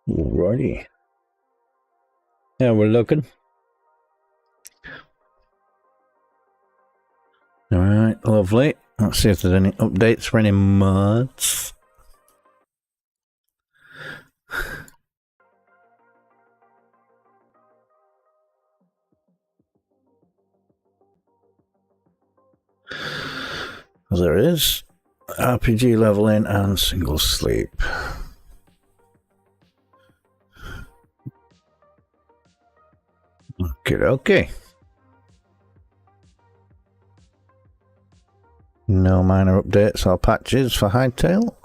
Alrighty. Yeah, we're looking. Alright, lovely. Let's see if there's any updates for any mods. There is RPG leveling and single sleep. Okay. No minor updates or patches for Hytale.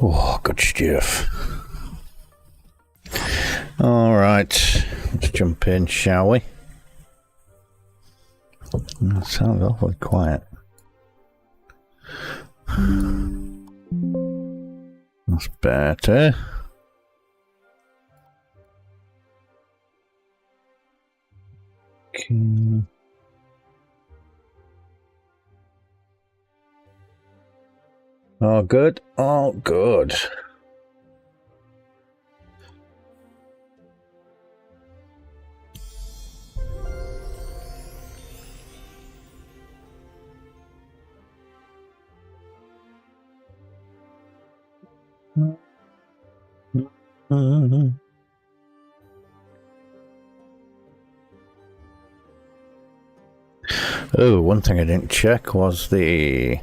Oh, good stuff. Alright, let's jump in, shall we? That sounds awfully quiet. That's better. Okay. Oh, good. Oh, good. Oh, one thing I didn't check was the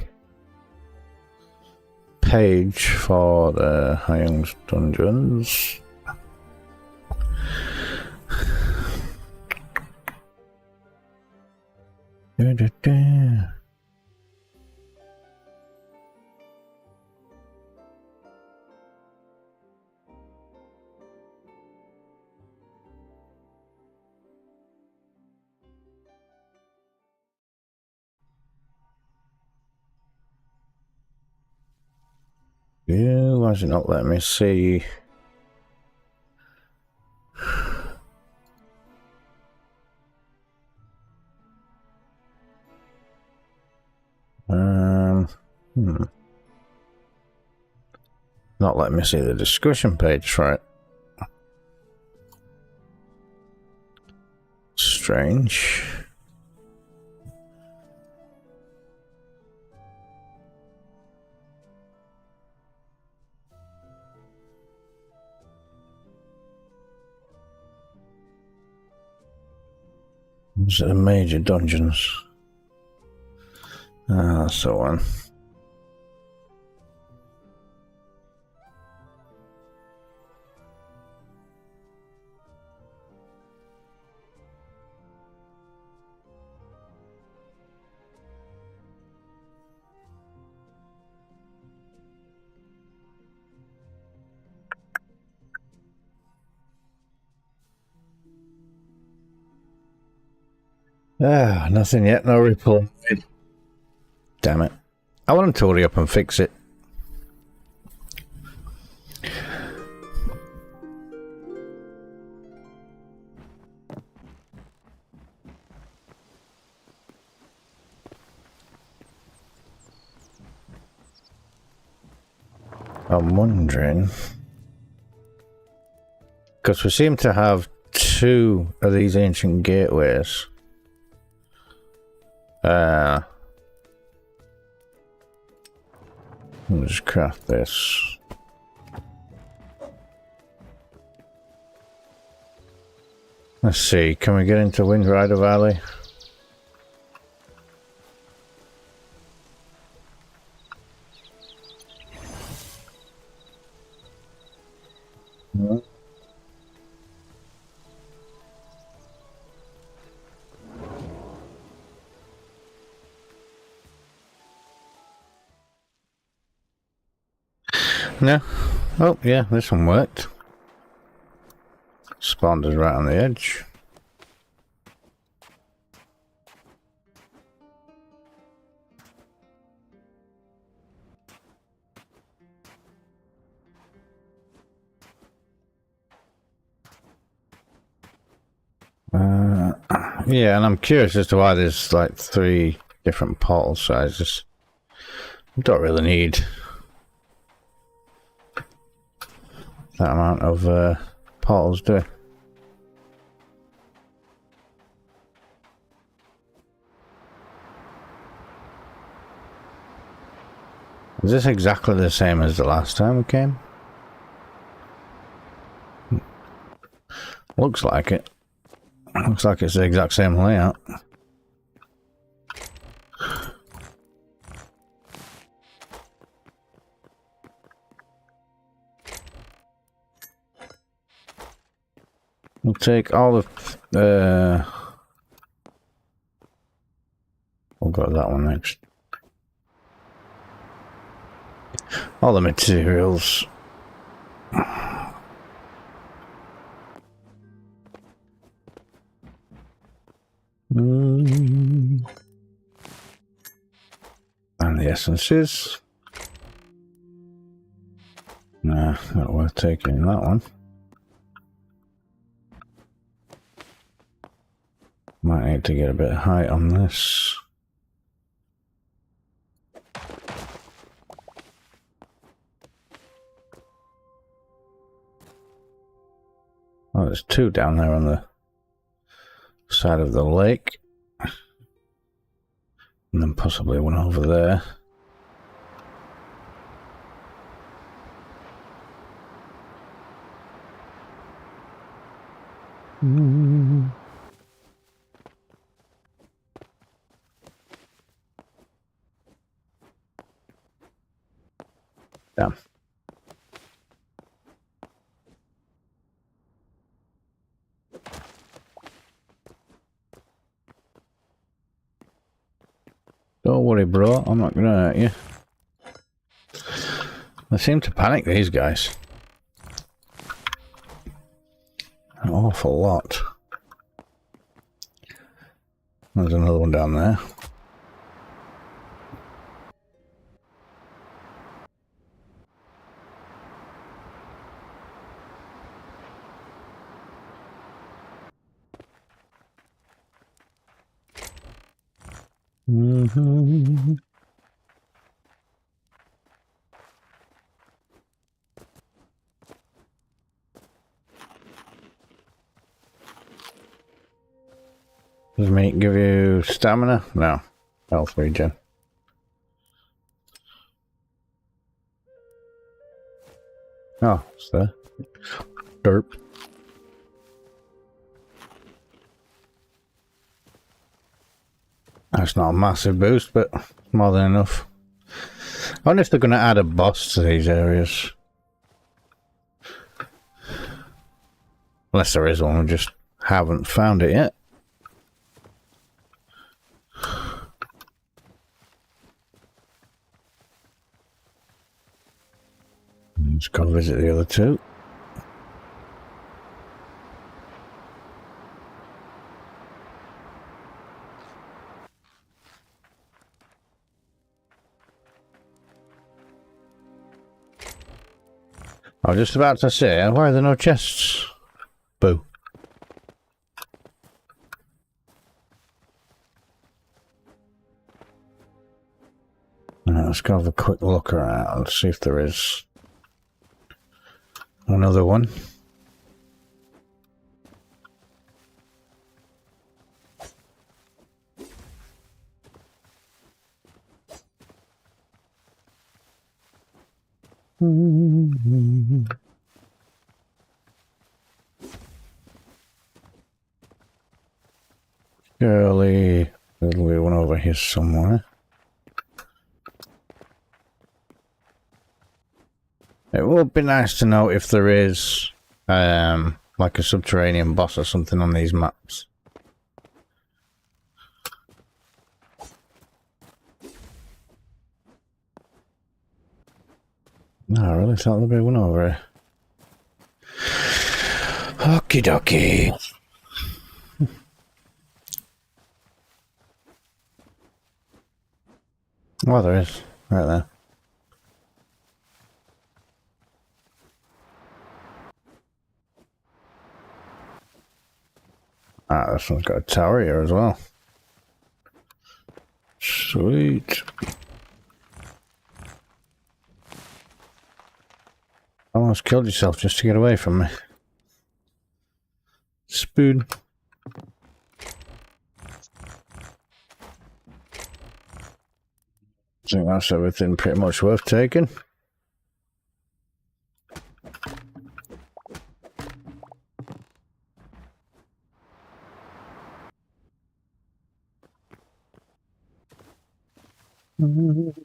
page for the Hyung's dungeons. Yeah, why is it not letting me see? Not letting me see the discussion page for it. Strange. Is it the major dungeons? Ah, that's the one. Ah, nothing yet, no reply. Damn it. I want him to hurry up and fix it. I'm wondering, because we seem to have two of these ancient gateways. Let's just craft this. Let's see, can we get into Windrider Valley? No. Oh, yeah, this one worked. Spawned us right on the edge. Yeah, and I'm curious as to why there's like 3 different portal sizes. Don't really need that amount of portals, do I? Is this exactly the same as the last time we came? Looks like it. Looks like it's the exact same layout. We'll take all of we'll go to that one next. All the materials. And the essences. Nah, not worth taking that one. Might need to get a bit of height on this. Oh, there's 2 down there on the side of the lake. And then possibly one over there. Damn. Don't worry, bro. I'm not gonna hurt you. They seem to panic, these guys. An awful lot. There's another one down there. Does meat give you stamina? No. Health regen. Oh, it's there. Derp. That's not a massive boost, but more than enough. I wonder if they're going to add a boss to these areas. Unless there is one, we just haven't found it yet. Let's go visit the other 2. I was just about to say, why are there no chests? Boo. Right, let's go have a quick look around. Let's see if there is another one. Surely there'll be one over here somewhere. It would be nice to know if there is like a subterranean boss or something on these maps. No, I really thought there'd be one over here. Okie dokie. Oh, there is. Right there. Ah, this one's got a tower here as well. Sweet. Almost killed yourself just to get away from me. Spoon. I think that's everything pretty much worth taking.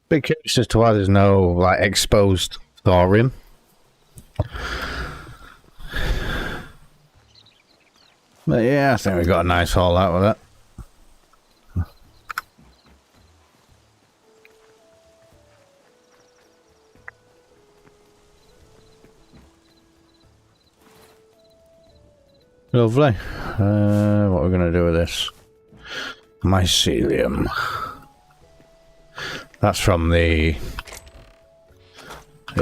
Big curious as to why there's no like exposed thorium. But yeah, I think we got a nice haul out with that. Lovely. What are we going to do with this? Mycelium. That's from the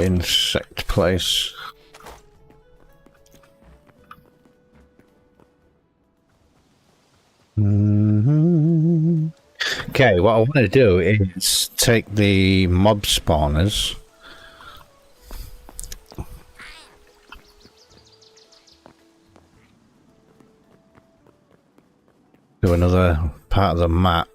insect place. Okay, what I want to do is take the mob spawners. To another part of the map.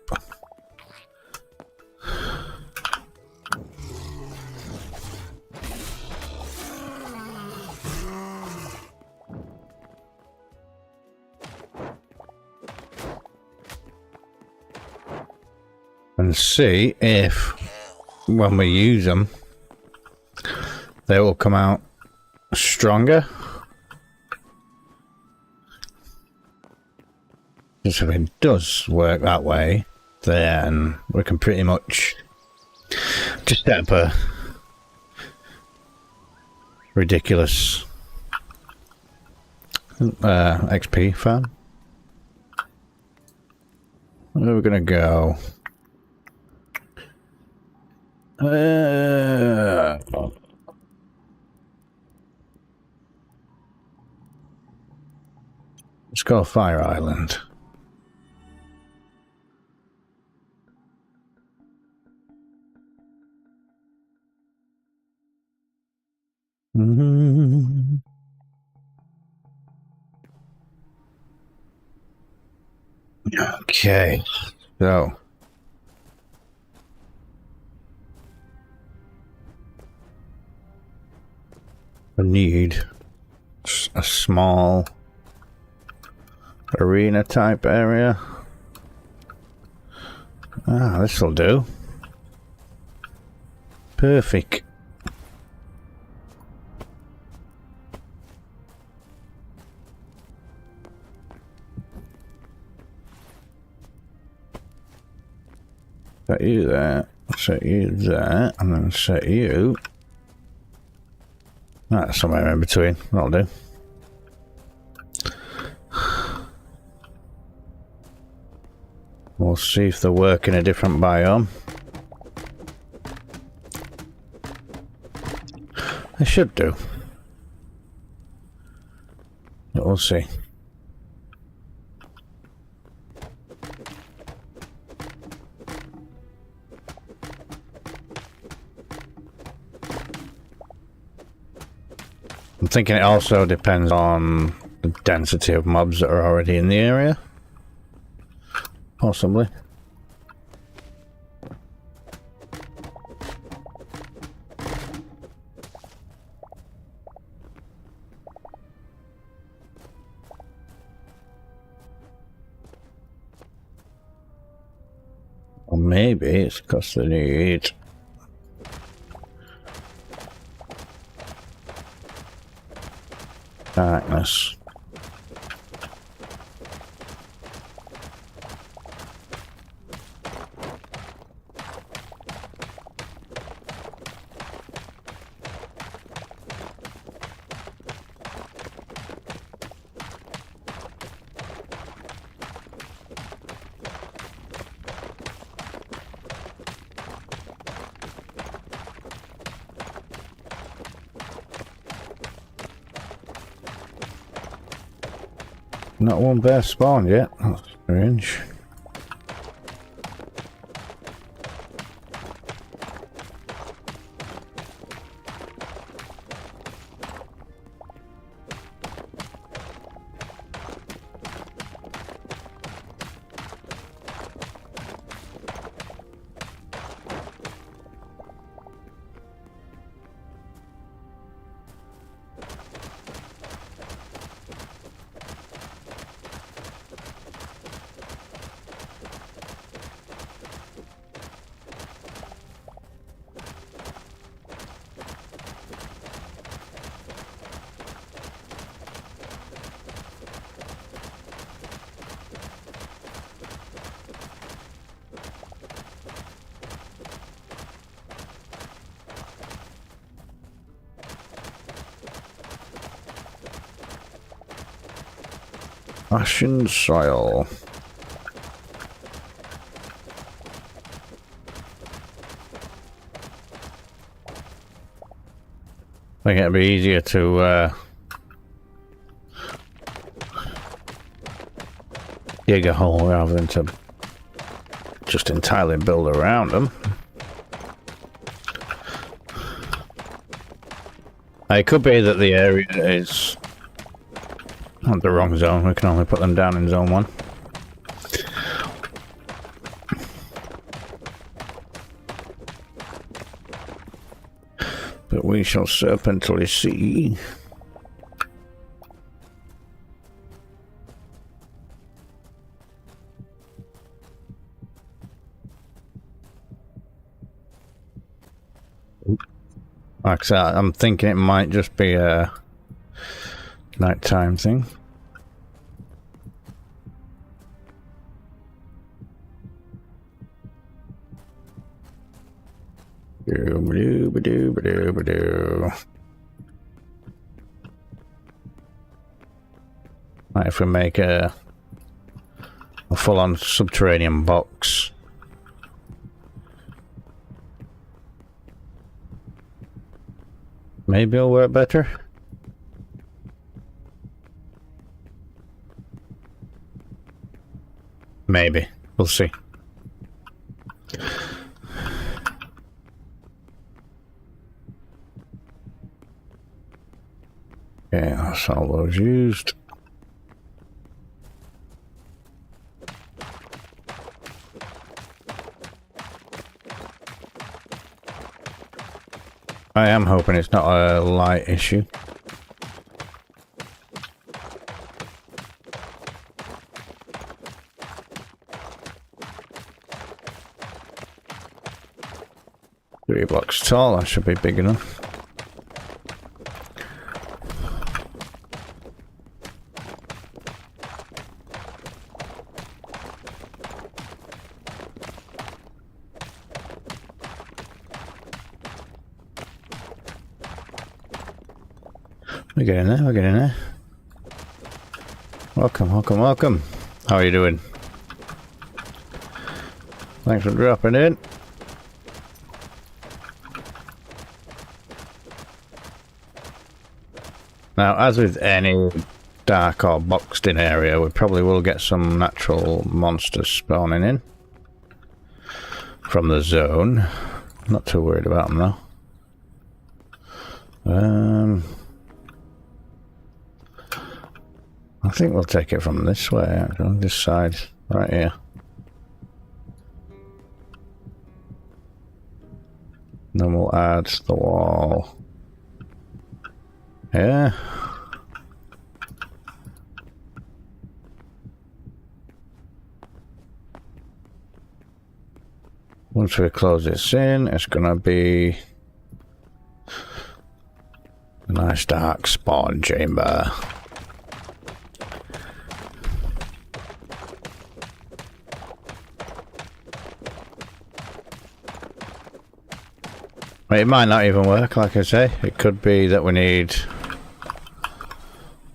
And see if, when we use them, they will come out stronger. If it does work that way, then we can pretty much just set up a ridiculous XP farm. Where are we gonna go? Let's go Fire Island. Okay, so I need a small arena type area. Ah, this'll do. Perfect. Set you there, set you there, and then set you. That's somewhere in between, that'll do. We'll see if they work in a different biome. They should do. But we'll see. I'm thinking it also depends on the density of mobs that are already in the area. Possibly. Or maybe it's because they need darkness. Not one bear spawned yet. That's strange. Ashen soil. I think it'd be easier to dig a hole rather than to just entirely build around them. It could be that the area is on the wrong zone. We can only put them down in zone 1. But we shall serpently see. Like I said, I'm thinking it might just be a nighttime thing. Right, if we make a full-on subterranean box. Maybe it'll work better. Maybe. We'll see. Okay, that's all those used. I am hoping it's not a light issue. Three blocks tall, that should be big enough. We're getting there, we're getting there. Welcome, welcome, welcome. How are you doing? Thanks for dropping in. Now, as with any dark or boxed in area, we probably will get some natural monsters spawning in from the zone. Not too worried about them though. I think we'll take it from this way, actually, this side, right here. Then we'll add the wall. Yeah. Once we close this in, it's gonna be a nice dark spawn chamber. It might not even work, like I say. It could be that we need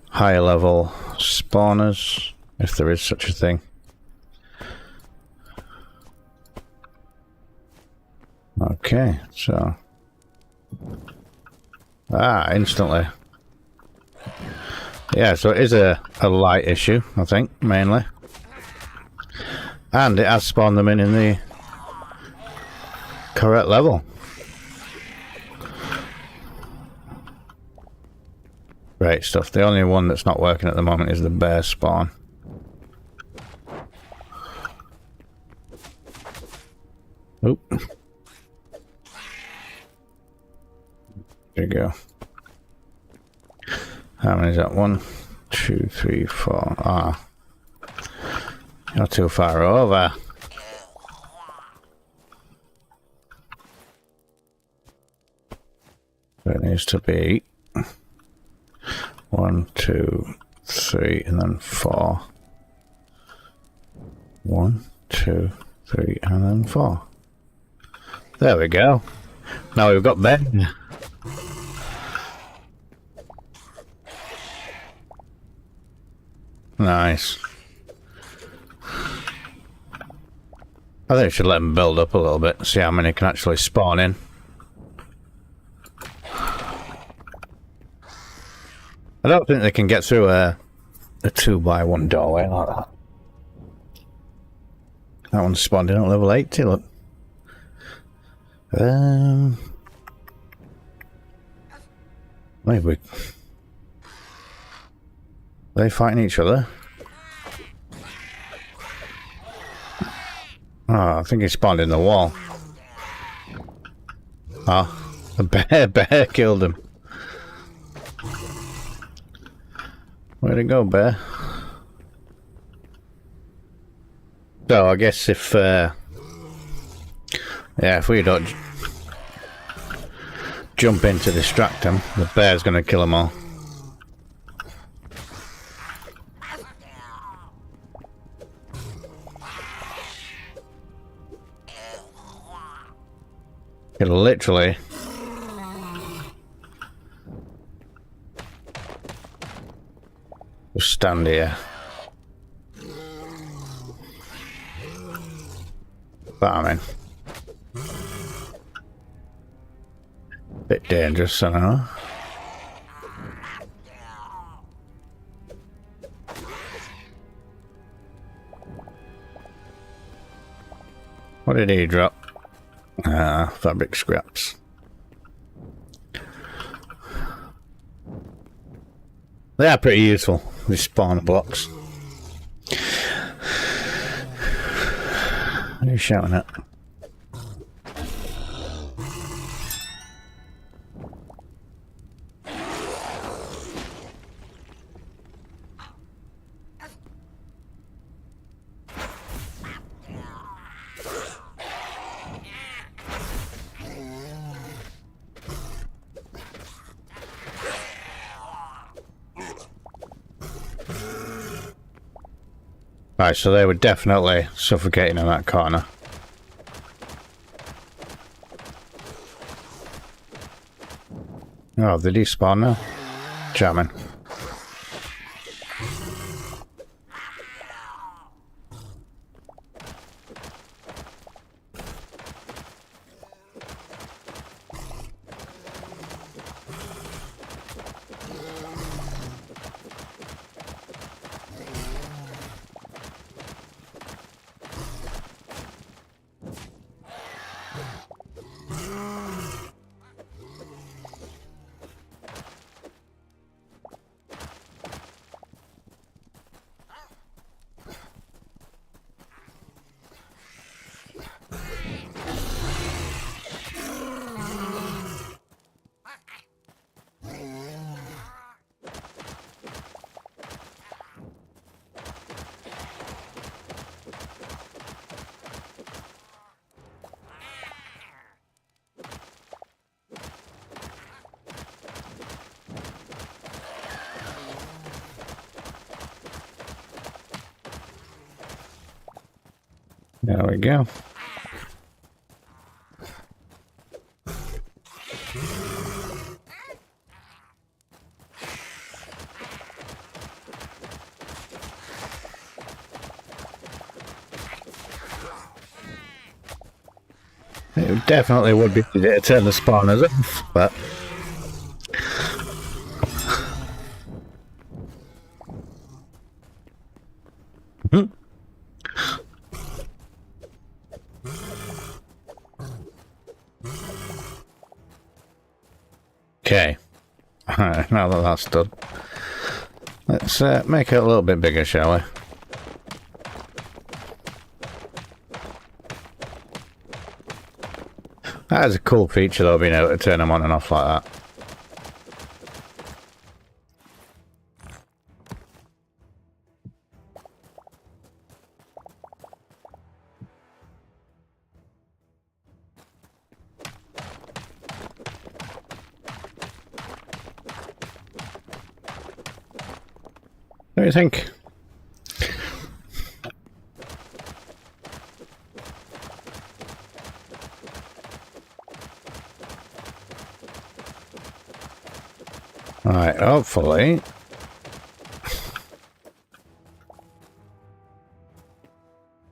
higher level spawners, if there is such a thing. Okay, so... instantly. Yeah, so it is a light issue, I think, mainly. And it has spawned them in the correct level. Great stuff. The only one that's not working at the moment is the bear spawn. Oop. There you go. How many is that? 1, 2, 3, 4. Ah. You're too far over. It needs to be 1, 2, 3, and then 4. 1, 2, 3, and then 4. There we go. Now we've got Ben. Nice. I think I should let them build up a little bit, see how many can actually spawn in. I don't think they can get through a 2x1 doorway like that. That one's spawned in at level 80, look. Maybe. Are they fighting each other? Oh, I think he spawned in the wall. Oh, the bear killed him. Where'd it go, bear? So I guess if we don't jump in to distract him, the bear's gonna kill them all. It'll literally just stand here. But I mean, bit dangerous, I know. What did he drop? Fabric scraps. They are pretty useful, these spawn blocks. What are you shouting at? Right, so they were definitely suffocating in that corner. Oh, they despawn now? Jamming. There we go. It definitely would be easy to turn the spawners off, but Okay. Alright, now that that's done. Let's make it a little bit bigger, shall we? That is a cool feature though, being able to turn them on and off like that. What do you think? Right, hopefully.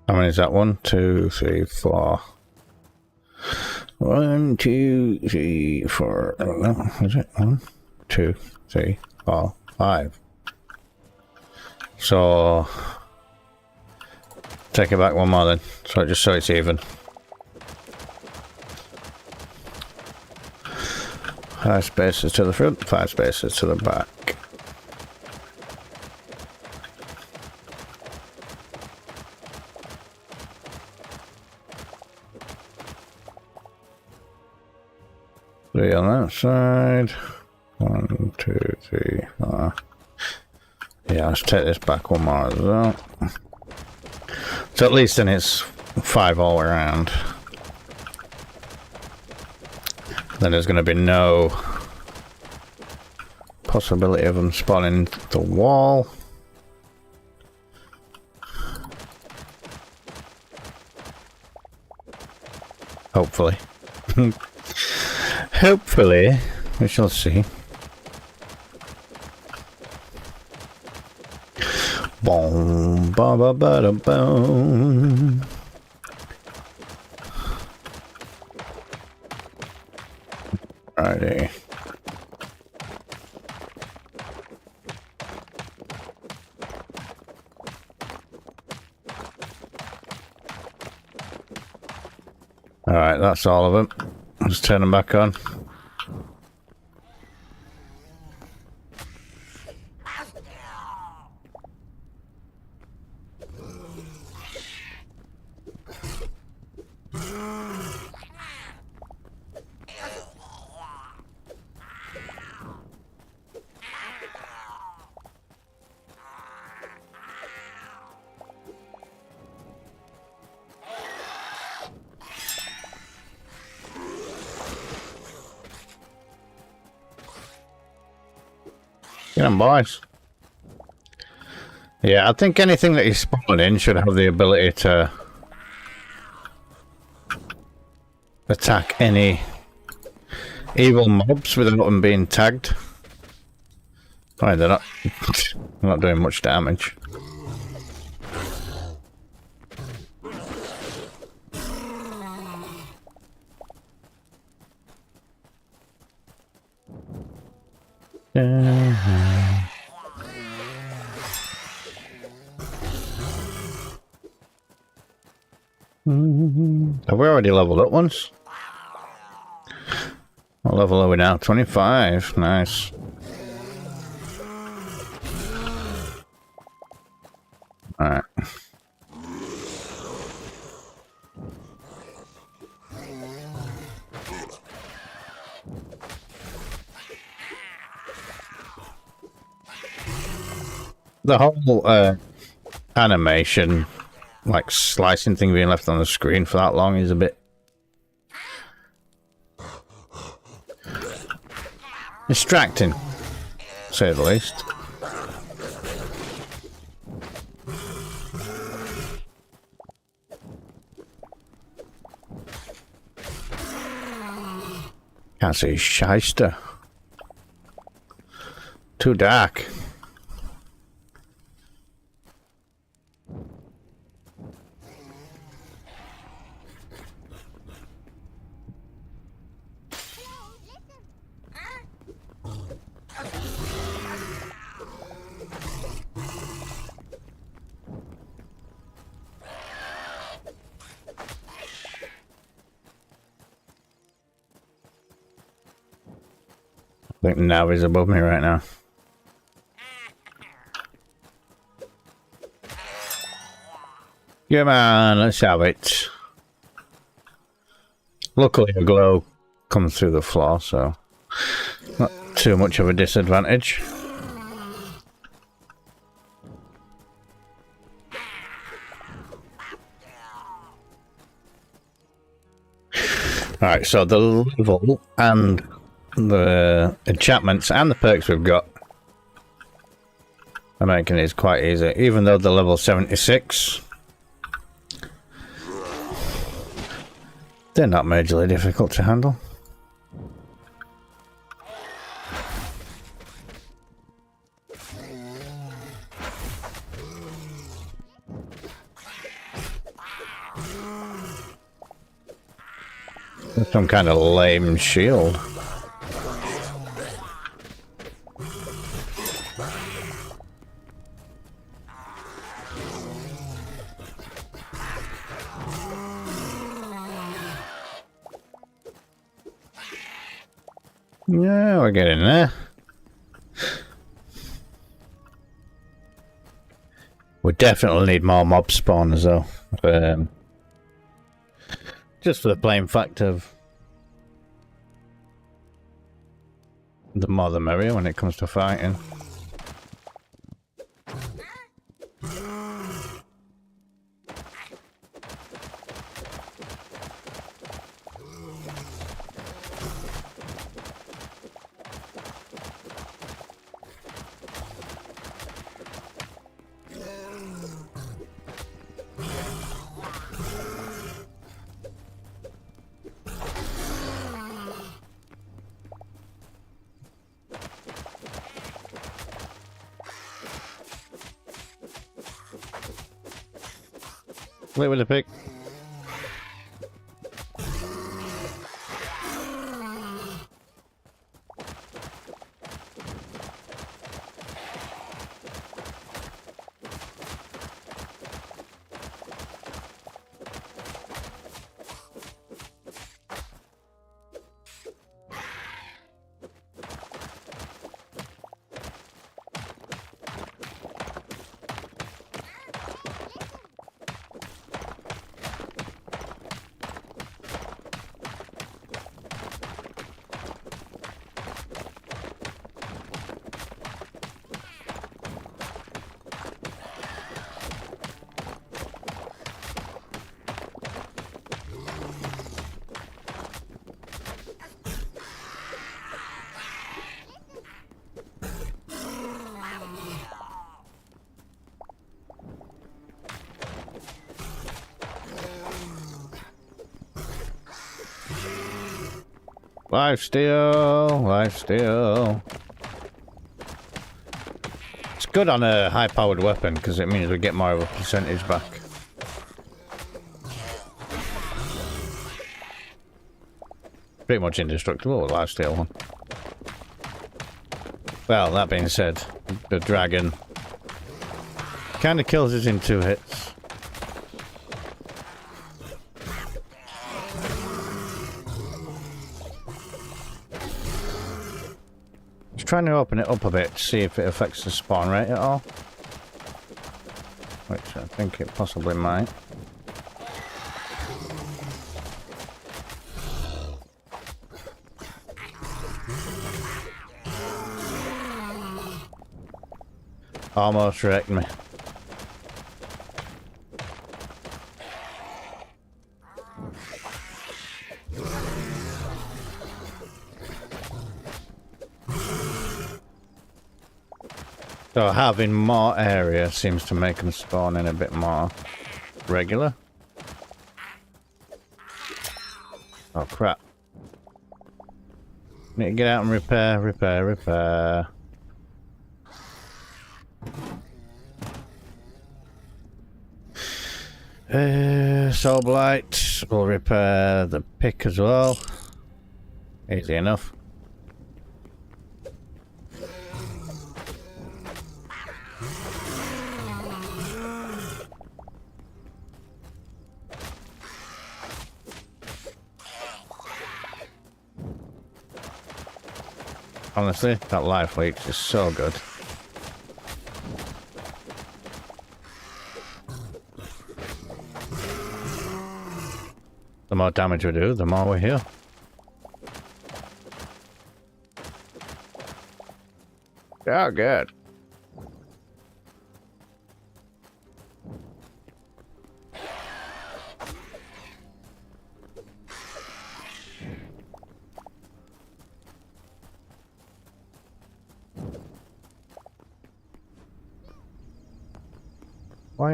How many is that? 1, 2, 3, 4. 1, 2, 3, 4. I don't know. Is it 1, 2, 3, 4, 5? So take it back one more then. So just so it's even. 5 spaces to the front, 5 spaces to the back. Three on that side. 1, 2, 3, 4. Yeah, let's take this back one more as well. So at least then it's 5 all around. Then there's going to be no possibility of them spawning the wall. Hopefully. Hopefully. We shall see. Boom, ba ba ba da boom. Righty. Alright, that's all of them. Let's turn them back on. Get them, boys. Yeah, I think anything that you spawn in should have the ability to attack any evil mobs without them being tagged. Right, they're not doing much damage. Have we already leveled up once? What level are we now? 25. Nice. Alright. The whole animation, like slicing thing being left on the screen for that long is a bit distracting, to say the least. Can't see shyster. Too dark. think now he's above me right now. Yeah, man, let's have it. Luckily, a glow comes through the floor, so not too much of a disadvantage. Alright, so the level and the enchantments and the perks we've got are making it quite easy, even though the level 76. They're not majorly difficult to handle. There's some kind of lame shield. Yeah, we're getting there. We definitely need more mob spawners though. Just for the plain fact of the more the merrier when it comes to fighting. Wait with the pick. Lifesteal. It's good on a high-powered weapon because it means we get more of a percentage back. Pretty much indestructible with lifesteal one. Well, that being said, the dragon kind of kills us in 2 hits. Trying to open it up a bit to see if it affects the spawn rate at all, which I think it possibly might. Almost wrecked me. So having more area seems to make them spawn in a bit more regular. Oh crap. Need to get out and repair. Soul Blight will repair the pick as well. Easy enough. Honestly, that life leech is so good. The more damage we do, the more we heal. Yeah, good.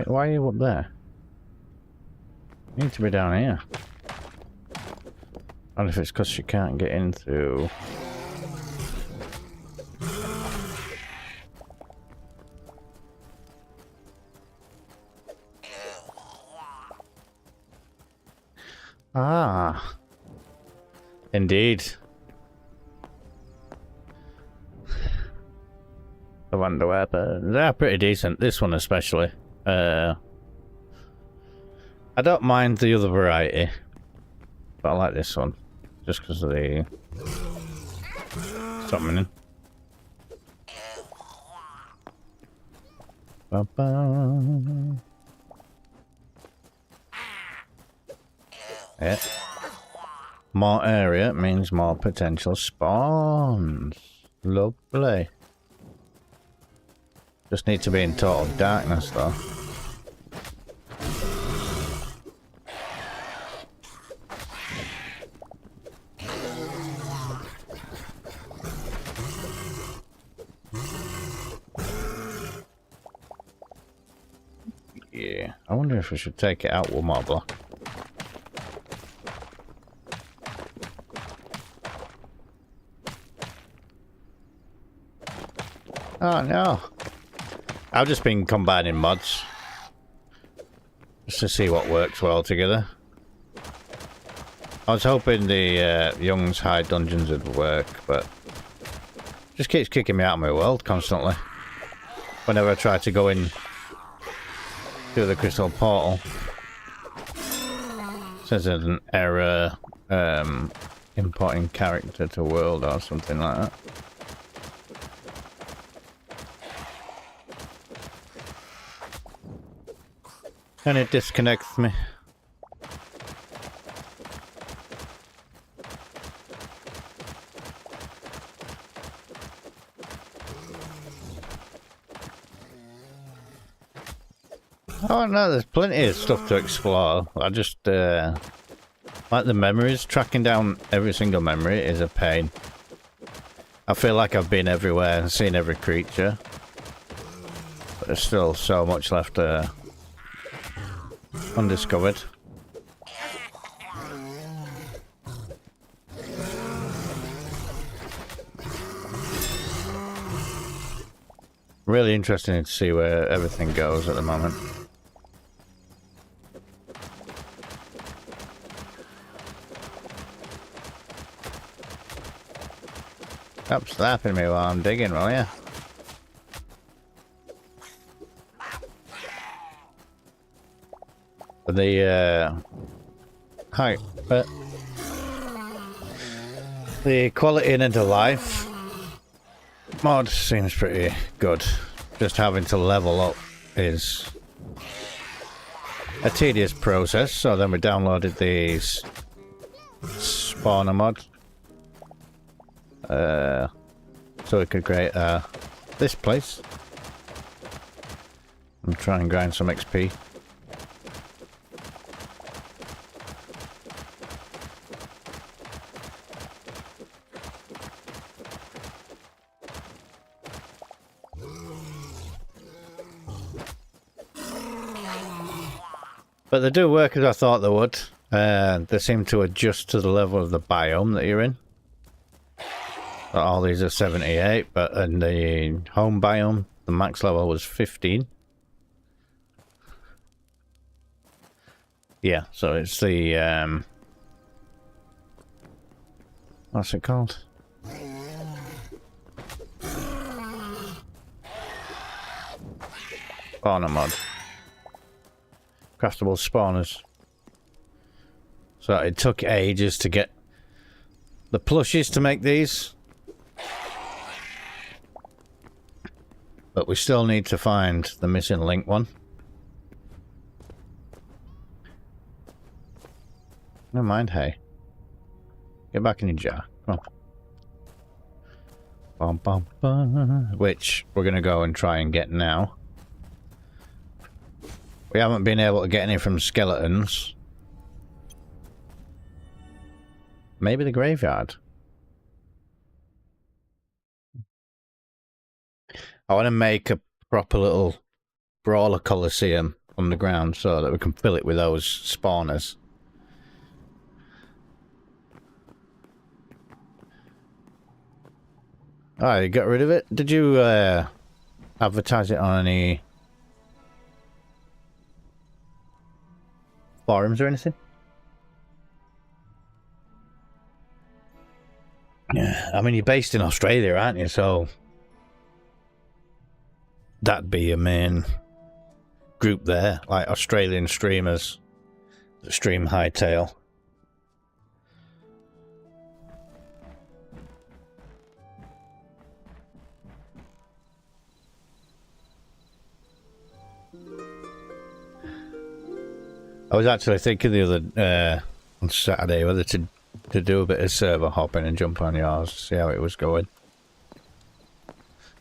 Why are you up there? You need to be down here. And if it's because she can't get in through... Ah. Indeed. The wonder weapons. They're pretty decent. This one especially. I don't mind the other variety. But I like this one. Just because of the... summoning. Ba-ba. Yeah. More area means more potential spawns. Lovely. Just need to be in total darkness though. Yeah, I wonder if we should take it out with more block. Oh no. I've just been combining mods. Just to see what works well together. I was hoping the Young's High Dungeons would work, but... just keeps kicking me out of my world constantly. Whenever I try to go in... through the crystal portal. It says there's an error... importing character to world or something like that. And it disconnects me. Oh no, there's plenty of stuff to explore. I just, like the memories, tracking down every single memory is a pain. I feel like I've been everywhere and seen every creature. But there's still so much left undiscovered. Really interesting to see where everything goes at the moment. Stop slapping me while I'm digging, will ya? The height, but the quality into life mod seems pretty good. Just having to level up is a tedious process. So then we downloaded the spawner mod, so we could create this place and try and grind some XP. But they do work as I thought they would. They seem to adjust to the level of the biome that you're in. All these are 78, but in the home biome, the max level was 15. Yeah, so it's the, what's it called? Spawner mod. Craftable spawners. So it took ages to get the plushies to make these. But we still need to find the missing link one. Never mind, hey. Get back in your jar. Come on. Bum, bum, bum. Which we're going to go and try and get now. We haven't been able to get any from skeletons. Maybe the graveyard. I want to make a proper little brawler coliseum underground so that we can fill it with those spawners. Oh, you got rid of it? Did you advertise it on any forums or anything? Yeah, I mean, you're based in Australia, aren't you? So that'd be your main group there, like Australian streamers that stream Hytale. I was actually thinking the other on Saturday whether to do a bit of server hopping and jump on yours, see how it was going.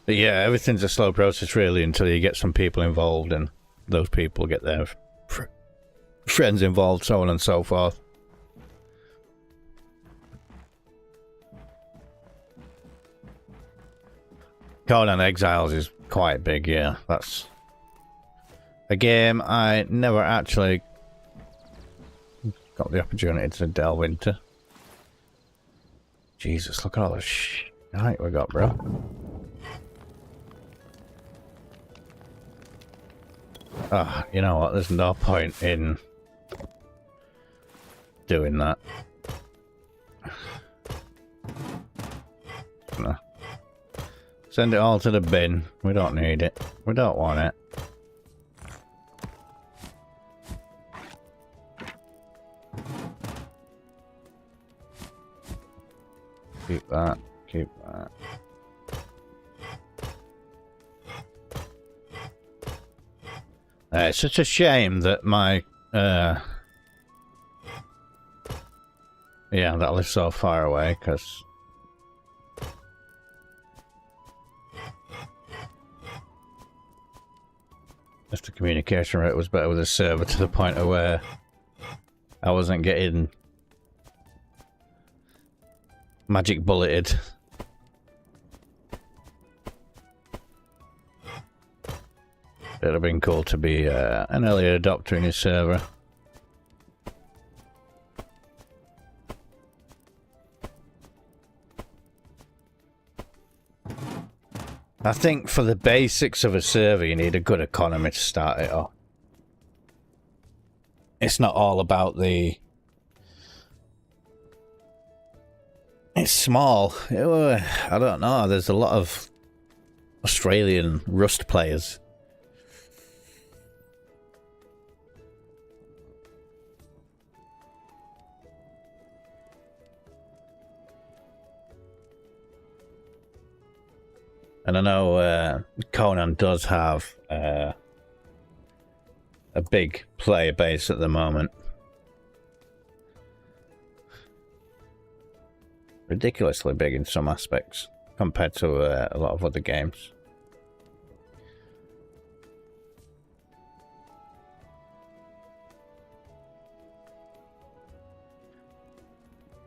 But yeah, everything's a slow process really until you get some people involved and those people get their friends involved, so on and so forth. Conan Exiles is quite big, yeah. That's a game I never actually got the opportunity to delve into. Jesus, look at all the shit we got, bro. Ah, you know what? There's no point in doing that. No. Send it all to the bin. We don't need it. We don't want it. Keep that. Keep that. It's such a shame that my yeah, that I live so far away, because if the communication rate was better with the server to the point of where I wasn't getting magic bulleted. It'd have been cool to be an early adopter in his server. I think for the basics of a server, you need a good economy to start it off. It's not all about the... It's small. I don't know. There's a lot of Australian Rust players. And I know Conan does have a big player base at the moment. Ridiculously big in some aspects compared to a lot of other games.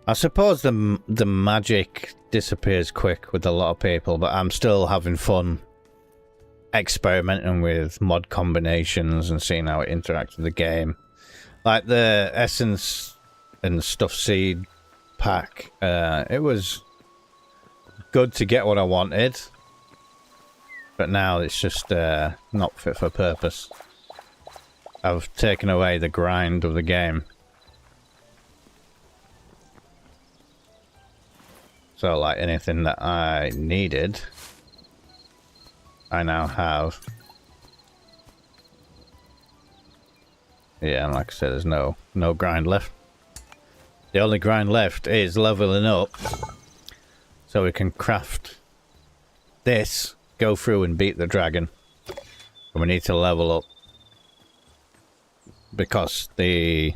I suppose the magic disappears quick with a lot of people, but I'm still having fun experimenting with mod combinations and seeing how it interacts with the game. Like the Essence and Stuff Seed pack, it was good to get what I wanted, but now it's just not fit for purpose. I've taken away the grind of the game. So, like, anything that I needed, I now have. Yeah, and like I said, there's no grind left. The only grind left is leveling up, so we can craft this go through and beat the dragon. And we need to level up. Because the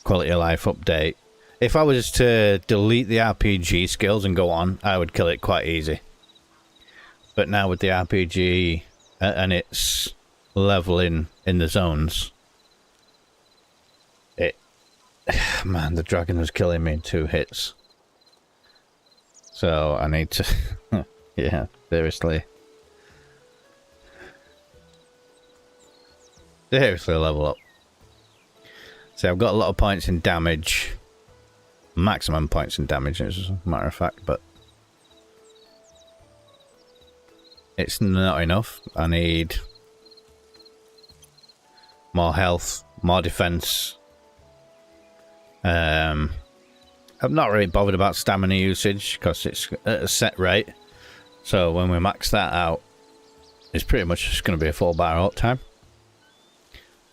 quality of life update. If I was to delete the RPG skills and go on, I would kill it quite easy. But now with the RPG and its leveling in the zones, man, the dragon was killing me in 2 hits. So I need to, yeah, seriously. Seriously level up. So I've got a lot of points in damage. Maximum points in damage, as a matter of fact, but it's not enough. I need more health, more defense. I'm not really bothered about stamina usage because it's at a set rate. So when we max that out, it's pretty much just going to be a full bar all the time.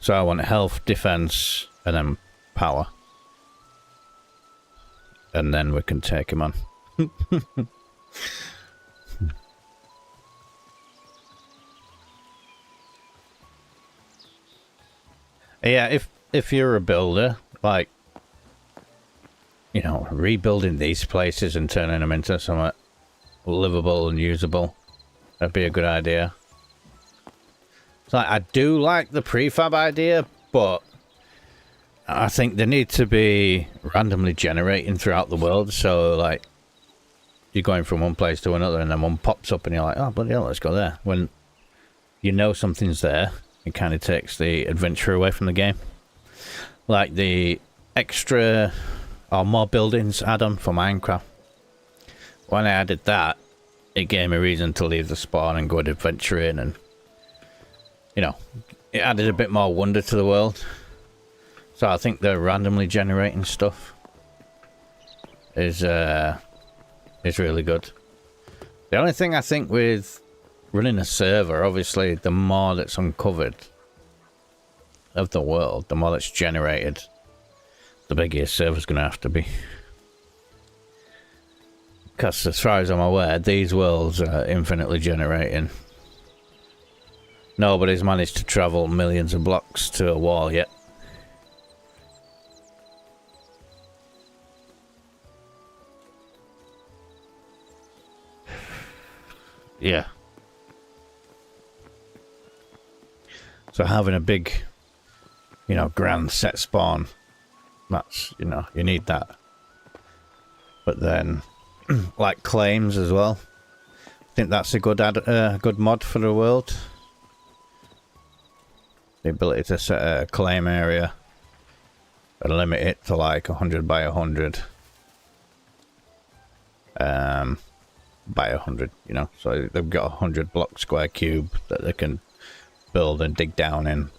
So I want health, defense, and then power. And then we can take him on. Yeah, if you're a builder, like, you know, rebuilding these places and turning them into something livable and usable, that'd be a good idea. So I do like the prefab idea, but I think they need to be randomly generating throughout the world. So, like, you're going from one place to another and then one pops up and you're like, oh, bloody hell, let's go there. When you know something's there, it kind of takes the adventure away from the game. Like the extra or more buildings add-on for Minecraft. When I added that, it gave me a reason to leave the spawn and go adventuring, and, you know, it added a bit more wonder to the world. So I think the randomly generating stuff is really good. The only thing I think with running a server, obviously, the more that's uncovered of the world, the more that's generated, the bigger your server's going to have to be. Because as far as I'm aware, these worlds are infinitely generating. Nobody's managed to travel millions of blocks to a wall yet. Yeah. So having a big, you know, grand set spawn, that's, you know, you need that. But then, like claims as well. I think that's a good good mod for the world. The ability to set a claim area and limit it to like 100 by 100. By 100, you know, so they've got a 100 block square cube that they can build and dig down in.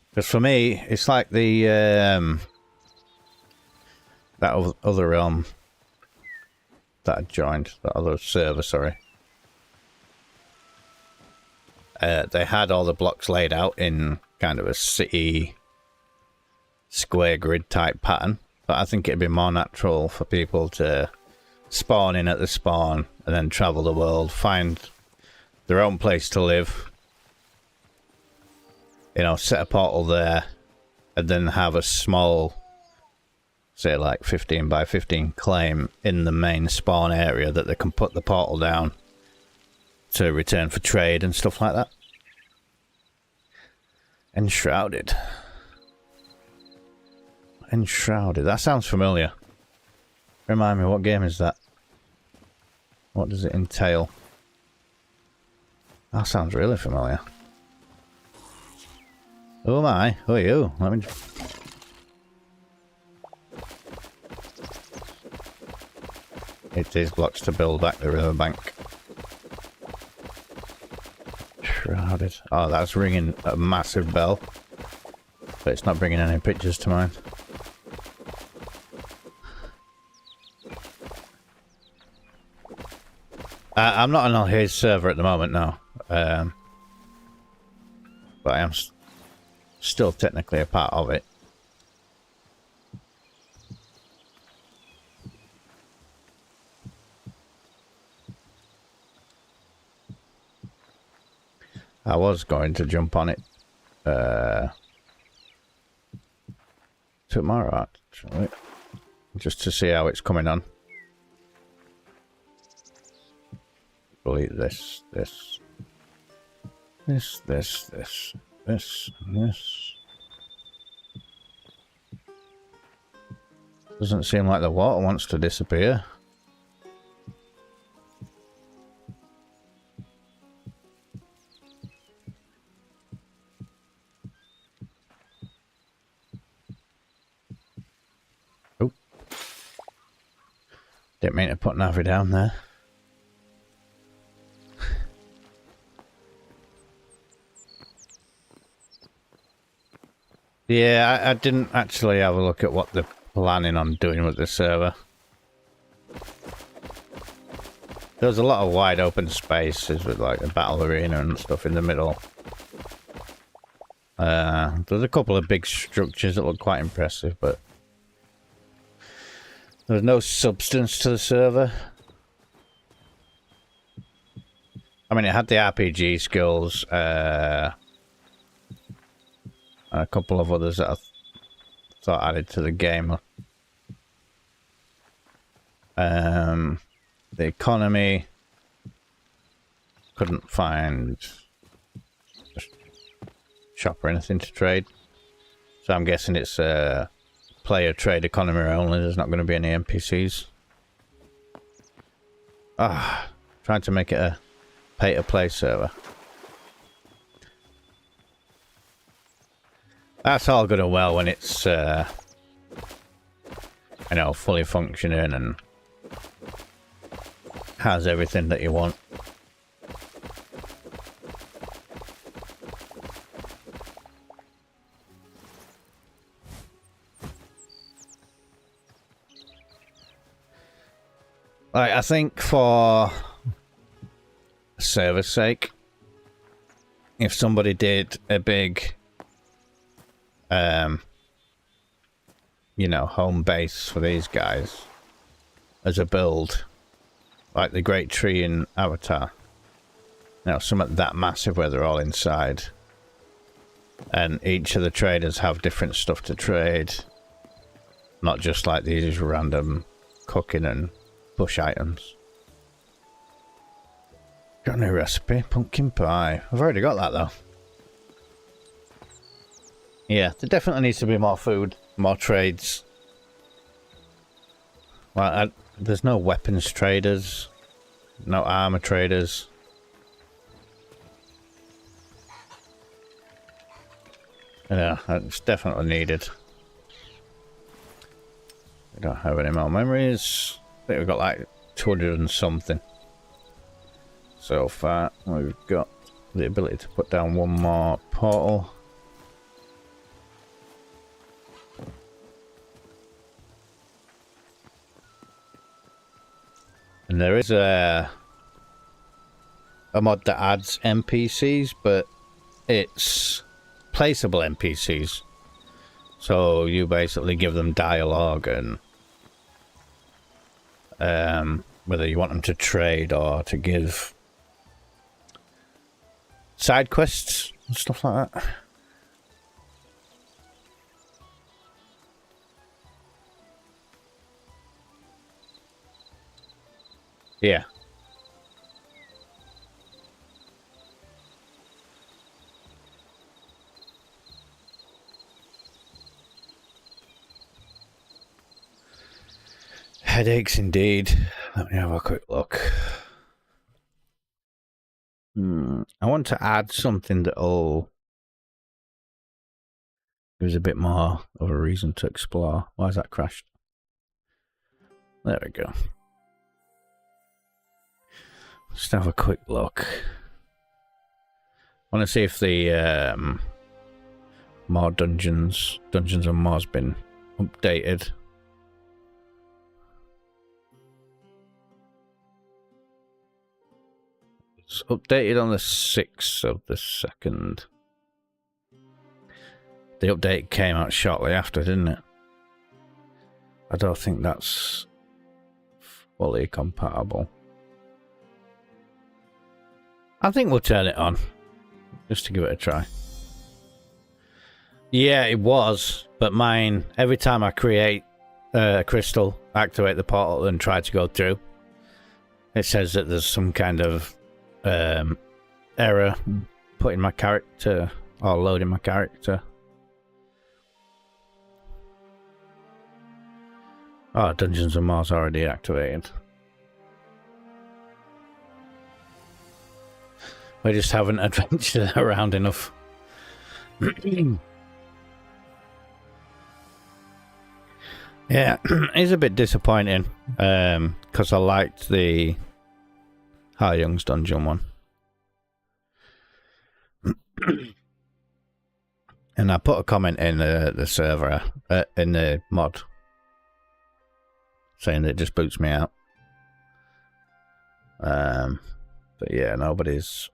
Because for me, it's like the that other realm that I joined, that other server, sorry. They had all the blocks laid out in kind of a city square grid type pattern, but I think it'd be more natural for people to spawn in at the spawn and then travel the world, find their own place to live, you know, set a portal there, and then have a small, say like 15 by 15 claim in the main spawn area that they can put the portal down to return for trade and stuff like that. Enshrouded. Enshrouded. That sounds familiar. Remind me, what game is that? What does it entail? That sounds really familiar. Who am I? Who are you? Let me... It is blocks to build back the riverbank. Shrouded. Oh, that's ringing a massive bell. But it's not bringing any pictures to mind. I'm not on his server at the moment now. but I am still technically a part of it. I was going to jump on it tomorrow, actually, just to see how it's coming on. We'll eat this, this, this, this, this, this, and this. Doesn't seem like the water wants to disappear. Oh. Didn't mean to put Navi down there. Yeah, I didn't actually have a look at what they're planning on doing with the server. There's a lot of wide open spaces with like a battle arena and stuff in the middle. There's a couple of big structures that look quite impressive, but there's no substance to the server. I mean, it had the RPG skills, and a couple of others that I thought added to the game. The economy, couldn't find a shop or anything to trade, so I'm guessing it's player trade economy only. There's not going to be any NPCs. Trying to make it a pay to play server. That's all good and well when it's you know, fully functioning and has everything that you want. Like, I think for server's sake, if somebody did a big you know, home base for these guys as a build, like the Great Tree in Avatar, you know, something that massive where they're all inside, and each of the traders have different stuff to trade, not just like these random cooking and bush items. Got a new recipe, pumpkin pie. I've already got that though. Yeah, there definitely needs to be more food, more trades. Well, there's no weapons traders, no armor traders. Yeah, it's definitely needed. We don't have any more memories. I think we've got like 200 and something so far. We've got the ability to put down one more portal. And there is a mod that adds NPCs, but it's placeable NPCs. So you basically give them dialogue and whether you want them to trade or to give side quests and stuff like that. Yeah. Headaches indeed. Let me have a quick look. I want to add something that'll give us a bit more of a reason to explore. Why has that crashed? There we go. Just have a quick look. I want to see if the more dungeons and more's been updated. It's updated on the 6th of the 2nd. The update came out shortly after, didn't it? I don't think that's fully compatible. I think we'll turn it on, just to give it a try. Yeah, it was, but mine, every time I create a crystal, activate the portal and try to go through, it says that there's some kind of error putting my character, or loading my character. Oh, Dungeons and More's already activated. We just haven't adventured around enough. Yeah, it's a bit disappointing, because I liked the Har Young's dungeon one. And I put a comment in the server, in the mod, saying that it just boots me out. But yeah, nobody's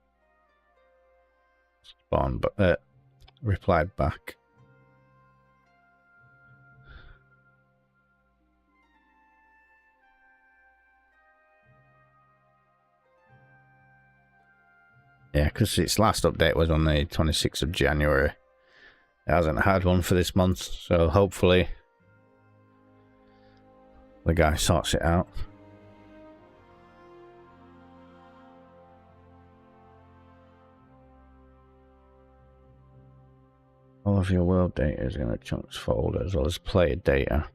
spawned, but replied back. Yeah, because its last update was on the 26th of January. It hasn't had one for this month, so hopefully the guy sorts it out. All of your world data is in a chunks folder as well as player data.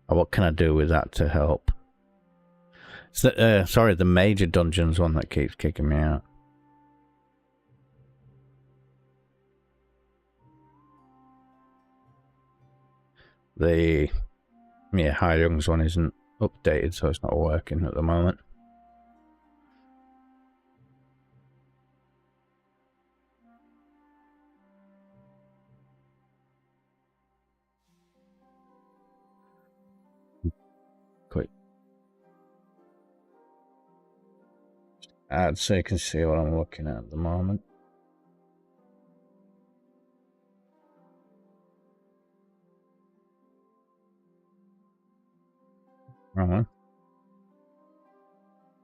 What can I do with that to help? It's the, sorry, the major dungeons one that keeps kicking me out. The Har Young's one isn't updated, so it's not working at the moment. Quick. Add so you can see what I'm looking at the moment.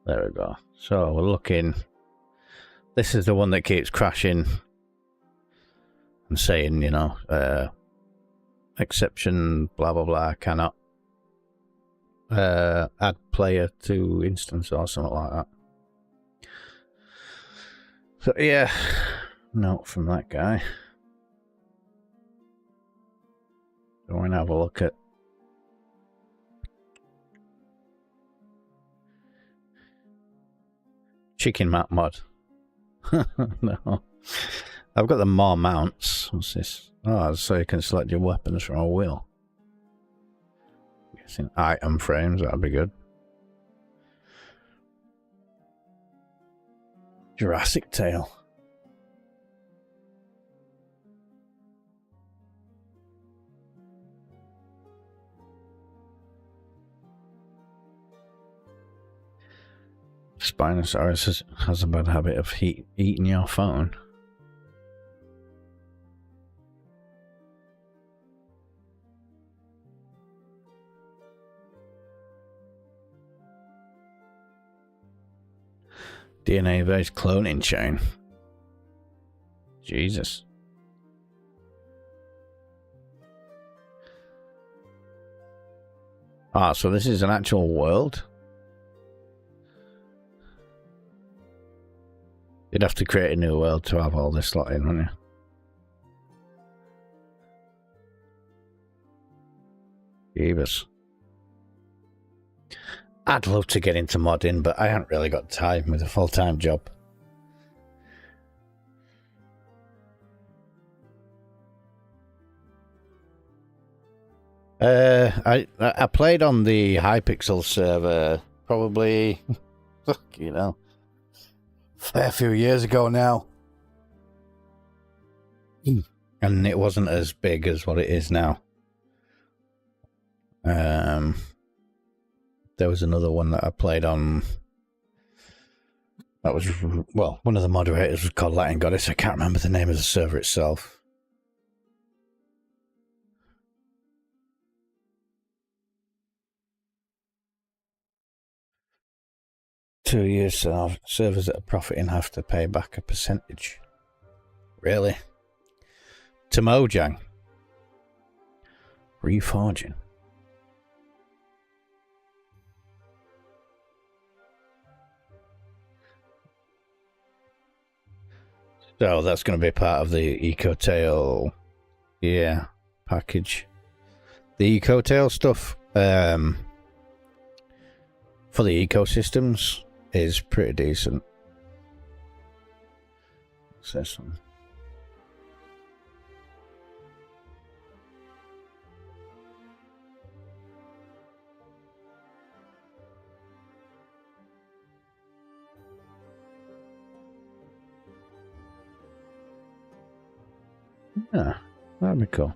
There we go. So we're looking. This is the one that keeps crashing and saying, you know, exception, blah blah blah, cannot add player to instance or something like that. So yeah, note from that guy. Go and have a look at chicken map mod. No, I've got the more mounts. What's this? Oh, so you can select your weapons from a wheel. Guessing item frames, that'd be good. Jurassic Tail. Spinosaurus has a bad habit of eating your phone. DNA-based cloning chain. Jesus. Ah, so this is an actual world? You'd have to create a new world to have all this slot in, wouldn't you? Jeebus. I'd love to get into modding, but I haven't really got time with a full-time job. I played on the Hypixel server probably, you know, a fair few years ago now. And it wasn't as big as what it is now. There was another one that I played on That was, well, one of the moderators was called Latin Goddess. I can't remember the name of the server itself. Two-year servers that are profiting have to pay back a percentage. Really? To Mojang? Reforging. So that's going to be part of the Hytale, yeah, package. The Hytale stuff for the ecosystems is pretty decent. What's this one? Yeah, that'd be cool.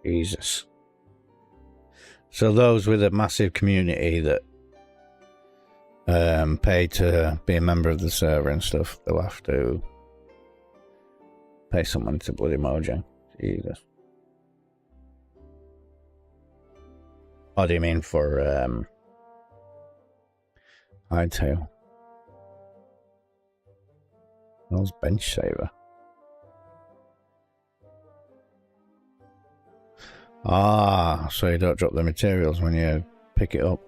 Jesus. So those with a massive community that pay to be a member of the server and stuff, they'll have to pay some money to bloody Mojang. Jesus. What do you mean for Hytale? That was bench saver. Ah, so you don't drop the materials when you pick it up.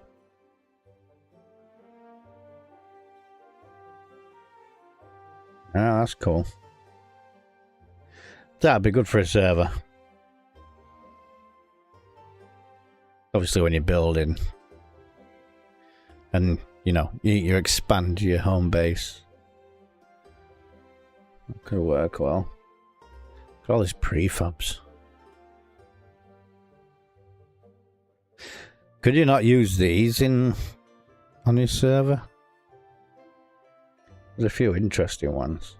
Ah, that's cool. That'd be good for a server. Obviously when you're building and, you know, you expand your home base. That could work well. Look at all these prefabs. Could you not use these on your server? There's a few interesting ones.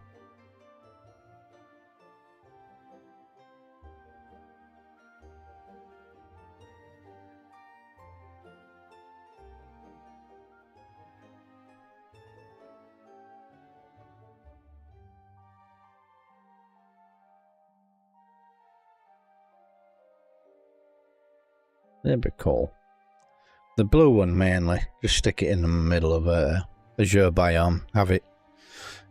That'd be cool. The blue one mainly. Just stick it in the middle of Azure biome. Have it,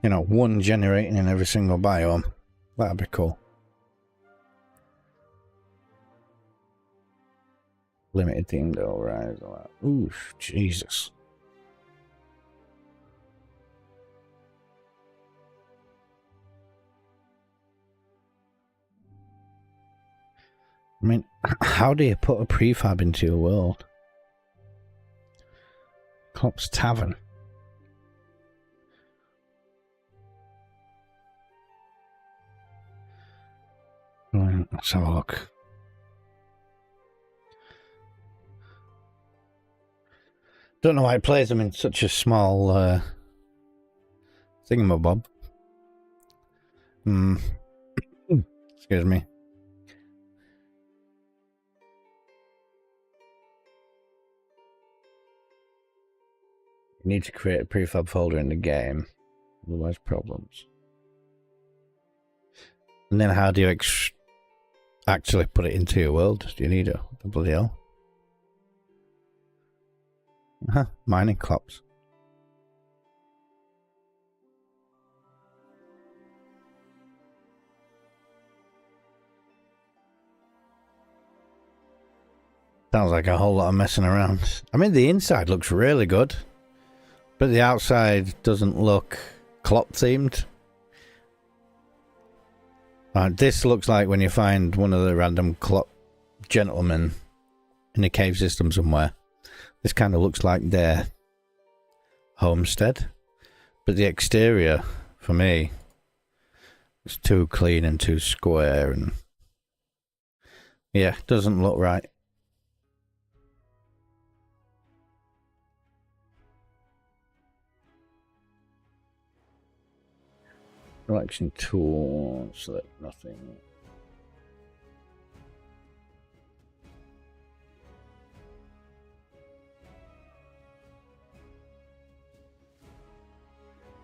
you know, one generating in every single biome. That'd be cool. Limited themed override. Oof, Jesus. I mean, how do you put a prefab into your world? Klopp's Tavern. Right, let's have a look. Don't know why it plays them in such a small thingamabob. Excuse me. You need to create a prefab folder in the game, otherwise problems. And then how do you actually put it into your world? Do you need a bloody hell? Mining clops. Sounds like a whole lot of messing around. I mean, the inside looks really good, but the outside doesn't look clop themed. This looks like when you find one of the random clop gentlemen in a cave system somewhere. This kind of looks like their homestead, but the exterior, for me, is too clean and too square, and yeah, doesn't look right. Selection tool, select nothing.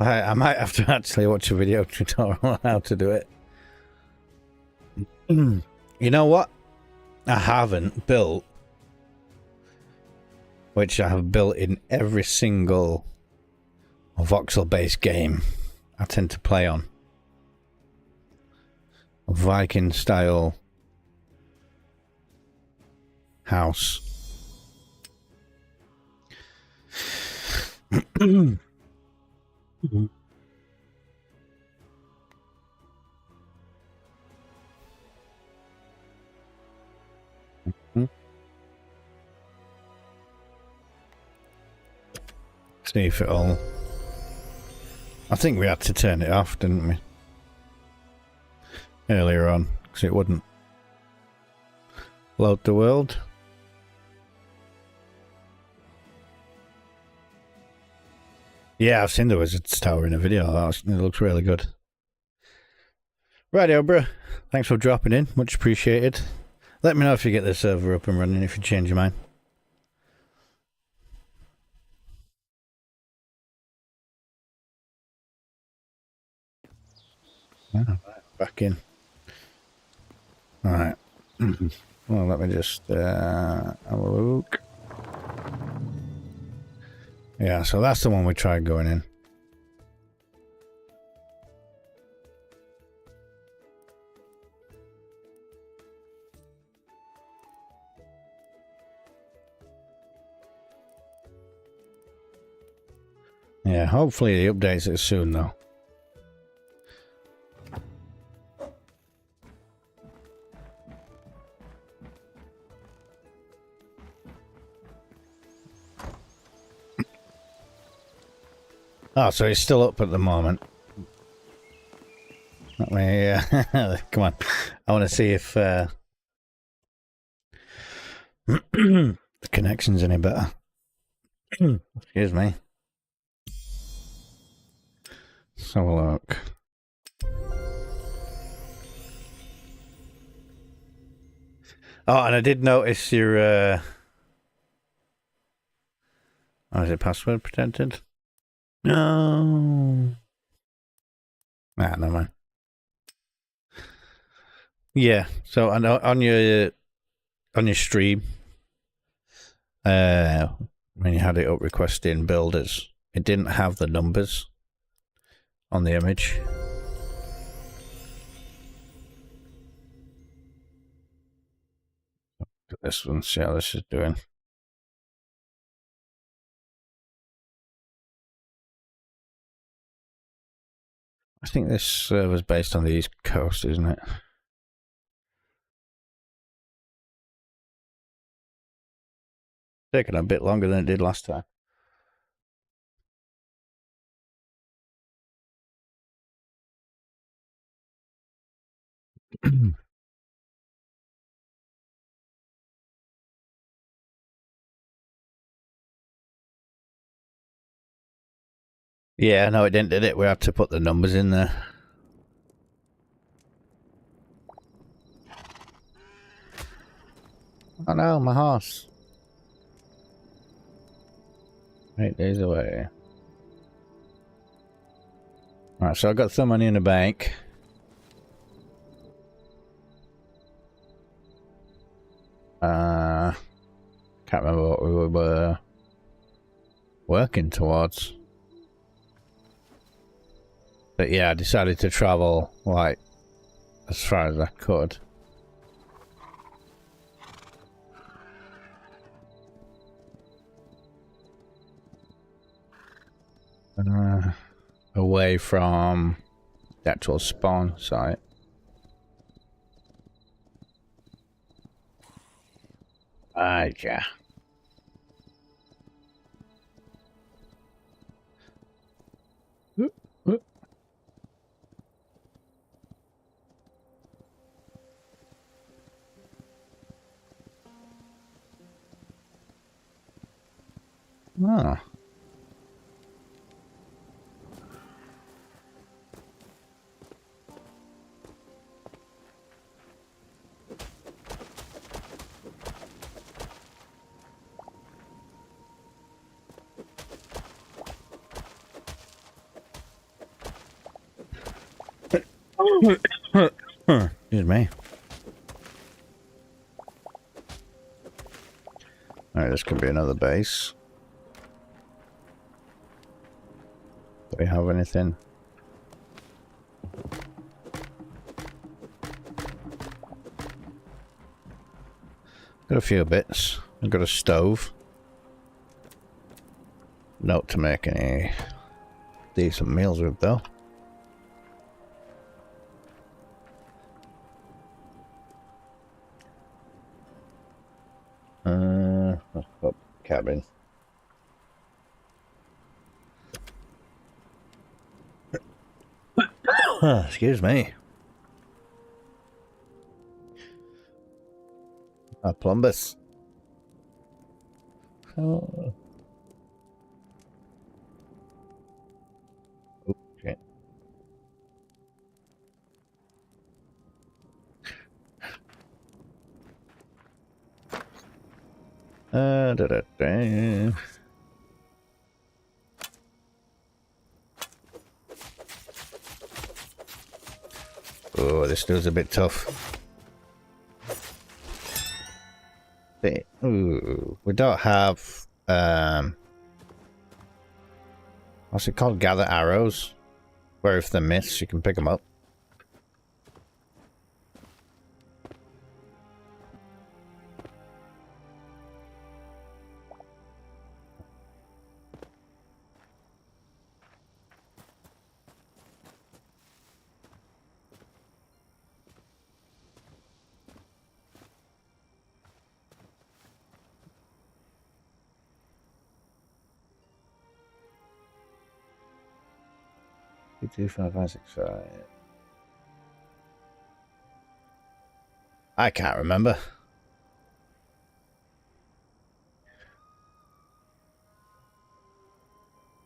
I might have to actually watch a video tutorial on how to do it. You know what? I haven't built, which I have built in every single voxel-based game I tend to play on. A Viking-style house. See if it'll... I think we had to turn it off, didn't we? Earlier on, because it wouldn't load the world. Yeah, I've seen the Wizard's Tower in a video. It looks really good. Rightio, bro. Thanks for dropping in. Much appreciated. Let me know if you get the server up and running, if you change your mind. Oh, back in. Alright. Well, let me just have a look. Yeah, so that's the one we tried going in. Yeah, hopefully he updates it soon though. Oh, so he's still up at the moment. Let me, come on. I want to see if the connection's any better. Excuse me. Let's have a look. Oh, and I did notice your, oh, is it password protected? No. Ah, never mind. Yeah, so on your stream, when you had it up requesting builders, it didn't have the numbers on the image. Look at this one, see how this is doing. I think this server's based on the East Coast, isn't it? Taking a bit longer than it did last time. Yeah, no, it didn't, did it? We had to put the numbers in there. Oh no, my horse. 8 days away. Alright, so I got some money in the bank. Can't remember what we were working towards. But yeah, I decided to travel, like, as far as I could. Away from the actual spawn site. Yeah. Oh. Excuse me. Alright, this could be another base. Do we have anything? Got a few bits. I've got a stove. Not to make any decent meals with, though. Oh, cabin. Excuse me. A plumbus. Oh. Okay. Da, da, da. Oh, this dude's a bit tough. Ooh, we don't have what's it called? Gather arrows. Where if they're missed, you can pick them up. Two, five, five, six, five. I can't remember.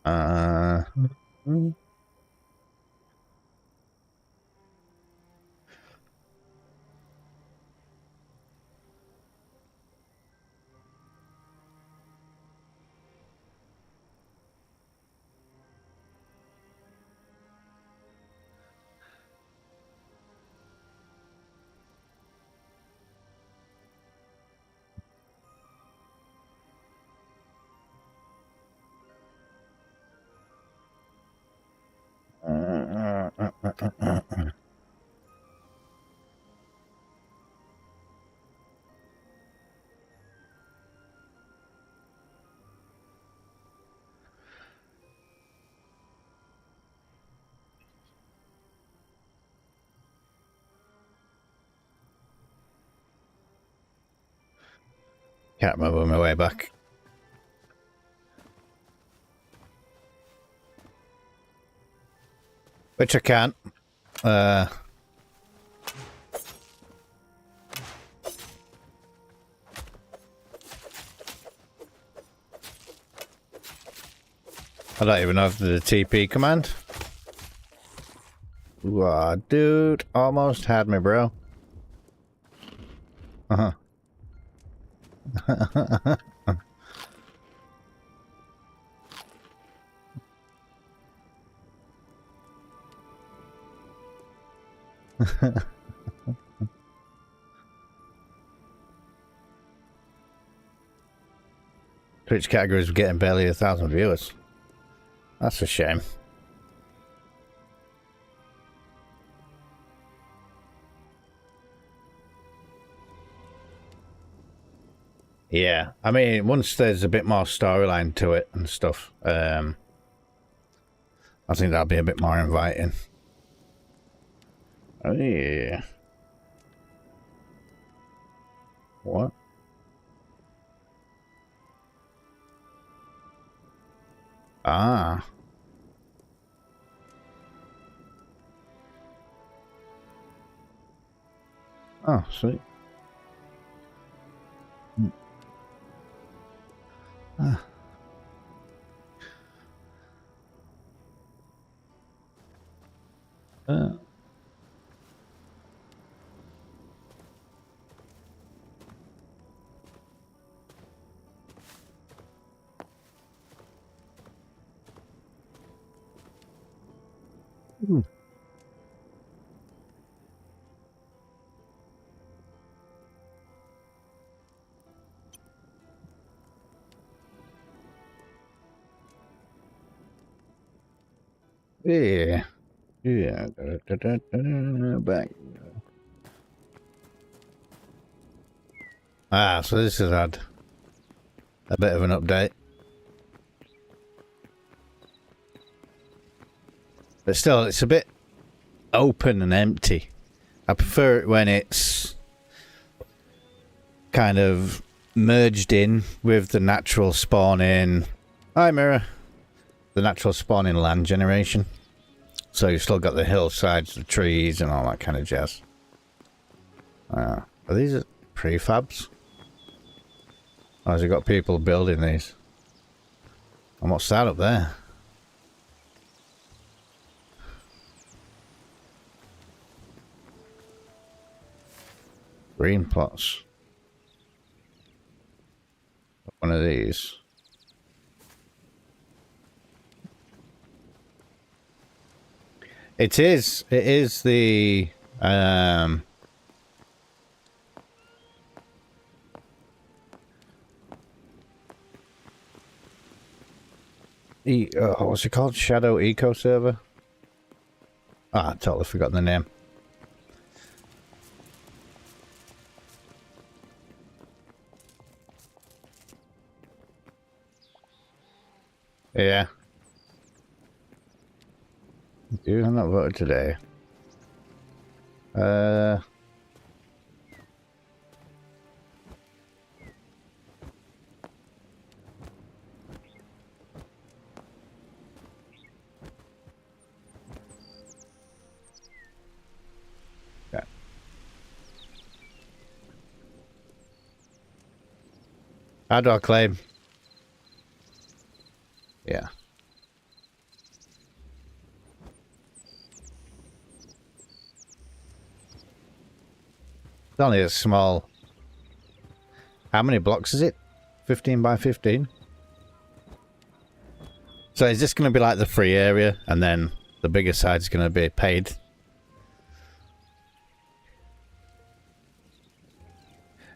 Mm. Can't remember my way back. Which I can't. I don't even know if the TP command. Wow, dude, almost had me, bro. Uh-huh. Twitch categories are getting barely 1,000 viewers. That's a shame. Yeah, I mean, once there's a bit more storyline to it and stuff, I think that'll be a bit more inviting. Oh yeah. What? Ah. Oh, sweet. Ah. Uh. Yeah. Yeah. Back. Ah, so this has had a bit of an update. But still, it's a bit open and empty. I prefer it when it's kind of merged in with the natural spawning. Hi, Mirror. The natural spawning land generation. So you've still got the hillsides, the trees, and all that kind of jazz. Are these prefabs? Or has it got people building these? And what's that up there? Green plots. One of these. It is. It is the oh, what's it called? Shadow Eco Server? Ah, I totally forgot the name. Yeah. You have not voted today. Yeah. How do I claim? Yeah. It's only a small... How many blocks is it? 15 by 15? So is this going to be like the free area and then the bigger side's going to be paid?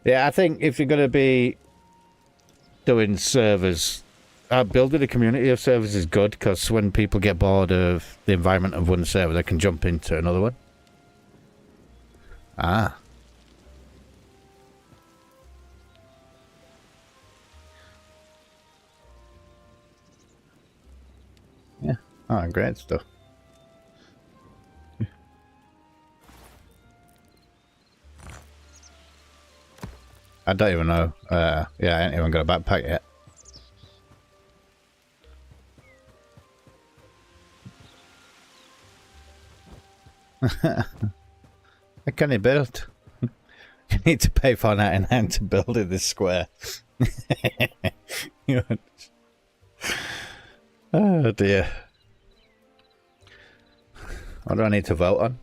Yeah, I think if you're going to be doing servers, building a community of servers is good because when people get bored of the environment of one server, they can jump into another one. Ah. Yeah. Oh, great stuff. I don't even know. Yeah, I ain't even got a backpack yet. I can't build. You need to pay $4.99 to build in this square. Oh dear. What do I need to vote on?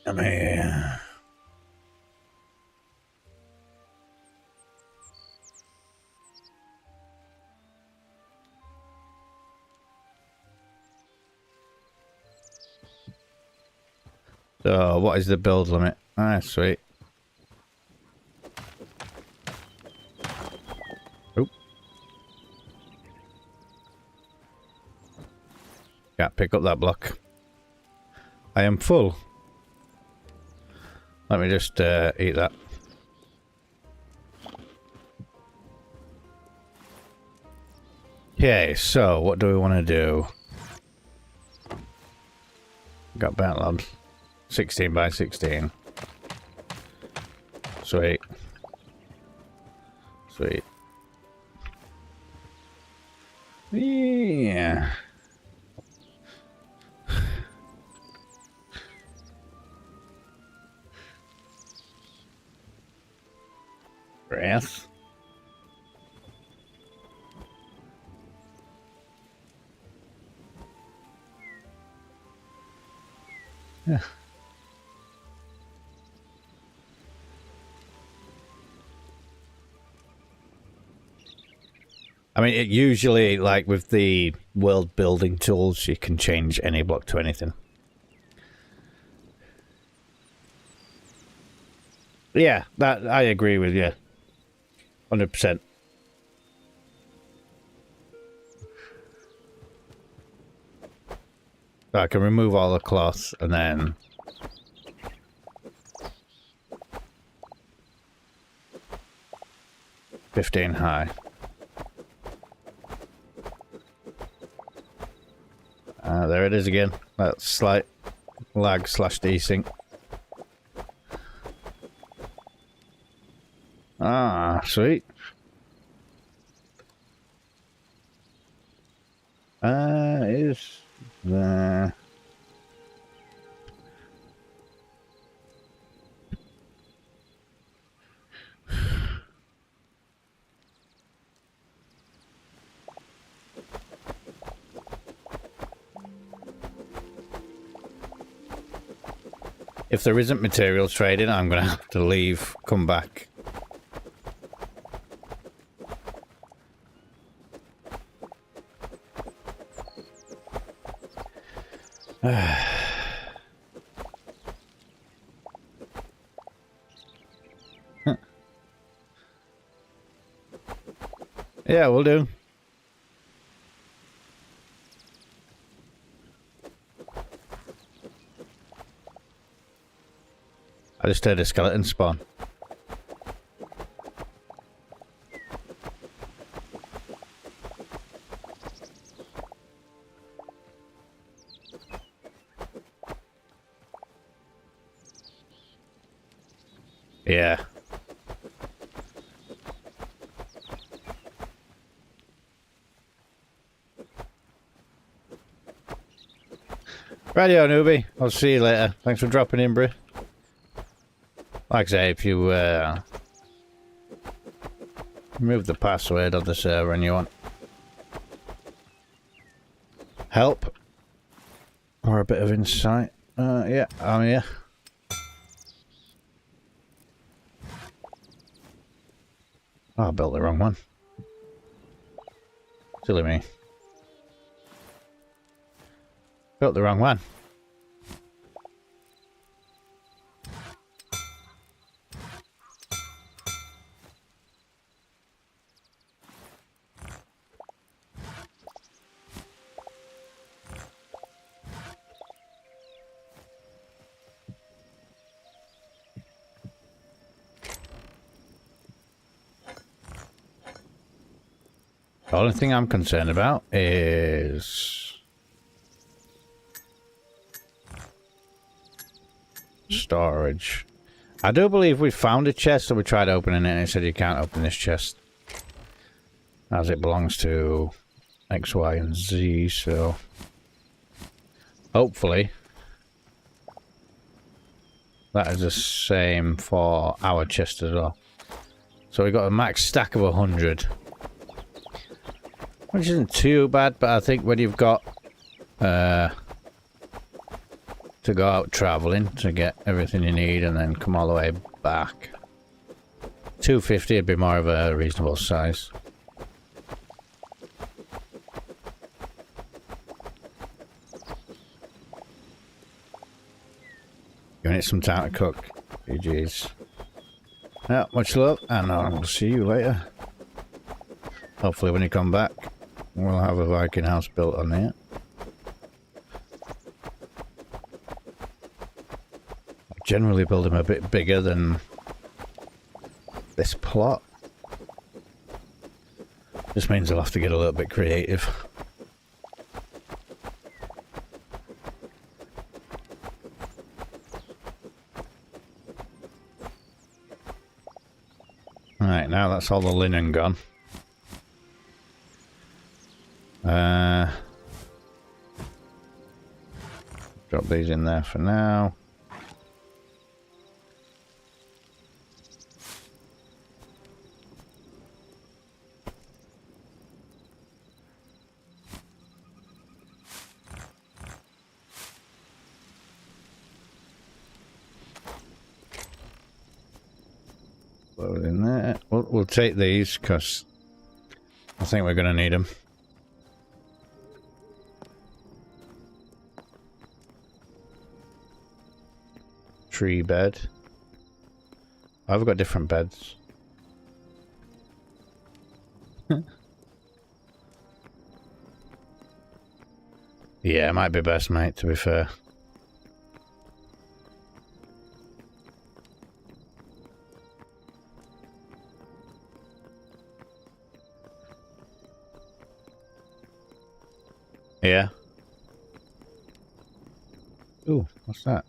I mean... So, what is the build limit? Ah, sweet. Oop. Can't pick up that block. I am full. Let me just eat that. Okay, so what do we want to do? Got bat labs. 16 by 16. Sweet. Sweet. Yeah. Breath. Yeah. I mean, it usually, like with the world building tools, you can change any block to anything. Yeah, that I agree with you. 100%. So I can remove all the cloth and then... $15 high. There it is again. That slight lag / desync. Ah, sweet. Is there... If there isn't materials trading, I'm going to have to leave, come back. Yeah, we'll do. I just heard a skeleton spawn. Yeah. Radio newbie, I'll see you later. Thanks for dropping in, bro. Like I say, if you remove the password of the server and you want help or a bit of insight, yeah, I'm here. Oh, I built the wrong one. Silly me. Built the wrong one. The only thing I'm concerned about is storage. I do believe we found a chest, so we tried opening it and it said you can't open this chest as it belongs to X, Y, and Z, so hopefully that is the same for our chest as well. So we got a max stack of 100. Which isn't too bad, but I think when you've got to go out traveling to get everything you need and then come all the way back, 250 would be more of a reasonable size. Giving it some time to cook. GG's. Yeah, much love, and I'll see you later. Hopefully when you come back, we'll have a Viking house built on there. I generally build them a bit bigger than this plot. This means I'll have to get a little bit creative. Right, now that's all the linen gone. Drop these in there for now. Load in there. We'll take these because I think we're gonna need them. Tree bed. I've got different beds. Yeah, it might be best, mate, to be fair. Yeah. Ooh, what's that?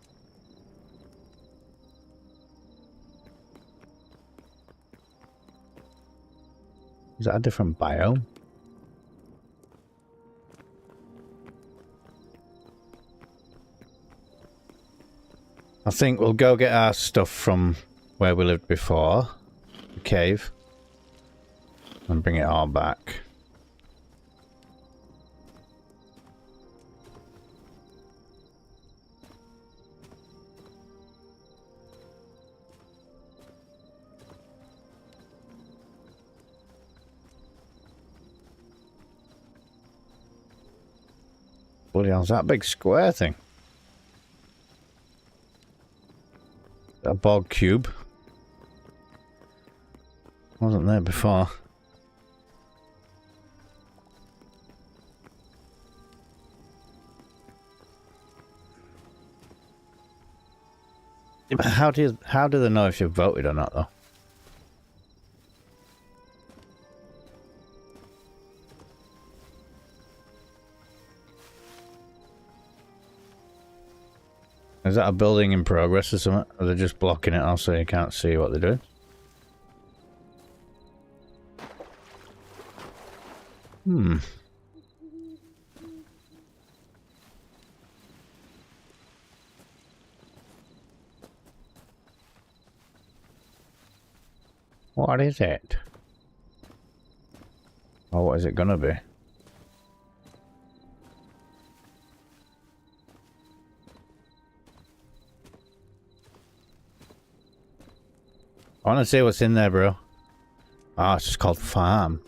Is that a different biome? I think we'll go get our stuff from where we lived before, the cave, and bring it all back. Bloody hell's that big square thing? A bog cube. Wasn't there before. How do they know if you've voted or not, though? Is that a building in progress or something? Or they're just blocking it off so you can't see what they're doing? Hmm. What is it? Or what is it gonna be? I want to see what's in there, bro. Ah, it's just called farm.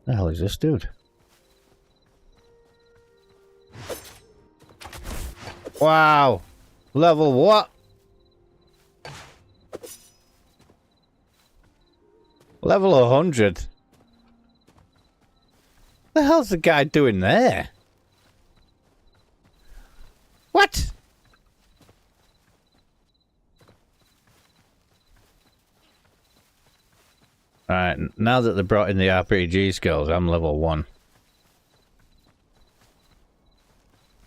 The hell is this dude? Wow! Level what? Level 100. The hell's the guy doing there? What? Alright, now that they brought in the RPG skills, I'm level 1.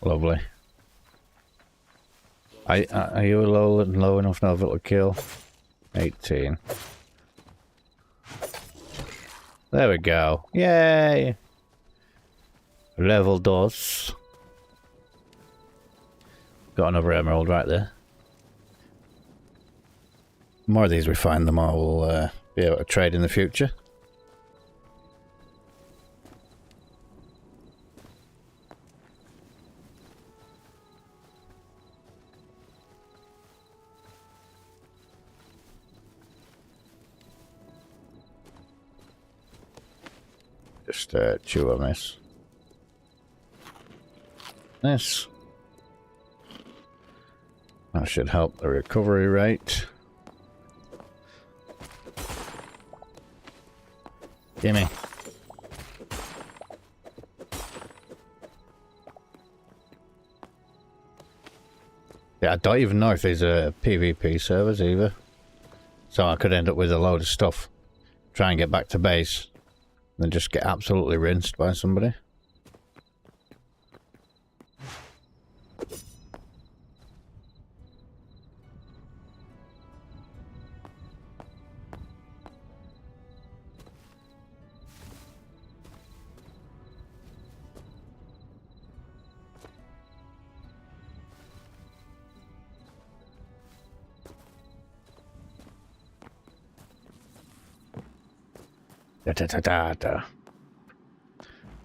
Lovely. Are you low enough now to kill? 18. There we go. Yay! Level dos. Got another emerald right there. The more of these we find, the more we'll be able to trade in the future. Just chew on this. This. That should help the recovery rate. Gimme. Yeah, I don't even know if these are PvP servers either. So I could end up with a load of stuff. Try and get back to base. Then just get absolutely rinsed by somebody.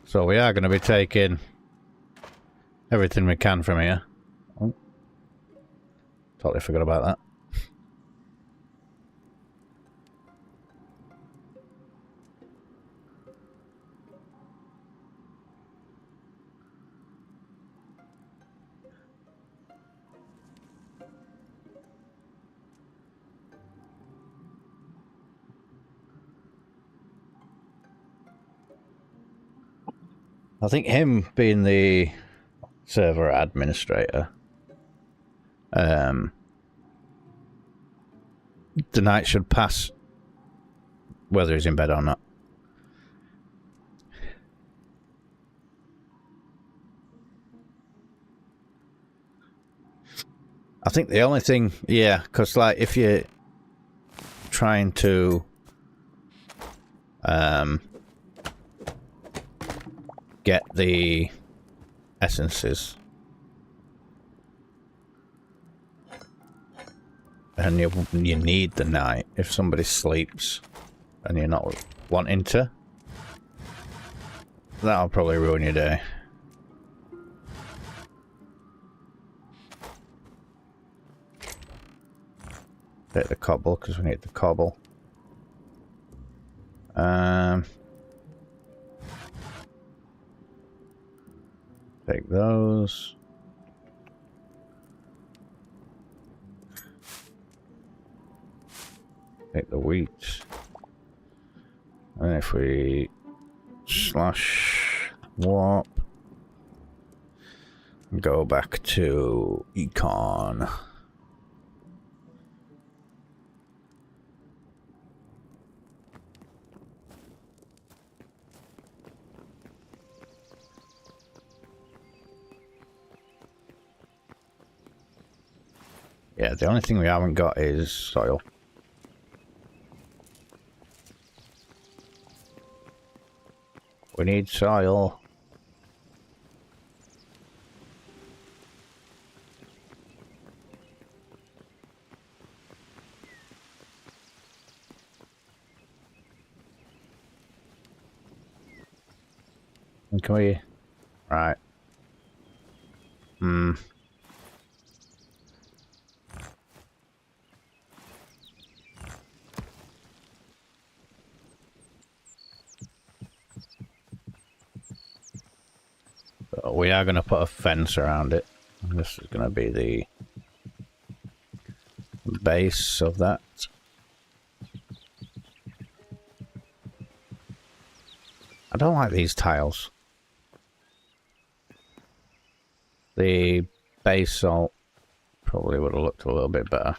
So we are going to be taking everything we can from here. Oh, totally forgot about that. I think him being the server administrator, the night should pass whether he's in bed or not. I think the only thing, yeah, because like if you're trying to get the essences and you need the night if somebody sleeps and you're not wanting to, that'll probably ruin your day. Take the cobble because we need the cobble. Take those. Take the wheat. And if we slash warp, go back to econ. Yeah, the only thing we haven't got is soil. We need soil. And can we... Right. We are going to put a fence around it. This is going to be the base of that. I don't like these tiles. The basalt probably would have looked a little bit better.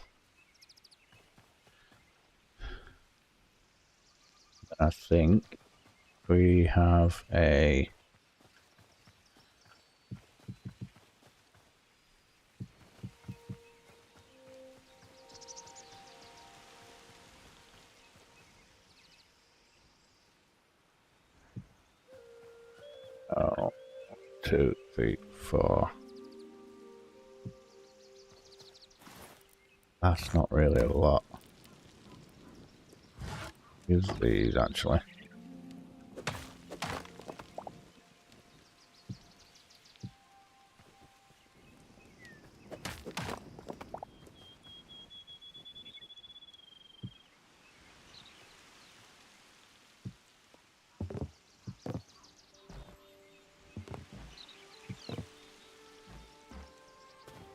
I think we have a... Oh, 2, 3, 4. That's not really a lot. Use these actually.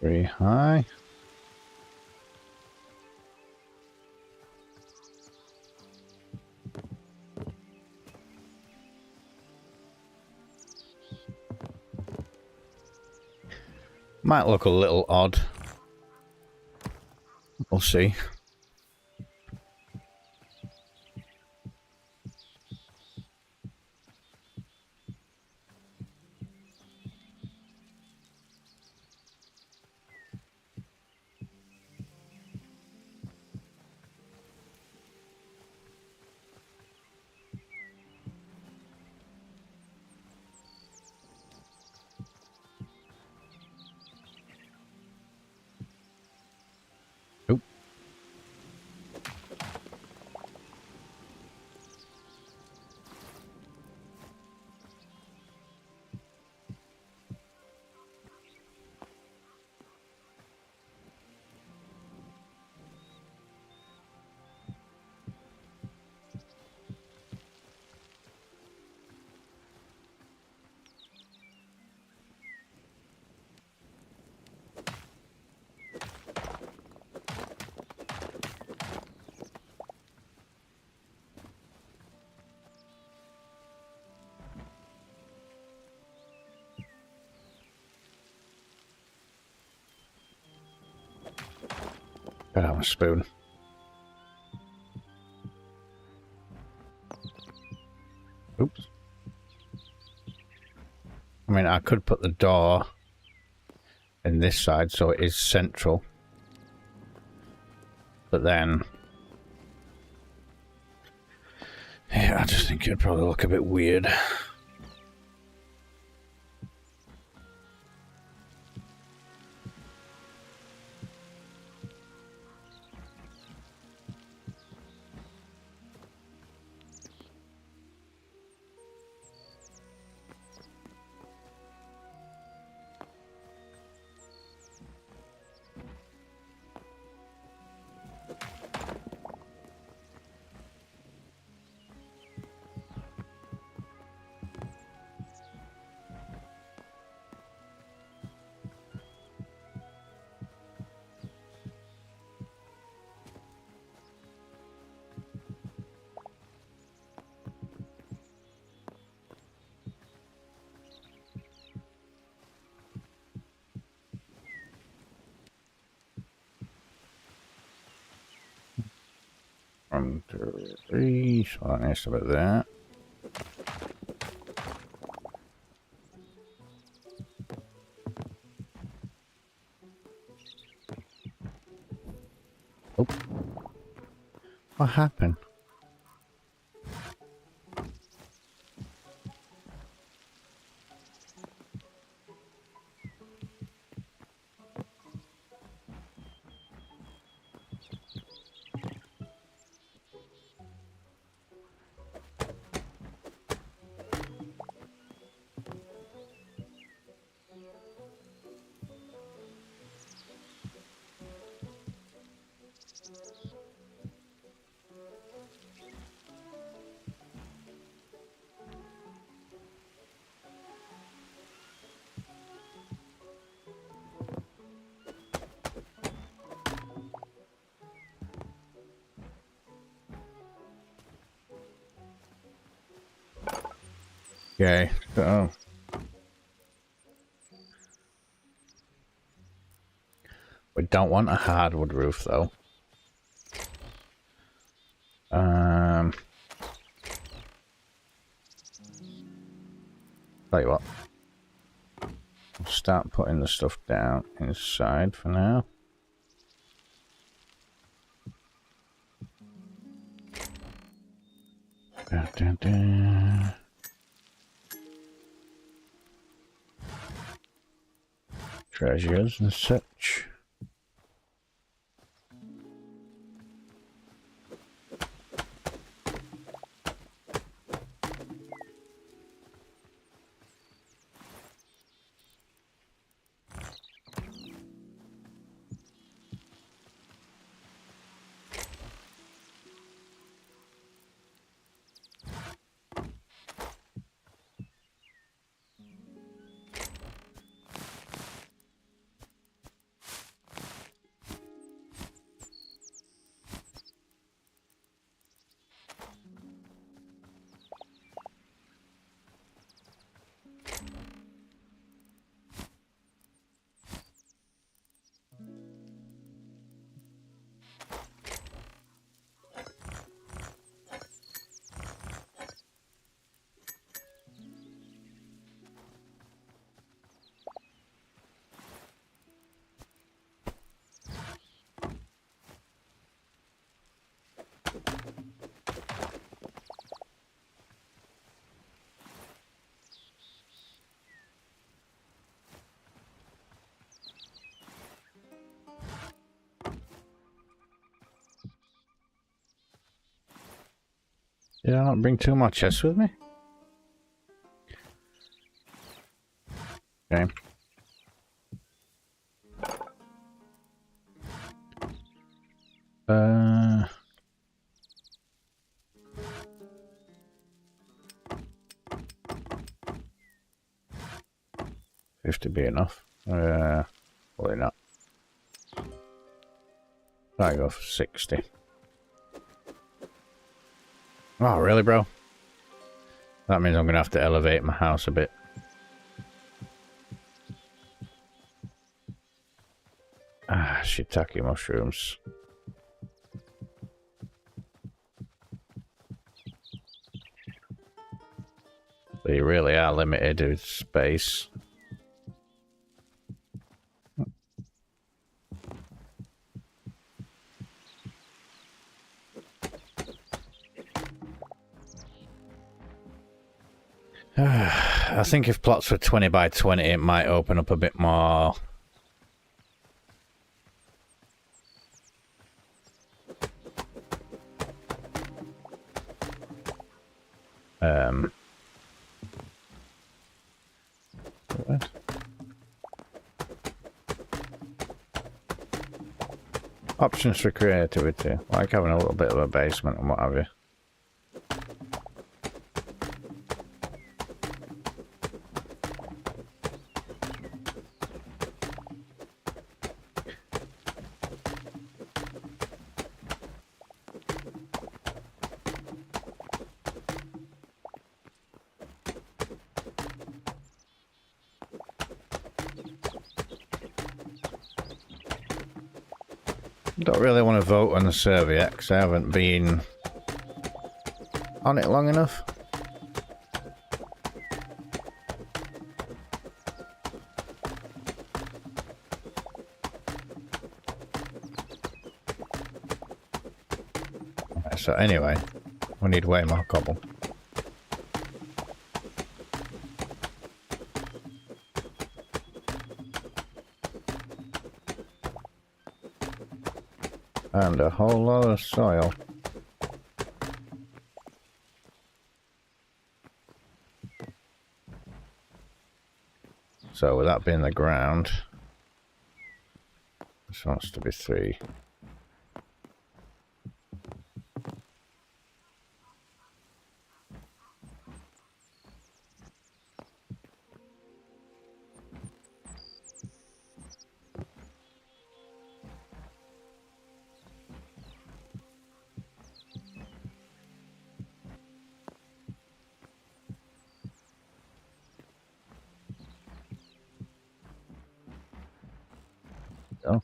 Very high. Might look a little odd. We'll see. Gotta have a spoon. Oops. I mean, I could put the door in this side so it is central. But then... yeah, I just think it'd probably look a bit weird. One, two, three. So that needs to be there. Oh. What happened? Okay, so... we don't want a hardwood roof, though. Tell you what. I'll start putting the stuff down inside for now. Da, da, da. Treasures and such. Did I not bring two more chests with me? Okay. 50 be enough? Probably not. I go for 60. Oh, really, bro? That means I'm gonna have to elevate my house a bit. Ah, shiitake mushrooms. They really are limited with space. I think if plots were 20 by 20, it might open up a bit more. What? Options for creativity, like having a little bit of a basement and what have you. Don't really want to vote on the server yet because I haven't been on it long enough. So anyway, we need way more cobble. And a whole lot of soil. So with that being the ground, this wants to be 3. Oh.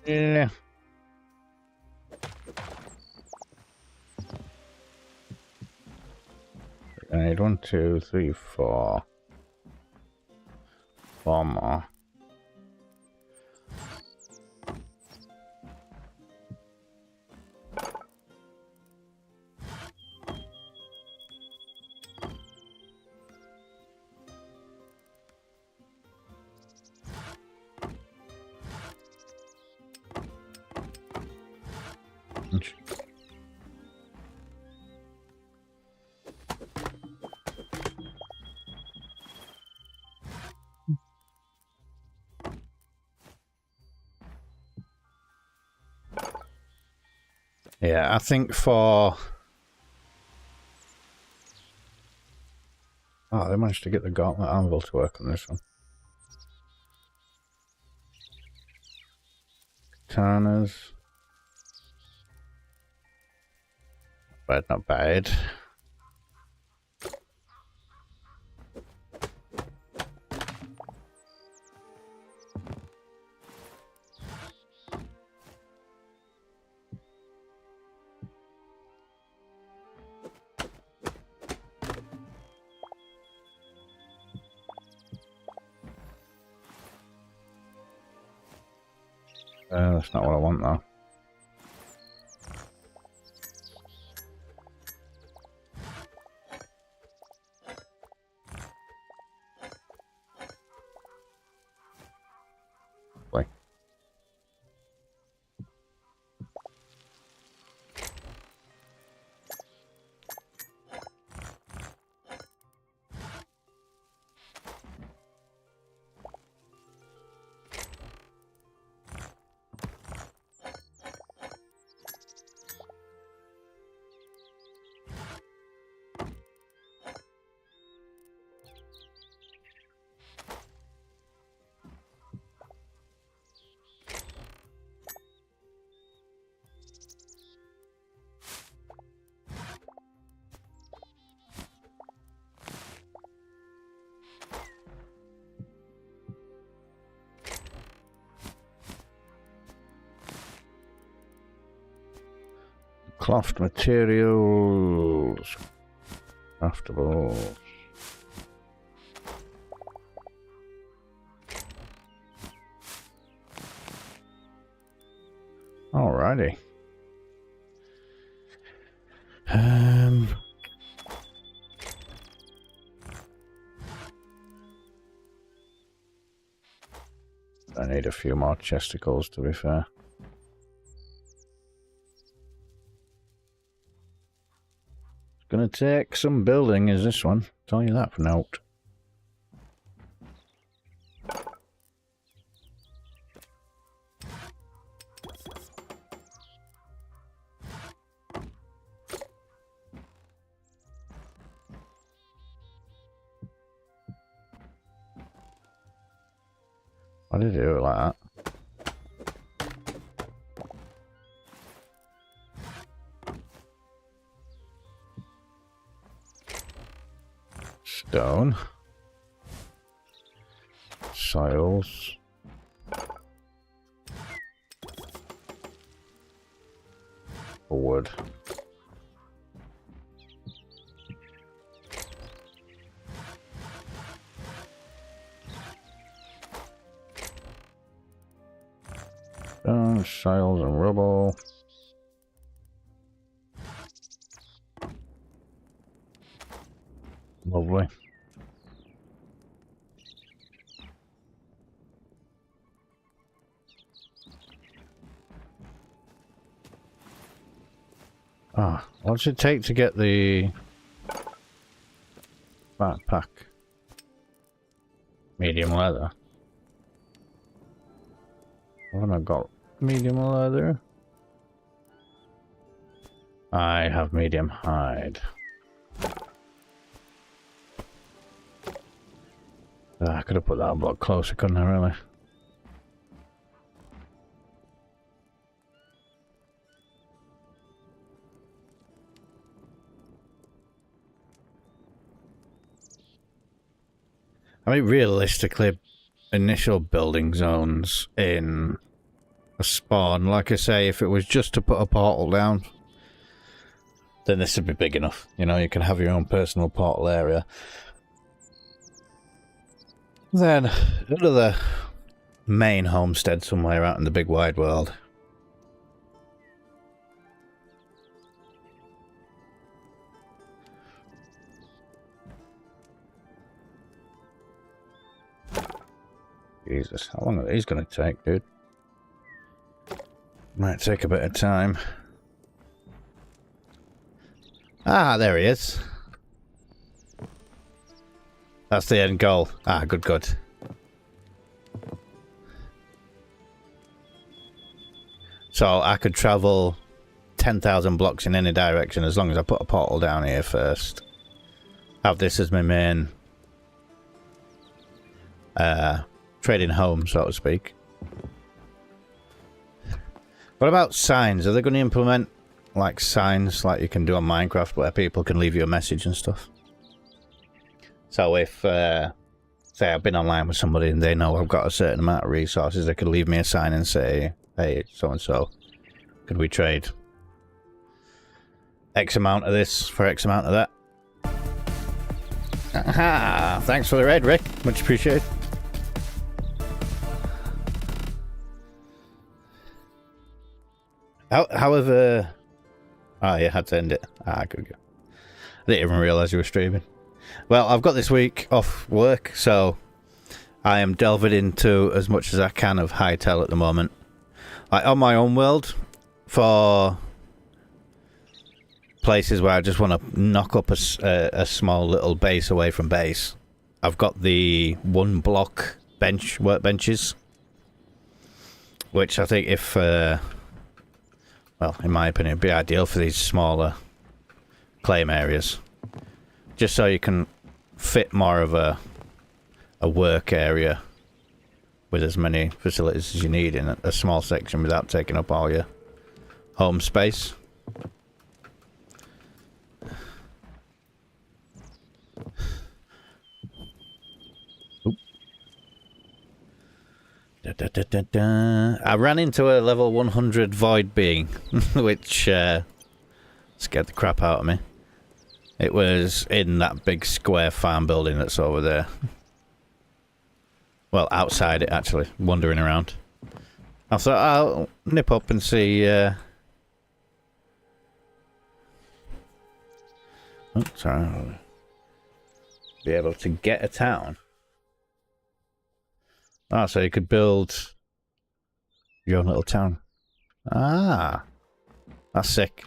Yeah. I need 1, 2, 3, 4. 4 more. Yeah, I think for... Oh, they managed to get the gauntlet anvil to work on this one. Katanas. Bad, not bad. That's not what I want though. Wait. Craft materials. Craftables. Alrighty. I need a few more chesticles, to be fair. It's gonna take some building, is this one? Tell you that for note. Why did it do it like that? Stone. Soils. Wood. Stone, soils and rubble. Lovely. Ah, what's it take to get the backpack? Medium leather. Haven't I got medium leather? I have medium hide. I could have put that a block closer, couldn't I, really? I mean, realistically, initial building zones in a spawn, like I say, if it was just to put a portal down, then this would be big enough. You know, you can have your own personal portal area. Then, another main homestead somewhere out in the big wide world. Jesus, how long are these going to take, dude? Might take a bit of time. Ah, there he is. That's the end goal. Ah, good, good. So I could travel 10,000 blocks in any direction as long as I put a portal down here first. Have this as my main trading home, so to speak. What about signs? Are they going to implement like signs like you can do on Minecraft where people can leave you a message and stuff? So if, say I've been online with somebody and they know I've got a certain amount of resources, they could leave me a sign and say, hey, so-and-so, could we trade X amount of this for X amount of that? Aha! Thanks for the raid, Rick. Much appreciated. However... Oh, yeah, had to end it. Ah, good. I didn't even realise you were streaming. Well, I've got this week off work, so I am delving into as much as I can of Hytale at the moment. Like, on my own world, for places where I just want to knock up a small little base away from base, I've got the one block workbenches, which I think if... well, in my opinion, it'd be ideal for these smaller claim areas. Just so you can fit more of a work area with as many facilities as you need in a small section without taking up all your home space. I ran into a level 100 void being, which Scared the crap out of me. It was in that big square farm building that's over there. Well, outside it, actually. Wandering around. I thought I'll nip up and see... Oh, sorry. I'll be able to get a town. Ah, so you could build your own little town. Ah. That's sick.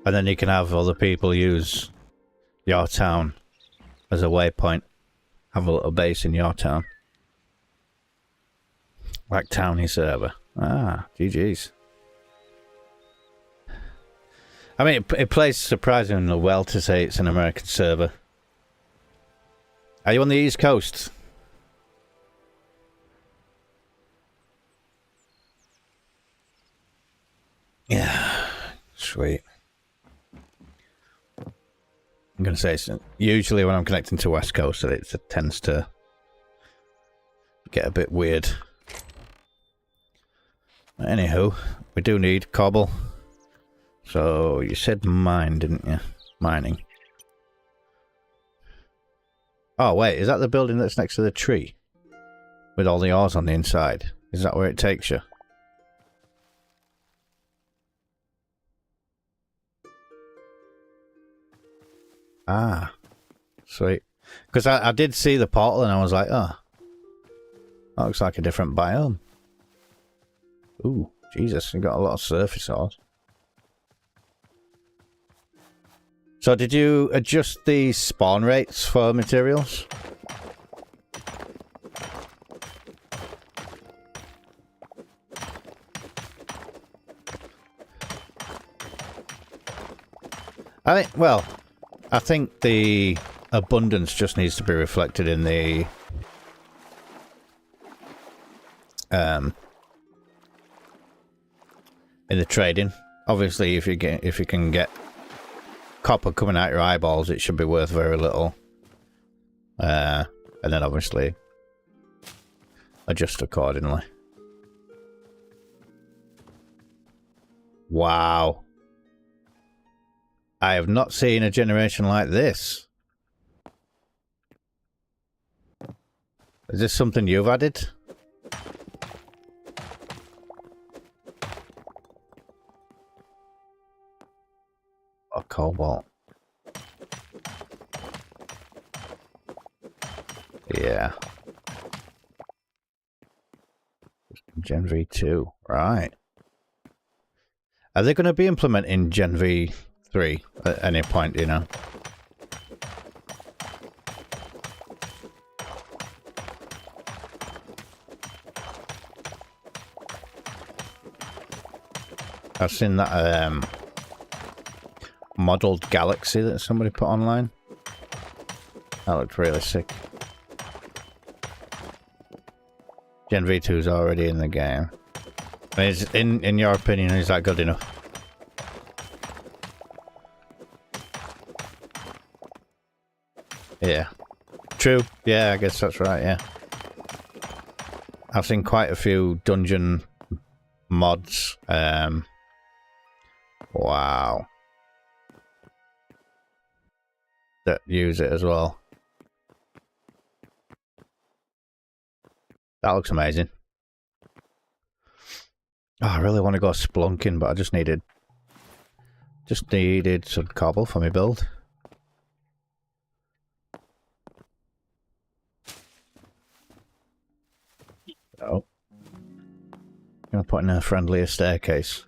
And then you can have other people use your town as a waypoint. Have a little base in your town. Like townie server. Ah, GG's. I mean, it plays surprisingly well to say it's an American server. Are you on the East Coast? Yeah, sweet. I'm going to say, usually when I'm connecting to West Coast, it tends to get a bit weird. Anywho, we do need cobble. So, you said mine, didn't you? Mining. Oh, wait, is that the building that's next to the tree? With all the ores on the inside? Is that where it takes you? Ah, sweet. Because I did see the portal and I was like, oh, that looks like a different biome. Ooh, Jesus, you got a lot of surface ores. So did you adjust the spawn rates for materials? I think the abundance just needs to be reflected in the trading. Obviously, if you can get copper coming out your eyeballs, it should be worth very little. And then obviously adjust accordingly. Wow. I have not seen a generation like this. Is this something you've added? Or cobalt? Yeah. Gen V2, right. Are they going to be implementing Gen V3 at any point, you know? I've seen that modelled galaxy that somebody put online. That looked really sick. Gen V2 is already in the game. I mean, in your opinion, is that good enough? Yeah. True. Yeah, I guess that's right, yeah. I've seen quite a few dungeon mods. Wow. That use it as well. That looks amazing. Oh, I really want to go splunking, but I just needed some cobble for my build. Oh. I'm gonna put in a friendlier staircase.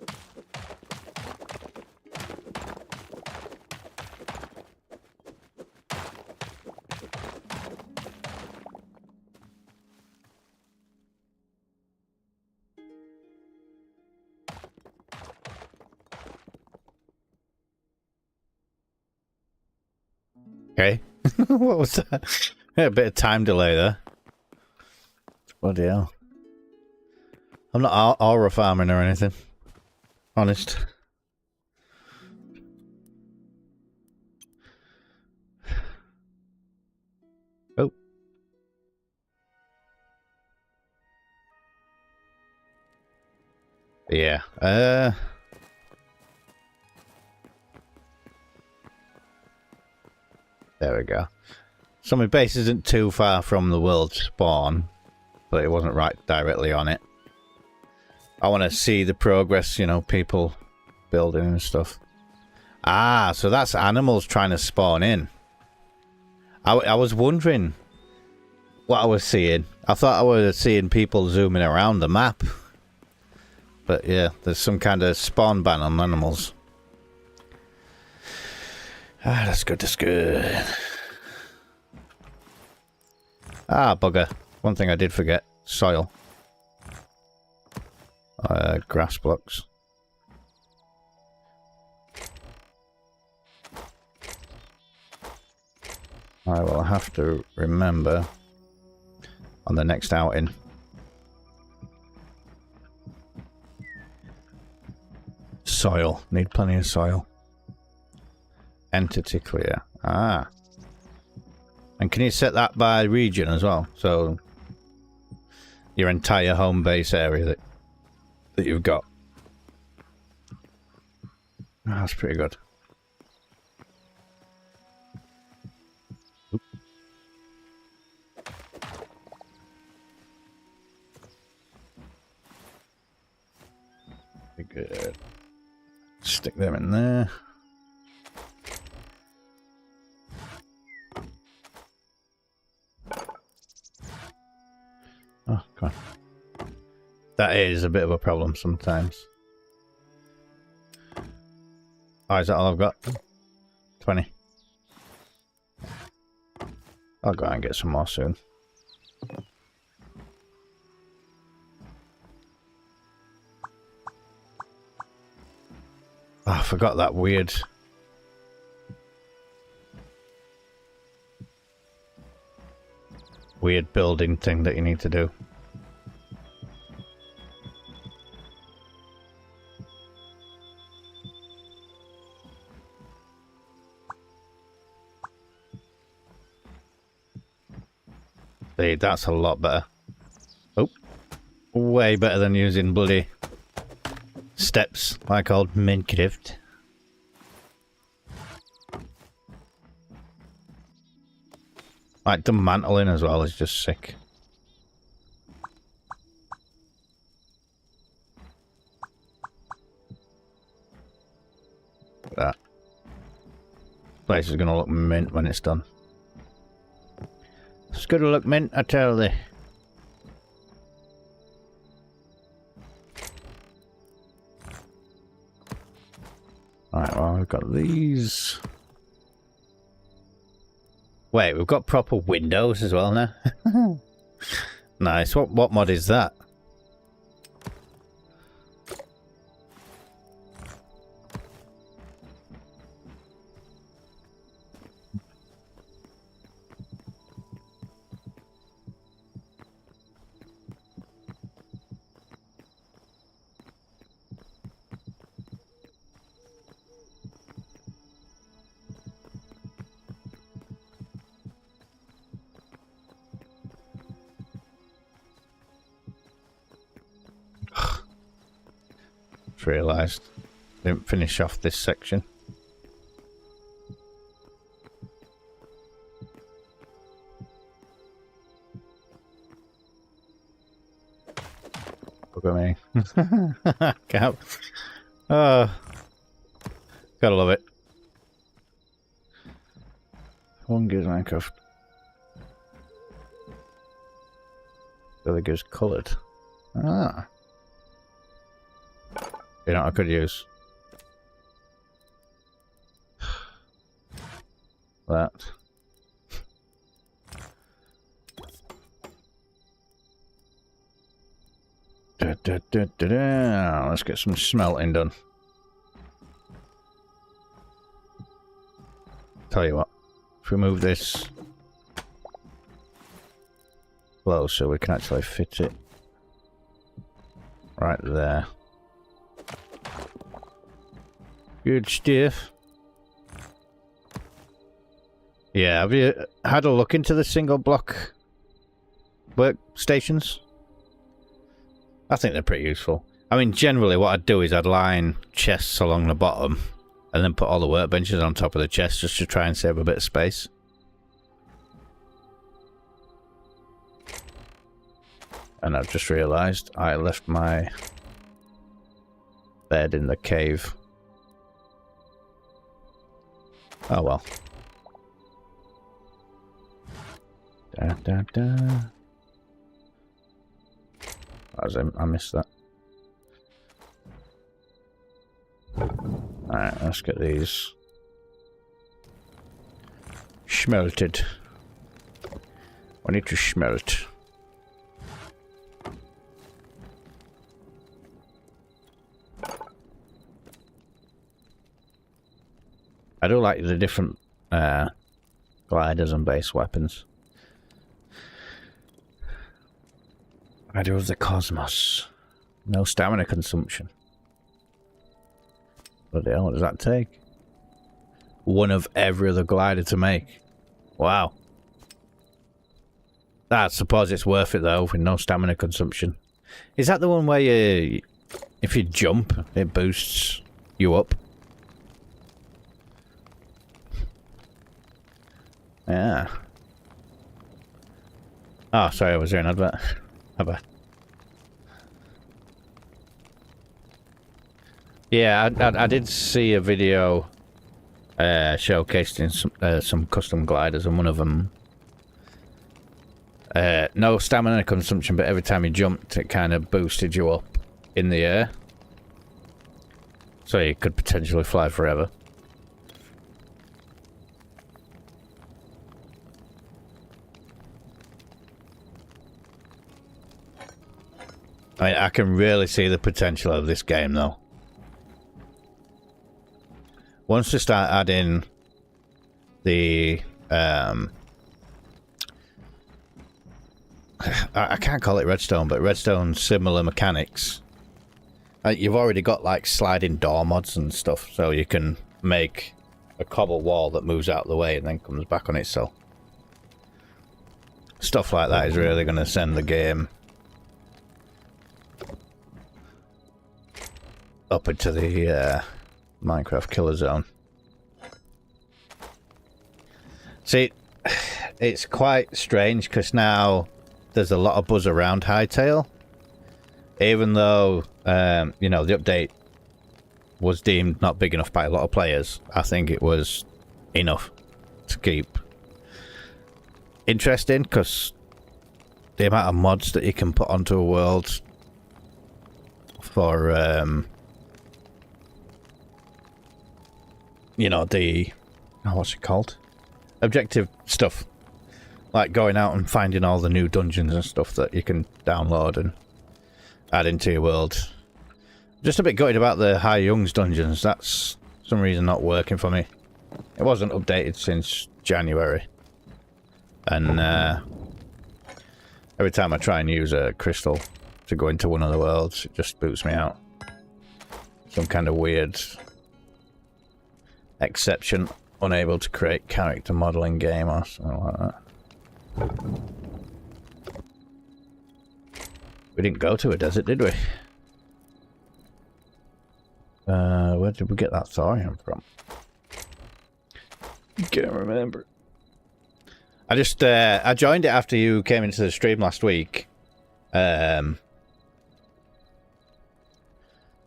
Okay. What was that? A bit of time delay there. Bloody hell. I'm not aura farming or anything. Honest. Oh. Yeah. There we go. So my base isn't too far from the world spawn, but it wasn't right directly on it. I want to see the progress, you know, people building and stuff. Ah, so that's animals trying to spawn in. I was wondering what I was seeing. I thought I was seeing people zooming around the map. But yeah, there's some kind of spawn ban on animals. Ah, that's good, that's good. Ah, bugger. One thing I did forget. Soil. Grass blocks. I will have to remember on the next outing. Soil. Need plenty of soil. Entity clear. Ah. And can you set that by region as well? So your entire home base area that you've got. Oh, that's pretty good. Oop. Pretty good. Stick them in there. Oh, come on. That is a bit of a problem sometimes. Oh, is that all I've got? 20. I'll go out and get some more soon. Oh, I forgot that weird building thing that you need to do. See, that's a lot better. Oh, way better than using bloody steps like old Minecraft. Like the mantling as well is just sick. Look at that. Place is gonna look mint when it's done. It's gonna look mint, I tell thee. Alright, well, we've got these. Wait, we've got proper windows as well now. Nice. What mod is that? Realised didn't finish off this section. Look at me. Can't. Oh, gotta love it. One gives Minecraft. The other gives coloured. Ah. You know what I could use? That. Let's get some smelting done. Tell you what, if we move this closer, we can actually fit it right there. Good stuff. Yeah, have you had a look into the single block workstations? I think they're pretty useful. I mean, generally what I'd do is I'd line chests along the bottom and then put all the workbenches on top of the chest just to try and save a bit of space. And I've just realised I left my bed in the cave. Oh well. Da, da, da. I missed that. Alright, let's get these smelted. I need to smelt. I do like the different gliders and base weapons. I do have the Cosmos. No stamina consumption. Bloody hell, what does that take? One of every other glider to make. Wow. I suppose it's worth it though, with no stamina consumption. Is that the one where you, if you jump, it boosts you up? Yeah. Oh, sorry, I was doing an advert. How bad? Yeah, I did see a video showcasing some custom gliders, and one of them, no stamina consumption, but every time you jumped, it kind of boosted you up in the air. So you could potentially fly forever. I mean, I can really see the potential of this game, though. Once they start adding the, I can't call it redstone, but redstone similar mechanics. You've already got like sliding door mods and stuff, so you can make a cobble wall that moves out of the way and then comes back on itself. Stuff like that is really going to send the game up into the Minecraft killer zone. See, it's quite strange because now there's a lot of buzz around Hytale, even though you know, the update was deemed not big enough by a lot of players. I think it was enough to keep interesting, because the amount of mods that you can put onto a world for you know, the what's it called, objective stuff, like going out and finding all the new dungeons and stuff that you can download and add into your world. Just a bit gutted about the High Young's dungeons. That's for some reason not working for me. It wasn't updated since January, and every time I try and use a crystal to go into one of the worlds, it just boots me out. Some kind of weird exception, unable to create character modeling game or something like that. We didn't go to a desert, did we? Where did we get that thorium from? Can't remember. I just I joined it after you came into the stream last week. Oh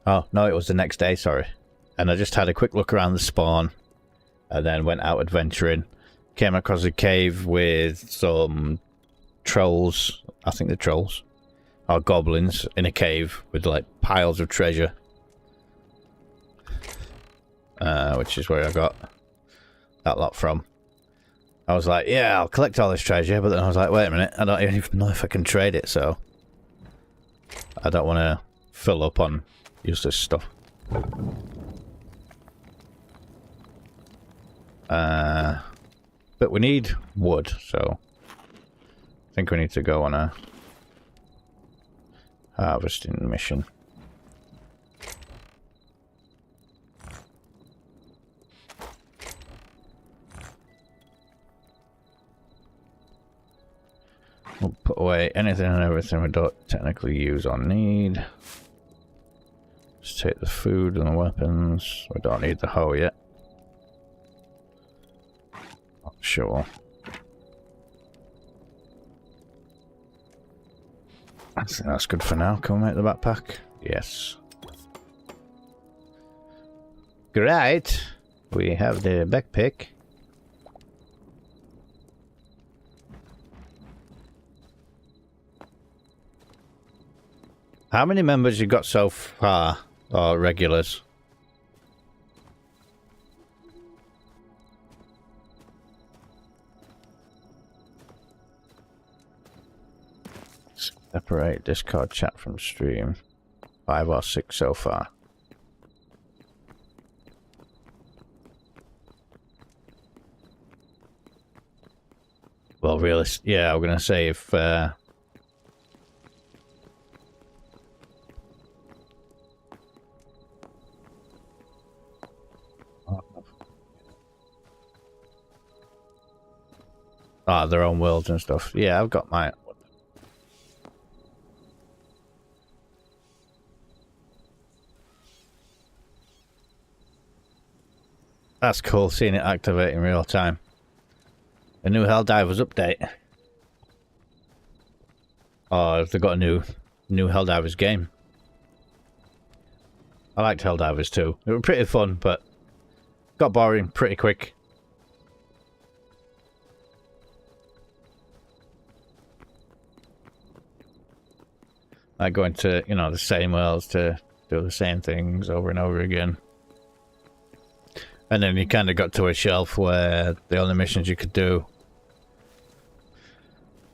no, it was the next day, sorry. And I just had a quick look around the spawn, and then went out adventuring. Came across a cave with some trolls. I think they're trolls. Or goblins in a cave with like piles of treasure. Which is where I got that lot from. I was like, yeah, I'll collect all this treasure, but then I was like, wait a minute, I don't even know if I can trade it, so I don't want to fill up on useless stuff. But we need wood, so I think we need to go on a harvesting mission. We'll put away anything and everything we don't technically use or need. Just take the food and the weapons. We don't need the hoe yet. Not sure. I think that's good for now. Can we make the backpack? Yes. Great. We have the backpack. How many members you got so far? Or regulars? Separate Discord chat from stream. 5 or 6 so far. Well, really, yeah, I'm gonna say if their own worlds and stuff. Yeah, I've got my. That's cool, seeing it activate in real time. A new Helldivers update. Oh, they got a new Helldivers game. I liked Helldivers too. They were pretty fun, but got boring pretty quick. Like going to, you know, the same worlds to do the same things over and over again. And then you kind of got to a shelf where the only missions you could do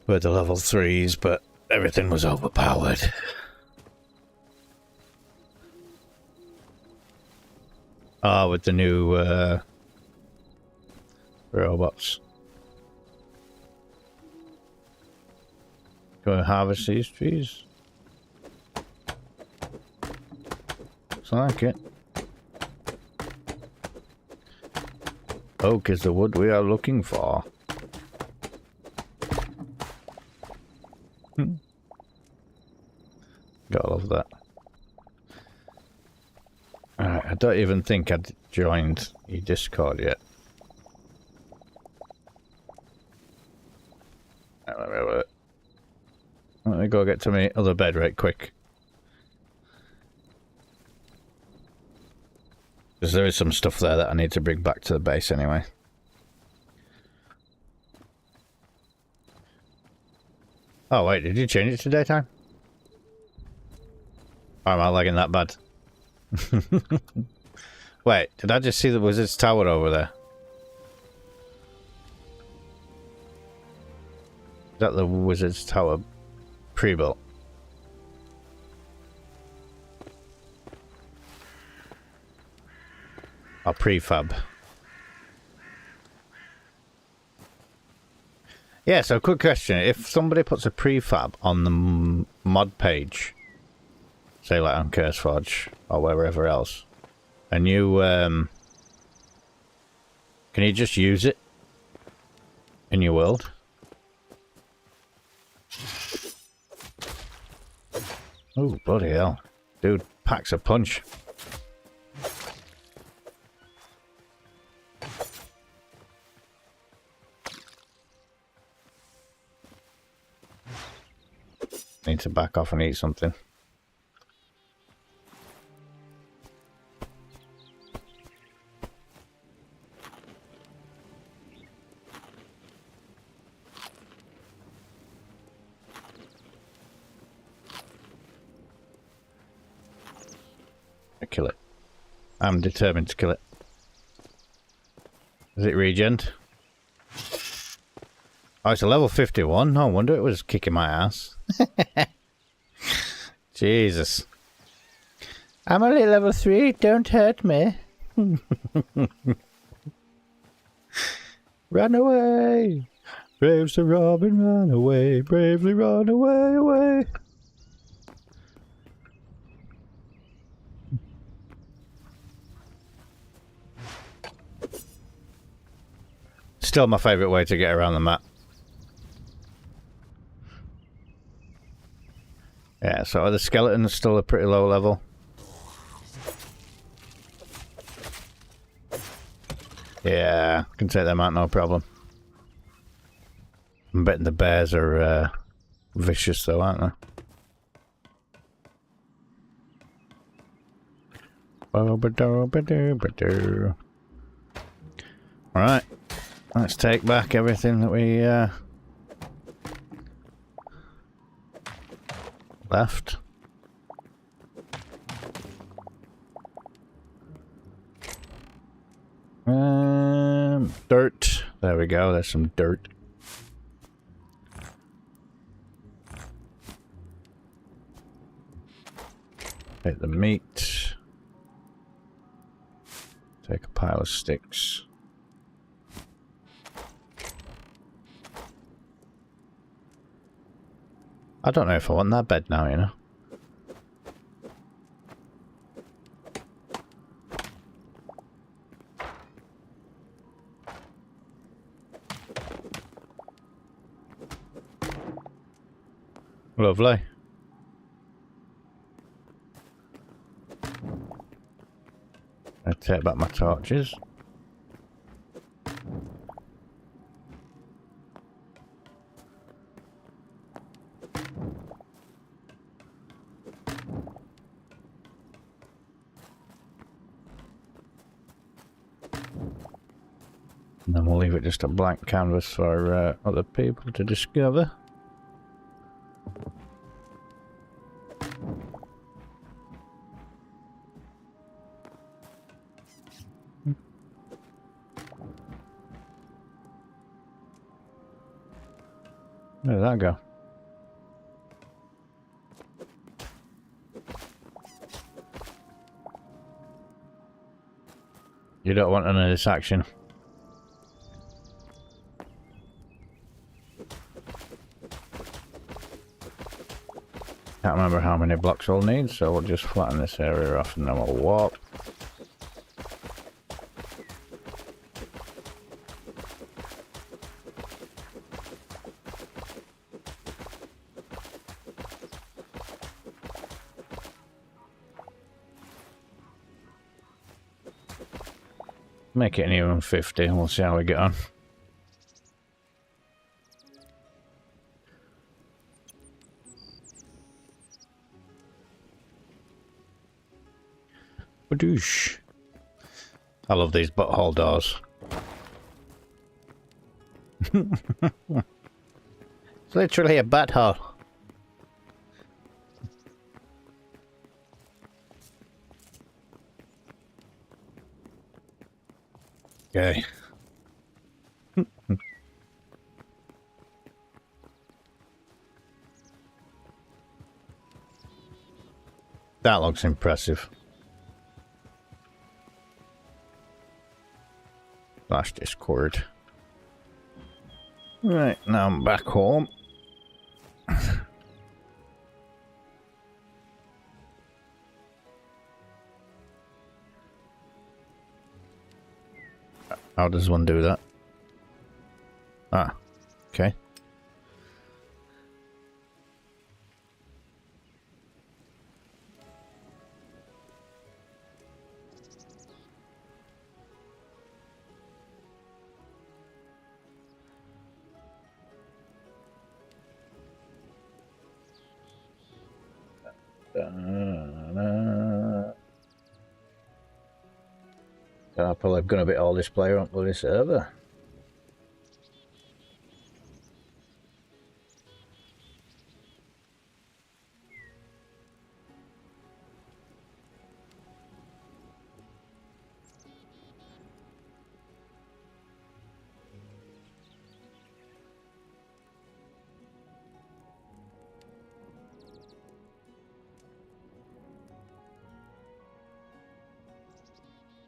were the level 3s, but everything was overpowered. Oh, with the new robots. Go and harvest these trees. Looks like it. Oak is the wood we are looking for. Gotta love that. Alright, I don't even think I'd joined your Discord yet. Right, let me go get to my other bed right quick. Because there is some stuff there that I need to bring back to the base anyway. Oh wait, did you change it to daytime? Or am I lagging that bad? Wait, did I just see the Wizard's Tower over there? Is that the Wizard's Tower pre-built? Or prefab? Yeah, so quick question. If somebody puts a prefab on the mod page, say like on CurseForge or wherever else, and you, can you just use it in your world? Oh, bloody hell. Dude packs a punch. Need to back off and eat something. I kill it. I'm determined to kill it. Is it regen? Oh, it's a level 51. No wonder it was kicking my ass. Jesus. I'm only level 3. Don't hurt me. Run away. Brave Sir Robin, run away. Bravely run away, away. Still my favourite way to get around the map. Yeah, so the skeleton's still a pretty low level. Yeah, can take them out no problem. I'm betting the bears are vicious though, aren't they? Alright, let's take back everything that we left. Dirt. There we go, there's some dirt. Take the meat. Take a pile of sticks. I don't know if I want that bed now, you know. Lovely. I take back my torches. And then we'll leave it just a blank canvas for other people to discover. Where did that go? You don't want none of this action. Can't remember how many blocks we'll need, so we'll just flatten this area off and then we'll warp. Make it an even 50 and we'll see how we get on. Badoosh. I love these butthole doors. It's literally a butthole. Okay. That looks impressive. Flash Discord. Right, now I'm back home. How does one do that? Ah, okay. I'm probably gonna be all this player on bloody server.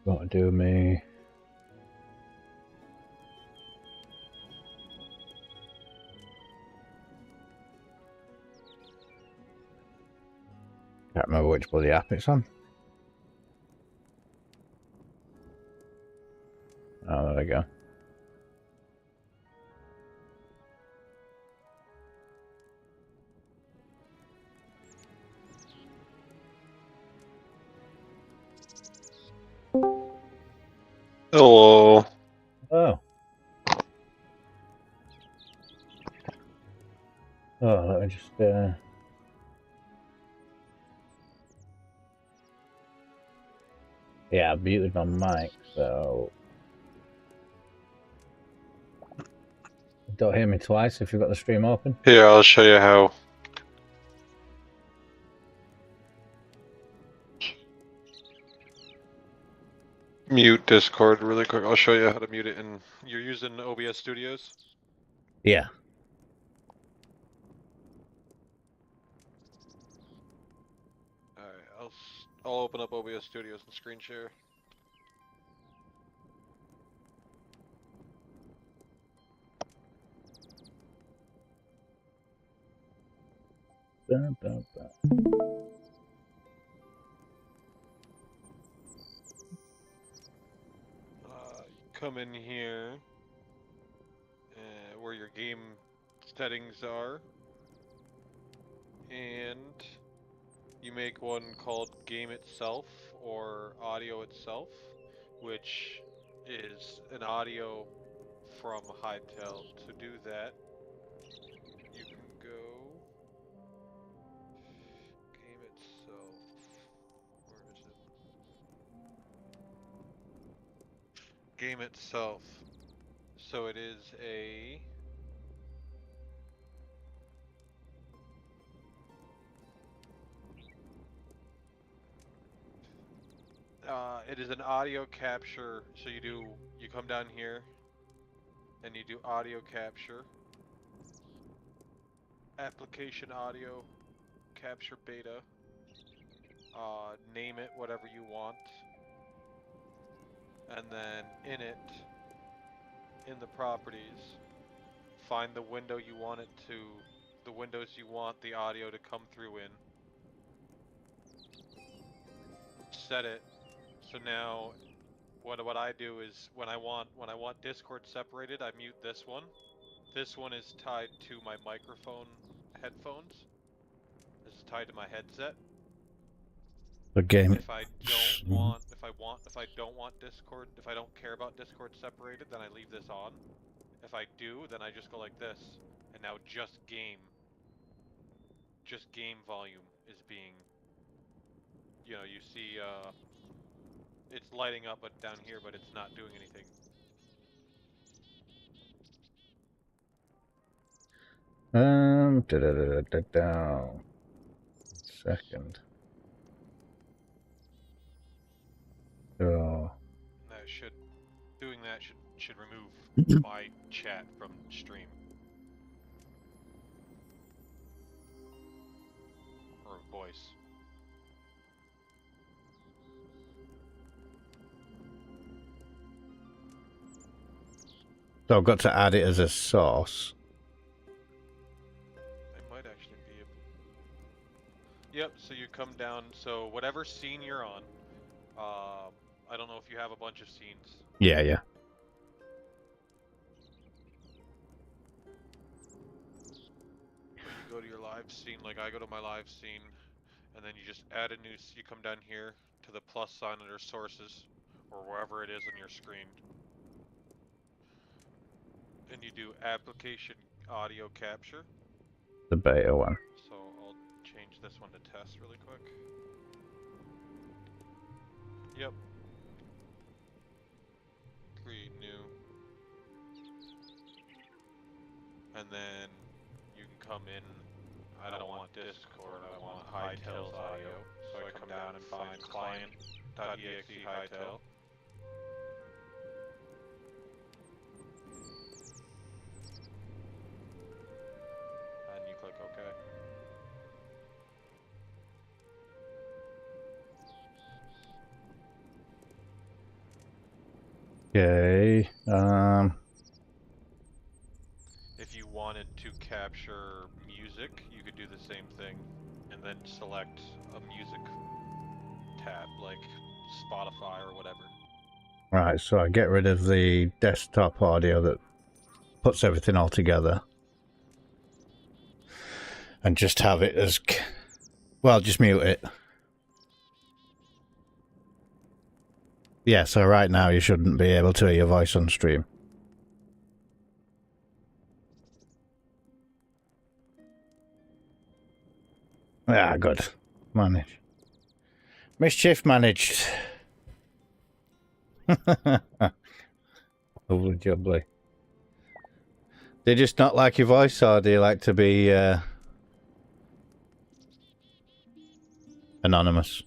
Gotta do me. Can't remember which bloody app it's on. Oh, there we go. Hello. Oh. Oh, let me just Yeah, I muted my mic, so don't hear me twice if you've got the stream open. Here, I'll show you how. Mute Discord really quick. I'll show you how to mute it. And you're using OBS Studios? Yeah. Alright, I'll open up OBS Studios and screen share. Dun, dun, dun. Come in here, where your game settings are, and you make one called Game Itself or Audio Itself, which is an audio from Hytale. To do that, you can go Game Itself. Where is it? Game Itself. So it is a it is an audio capture. So you come down here and you do audio capture, application audio capture beta, name it whatever you want, and then in the properties, find the window you want the windows you want the audio to come through in, set it. So now what I do is when I want Discord separated, I mute this one. This one is tied to my microphone headphones. This is tied to my headset. The game. If I don't want Discord, if I don't care about Discord separated, then I leave this on. If I do, then I just go like this, and now just game volume is being, you see, it's lighting up down here, but it's not doing anything. Second. Oh. Doing that should remove my chat from stream. Or voice. So I've got to add it as a source. I might actually be able. Yep, so you come down, so whatever scene you're on, I don't know if you have a bunch of scenes. Yeah. You go to your live scene, like I go to my live scene, and then you just add you come down here to the plus sign under sources, or wherever it is on your screen. And you do application audio capture. The beta one. So I'll change this one to test really quick. Yep. Create new. And then you can come in. I don't want Discord, I want Hytale's audio. So I come down and find client.exe Hytale. And you click OK. Okay. If you wanted to capture music, you could do the same thing, and then select a music tab, like Spotify or whatever. Right, so I get rid of the desktop audio that puts everything all together. And just have it as... Well, just mute it. Yeah, so right now you shouldn't be able to hear your voice on stream. Ah, good. Managed. Mischief managed. Lovely jubbly. They just not like your voice, or do you like to be anonymous?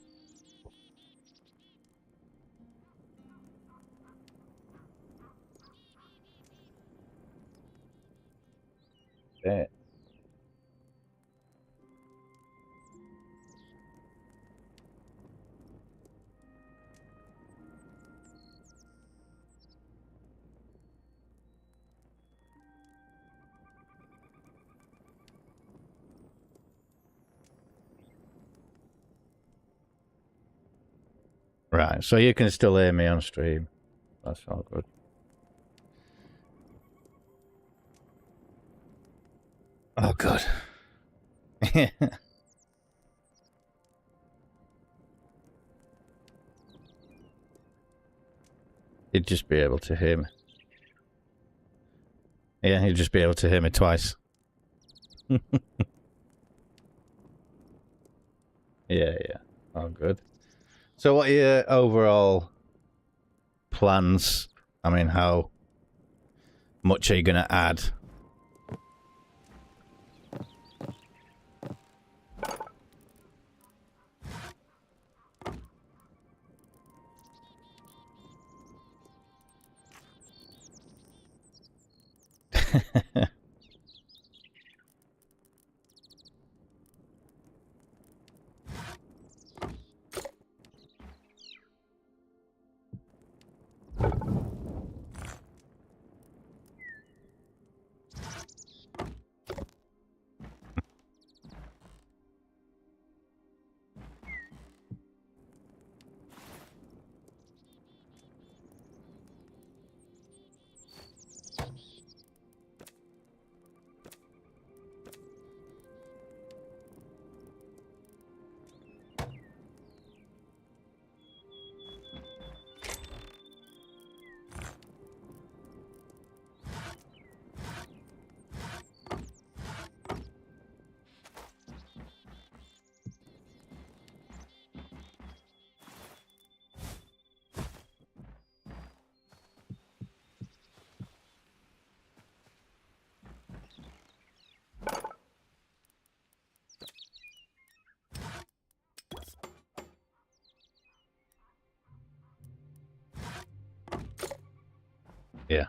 Yeah. Right, so you can still hear me on stream. That's all good. Oh, good. You'd just be able to hear me. Yeah, you'd just be able to hear me twice. Yeah, yeah. Oh, good. So what are your overall plans? I mean, how much are you going to add? Yeah.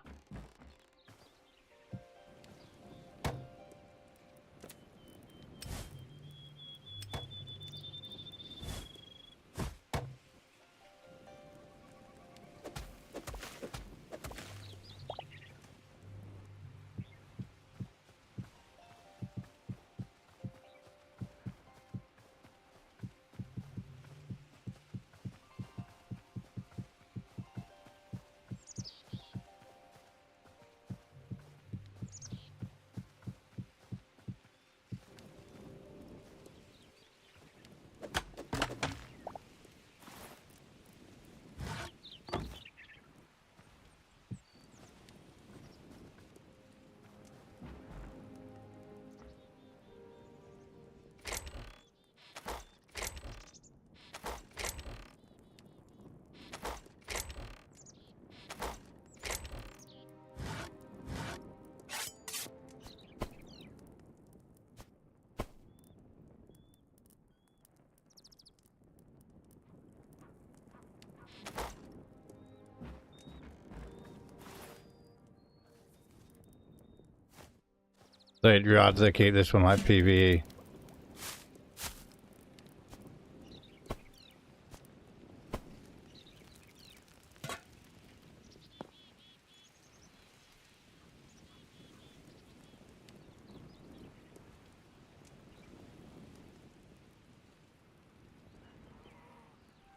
So you'd rather keep this one like PvE.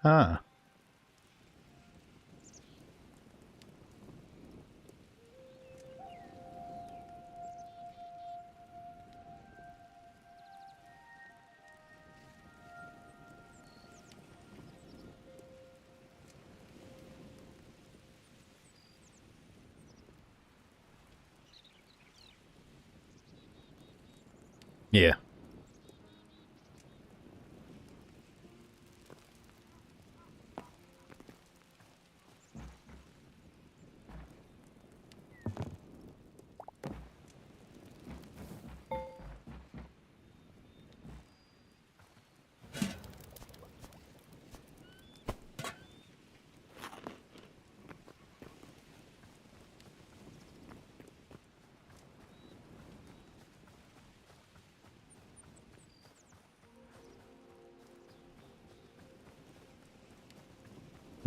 Ah. Yeah.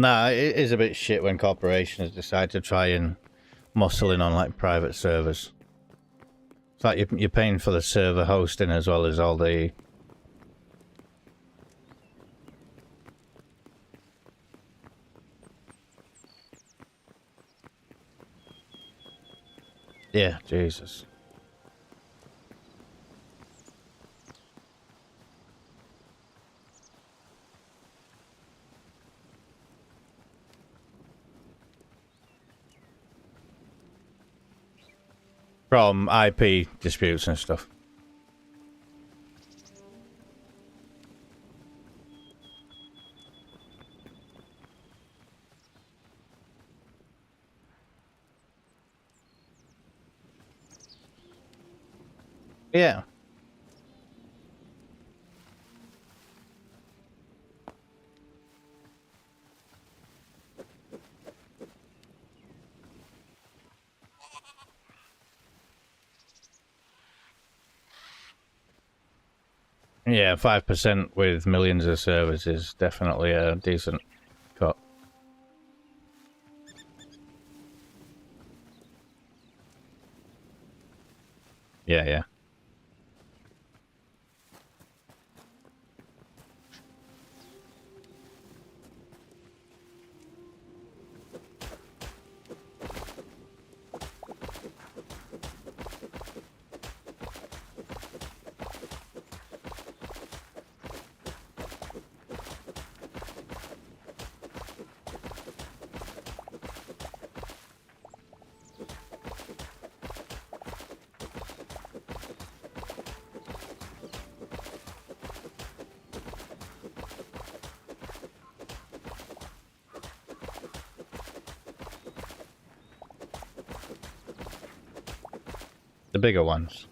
Nah, it is a bit shit when corporations decide to try and muscle in on like private servers. It's like you're paying for the server hosting as well as all the... Yeah, Jesus. From IP disputes and stuff. Yeah. Yeah, 5% with millions of servers is definitely a decent cut. Yeah, yeah. The bigger ones.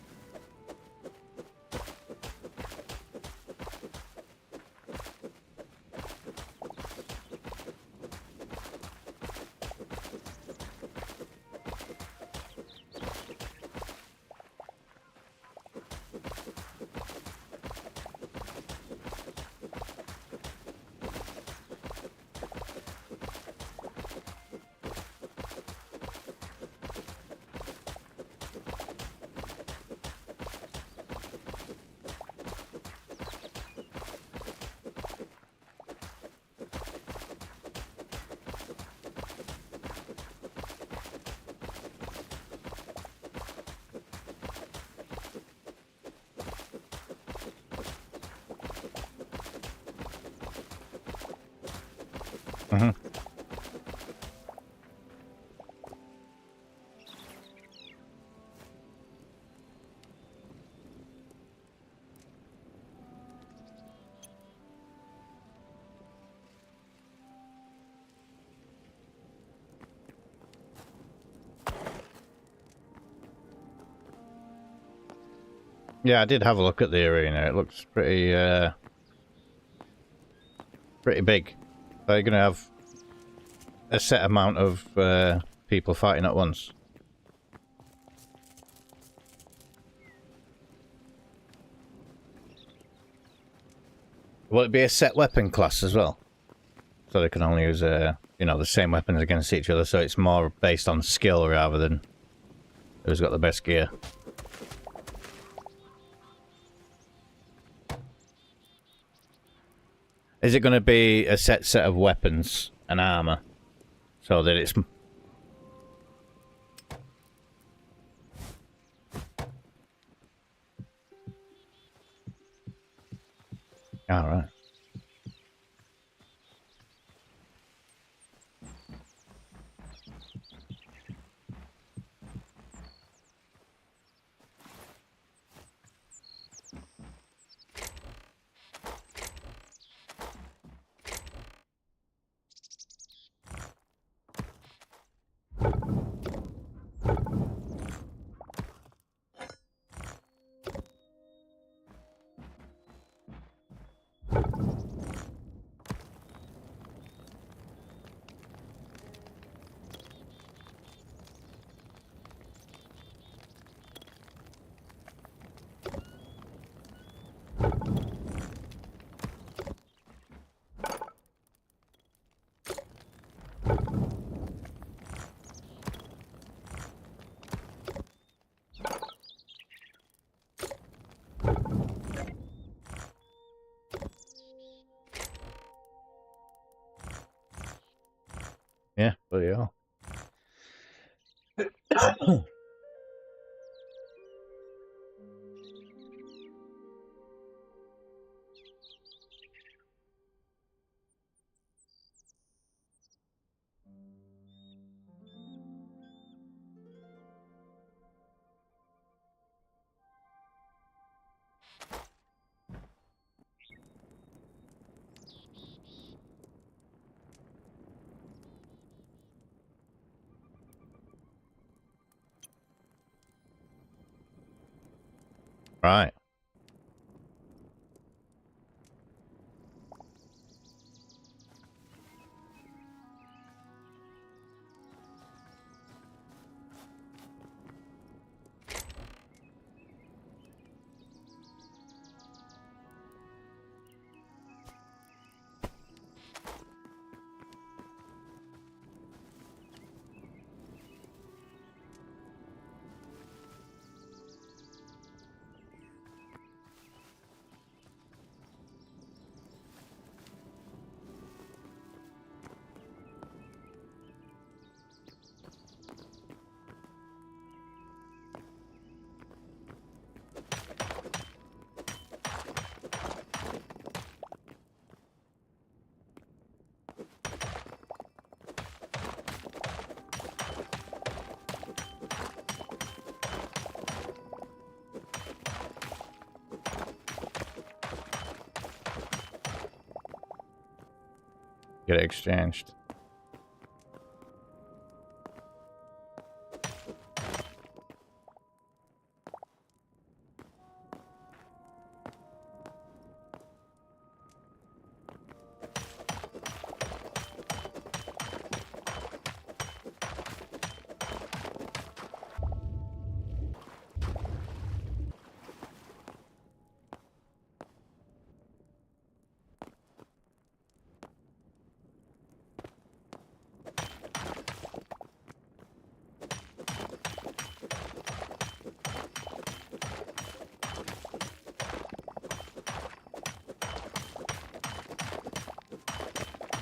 Mm-hmm. Yeah, I did have a look at the arena. It looks pretty big. So you're gonna have a set amount of people fighting at once. Will it be a set weapon class as well? So they can only use, you know, the same weapons against each other, so it's more based on skill rather than who's got the best gear. Is it going to be a set of weapons and armor? So that it's... Alright. Yeah, bloody hell. Right. Get it exchanged.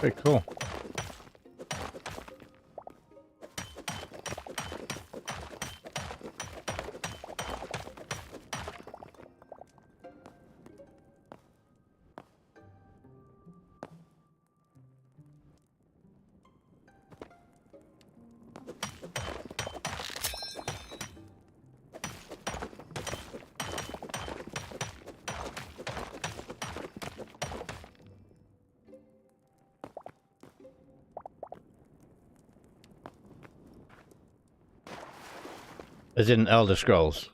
Very cool. As in Elder Scrolls.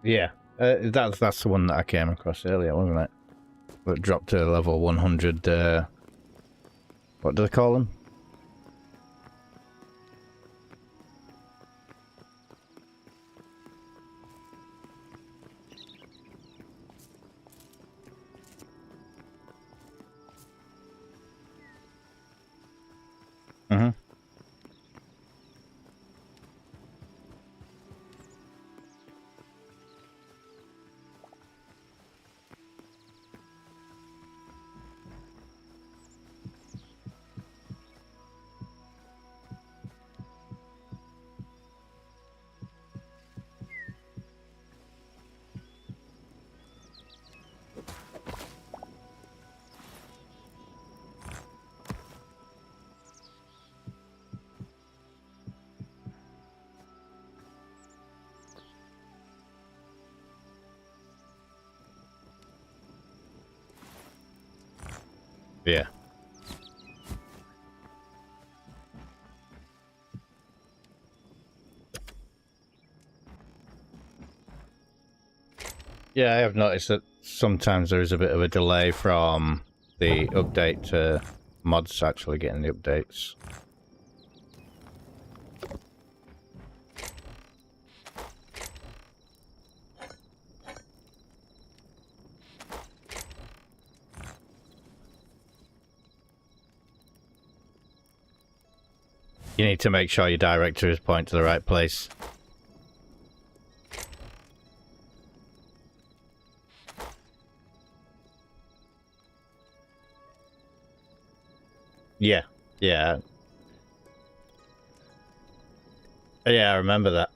Yeah, that's the one that I came across earlier, wasn't it? That dropped to level 100. What do they call them? Mm-hmm. Yeah. Yeah, I have noticed that sometimes there is a bit of a delay from the update to mods actually getting the updates. You need to make sure your directories point to the right place. Yeah, yeah. Yeah, I remember that.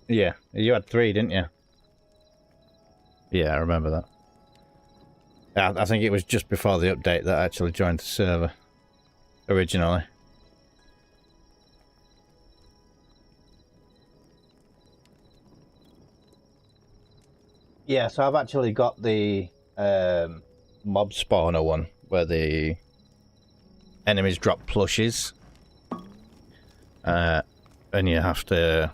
Yeah, you had 3, didn't you? Yeah, I remember that. I think it was just before the update that I actually joined the server originally. Yeah, so I've actually got the mob spawner one where the enemies drop plushes, and you have to,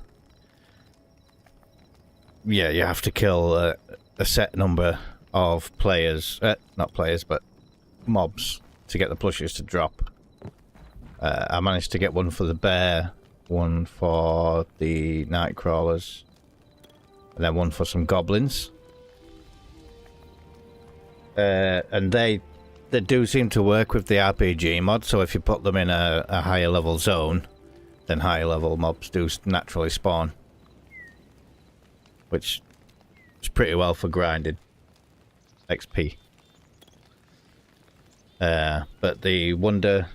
yeah, you have to kill a set number of players, not players, but mobs to get the plushes to drop. I managed to get one for the bear, one for the night crawlers, and then one for some goblins. And they do seem to work with the RPG mod, so if you put them in a higher level zone, then higher level mobs do naturally spawn. Which is pretty well for grinded XP. But the Wonder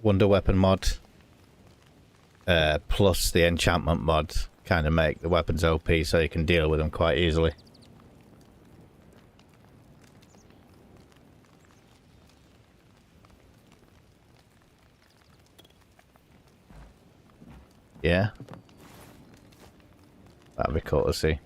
Weapon mod plus the enchantment mod kind of make the weapons OP so you can deal with them quite easily. Yeah. That'd be cool to see.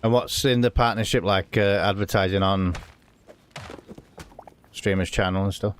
And what's in the partnership, like advertising on streamers' channel and stuff?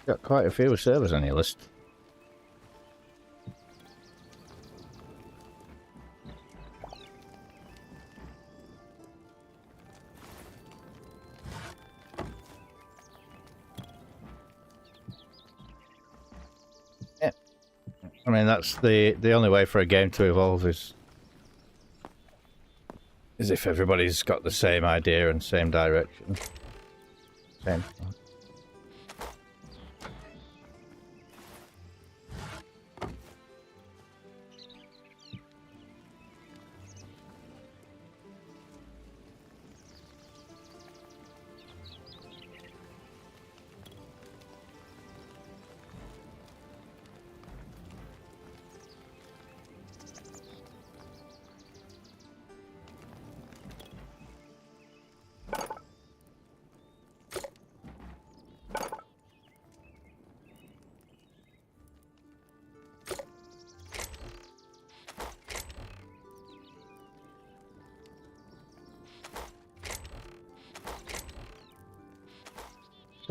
Got quite a few servers on your list. Yeah. I mean, that's the only way for a game to evolve is if everybody's got the same idea and same direction. Same.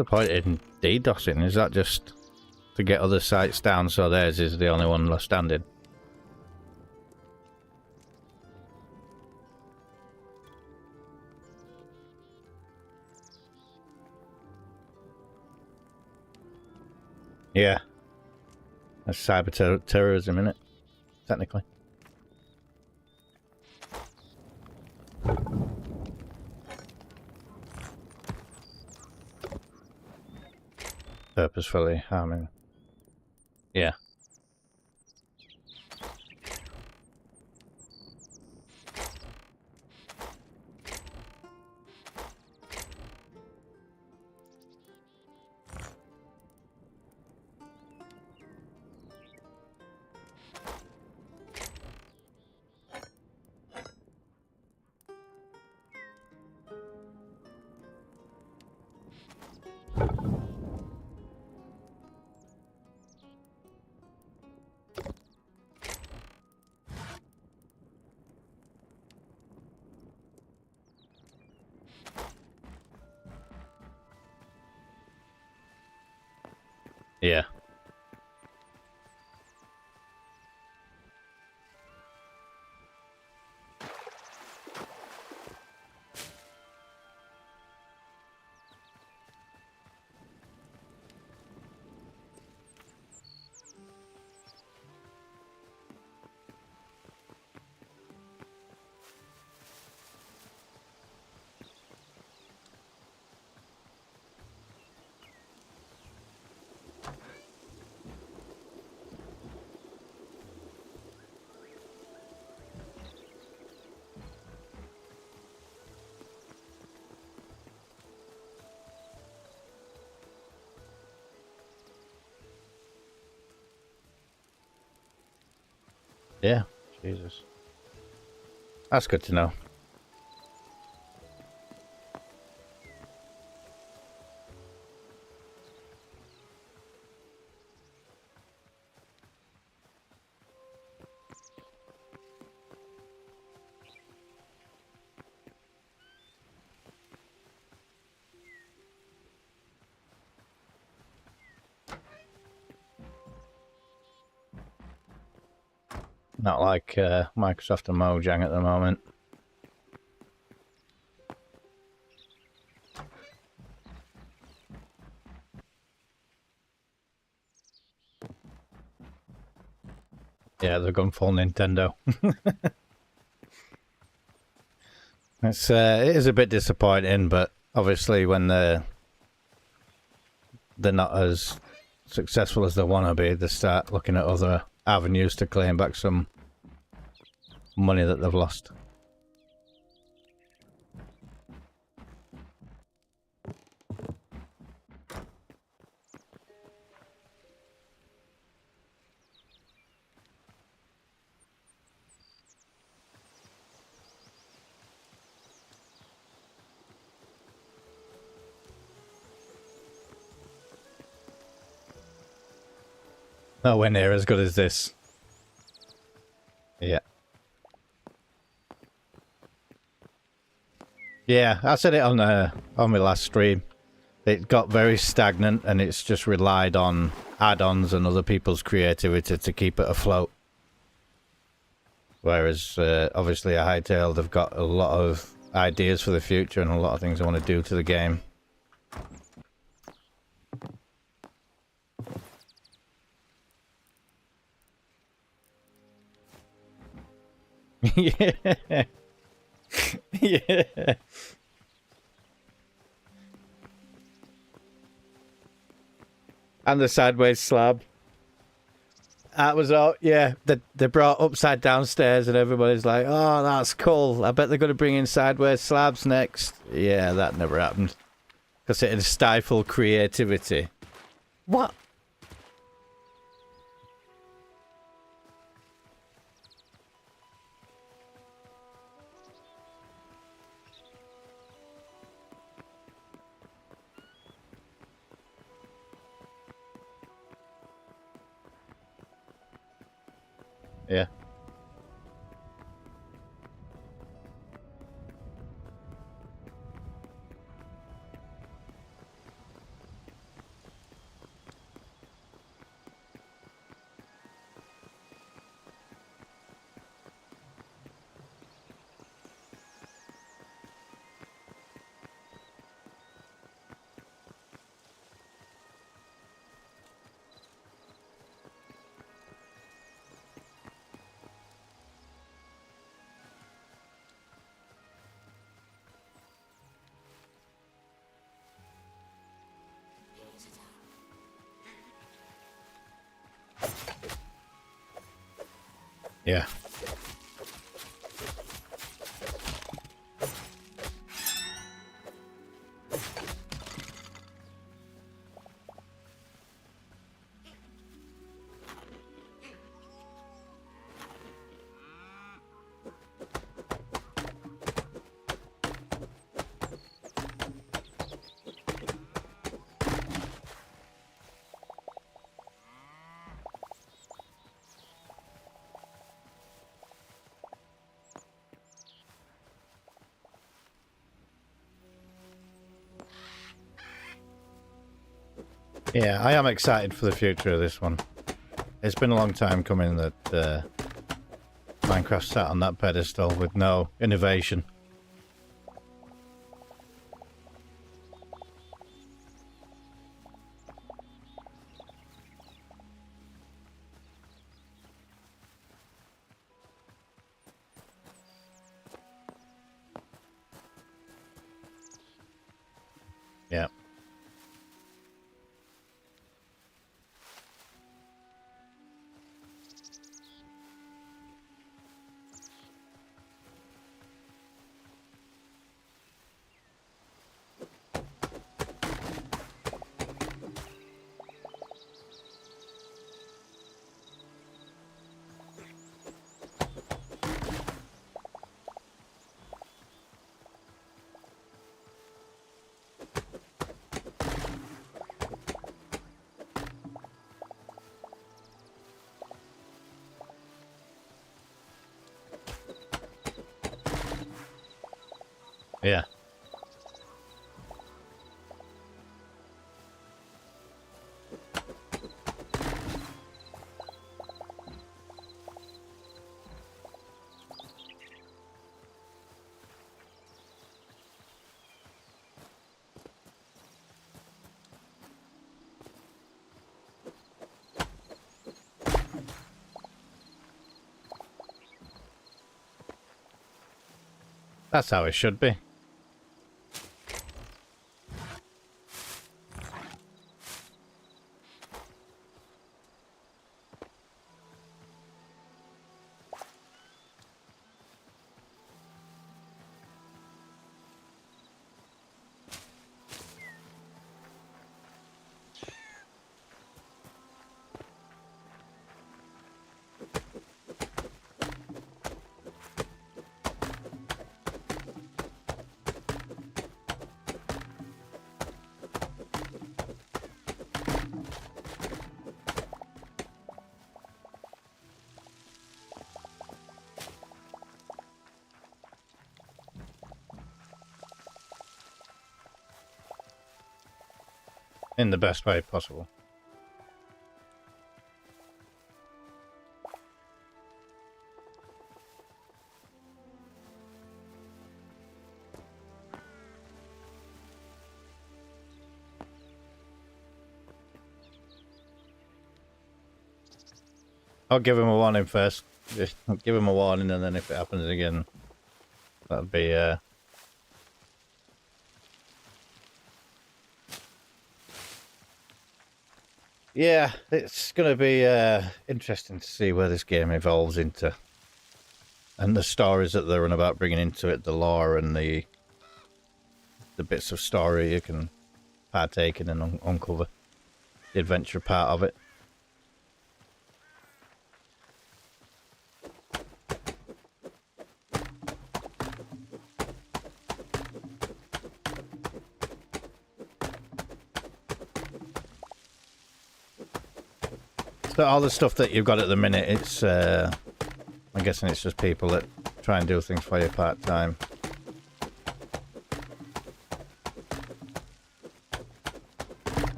the point in DDoSing? Is that just to get other sites down so theirs is the only one left standing? Yeah. That's cyber terrorism, isn't it? Technically. Purposefully harming. Yeah. Yeah. Yeah. Jesus. That's good to know. Not like Microsoft and Mojang at the moment. Yeah, they've gone full Nintendo. It is a bit disappointing, but obviously when they're not as successful as they want to be, they start looking at other avenues to claim back some money that they've lost. Nowhere near as good as this. Yeah. Yeah, I said it on my last stream. It got very stagnant and it's just relied on add-ons and other people's creativity to keep it afloat. Whereas, obviously, at Hytale, they've got a lot of ideas for the future and a lot of things they want to do to the game. Yeah. Yeah. And the sideways slab. That was all, yeah. They brought upside down stairs and everybody's like, oh, that's cool. I bet they're going to bring in sideways slabs next. Yeah, that never happened. Because it'd stifle creativity. What? Yeah. Yeah. Yeah, I am excited for the future of this one. It's been a long time coming that Minecraft sat on that pedestal with no innovation. Yeah. Yeah. That's how it should be. In the best way possible. I'll give him a warning first. Just give him a warning, and then if it happens again, that'd be yeah, it's going to be interesting to see where this game evolves into. And the stories that they're on about bringing into it, the lore and the bits of story you can partake in and uncover. The adventure part of it. So all the stuff that you've got at the minute, it's I'm guessing it's just people that try and do things for you part-time.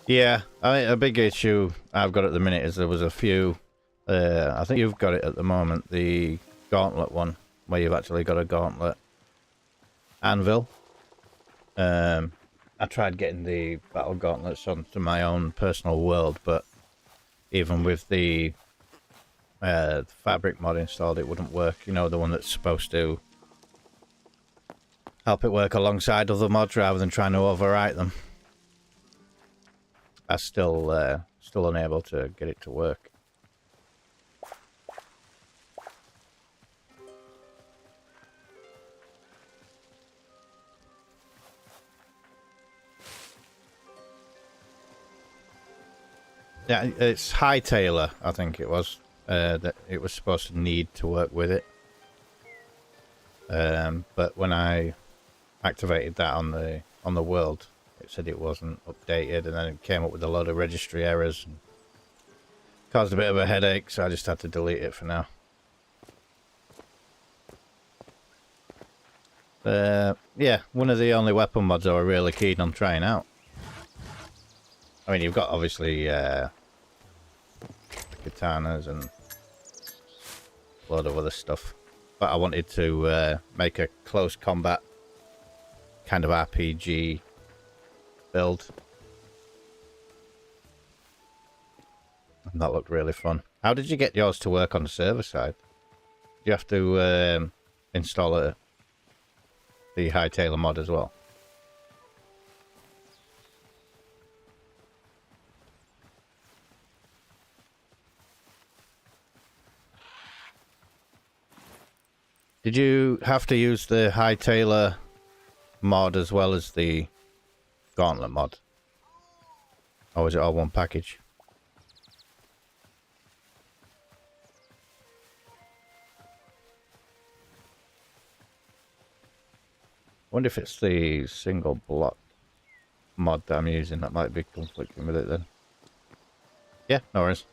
Yeah, a big issue I've got at the minute is there was a few, I think you've got it at the moment, the gauntlet one, where you've actually got a gauntlet anvil. I tried getting the battle gauntlets onto my own personal world, but even with the fabric mod installed, it wouldn't work. You know, the one that's supposed to help it work alongside other mods rather than trying to overwrite them. I'm still unable to get it to work. Yeah, it's Hytale, I think it was, that it was supposed to need to work with it. But when I activated that on the world, it said it wasn't updated, and then it came up with a load of registry errors and caused a bit of a headache, so I just had to delete it for now. Yeah, one of the only weapon mods I were really keen on trying out. I mean, you've got obviously katanas and a lot of other stuff, but I wanted to make a close combat kind of RPG build, and that looked really fun. How did you get yours to work on the server side? Do you have to install the Hytale mod as well? Did you have to use the Hytale mod as well as the Gauntlet mod? Or was it all one package? I wonder if it's the single block mod that I'm using that might be conflicting with it then. Yeah, no worries.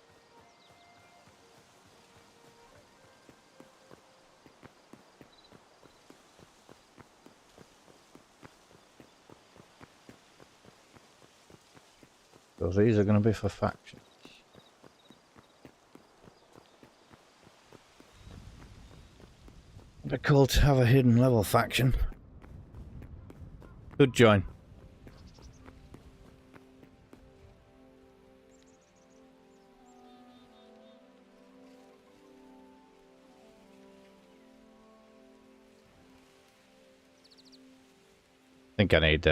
So these are going to be for factions. It'd be cool to have a hidden level faction. Good join. I think I need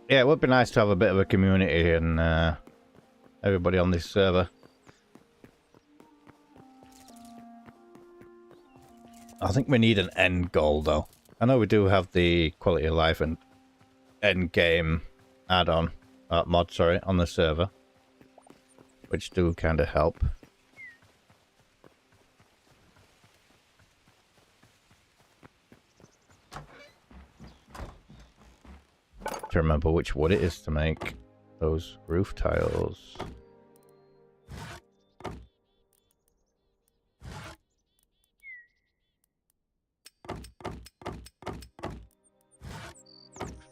yeah, it would be nice to have a bit of a community and everybody on this server. I think we need an end goal though. I know we do have the quality of life and end game add-on mod, sorry, on the server, which do kind of help. To remember which wood it is to make those roof tiles.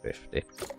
$50.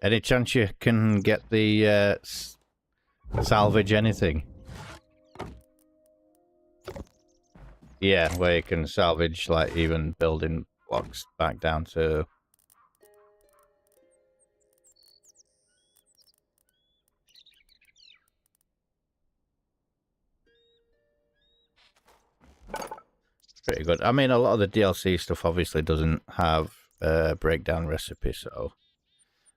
Any chance you can get the salvage anything? Yeah, where you can salvage like even building blocks back down to pretty good. I mean, a lot of the DLC stuff obviously doesn't have a breakdown recipe, so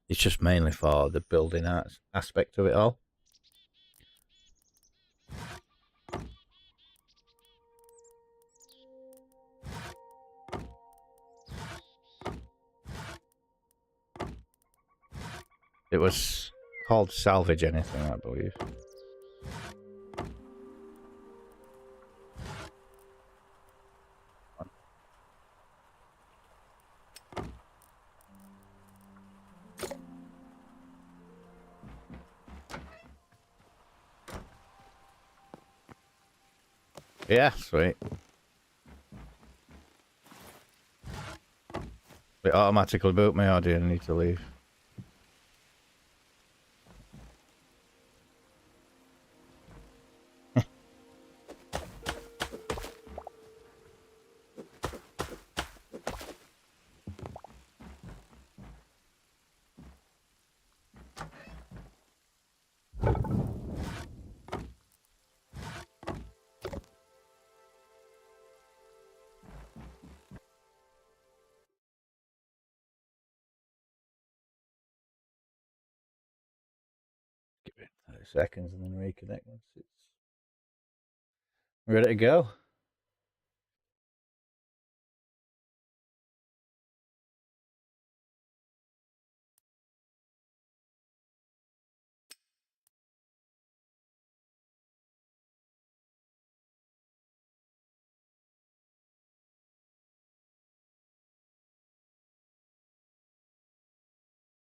it's just mainly for the building aspect of it all. It was called Salvage Anything, I believe. Yeah, sweet. It automatically boot me, or do you need to leave? Give it 30 seconds and then reconnect once it's ready to go.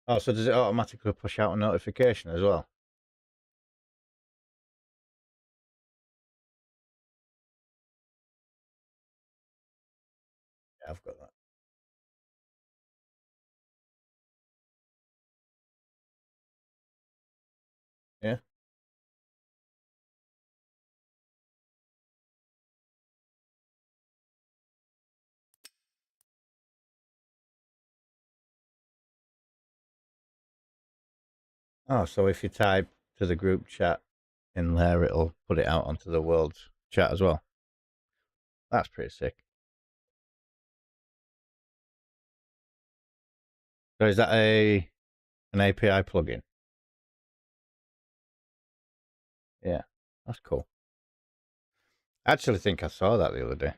Oh, so does it automatically push out a notification as well? Yeah, I've got that. Yeah. Oh, so if you type to the group chat in there, it'll put it out onto the world chat as well. That's pretty sick. So is that an API plugin? Yeah, that's cool. I actually think I saw that the other day.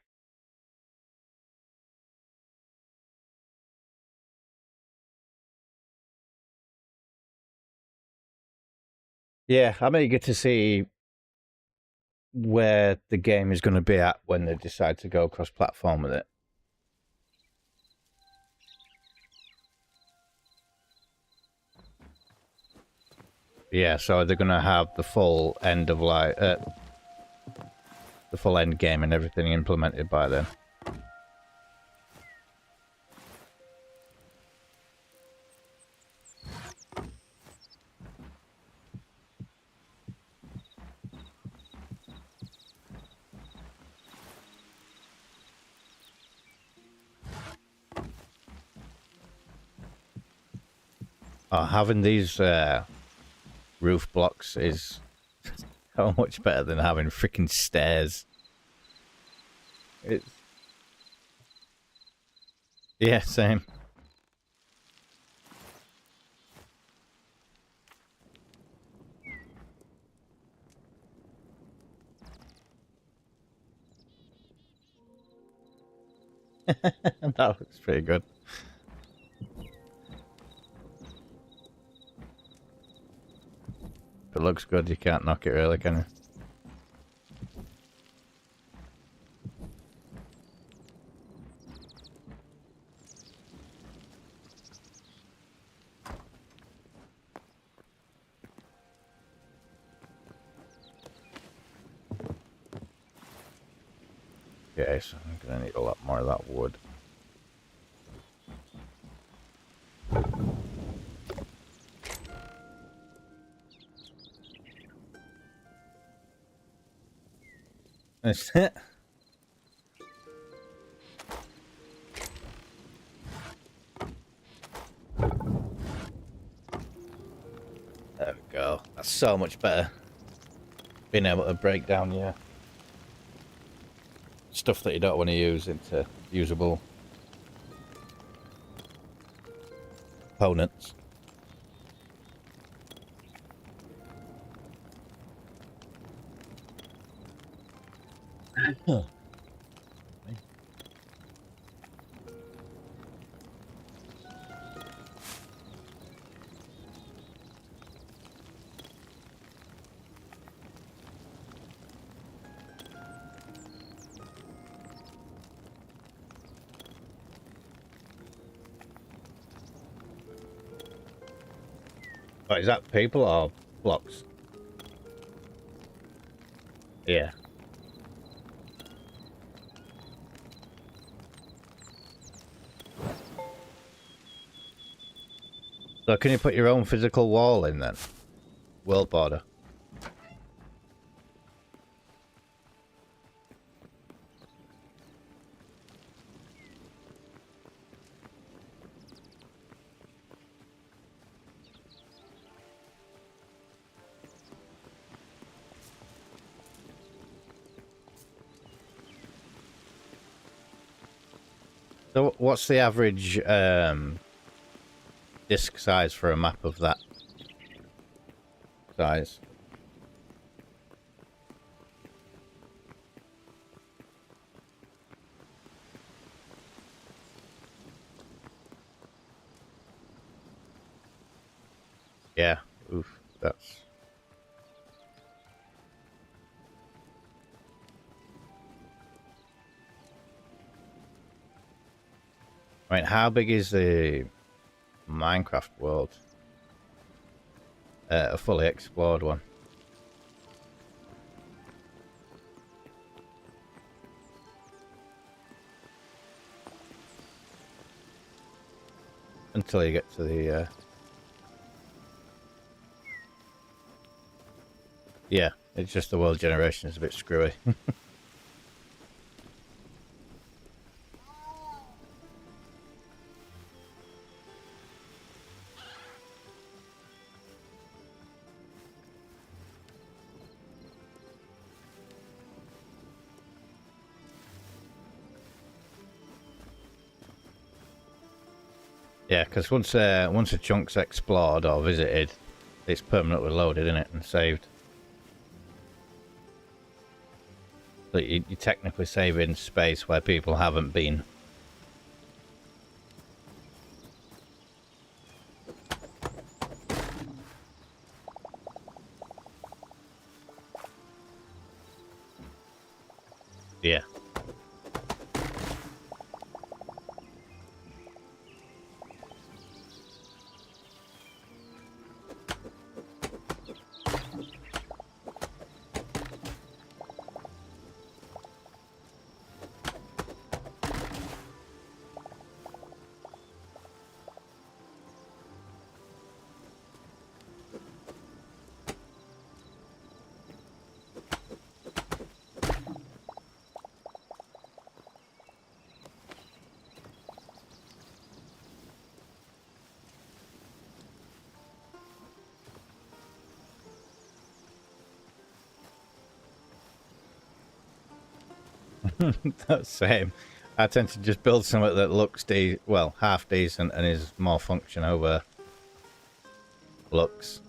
Yeah, I'm eager to see where the game is going to be at when they decide to go cross-platform with it. Yeah, so they're going to have the full end of life, the full end game and everything implemented by then. Oh, having these roof blocks is so much better than having freaking stairs. It's yeah, same. That looks pretty good. If it looks good, you can't knock it really, can you? Okay, so I'm gonna need a lot more of that wood. That's it. There we go. That's so much better. Being able to break down your stuff that you don't want to use into usable components. Huh. Oh, is that people or blocks? Yeah. So can you put your own physical wall in then? World border. So what's the average disk size for a map of that size? Yeah. Oof. That's... I mean, how big is the Minecraft world? A fully explored one. Until you get to the... Yeah, it's just the world generation is a bit screwy. Yeah, because once a chunk's explored or visited, it's permanently loaded in it and saved. So you technically save in space where people haven't been. Yeah. That's same. I tend to just build something that looks well, half decent and is more function over looks.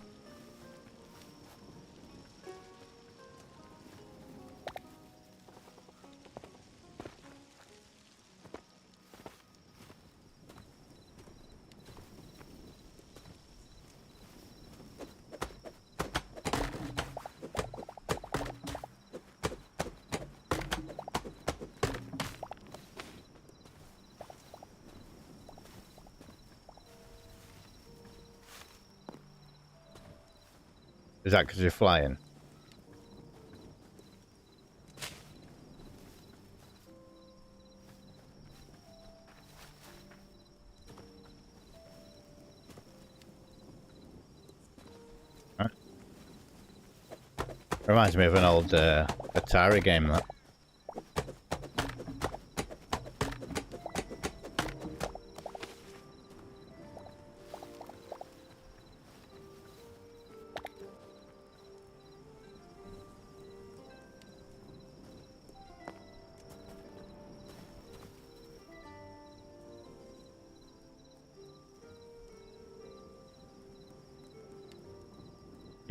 Is that because you're flying? Huh? Reminds me of an old Atari game, that.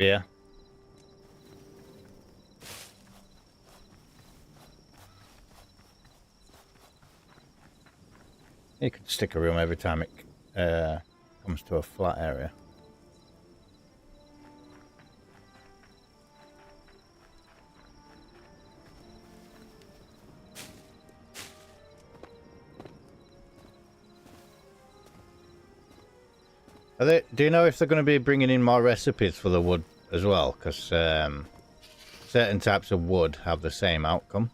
Yeah. You could stick a room every time it comes to a flat area. Do you know if they're going to be bringing in more recipes for the wood as well? Because certain types of wood have the same outcome.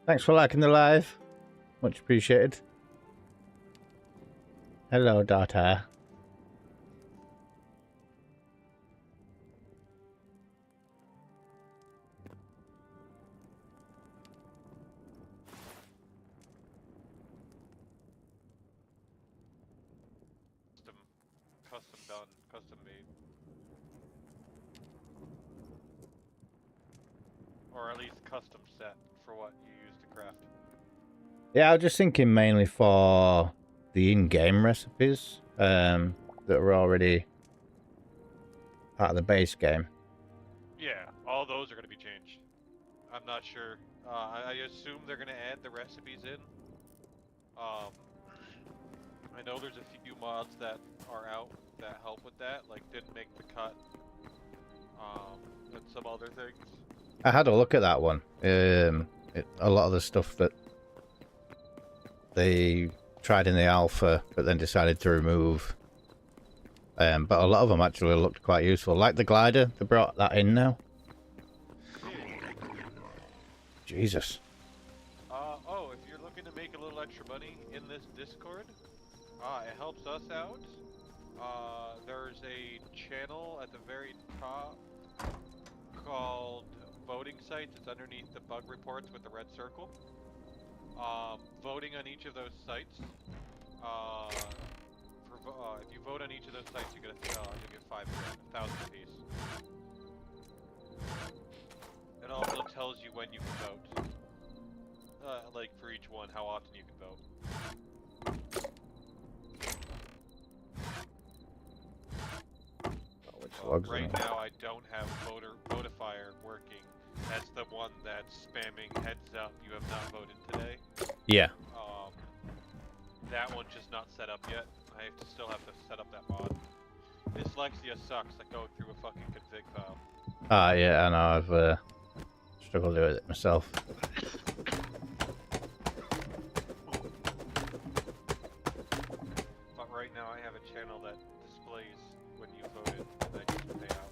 Thanks for liking the live. Much appreciated. Hello, daughter. Custom done, custom made. Or at least custom set for what you use to craft. Yeah, I was just thinking mainly for the in-game recipes that were already part of the base game. Yeah, all those are going to be changed. I'm not sure. I assume they're going to add the recipes in. I know there's a few mods that are out that help with that, like didn't make the cut, and some other things. I had a look at that one. A lot of the stuff that they tried in the alpha, but then decided to remove. But a lot of them actually looked quite useful. Like the glider, they brought that in now. Jesus. Oh, if you're looking to make a little extra money in this Discord, it helps us out. There's a channel at the very top called Voting Sites. It's underneath the bug reports with the red circle. Voting on each of those sites. If you vote on each of those sites, you get 5 grand, 1,000 apiece. It also tells you when you can vote. Like for each one, how often you can vote. Right now, I don't have Votifier working. That's the one that's spamming heads up. You have not voted today. Yeah. That one's just not set up yet. I still have to set up that mod. Dyslexia sucks. I go through a fucking config file. Yeah, I know. I've struggled with it myself. But right now, I have a channel that displays when you voted, and I just pay out.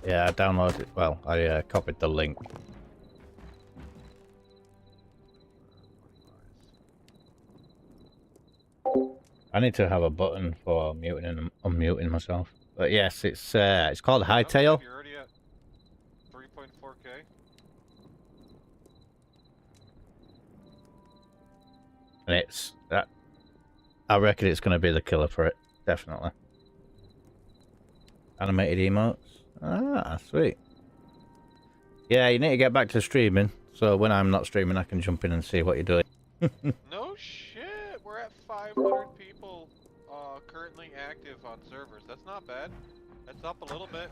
Yeah, I downloaded it. Well, I copied the link. I need to have a button for muting and unmuting myself. But yes, it's called Hytale. You're already at 3.4K. And it's that. I reckon it's going to be the killer for it, definitely. Animated emotes. Ah, sweet. Yeah, you need to get back to streaming. So when I'm not streaming, I can jump in and see what you're doing. No shit, we're at 500 people currently active on servers. That's not bad. That's up a little bit.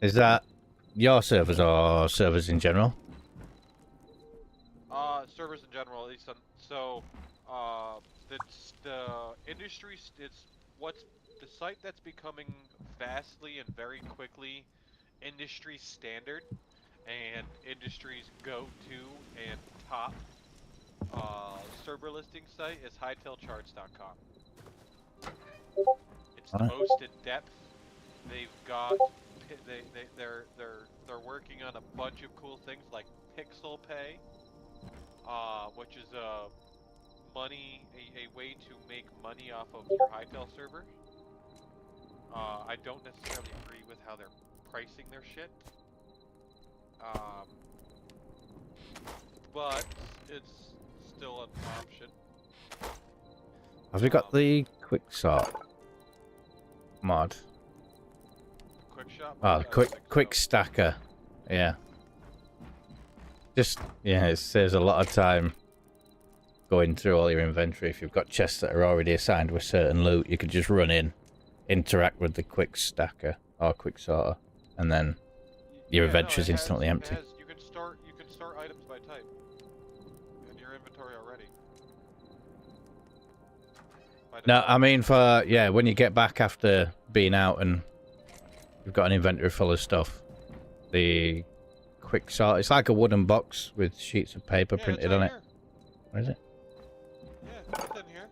Is that your servers or servers in general? Servers in general, at least. So, the industry. It's what's the site that's becoming vastly and very quickly industry standard, and industry's go-to and top server listing site is HytaleCharts.com. It's the most in-depth they've got they're working on a bunch of cool things like Pixel Pay, which is a way to make money off of your Hytale server. I don't necessarily agree with how they're pricing their shit, but it's still an option. Have we got the quick sort mod? Quick shop. Oh, quick stacker. Yeah. Just yeah, it saves a lot of time going through all your inventory. If you've got chests that are already assigned with certain loot, you could just run in, interact with the quick stacker or quick sorter, and then your inventory is instantly empty. You can store items by type in your inventory already. No, I mean for yeah, when you get back after being out and you've got an inventory full of stuff, the quick sort, it's like a wooden box with sheets of paper printed on it. Where is it? Yeah, it's in here.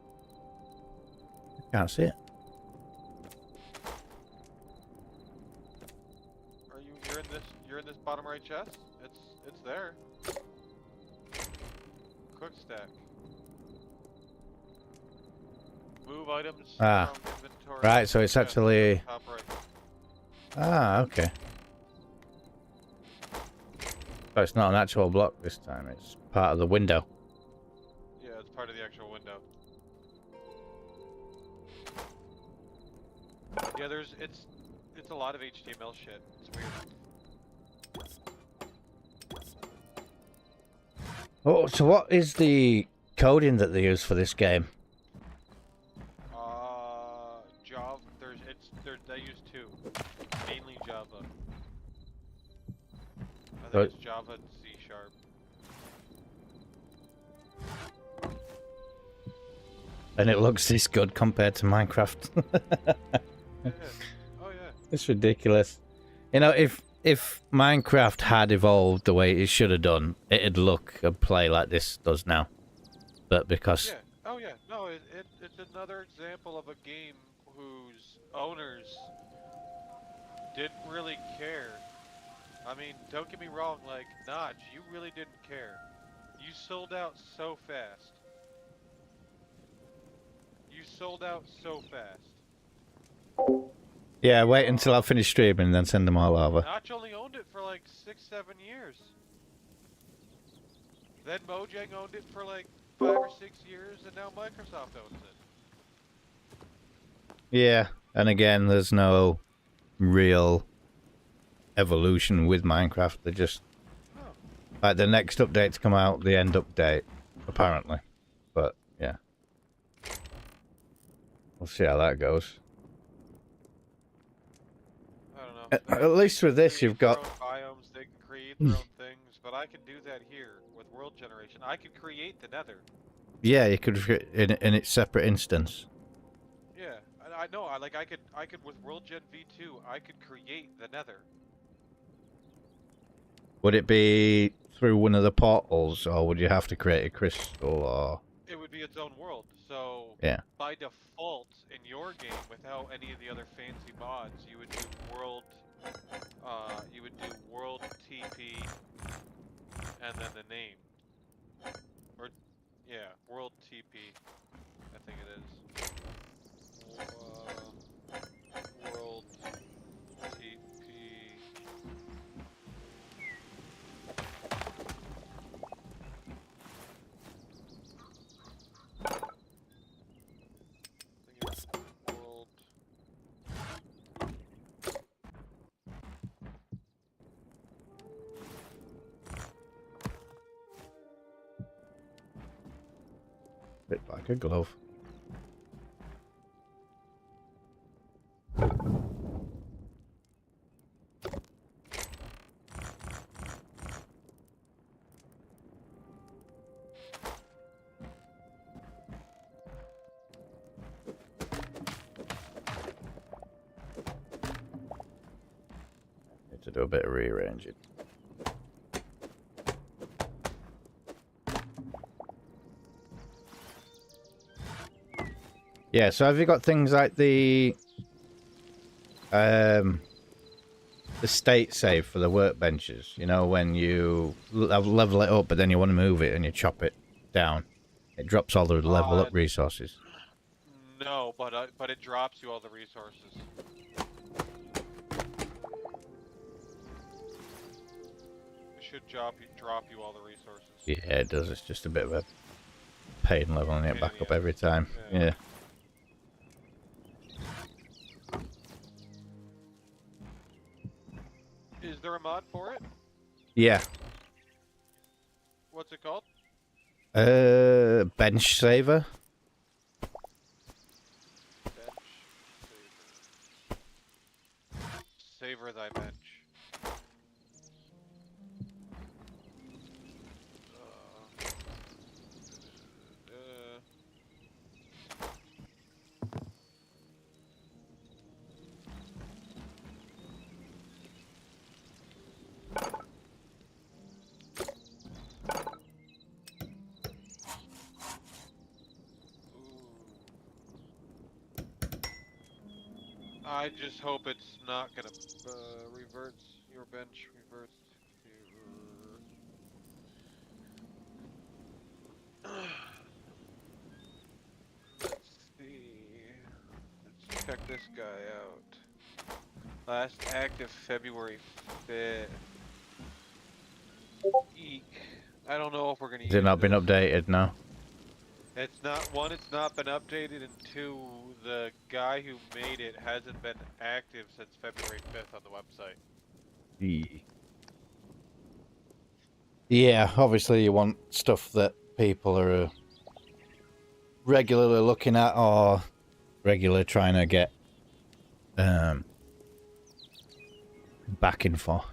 Can't see it. You're in this bottom right chest? It's there. Quick stack. Move items from inventory. Right, so it's actually top right. Ah, okay. So it's not an actual block this time, it's part of the window. Yeah, it's part of the actual window. Yeah, it's a lot of HTML shit. It's weird. Oh, so what is the coding that they use for this game? Java. They use two, mainly Java. I think it's Java and C#. And it looks this good compared to Minecraft. Yeah. Oh yeah. It's ridiculous. You know, if Minecraft had evolved the way it should have done, it'd look and play like this does now. But because... Yeah. Oh yeah. No, it's another example of a game whose owners didn't really care. I mean, don't get me wrong, like, Notch, you really didn't care. You sold out so fast. You sold out so fast. Yeah, wait until I finish streaming and then send them all over. Notch only owned it for like 6-7 years. Then Mojang owned it for like 5 or 6 years, and now Microsoft owns it. Yeah, and again, there's no real evolution with Minecraft. They just... Like, the next updates come out, the end update, apparently. But, yeah. We'll see how that goes. I don't know. At least with this, you've got... biomes, they can create their own things, but I can do that here with world generation. I could create the Nether. Yeah, you could in its separate instance. Yeah, I know. I could with World Gen V2, I could create the Nether. Would it be through one of the portals, or would you have to create a crystal, or... It would be its own world, so yeah. By default, in your game, without any of the other fancy mods, you would do world TP, and then the name. Or, yeah, world TP, I think it is. World TP. Bit like a glove. Need to do a bit of rearranging. Yeah, so have you got things like the the state save for the workbenches. You know, when you level it up, but then you want to move it and you chop it down, it drops all the level up resources. No, but it drops you all the resources. It should drop you all the resources. Yeah, it does. It's just a bit of a pain leveling it back up every time. Yeah. Is there a mod for it? Yeah. What's it called? Bench saver. Bench saver. Savor thy bench. I just hope it's not gonna reverts your bench reverts to. Let's see. Let's check this guy out. Last active February 5th. Eek. I don't know if we're gonna use Has it not been updated now? It's not, one, it's not been updated, and two, the guy who made it hasn't been active since February 5th on the website. Yeah, obviously you want stuff that people are regularly looking at or regularly trying to get backing for.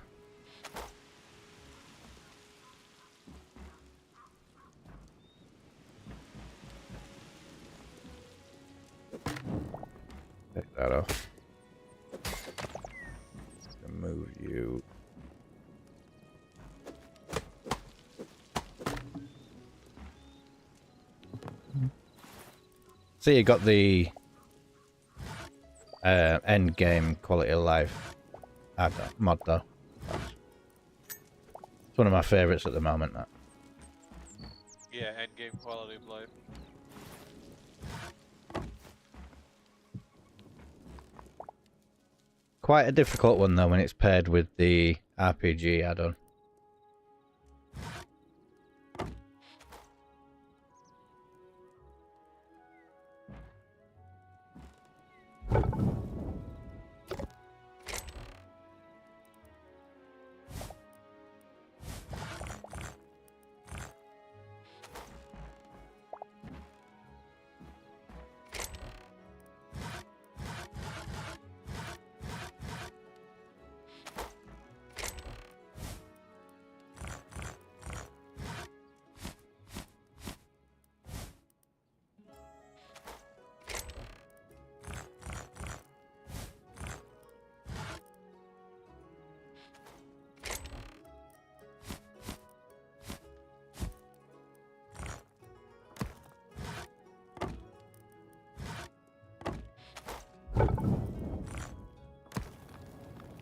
Take that off. Remove you. So you got the end game quality of life mod though. It's one of my favourites at the moment. That. Yeah, end game quality of life. Quite a difficult one though when it's paired with the RPG add-on.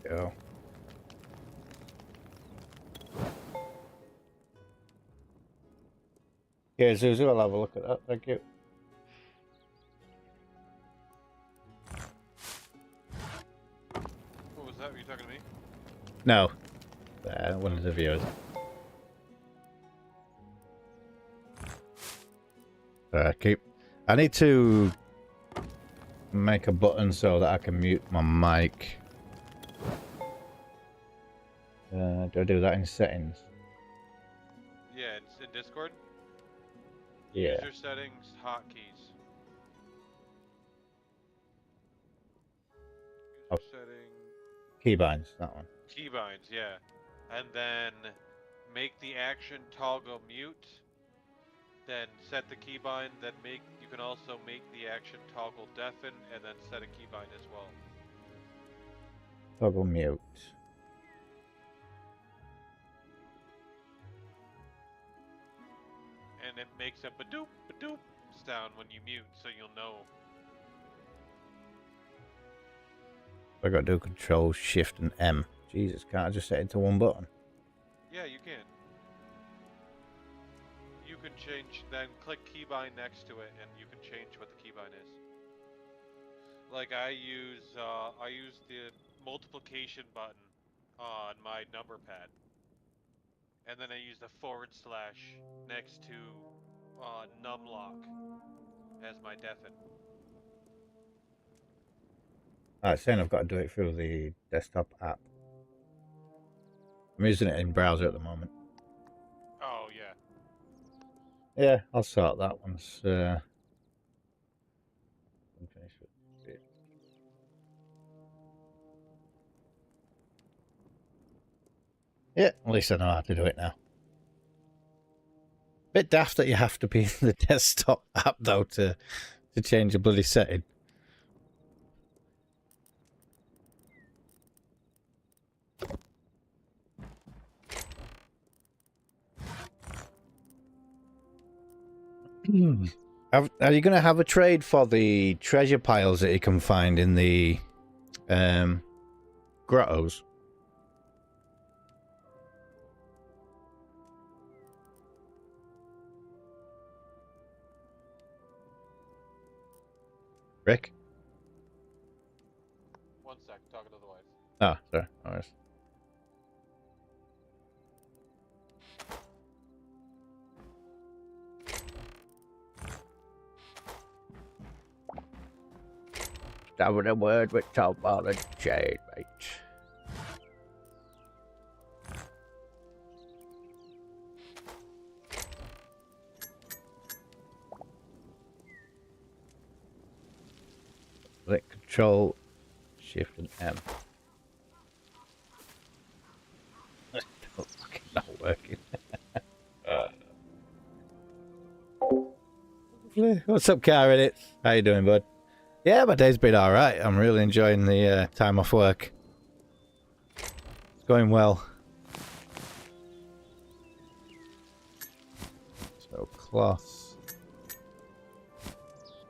Go. Yeah, Zuzu, I'll have a look at that. Thank you. What was that? Were you talking to me? No. One of the viewers. I need to make a button so that I can mute my mic. Do I do that in settings? Yeah, it's in Discord. Yeah. User settings, hotkeys. User setting. Keybinds, that one. Keybinds, yeah. And then make the action toggle mute. Then set the keybind. Then you can also make the action toggle deafen, and then set a keybind as well. Toggle mute. And it makes a ba-doop sound when you mute, so you'll know. I got to do Control, Shift, and M. Jesus, can't I just set it to one button? Yeah, you can. You can change, then click keybind next to it, and you can change what the keybind is. Like I use the multiplication button on my number pad, and then I use the / next to numlock as my deafen. It's saying I've got to do it through the desktop app. I'm using it in browser at the moment. Oh yeah. Yeah, I'll sort that once. I'm finished with it. Yeah, at least I know how to do it now. Bit daft that you have to be in the desktop app though to change a bloody setting. Are you going to have a trade for the treasure piles that you can find in the grottos? Rick? One sec, talking to the wife. Oh, sorry. No worries. That was a word which told about the jade, mate. Click Control, Shift, and M. It's fucking not working. What's up, Karen? How you doing, bud? Yeah, my day's been alright. I'm really enjoying the time off work. It's going well. So, cloth.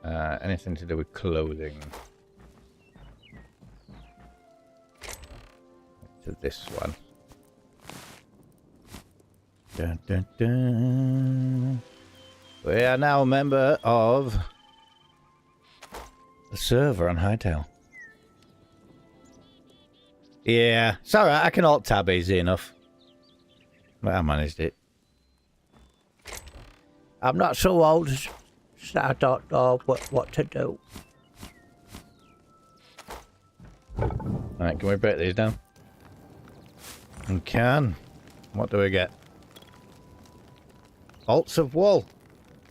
Anything to do with clothing. To this one. Dun, dun, dun. We are now a member of the server on Hytale. Yeah, it's alright, I can alt-tab easy enough. But I managed it. I'm not so old, so I don't know what to do. Alright, can we break these down? We can. What do we get? Bolts of wool.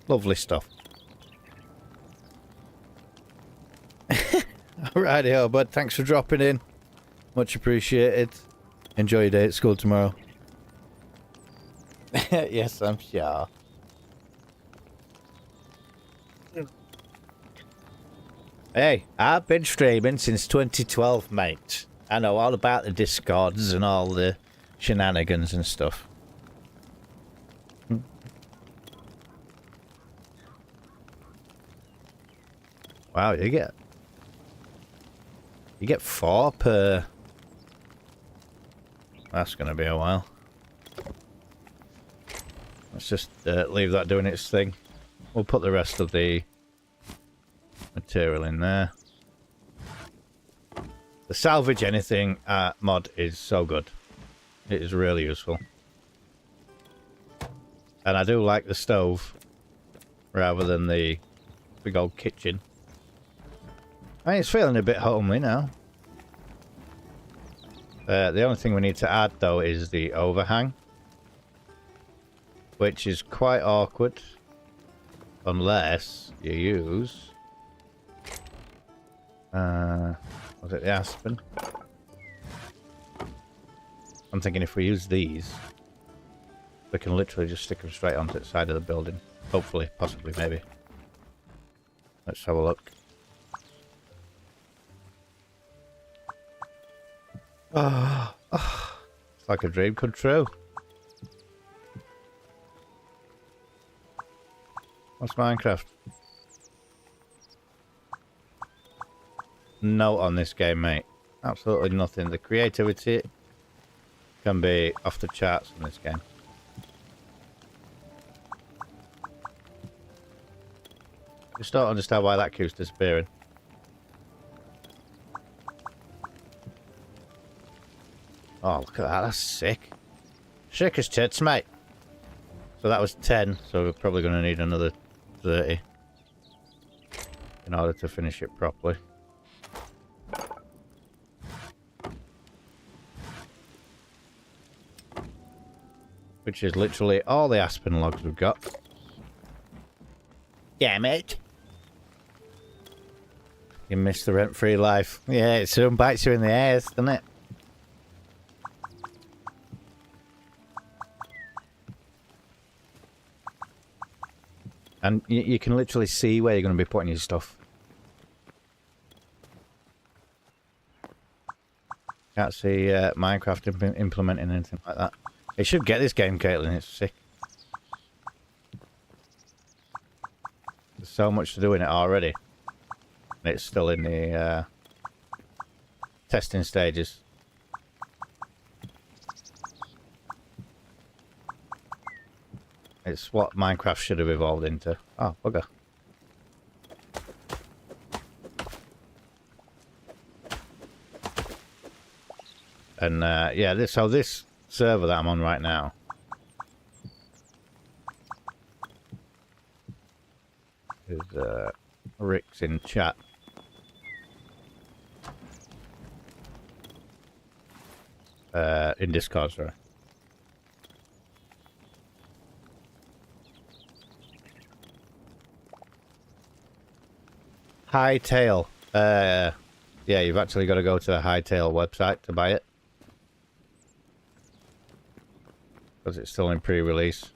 Lovely stuff. Alrighty, bud. Thanks for dropping in. Much appreciated. Enjoy your day at school tomorrow. Yes, I'm sure. Hey, I've been streaming since 2012, mate. I know all about the Discords and all the shenanigans and stuff. Wow, you get 4 per... That's gonna be a while. Let's just leave that doing its thing. We'll put the rest of the material in there. The salvage anything mod is so good. It is really useful. And I do like the stove rather than the big old kitchen. I mean, it's feeling a bit homely now. The only thing we need to add, though, is the overhang. Which is quite awkward. Unless you use... was it the aspen? I'm thinking if we use these, we can literally just stick them straight onto the side of the building. Hopefully, possibly, maybe. Let's have a look. It's like a dream come true. What's Minecraft? Note on this game, mate. Absolutely nothing. The creativity can be off the charts in this game. Just don't understand why that keeps disappearing. Oh, look at that. That's sick. Sick as tits, mate. So that was 10, so we're probably going to need another 30 in order to finish it properly. Which is literally all the aspen logs we've got. Yeah, mate. You miss the rent-free life. Yeah, it soon bites you in the ass, doesn't it? And you can literally see where you're going to be putting your stuff. Can't see Minecraft implementing anything like that. It should get this game, Caitlin. It's sick. There's so much to do in it already. And it's still in the testing stages. It's what Minecraft should have evolved into. Oh, bugger. And yeah, this server that I'm on right now is Rick's in chat. In Discord, sorry. Hytale. Yeah, you've actually got to go to the Hytale website to buy it. Because it's still in pre-release.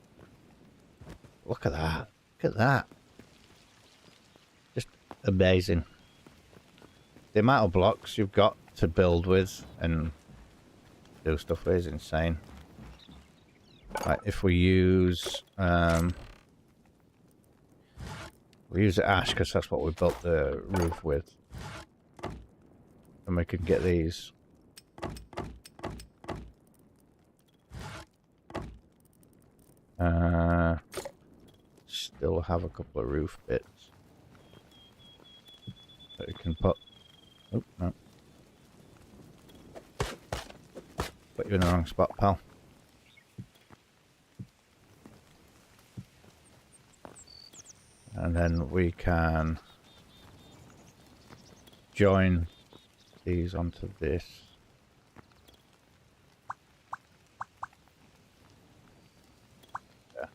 Look at that. Look at that. Just amazing. The amount of blocks you've got to build with and do stuff with is insane. Right, if we use the ash because that's what we built the roof with, and we can get these. Still have a couple of roof bits that we can put. Oh no! Put you in the wrong spot, pal. And then we can join these onto this. Yeah.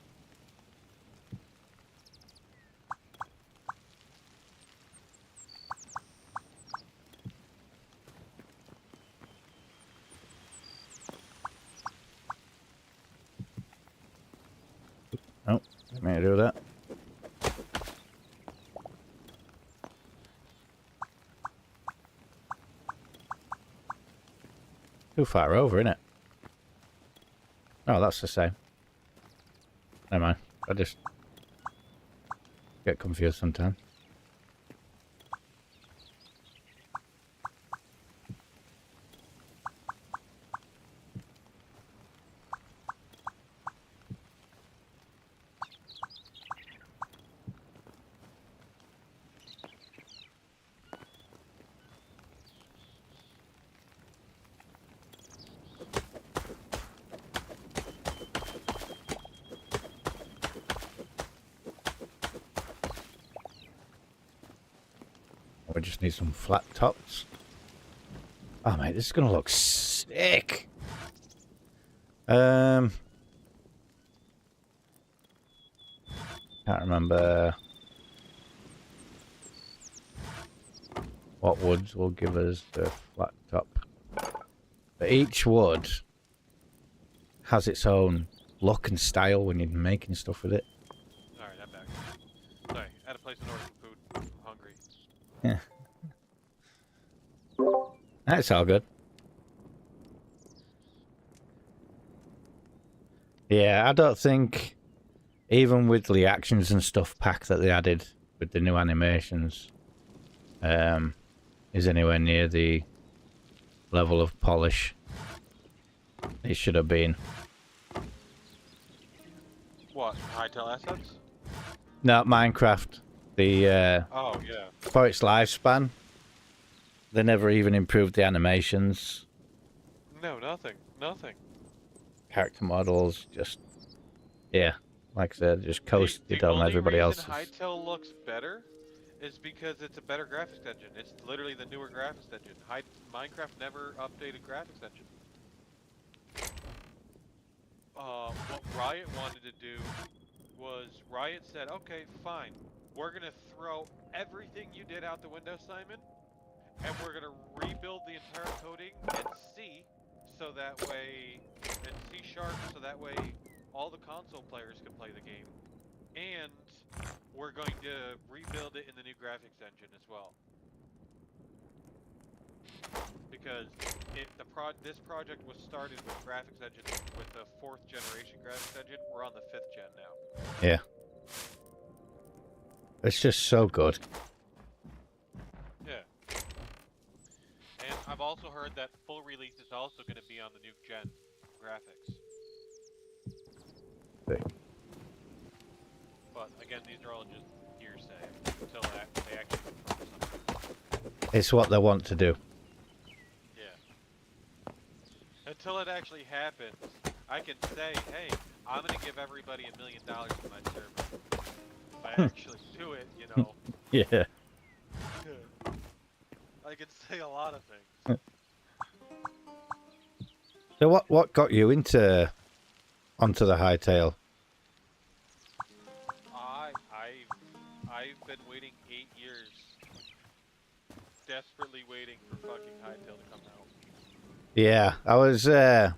Oh, let me do that. Too far over, innit? Oh, that's the same. Never mind. I just get confused sometimes. We just need some flat tops. Oh mate, this is gonna look sick. Can't remember what woods will give us the flat top. But each wood has its own look and style when you're making stuff with it. Alright, I'm back. Sorry, I had a place to order some food. I'm hungry. Yeah. That's all good. Yeah, I don't think, even with the actions and stuff pack that they added with the new animations, is anywhere near the level of polish it should have been. What? Hytale assets? No, Minecraft. The Oh yeah. for its lifespan, they never even improved the animations, No, nothing. Nothing. character models. Just yeah, like I said, just coasted on everybody else's. The only reason Hytale looks better is because it's a better graphics engine. It's literally the newer graphics engine. Minecraft never updated graphics engine. What Riot wanted to do was Riot said, okay, fine, we're gonna throw everything you did out the window, Simon, and we're gonna rebuild the entire coding in C, so that way, in C#, so that way all the console players can play the game, and we're going to rebuild it in the new graphics engine as well. Because this project was started with graphics engine, with the 4th generation graphics engine. We're on the 5th gen now. Yeah, it's just so good. Yeah. And I've also heard that full release is also going to be on the new gen graphics. But again, these are all just hearsay until they actually confirm something. It's what they want to do. Until it actually happens, I can say, hey, I'm going to give everybody $1 million in my server. If I actually do it, you know. Yeah. I can say a lot of things. So what got you onto the Hytale? I've been waiting 8 years, desperately waiting for fucking Hytale to come out. Yeah, I was. And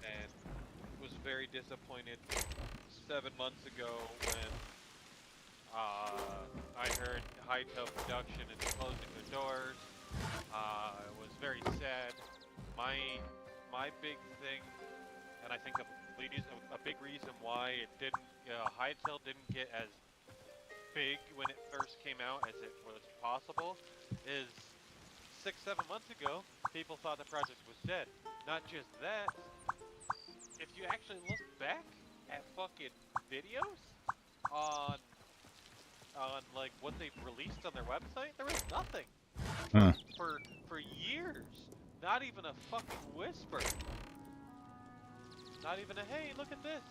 was very disappointed 7 months ago when I heard Hytale Production is closing their doors. I was very sad. My big thing, and I think a big reason why it didn't, Hytale didn't get as big when it first came out as it was possible, is 6-7 months ago, people thought the project was dead. Not just that, if you actually look back at fucking videos on like what they've released on their website, there was nothing. For years. Not even a fucking whisper. Not even a hey, look at this.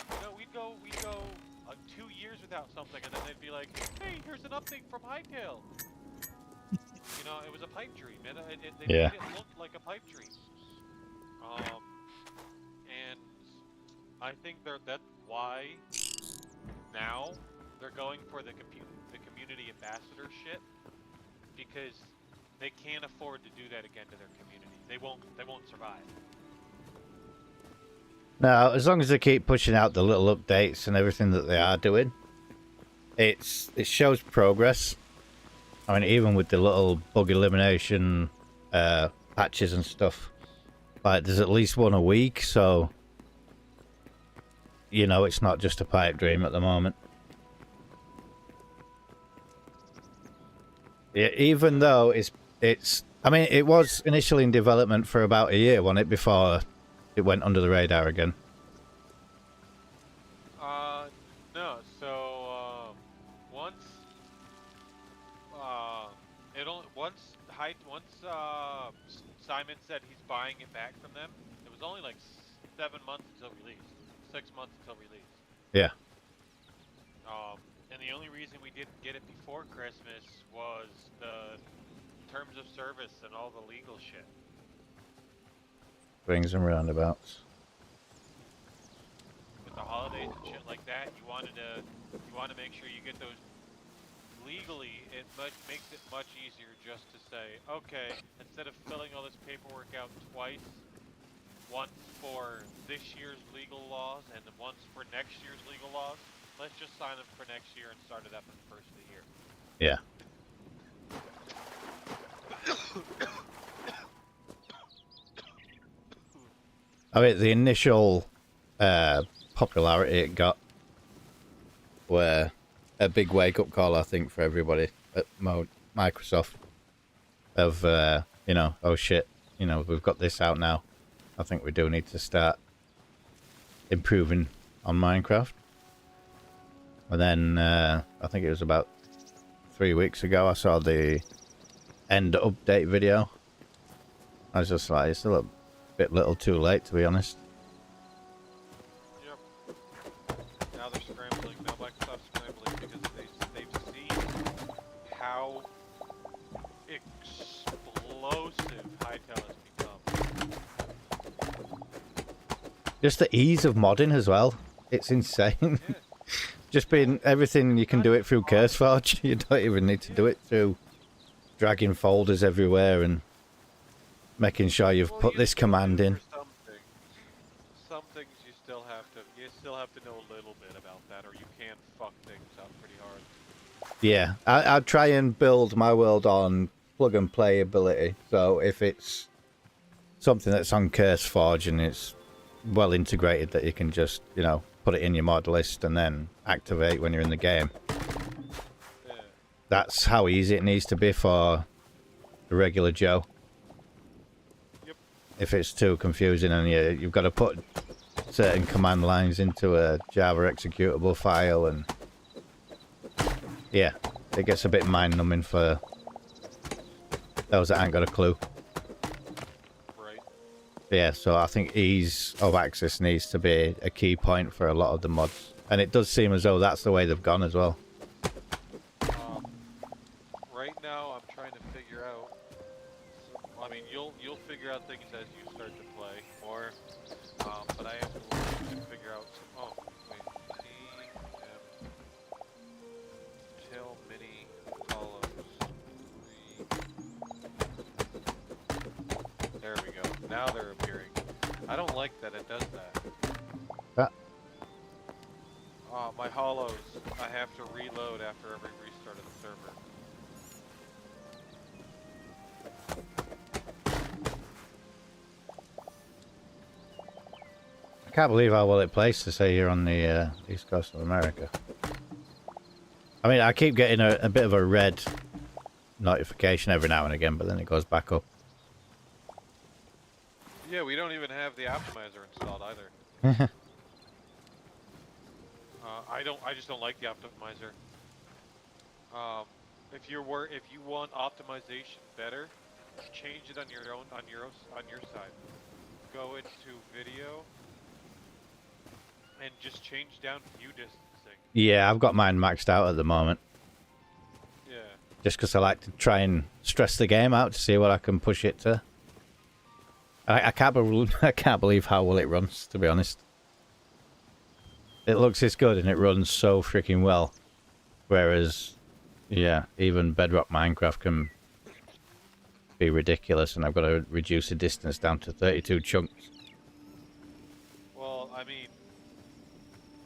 You know, we'd go 2 years without something, and then they'd be like, hey, here's an update from Hytale. You know, it was a pipe dream. They made it look like a pipe dream. And I think that's why now they're going for the community ambassador shit, because they can't afford to do that again to their community. They won't survive. No, as long as they keep pushing out the little updates and everything that they are doing, it shows progress. I mean, even with the little bug elimination patches and stuff, like there's at least one a week, so you know it's not just a pipe dream at the moment. Yeah, even though it's I mean, it was initially in development for about a year, wasn't it, before it went under the radar again? No. So once Simon said he's buying it back from them, it was only like 7 months until release, 6 months until release. Yeah. And the only reason we didn't get it before Christmas was the terms of service and all the legal shit. Swings and roundabouts. With the holidays and shit like that, you want to make sure you get those legally. It makes it much easier just to say, okay, instead of filling all this paperwork out twice, once for this year's legal laws and then once for next year's legal laws, let's just sign them for next year and start it up in the first of the year. Yeah. I mean, the initial popularity it got were a big wake-up call, I think, for everybody at Microsoft of, you know, oh shit, you know, we've got this out now, I think we do need to start improving on Minecraft. And then I think it was about 3 weeks ago I saw the end update video. I was just like, it's a little too late, to be honest. Yep. Now they're scrambling. Now Microsoft's scrambling because they've seen how explosive Hytale has become. Just the ease of modding as well. It's insane. Yeah. Just being everything, you can do it through CurseForge. You don't even need to do it through dragging folders everywhere and making sure you've put this command in. Some things you still have to know a little bit about that, or you can fuck things up pretty hard. Yeah, I'd try and build my world on plug and play ability. So if it's something that's on CurseForge and it's well integrated, that you can just, you know, put it in your mod list and then activate when you're in the game. Yeah. That's how easy it needs to be for the regular Joe. Yep. If it's too confusing and you've got to put certain command lines into a Java executable file, and yeah, it gets a bit mind-numbing for those that ain't got a clue. Right. Yeah, so I think ease of access needs to be a key point for a lot of the mods. And it does seem as though that's the way they've gone as well. Right now, I'm trying to figure out. I mean, you'll figure out things as you start to play more. But I have to figure out some. Oh, wait. Till mini hollows. There we go. Now they're appearing. I don't like that it does that. My hollows, I have to reload after every restart of the server. I can't believe how well it plays to say you're on the east coast of America. I mean, I keep getting a bit of a red notification every now and again, but then it goes back up. Yeah, we don't even have the optimizer installed either. I just don't like the optimizer. If you want optimization better, change it on your side. Go into video and just change down view distancing. Yeah, I've got mine maxed out at the moment. Yeah. Just because I like to try and stress the game out to see what I can push it to. I can't believe how well it runs, to be honest. It looks this good and it runs so freaking well. Whereas, yeah, even Bedrock Minecraft can be ridiculous, and I've got to reduce the distance down to 32 chunks. Well, I mean,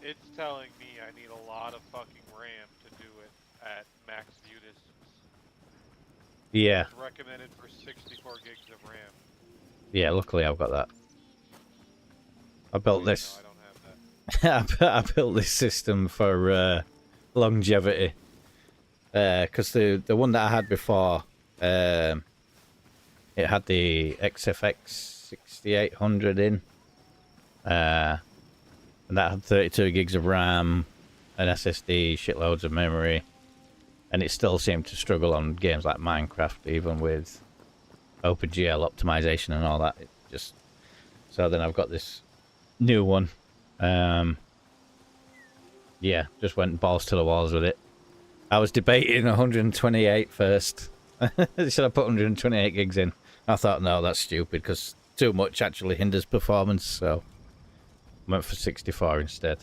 it's telling me I need a lot of fucking RAM to do it at max view distance. Yeah. It's recommended for 64 gigs of RAM. Yeah, luckily I've got that. I built this. No, I don't have that. I built this system for longevity. Because the one that I had before, it had the XFX 6800 in. And that had 32 gigs of RAM, an SSD, shitloads of memory. And it still seemed to struggle on games like Minecraft, even with OpenGL optimization and all that. It just... So then I've got this new one. Yeah, just went balls to the walls with it. I was debating 128 first. Should I put 128 gigs in? I thought, no, that's stupid, because too much actually hinders performance, so went for 64 instead.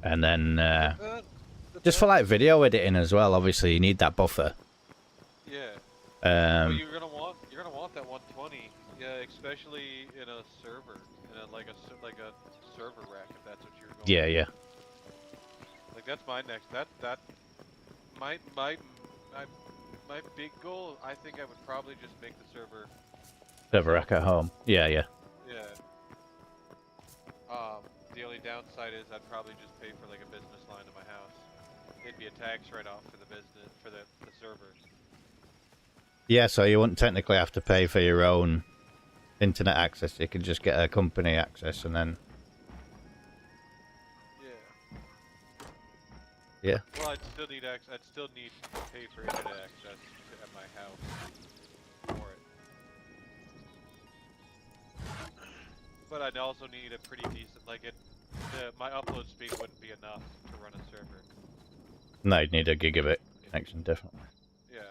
And then just for like video editing as well, obviously you need that buffer. Yeah. Well, you're gonna want that 120. Yeah, especially in a server, like a server rack, if that's what you're going. Yeah, yeah. Like that's my next. My big goal. I think I would probably just make the server Rack at home. Yeah, yeah. Yeah. The only downside is I'd probably just pay for like a business line to my house. It'd be a tax write-off for the business, for the server. Yeah, so you wouldn't technically have to pay for your own internet access. You could just get a company access and then... Yeah. Yeah. Well, I'd still need I'd still need to pay for internet access at my house for it. But I'd also need a pretty decent, like my upload speed wouldn't be enough to run a server. No, you'd need a gigabit connection, definitely. Yeah,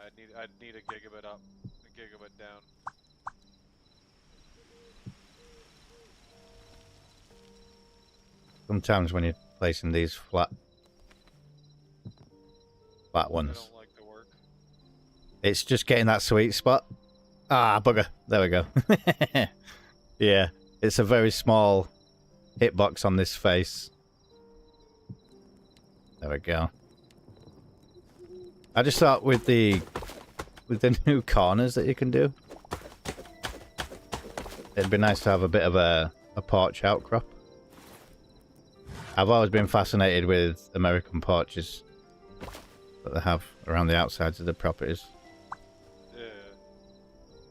I'd need a gigabit up, a gigabit down. Sometimes when you're placing these flat ones, I don't like the work. it's just getting that sweet spot. Ah, bugger. There we go. Yeah, it's a very small hitbox on this face. There we go. I just thought with the new corners that you can do, it'd be nice to have a bit of a porch outcrop. I've always been fascinated with American porches that they have around the outsides of the properties. Yeah.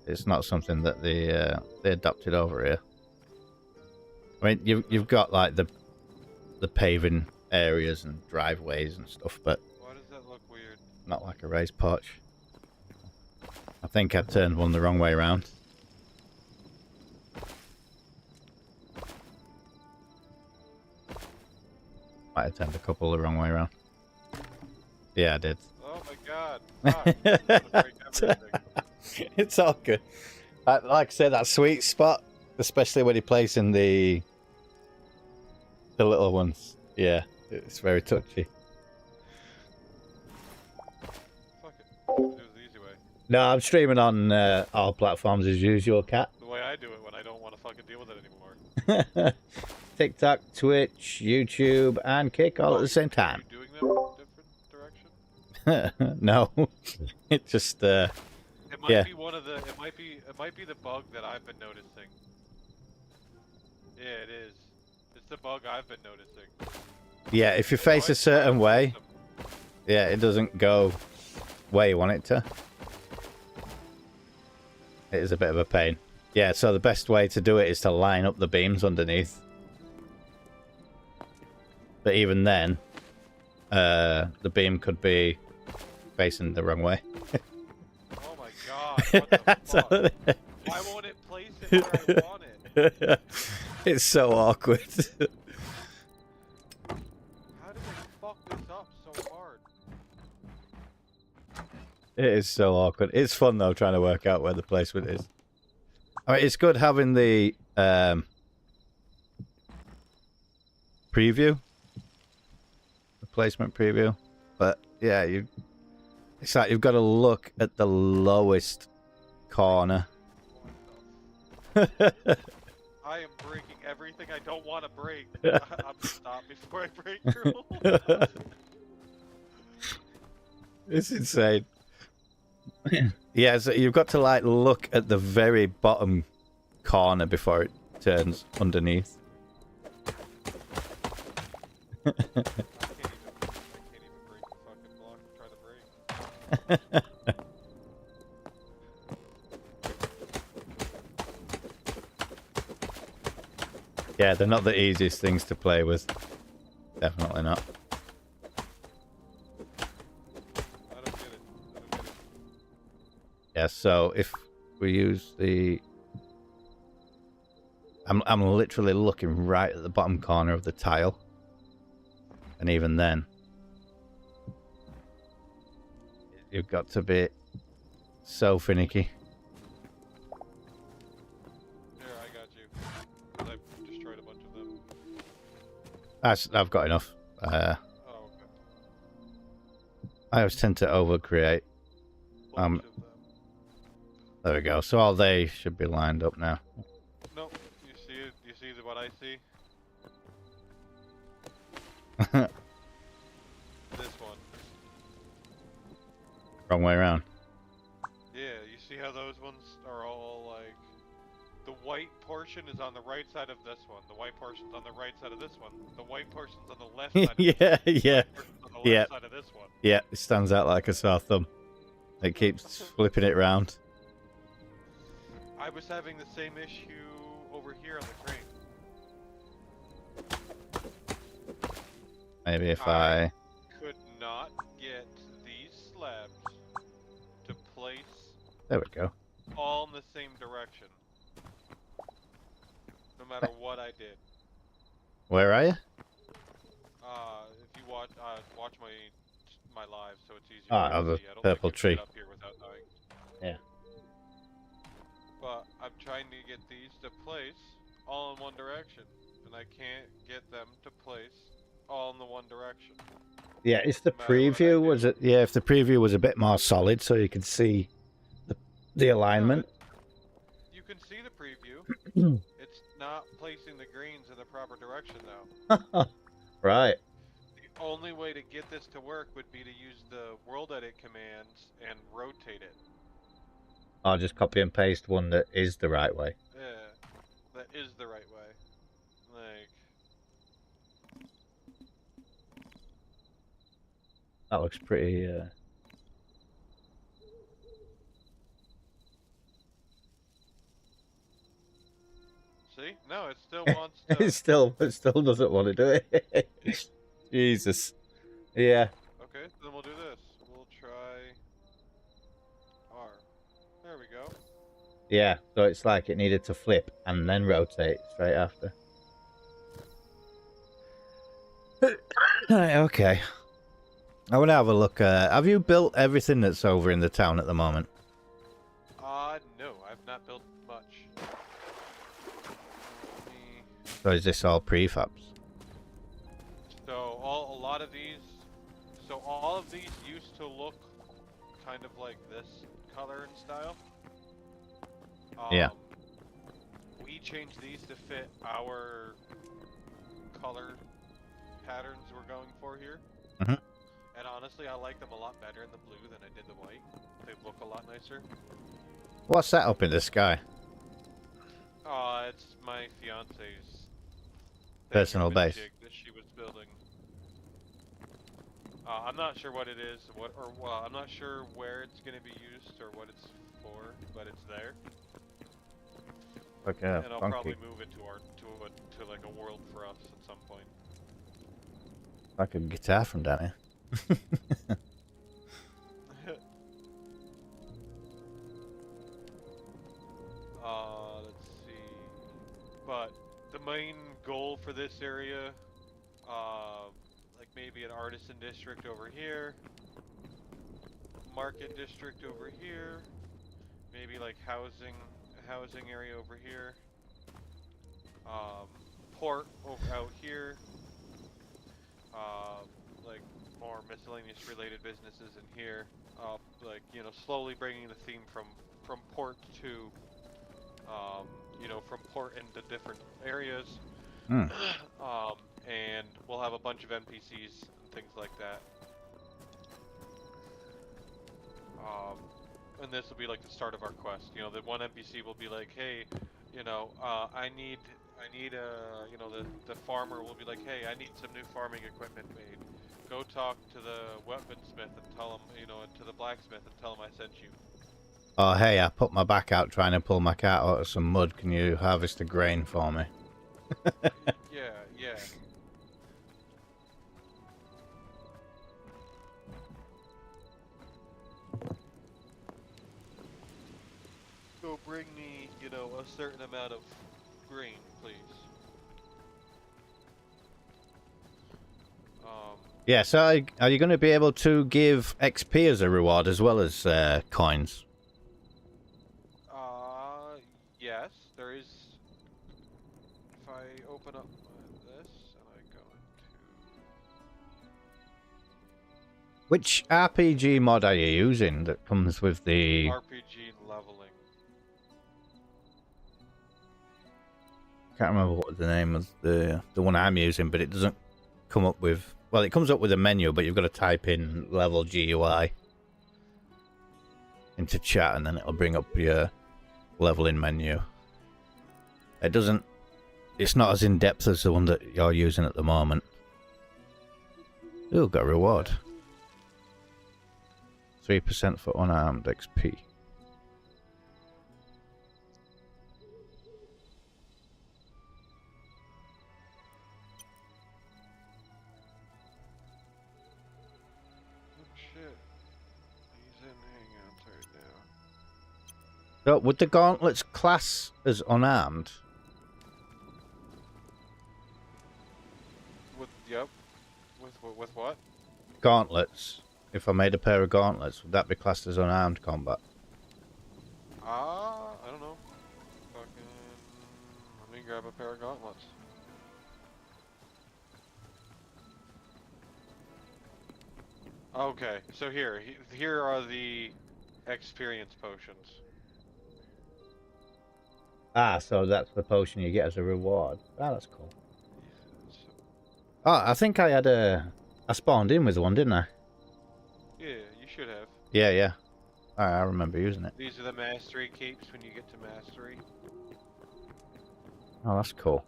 It's not something that they adopted over here. I mean, you've got like the paving areas and driveways and stuff, but Why does that look weird? not like a raised porch. I think I turned one the wrong way around. Might have turned a couple the wrong way around. Yeah, I did. Oh my god. Fuck. I'm gonna break everything. It's all good. Like I said, that sweet spot, especially when you're placing the little ones. Yeah, it's very touchy. Fuck it. Do it the easy way. No, I'm streaming on all platforms as usual, Cat. The way I do it when I don't want to fucking deal with it anymore. TikTok, Twitch, YouTube, and Kick all at the same time. Are you doing them in different direction? No, it just It might yeah. be one of the. It might be the bug that I've been noticing. Yeah, it is. It's the bug I've been noticing. Yeah, if you face a certain way, yeah, it doesn't go where you want it to. It is a bit of a pain. Yeah, so the best way to do it is to line up the beams underneath. But even then, the beam could be facing the wrong way. Oh my god! What the fuck? Why won't it place it where I want it? It's so awkward. How did they fuck this up so hard? It is so awkward. It's fun though, trying to work out where the placement is. I mean, it's good having the preview, the placement preview, but yeah, it's like you've got to look at the lowest corner. I am breaking everything I don't want to break. I'm gonna stop before I break your It's insane. Yeah, so you've got to like look at the very bottom corner before it turns underneath. I can't even break the fucking block I'm trying to break. Yeah, they're not the easiest things to play with. Definitely not. I don't get it. Yeah, so if we use the... I'm literally looking right at the bottom corner of the tile. And even then, you've got to be so finicky. Here, I got you. 'Cause I've destroyed a bunch of them. I've got enough. Oh, okay. I always tend to overcreate. Bunch of them. There we go. So all they should be lined up now. Nope. You see it? You see what I see? This one. Wrong way around. Yeah, you see how those ones are all like... The white portion is on the right side of this one. The white portion's on the right side of this one. The white portion's on the left side of this one. Yeah, yeah. The portion's on the left Yeah. side of this one. Yeah, it stands out like a sore thumb. It keeps flipping it round. I was having the same issue over here on the crane. Maybe if I... could not get these slabs to place There we go. all in the same direction. No matter what I did. Where are you? If you watch my live, so it's easier Ah, to the see. I don't purple think you can tree. get up here without dying. Yeah. But I'm trying to get these to place all in one direction, and I can't get them to place all in the one direction. Yeah, it's the No matter what I preview, do. was it? Yeah, if the preview was a bit more solid so you could see the alignment. You can see the preview. It's not placing the greens in the proper direction though. Right. The only way to get this to work would be to use the world edit commands and rotate it. I'll just copy and paste one that is the right way. Yeah, that is the right way. Like, That looks pretty... see? No, it still wants to. it still doesn't want to do it. Jesus. Yeah. Okay, then we'll do this. We'll try R. There we go. Yeah, so it's like it needed to flip and then rotate straight after. Right, okay. I want to have a look. Have you built everything that's over in the town at the moment? No, I've not built much. So is this all prefabs? So all of these used to look kind of like this color and style. Yeah. We changed these to fit our color patterns we're going for here. Mm-hmm. And honestly, I like them a lot better in the blue than I did the white. They look a lot nicer. What's that up in the sky? It's my fiance's Personal base. jig that she was building. I'm not sure what it is, I'm not sure where it's going to be used or what it's for, but it's there. Okay, And I'll funky. probably move it to like a world for us at some point. Like a guitar from down here. Let's see. But the main goal for this area, like maybe an artisan district over here, market district over here, maybe like housing area over here, port over out here, like more miscellaneous related businesses in here, like, you know, slowly bringing the theme from port to, you know, from port into different areas. Mm. And we'll have a bunch of NPCs and things like that. And this will be like the start of our quest. You know, the one NPC will be like, hey, you know, I need you know, the farmer will be like, hey, I need some new farming equipment made. Go talk to the weaponsmith and tell him, you know, and to the blacksmith and tell him I sent you. Oh, hey, I put my back out trying to pull my cat out of some mud. Can you harvest the grain for me? Yeah. Go bring me, you know, a certain amount of grain, please. Yeah, so are you going to be able to give XP as a reward as well as coins? Yes, there is. If I open up this and I go into... Which RPG mod are you using that comes with the... RPG leveling. Can't remember what the name of the one I'm using, but it doesn't come up with... Well, it comes up with a menu, but you've got to type in level GUI into chat, and then it'll bring up your leveling menu. It doesn't... It's not as in-depth as the one that you're using at the moment. Ooh, got a reward. 3% for unarmed XP. Shit. He's in hangouts right now. So, would the gauntlets class as unarmed? Yep. With what? Gauntlets. If I made a pair of gauntlets, would that be classed as unarmed combat? I don't know. Fucking. Let me grab a pair of gauntlets. Okay, so here are the experience potions. Ah, so that's the potion you get as a reward. Ah, that's cool. So, Oh, I think I had I spawned in with one, didn't I? yeah, you should have. Yeah, yeah. I remember using it. These are the mastery capes when you get to mastery. Oh, that's cool.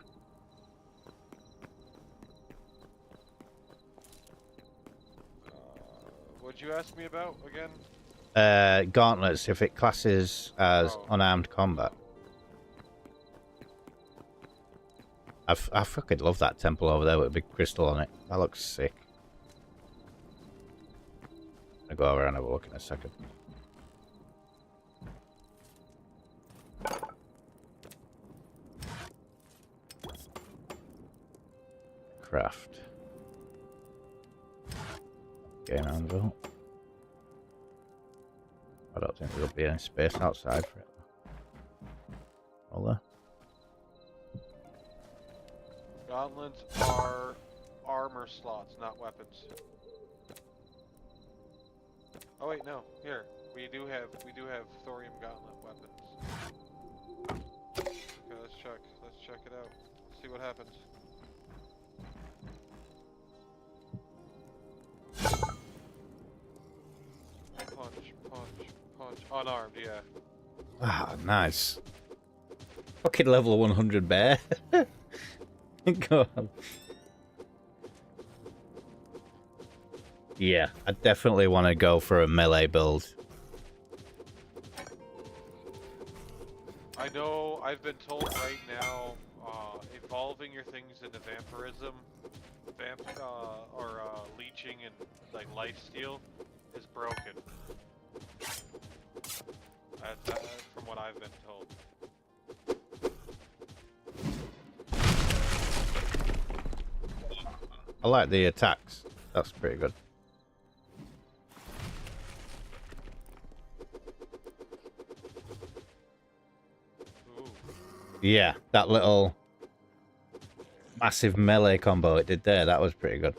What'd you ask me about again? Gauntlets, if it classes as Oh. unarmed combat. I fucking love that temple over there with a big crystal on it. That looks sick. I'll go over and have a look in a second. Craft. Gain anvil. I don't think there'll be any space outside for it. Will there? Gauntlets are armor slots, not weapons. Oh wait, no. Here, we do have thorium gauntlet weapons. Okay, let's check it out. Let's see what happens. Punch. Unarmed, yeah. Ah, nice. Fucking level 100 bear. Go on. Yeah, I definitely want to go for a melee build. I know, I've been told right now, evolving your things into vampirism, leeching and like lifesteal is broken. That's from what I've been told. I like the attacks. That's pretty good. Ooh. Yeah, that little massive melee combo it did there, that was pretty good.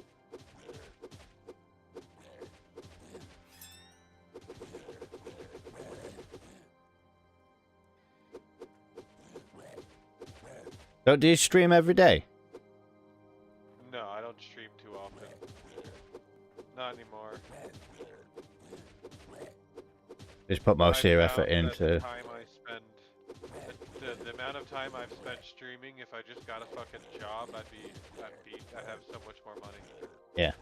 So do you stream every day? No, I don't stream too often. Not anymore. Just put most of your effort found that into... the time I spend, the amount of time I've spent streaming, if I just got a fucking job, I'd have so much more money. Yeah.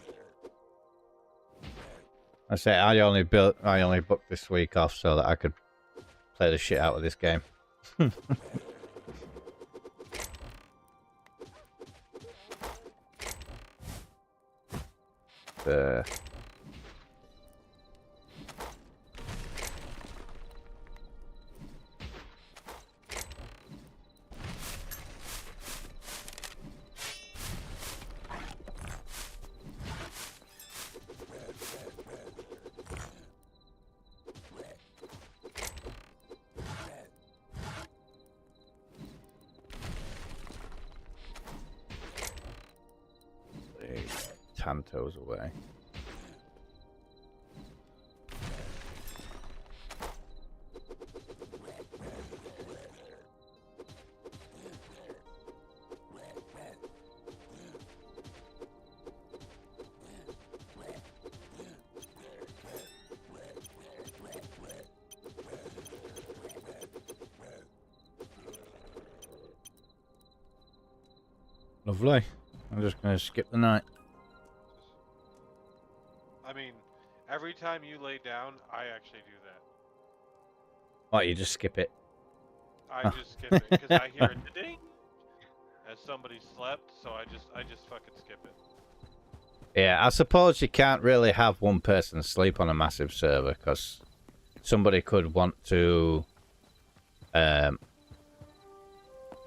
I say I only booked this week off so that I could play the shit out of this game. Tantos away. Lovely. I'm just going to skip the night. I mean, Every time you lay down, I actually do that. Oh, you just skip it. I just skip it because I hear it ding as somebody slept, so I just fucking skip it. Yeah, I suppose you can't really have one person sleep on a massive server because somebody could want to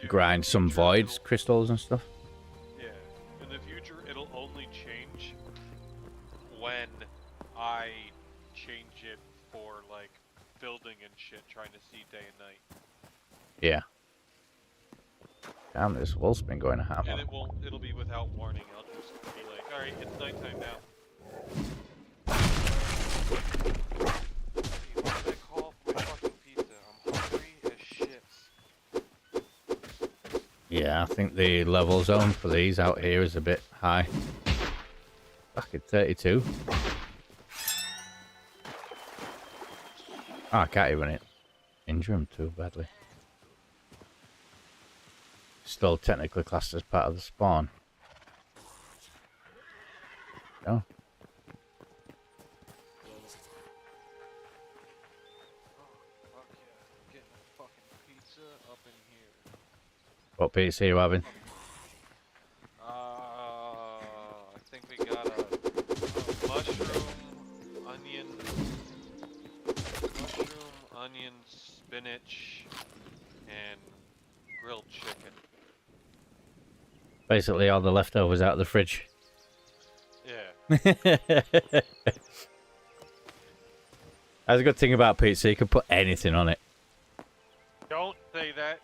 grind some voids crystals and stuff. Yeah, in the future it'll only change when I change it for like building and shit, trying to see day and night. Yeah. Damn, this wolf's been going to hammer. And it'll be without warning. I'll just be like, alright, it's nighttime now. Hey, what did I call for my fucking pizza? I'm hungry as shit. Yeah, I think the level zone for these out here is a bit high. Fucking 32. Oh, I can't even injure him too badly. Still technically classed as part of the spawn. Oh. Oh, fuck yeah. I'm getting a fucking pizza up in here. What pizza are you having? I think we got a mushroom, onion, spinach, and grilled chicken. Basically all the leftovers out of the fridge. Yeah. That's a good thing about pizza, you can put anything on it. Don't say that.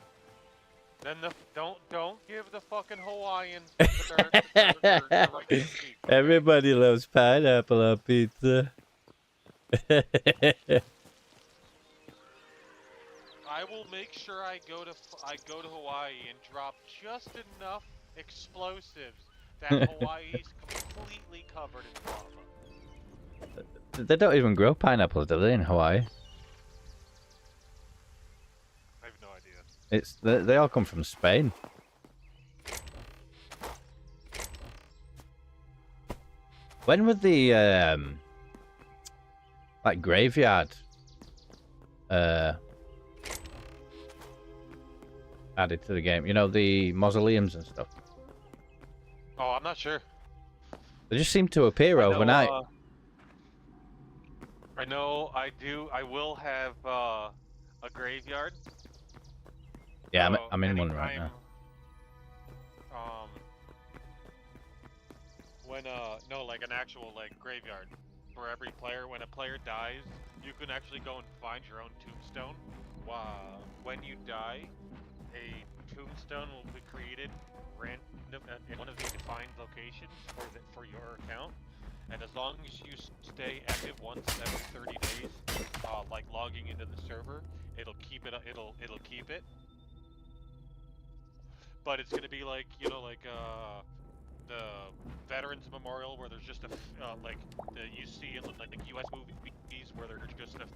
Then don't give the fucking Hawaiians. Everybody loves pineapple on pizza. I will make sure I go to Hawaii and drop just enough explosives that Hawaii's completely covered in lava. They don't even grow pineapples, do they, in Hawaii? I have no idea. They all come from Spain. When were the like graveyard added to the game? You know, the mausoleums and stuff. Oh, I'm not sure. They just seem to appear overnight. I know. I will have a graveyard. Yeah, So I'm in one right now. Like an actual graveyard for every player. When a player dies, you can actually go and find your own tombstone. When you die, a tombstone will be created random in one of the defined locations for your account. And as long as you stay active once every 30 days, like logging into the server, it'll keep it. It'll keep it. But it's gonna be like, you know, like the Veterans Memorial, where there's just a you see in like the U.S. movies where there's just a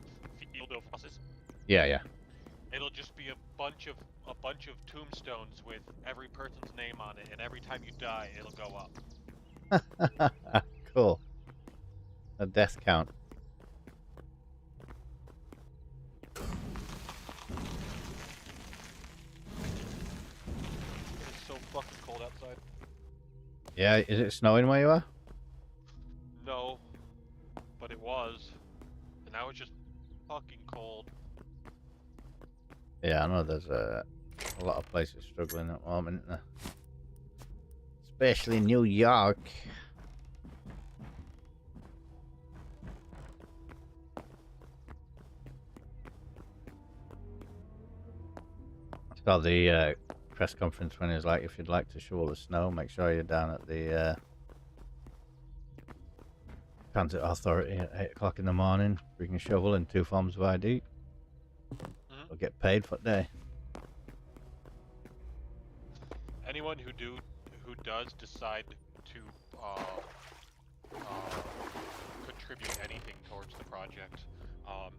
field of crosses. Yeah, yeah. It'll just be a bunch of tombstones with every person's name on it, and every time you die, it'll go up. Cool. A death count. It's so fucking cold outside. Yeah, is it snowing where you are? No, but it was, and now it's just fucking cold. Yeah, I know there's a lot of places struggling at the moment, isn't there? Especially New York. I saw the press conference when he was like, if you'd like to shovel the snow, make sure you're down at the Transit Authority at 8 o'clock in the morning. Bring a shovel and 2 forms of ID. We'll get paid for the day. Anyone who does decide to contribute anything towards the project, I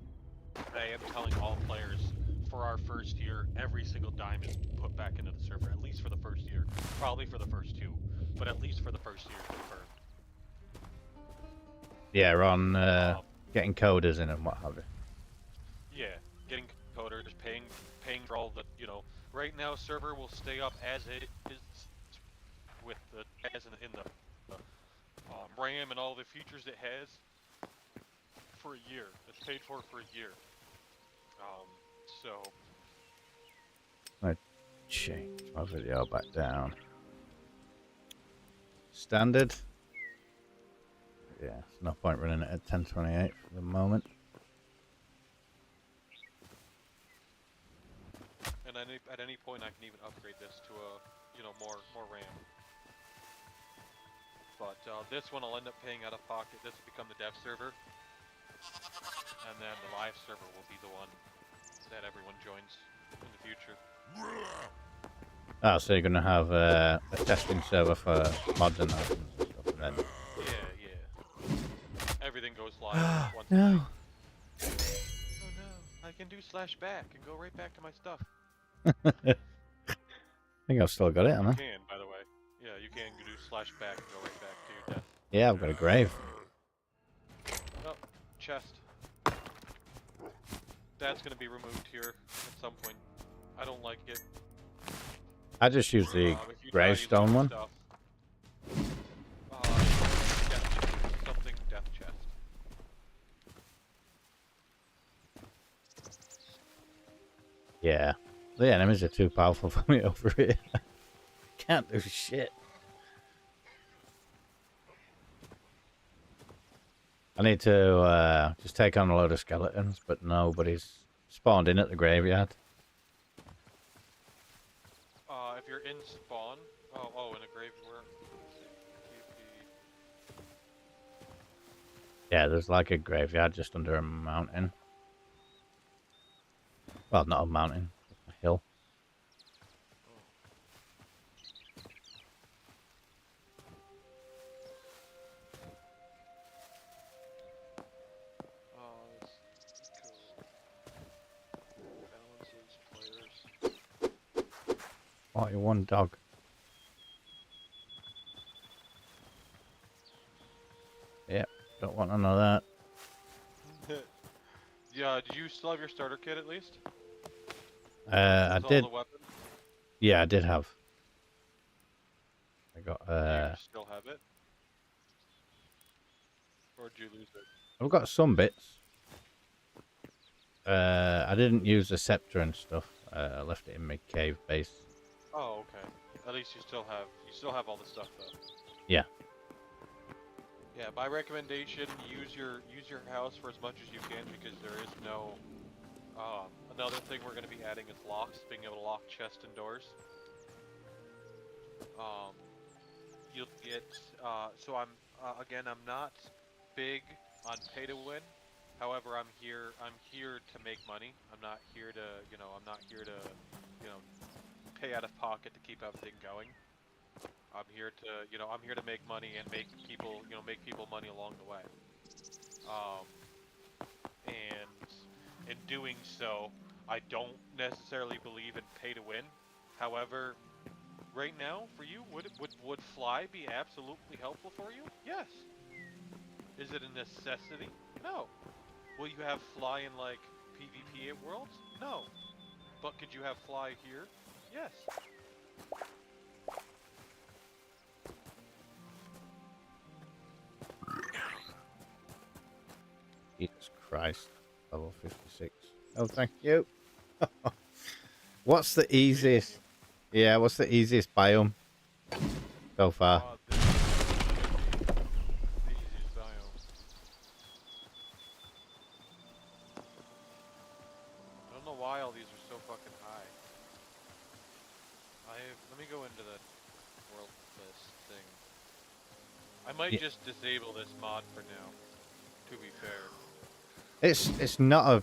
am telling all players for our first year, every single dime is put back into the server, at least for the first year. Probably for the first 2, but at least for the first year confirmed. Yeah, on getting coders in and what have you. Yeah, getting coders, paying for all the, you know, right now server will stay up as it is with the as in the RAM and all the features it has for a year. It's paid for a year. So I change my video back down. Standard. Yeah, there's no point running it at 1028 for the moment. and at any point I can even upgrade this to a, you know, more RAM. But this one I'll end up paying out of pocket. This will become the dev server, and then the live server will be the one that everyone joins in the future. Oh, so you're going to have a testing server for mods and that and stuff, and then... Yeah. Everything goes live once a No. night. Oh no, I can do /back and go right back to my stuff. I think I've still got it, haven't I? You can, by the way. Yeah, you can do /back and go right back to your death. Yeah, I've got a grave. Oh, chest. That's gonna be removed here at some point. I don't like it. I just use the If you try gravestone using one. stuff, something death chest. Yeah. The enemies are too powerful for me over here. Can't do shit. I need to just take on a load of skeletons, but nobody's spawned in at the graveyard. If you're in spawn, in a grave, where? Yeah, there's like a graveyard just under a mountain. Well, not a mountain, a hill. Balances, players. 41 dog. Yep, don't want none of that. Yeah, do you still have your starter kit at least? I With did. All the weapons? Yeah, I did have. I got. Do you still have it? Or did you lose it? I've got some bits. I didn't use the scepter and stuff. I left it in my cave base. Oh, okay. At least you still have all the stuff though. Yeah. Yeah, my recommendation, use your house for as much as you can, because there is no another thing we're going to be adding is locks, being able to lock chests and doors. You'll get so I'm not big on pay to win. However, I'm here to make money. I'm not here to, pay out of pocket to keep everything going. I'm here to make money and make people money along the way. And in doing so, I don't necessarily believe in pay to win. However, right now, for you, would fly be absolutely helpful for you? Yes. Is it a necessity? No. Will you have fly in, like, PvP at Worlds? No. But could you have fly here? Yes. Jesus Christ. Level 56. Oh, thank you. What's the easiest? Yeah, what's the easiest biome so far? This is the easiest biome. I don't know why all these are so fucking high. Let me go into the world list thing. I might just disable this mod for now, to be fair. It's not a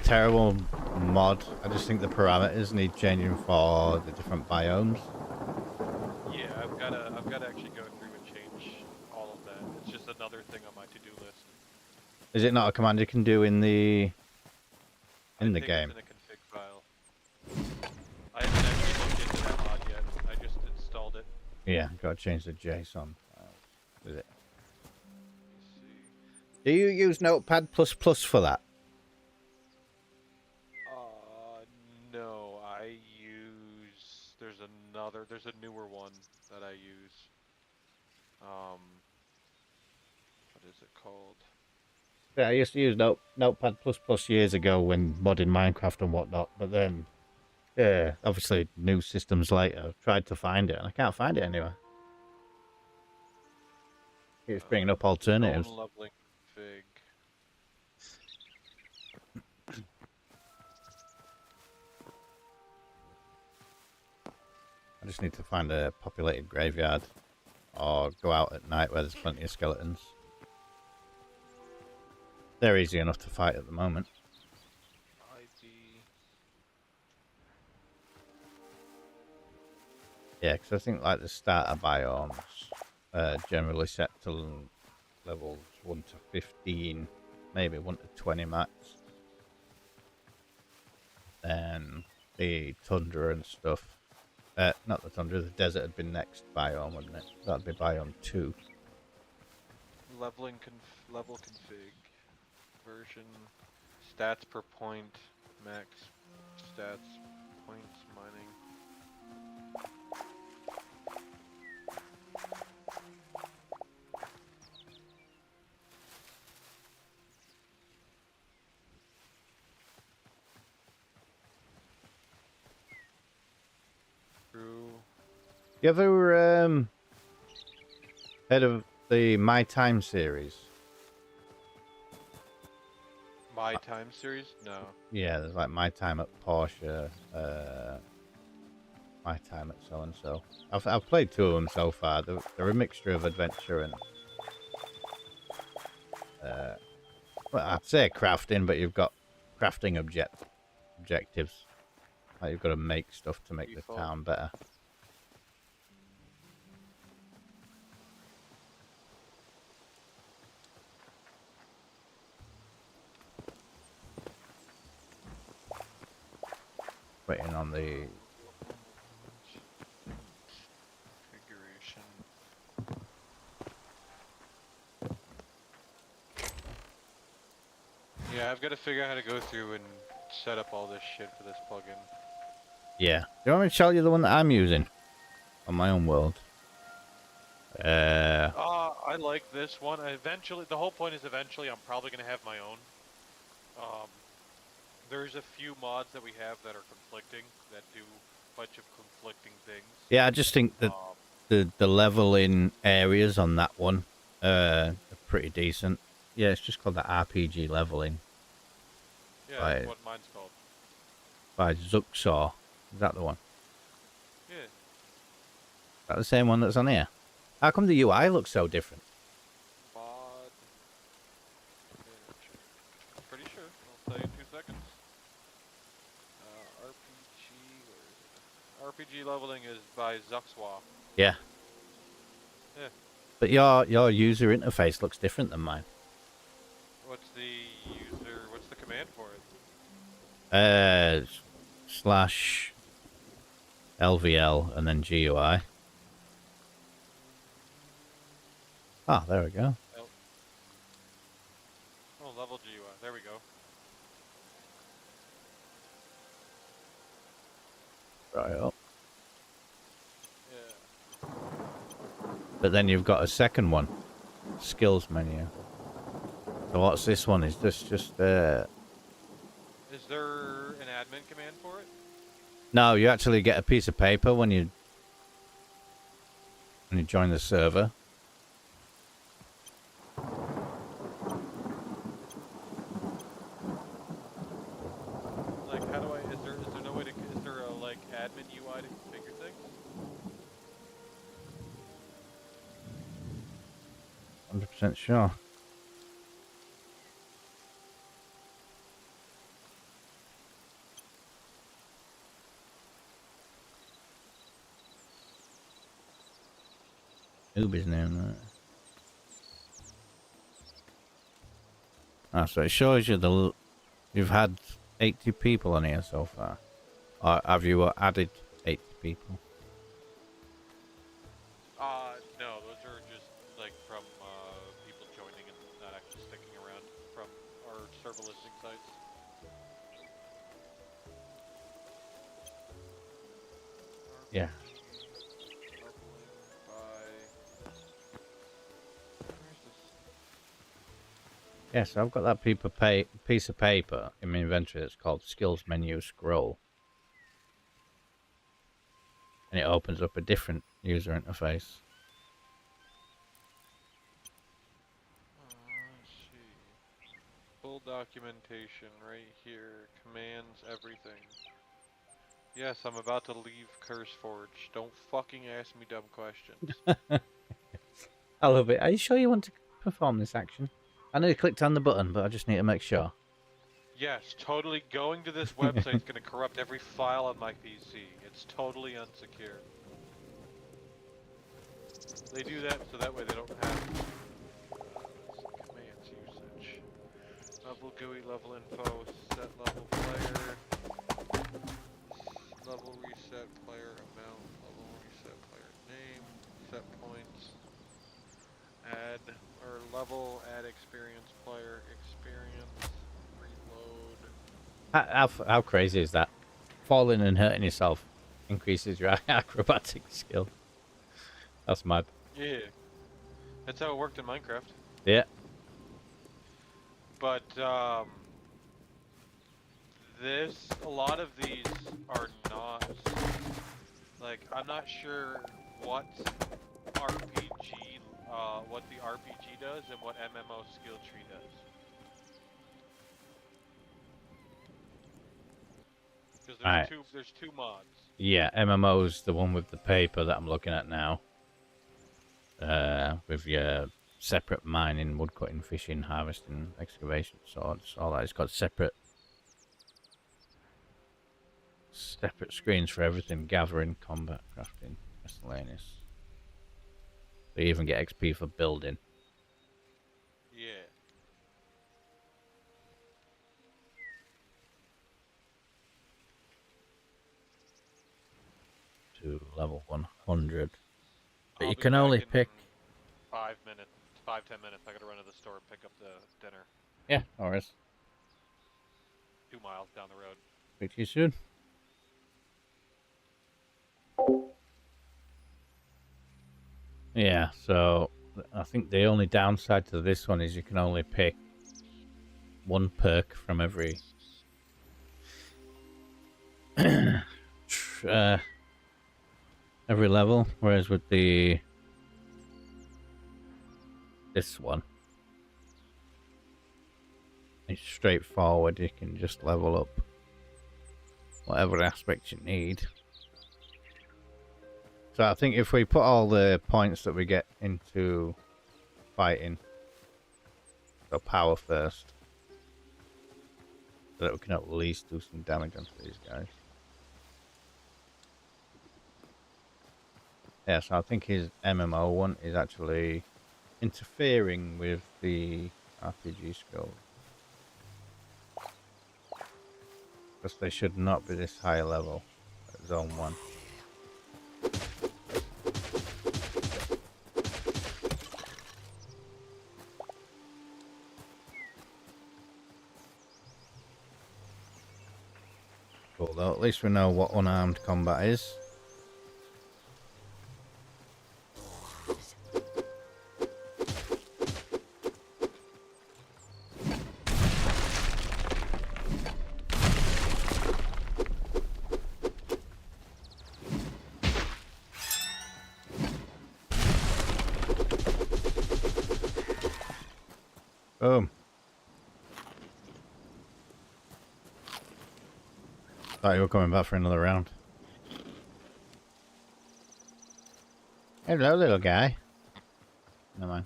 terrible mod. I just think the parameters need changing for the different biomes. Yeah, I've gotta actually go through and change all of that. It's just another thing on my to-do list. Is it not a command you can do in the game? It's in a config file. I haven't actually looked into that mod yet. I just installed it. Yeah, gotta change the JSON. Is it? Do you use Notepad++ for that? No, I use. There's a newer one that I use. What is it called? Yeah, I used to use Notepad++ years ago when modding Minecraft and whatnot, but then, yeah, obviously new systems later, I've tried to find it and I can't find it anywhere. It's bringing up Zone alternatives. leveling fig. I just need to find a populated graveyard or go out at night where there's plenty of skeletons. They're easy enough to fight at the moment. ID. Yeah, because I think like the starter biomes generally set to levels 1 to 15, maybe 1 to 20 max. Then the tundra and stuff. Not the tundra, the desert had been next biome, wouldn't it? That'd be biome 2. Level config. Version. Stats per point. Max. Stats. Points mining. True. You ever heard of the My Time series? My Time series? No. Yeah, there's like My Time at Porsche, My Time at so and so. I've played 2 of them so far. They're a mixture of adventure and well, I'd say crafting, but you've got crafting objectives. Like you've got to make stuff to make the Default. town better. Waiting on the Configuration. Yeah, I've got to figure out how to go through and set up all this shit for this plugin. yeah. Do you want me to tell you the one that I'm using on my own world? I like this one. Eventually, the whole point is eventually I'm probably going to have my own. There's a few mods that we have that are conflicting, that do a bunch of conflicting things. Yeah, I just think that the leveling areas on that one are pretty decent. Yeah, it's just called the RPG leveling. Yeah, By, that's what mine's called. by Zuxor. Is that the one? Yeah. Is that the same one that's on here? How come the UI looks so different? Mod. I'm pretty sure. I'll tell you in 2 seconds. RPG. Where is it? RPG leveling is by Zuxwa. Yeah. Yeah. But your user interface looks different than mine. What's the command for it? Slash LVL and then GUI. Ah, there we go. Oh, level GUI. There we go. Right up. Yeah. But then you've got a second one. Skills menu. So what's this one? Is this just Is there an admin command for it? No, you actually get a piece of paper when you join the server. Like, how do I? Is there no way to? Is there a like admin UI to configure things? 100% sure. Noobie's name. Ah, so it shows you you've had 80 people on here so far. Or have you added 80 people? No, those are just like from people joining and not actually sticking server listing sites. Yeah. Leveling by... Where's this? Yeah, so I've got that piece of paper in my inventory that's called Skills Menu Scroll. And it opens up a different user interface. Let's see. Full documentation right here. Commands, everything. Yes, I'm about to leave CurseForge. Don't fucking ask me dumb questions. I love it. Are you sure you want to perform this action? I know you clicked on the button, but I just need to make sure. Yes, totally going to this website is going to corrupt every file on my PC. It's totally unsecure. They do that so that way they don't have commands usage. Level GUI, level info, set level player, level reset player amount, level reset player name, set points, add, or level, add experience player, experience, reload. How crazy is that? Falling and hurting yourself increases your acrobatic skill. That's mad. Yeah, that's how it worked in Minecraft. Yeah. But, a lot of these are not, like, I'm not sure what RPG, what the RPG does and what MMO skill tree does. Because All right. there's two mods. Yeah, MMO's the one with the paper that I'm looking at now. With your separate mining, woodcutting, fishing, harvesting, excavation, swords, all that. It's got separate screens for everything: gathering, combat, crafting, miscellaneous. They even get XP for building. Yeah. To level 100. But I'll you be can back only in pick 5 minutes, 5-10 minutes. I gotta run to the store and pick up the dinner. Yeah, no worries. 2 miles down the road. Speak to you soon. Yeah, so I think the only downside to this one is you can only pick one perk from every every level, whereas with this one, it's straightforward. You can just level up whatever aspect you need. So I think if we put all the points that we get into fighting, so power first, so that we can at least do some damage onto these guys. Yeah, so I think his MMO one is actually interfering with the RPG skill. Because they should not be this high level at zone 1. Cool though, at least we know what unarmed combat is. Boom. Thought you were coming back for another round. Hello, little guy. Never mind.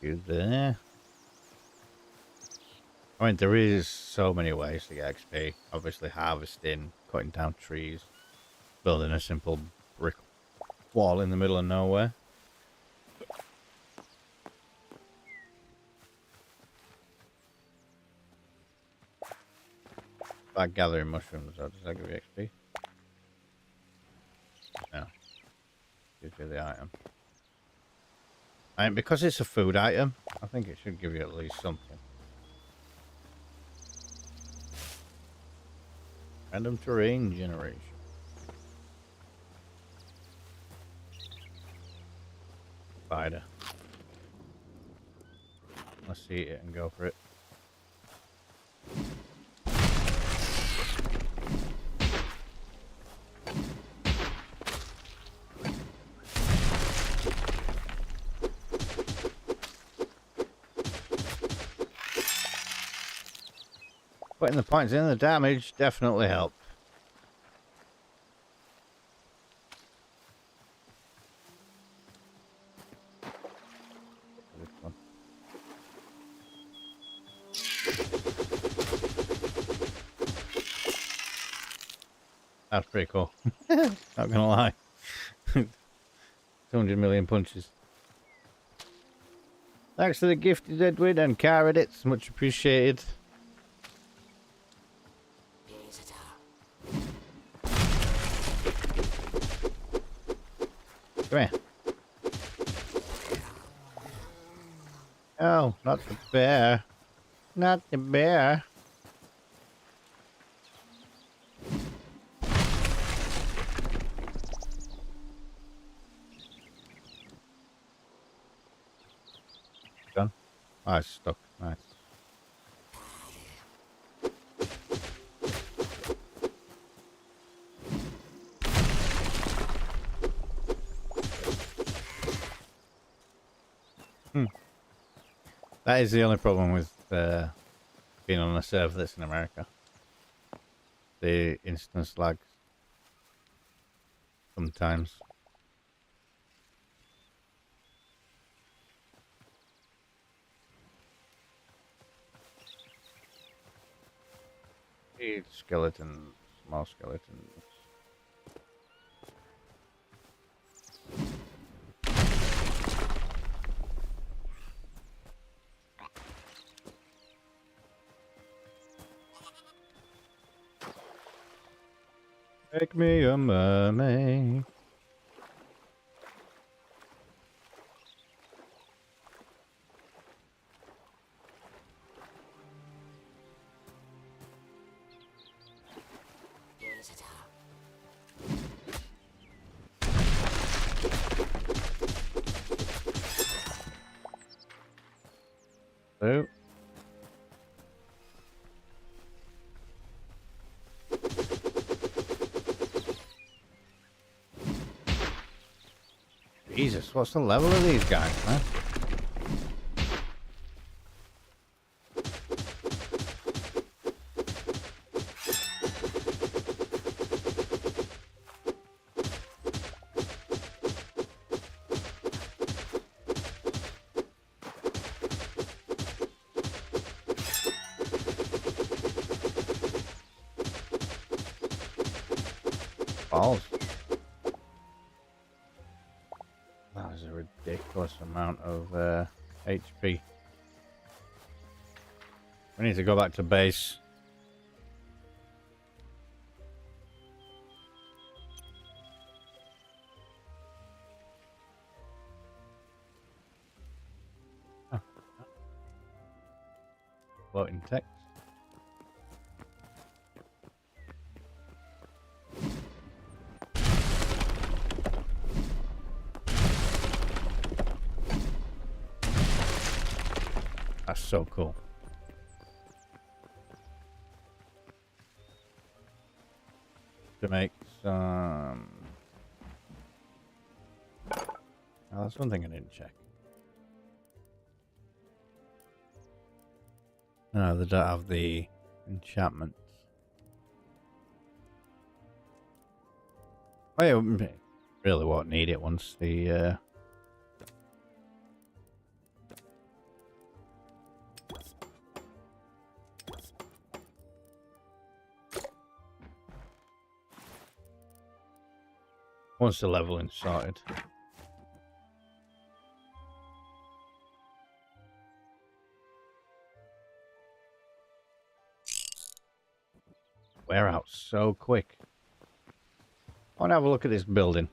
Get you there. I mean, there is so many ways to get XP. Obviously, harvesting, cutting down trees, building a simple brick wall in the middle of nowhere. By gathering mushrooms, though, does that give you XP? No. Gives you the item. And because it's a food item, I think it should give you at least something. Random terrain generation. Spider. Let's see it and go for it. Putting the points in the damage definitely helped. This one. That's pretty cool. Not gonna lie. 200 million punches. Thanks to the gifted Edwin and car edits, much appreciated. Come here. Oh, not the bear. Not the bear. Done. Oh, it's stuck. Nice. That is the only problem with being on a server that's in America. The instance lags. Sometimes. Skeleton, small skeleton. Make me a mermaid. So. Jesus, what's the level of these guys, man? Balls. That is a ridiculous amount of HP. We need to go back to base. Oh. Floating text. That's so cool. To make some... Oh, that's one thing I didn't check. No, they don't have the enchantments. Oh, yeah, really won't need it once the... Once the leveling's sorted. Wear out so quick. I want to have a look at this building.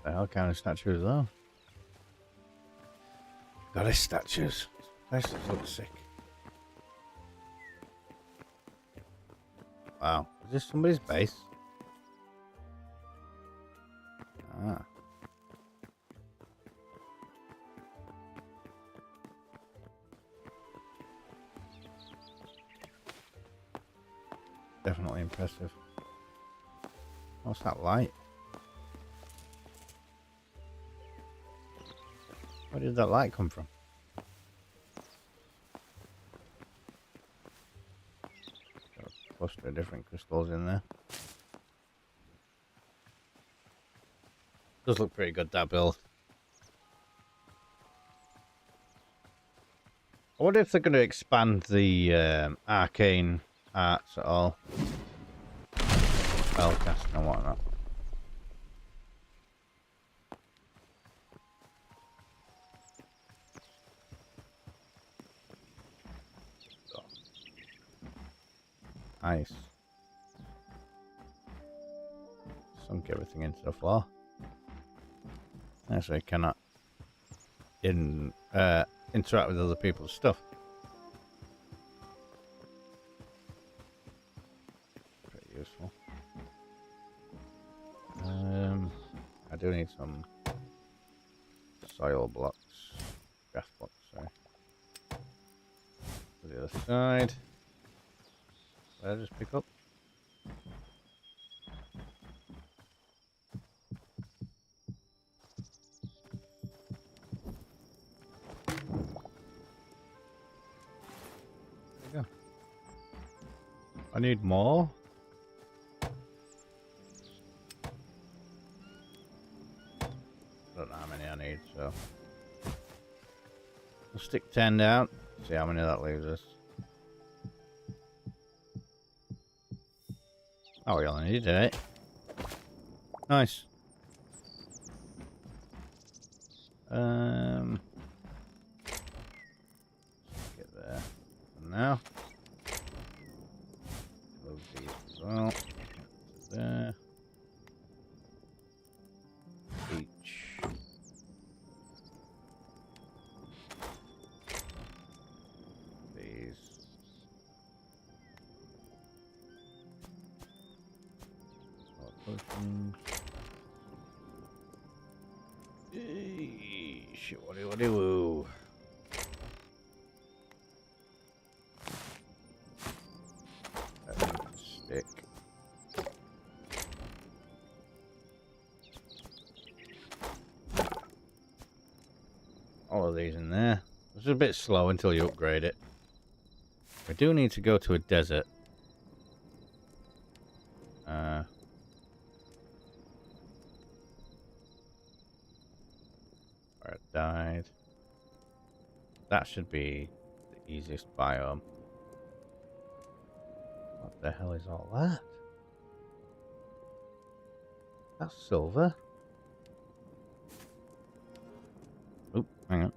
The hell kind of statue is that? Goddess statues. This place looks sick. Wow. Is this somebody's base? Ah. Definitely impressive. What's that light? Where did that light come from? Got a cluster of different crystals in there. Does look pretty good, that build. I wonder if they're going to expand the arcane arts at all. Spellcasting and whatnot. Nice. Sunk everything into the floor. Actually, cannot interact with other people's stuff. Pretty useful. I do need some soil blocks, grass blocks. Sorry. To the other side. Did I just pick up? I need more. I don't know how many I need, so we'll stick 10 down. See how many that leaves us. Oh, we only needed 8. Nice. Get there. And now. Move these as well. To there. Each. These. Shit, woo. Stick. All of these in there. It's a bit slow until you upgrade it. We do need to go to a desert. Where it died. That should be the easiest biome. What the hell is all that? That's silver. Oop, hang on.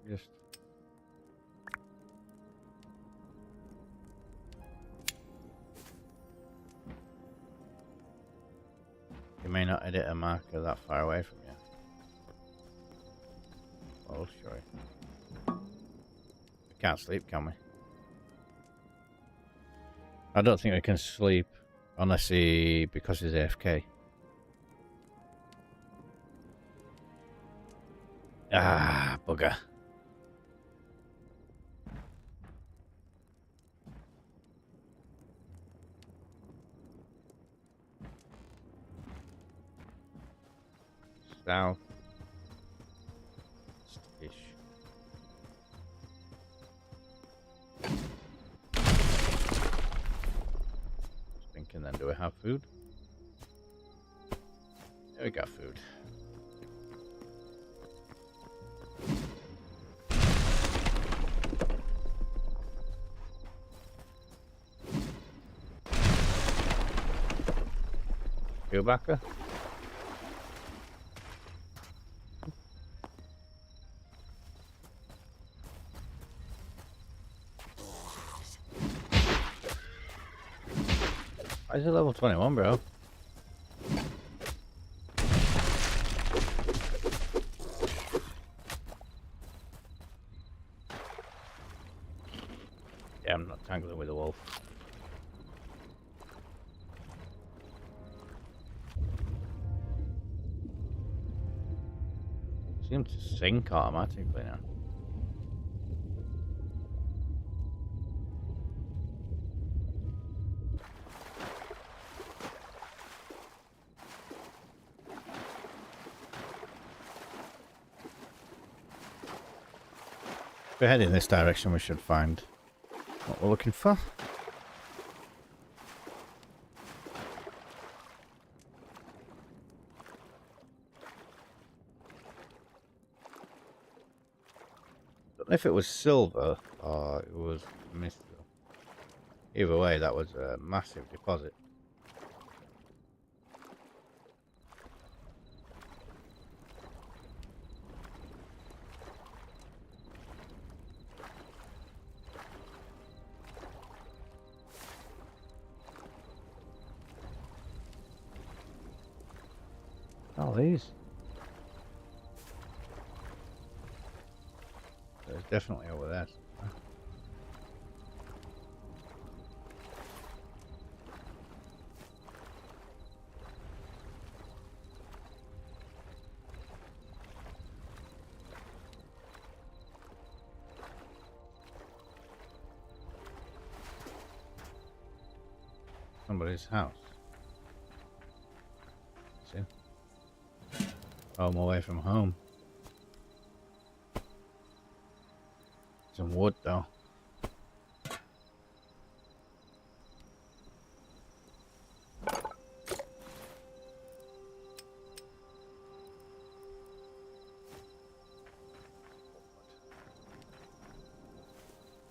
Just you may not edit a marker that far away from you. Oh, sure. We can't sleep, can we? I don't think we can sleep unless because he's AFK. Ah, bugger. South. Ish. Thinking then, do we have food? Yeah, we got food. Backer. Why is is it level 21, bro? Yeah, I'm not tangling with a wolf. Seems to sync automatically now. If we head in this direction, we should find what we're looking for. Don't know if it was silver or it was mithril. Either way, that was a massive deposit. Oh, these. There's definitely over there. Somebody's house. See? Home away from home. Some wood though.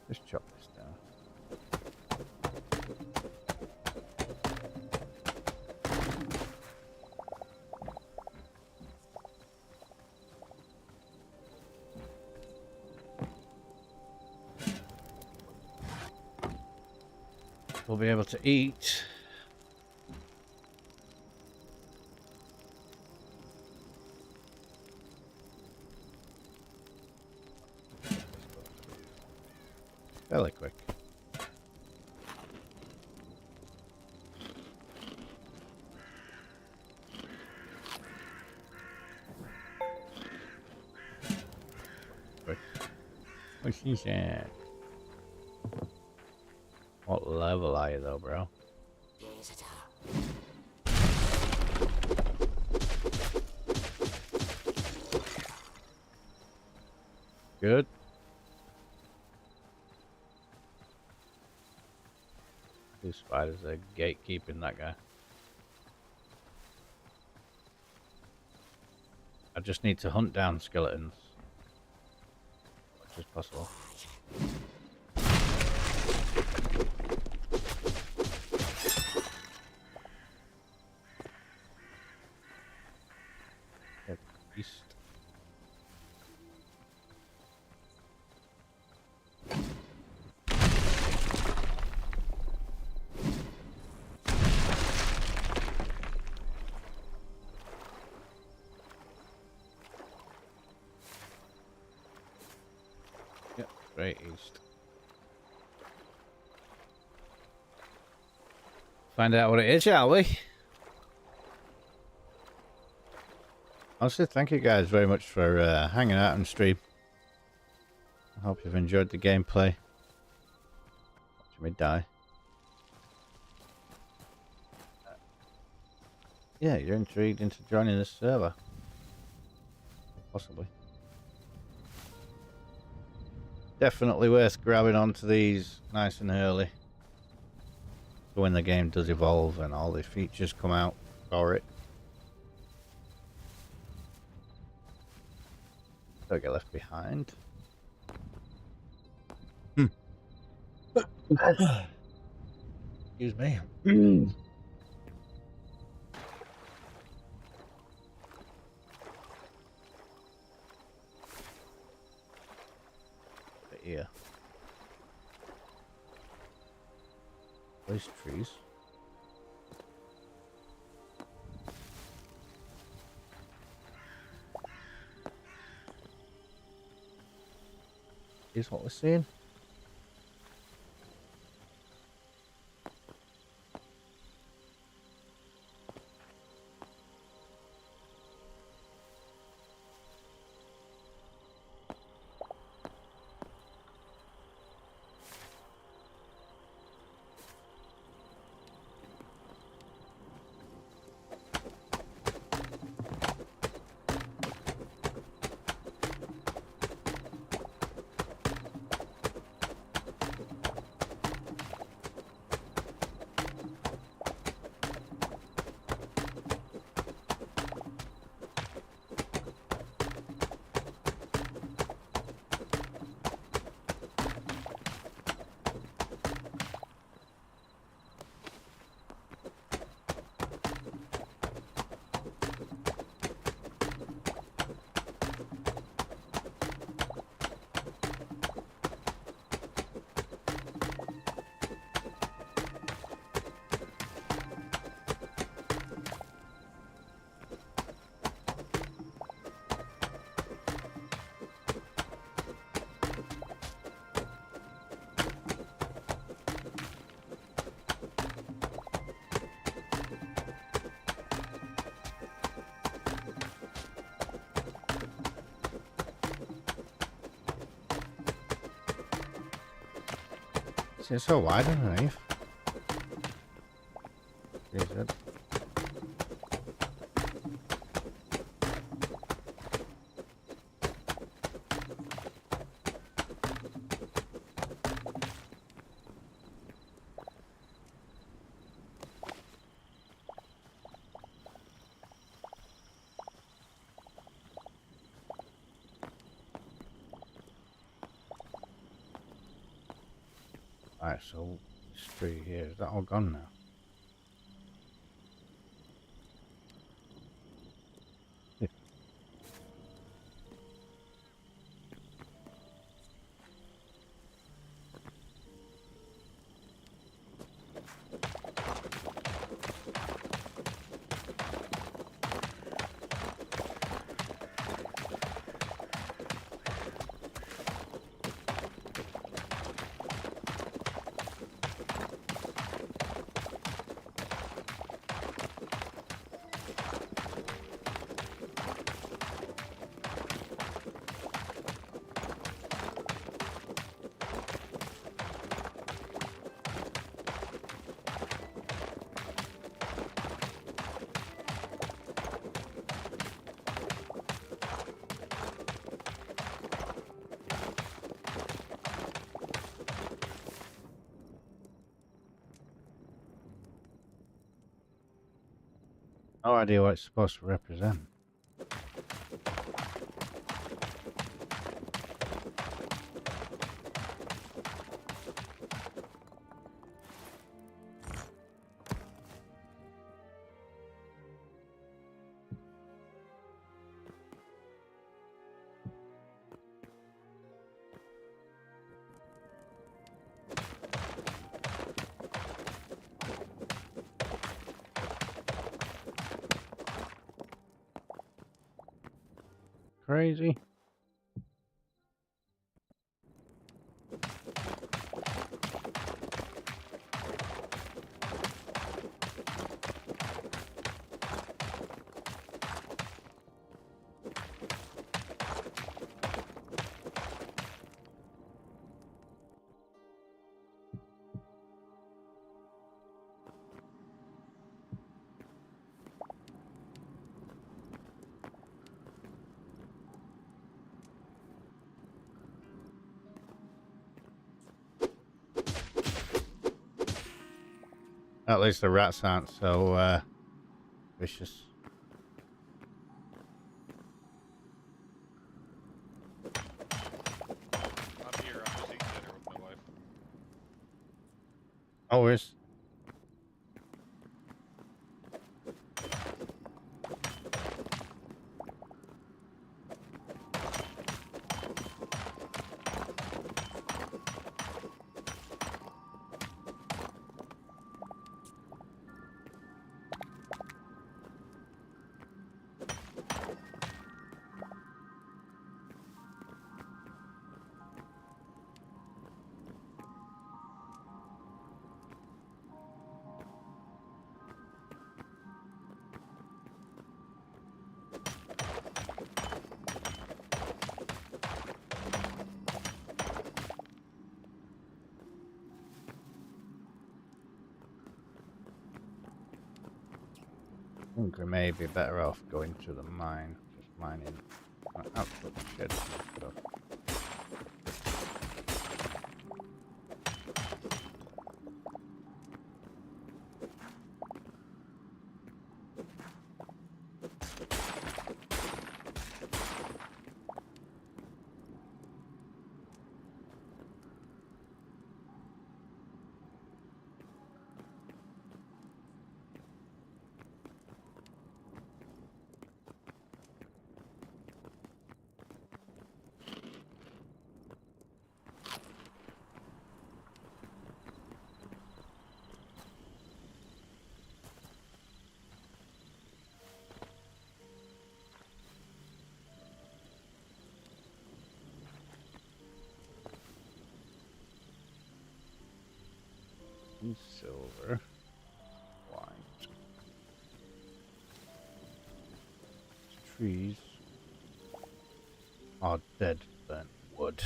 Just chop this down. We'll be able to eat. Fairly quick. What's she saying? What level are you though, bro? Good. These spiders are gatekeeping that guy. I just need to hunt down skeletons. As much as possible. Head east. Yep, straight east. Find out what it is, shall we? Honestly, thank you guys very much for hanging out on stream. I hope you've enjoyed the gameplay. Watching me die. Yeah, you're intrigued into joining this server. Possibly. Definitely worth grabbing onto these nice and early. So when the game does evolve and all the features come out for it. Don't get left behind. Excuse me. Here. These trees. is what we're seeing. It's so wide underneath. Jesus. Alright, so this tree here, is that all gone now? Yeah. No idea what it's supposed to represent. Crazy. At least the rats aren't so vicious. I'm here. I'm just eating dinner with my wife. Always. I think we may be better off going to the mine, just mining output sheds and stuff. And silver, white, trees are dead burnt wood.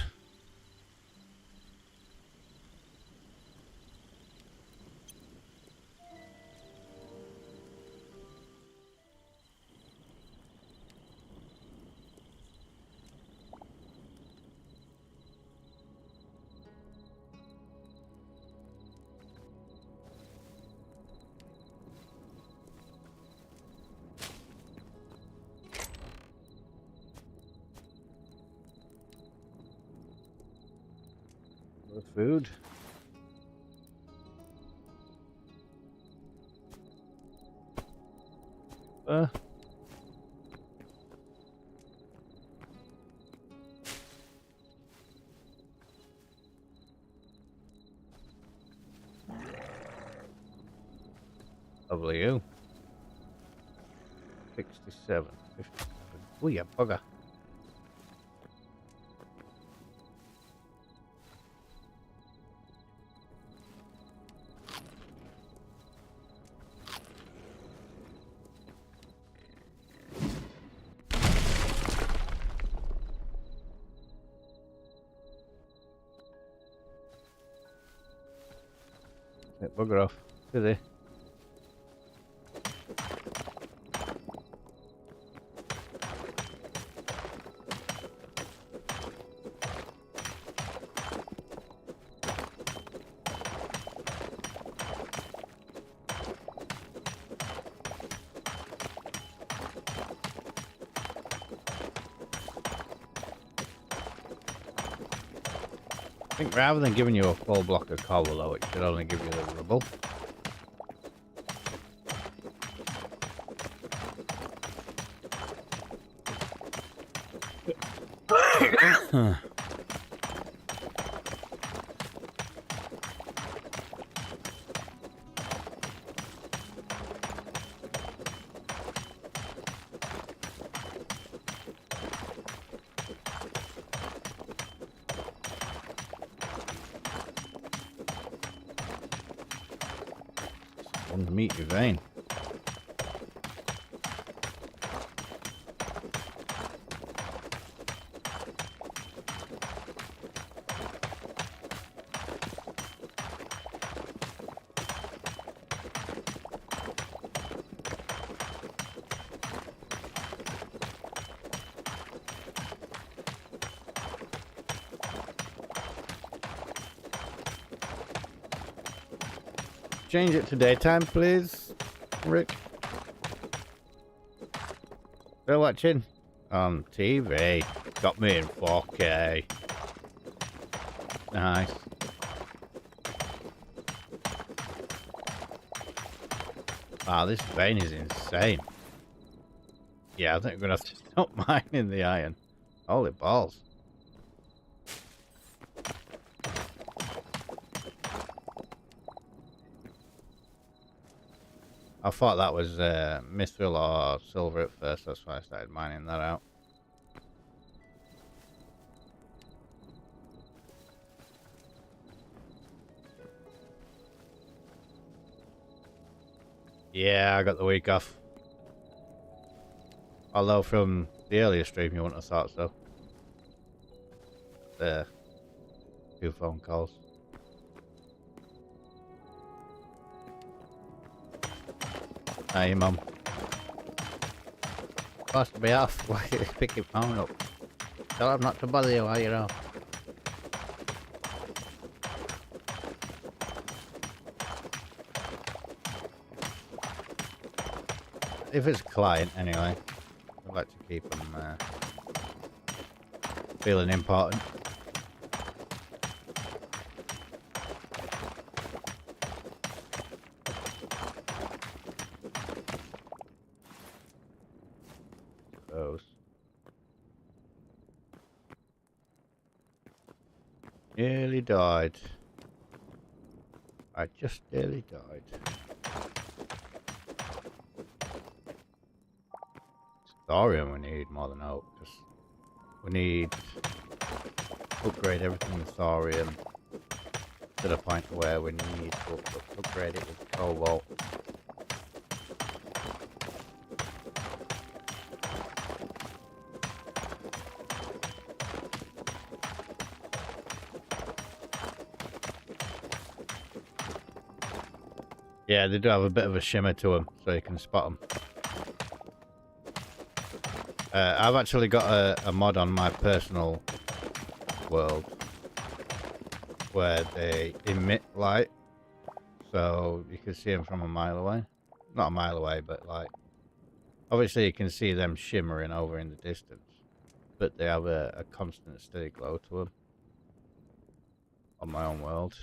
The food. Lovely you. 67, 57. Oh, you bugger. Bugger off. Busy. I think rather than giving you a full block of cobble, though, it should only give you the rubble. One meaty vein. Change it to daytime, please, Rick. Still watching on TV. Got me in 4K. Nice. Wow, this vein is insane. Yeah, I think we're gonna have to stop mining the iron. Holy balls. I thought that was mithril or silver at first, that's why I started mining that out. Yeah, I got the week off. Although from the earlier stream you wouldn't have thought so. There. 2 phone calls. Hey, Mum. supposed to be off. Why did you pick your phone up? Tell him not to bother you while you're off. If it's a client, anyway, I'd like to keep them feeling important. Those. Nearly died. I just nearly died. Thorium we need more than oak, because we need to upgrade everything with thorium to the point where we need to upgrade it with cobalt. Yeah, they do have a bit of a shimmer to them, so you can spot them. I've actually got a mod on my personal world where they emit light, so you can see them from a mile away. Not a mile away, but like, obviously you can see them shimmering over in the distance, but they have a constant steady glow to them on my own world.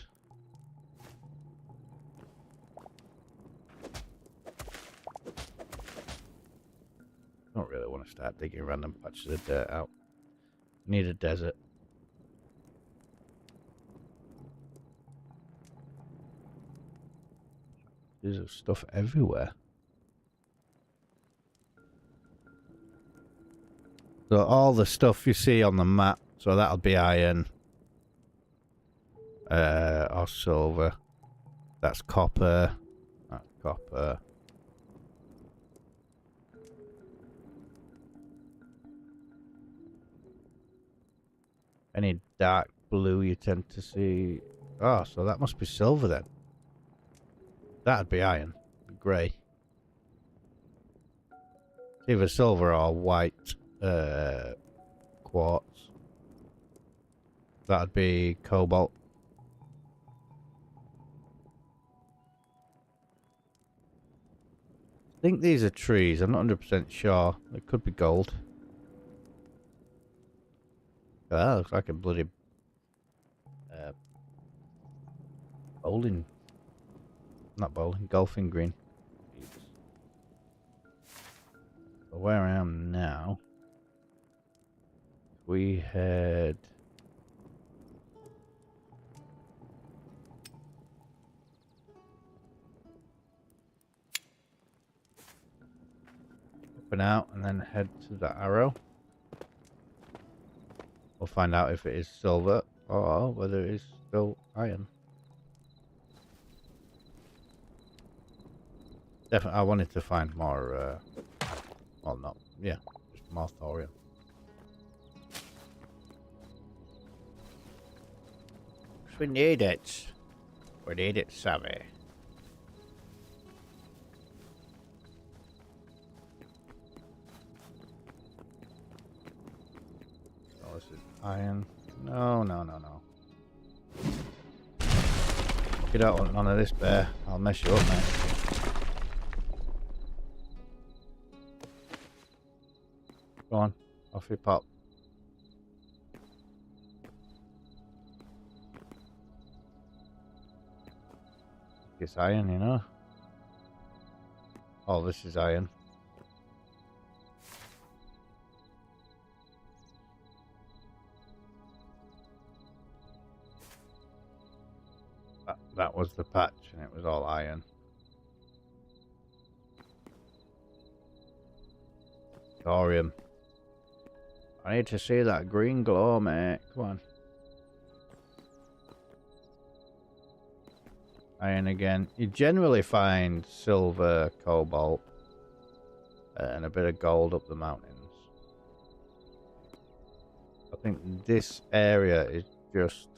I don't really want to start digging random patches of dirt out. Need a desert. There's stuff everywhere. So all the stuff you see on the map, so that'll be iron, or silver. That's copper. That's copper. Any dark blue you tend to see. Oh, so that must be silver then. That'd be iron. Grey. Either silver or white quartz. That'd be cobalt. I think these are trees. I'm not 100% sure. It could be gold. Oh, that looks like a bloody bowling. Not bowling, golfing green. So where I am now, we head up and out and then head to the arrow. We'll find out if it is silver or whether it is still iron. Definitely, I wanted to find more, well, not, yeah, just more thorium. We need it. We need it, savvy. Oh, this is iron. No, no, no, no. You don't want none of this, bear. I'll mess you up, mate. Go on, off you pop. It's iron, you know. Oh, this is iron. That was the patch, and it was all iron. Thorium. I need to see that green glow, mate. Come on. Iron again. You generally find silver, cobalt, and a bit of gold up the mountains. I think this area is just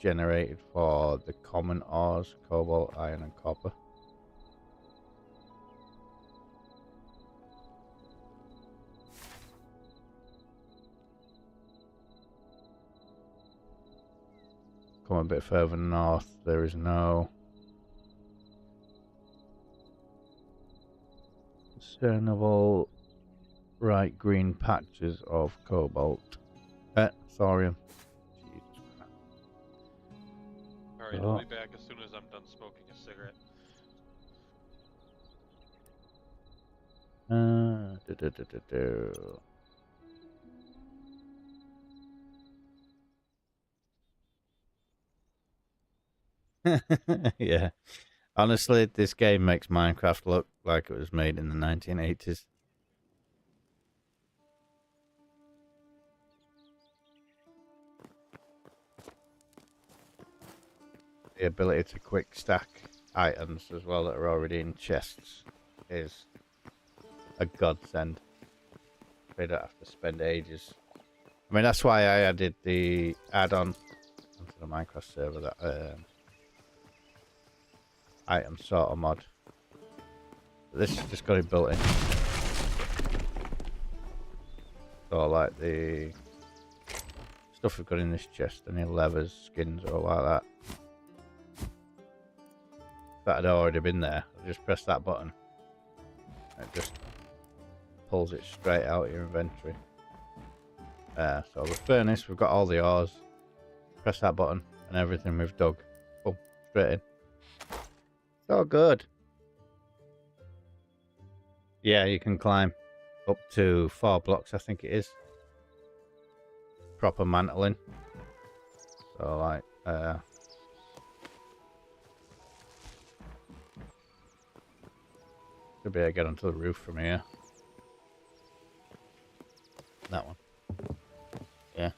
generated for the common ores, cobalt, iron, and copper. come a bit further north, there is no discernible bright green patches of cobalt. Thorium. Jesus Christ. Alright, I'll be back as soon as I'm done smoking a cigarette. Yeah. Honestly, this game makes Minecraft look like it was made in the 1980s. The ability to quick stack items as well that are already in chests is a godsend. They don't have to spend ages. I mean, that's why I added the add-on onto the Minecraft server, that item sorter mod. But this has just got it built in. So like the stuff we've got in this chest, any levers, skins or like that. That had already been there. I just press that button. It just pulls it straight out of your inventory. So the furnace, we've got all the ores. Press that button and everything we've dug. Boom, straight in. So good. Yeah, you can climb up to 4 blocks, I think it is. Proper mantling. So like, should be able to get onto the roof from here. That one. Yeah.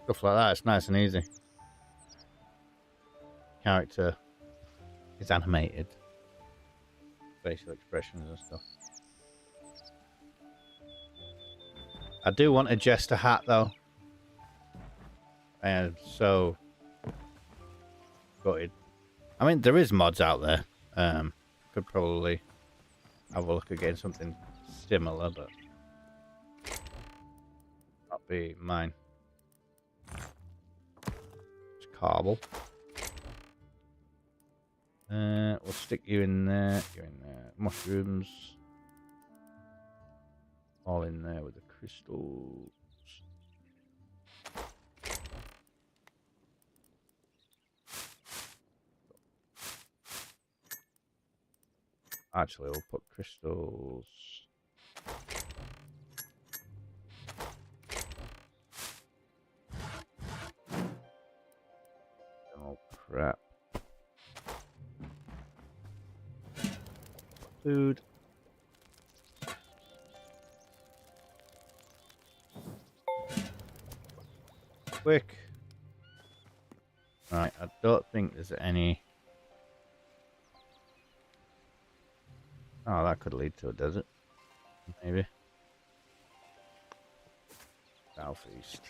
Stuff like that, it's nice and easy. Character is animated. Facial expressions and stuff. I do want a jester hat though. And so gutted. I mean, there is mods out there. Could probably have a look at getting something similar, but not be mine. It's cobble. We'll stick you in there. You're in there. Mushrooms. All in there with the crystals. Actually, we'll put crystals. Oh crap. Food. Quick. Right, I don't think there's any. Oh, that could lead to a desert. Maybe. Southeast.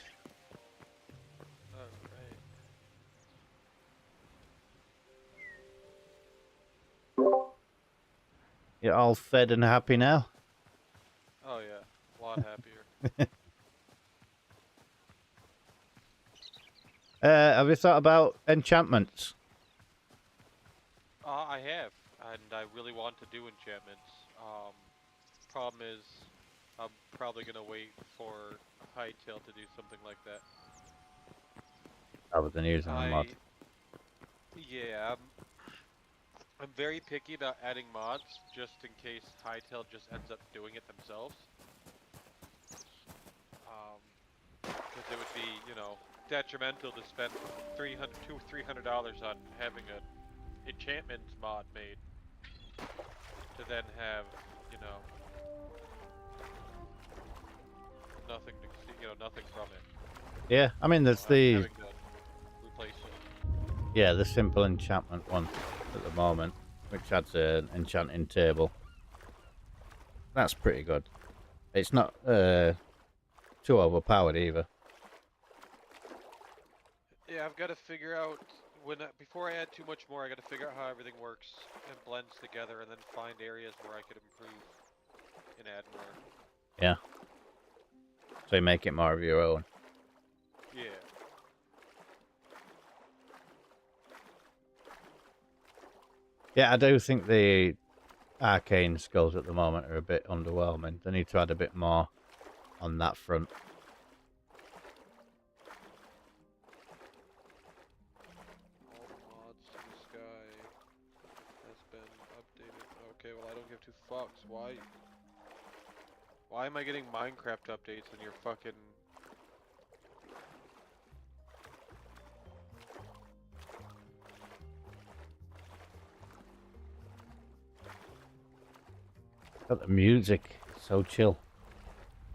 Alright. You're all fed and happy now? Oh yeah, a lot happier. Have you thought about enchantments? I have, and I really want to do enchantments. Problem is, I'm probably gonna wait for Hytale to do something like that. Other than using a mod. Yeah, I'm very picky about adding mods, just in case Hytale just ends up doing it themselves. Because it would be, you know, detrimental to spend $300 on having a enchantment mod made, to then have, you know, nothing to see, you know, nothing from it. Yeah, I mean, there's the Having to replace it. yeah, the simple enchantment one at the moment, which adds an enchanting table. That's pretty good. It's not too overpowered either. Yeah, I've got to figure out before I add too much more. I got to figure out how everything works and blends together, and then find areas where I could improve and add more. Yeah. So you make it more of your own. Yeah. Yeah, I do think the arcane skulls at the moment are a bit underwhelming. They need to add a bit more on that front. All mods to this guy has been updated. Okay, well I don't give two fucks. Why am I getting Minecraft updates and you're fucking... Got the music, so chill.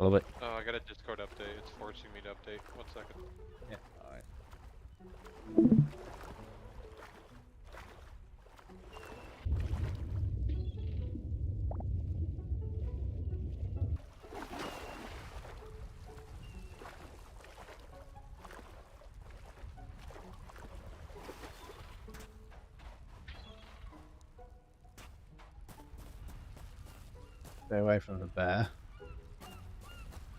I love it. Oh, I got a Discord update. It's forcing me to update. 1 second. Yeah, alright. Stay away from the bear.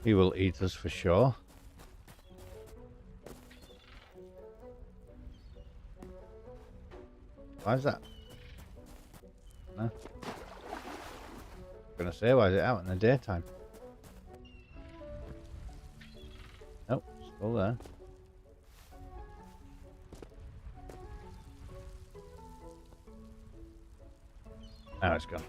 He will eat us for sure. Why is that? No. I'm gonna say, why is it out in the daytime? Nope, still there. Now it's gone.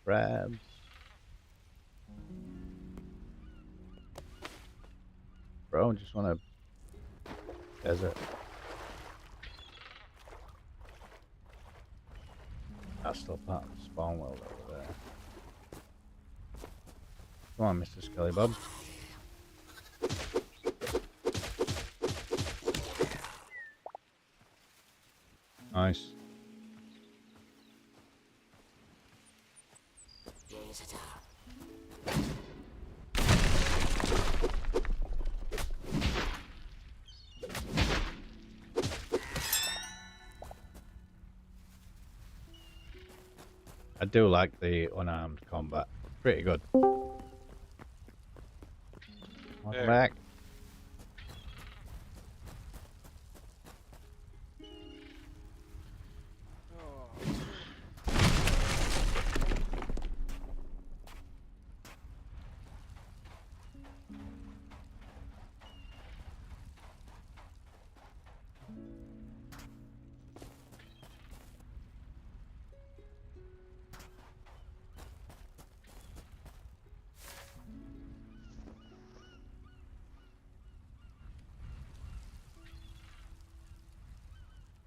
Crabs. Bro, just want to desert. That's still part of the spawn world over there. Come on, Mr. Scully Bob. Nice. I do like the unarmed combat. Pretty good. Welcome There. back.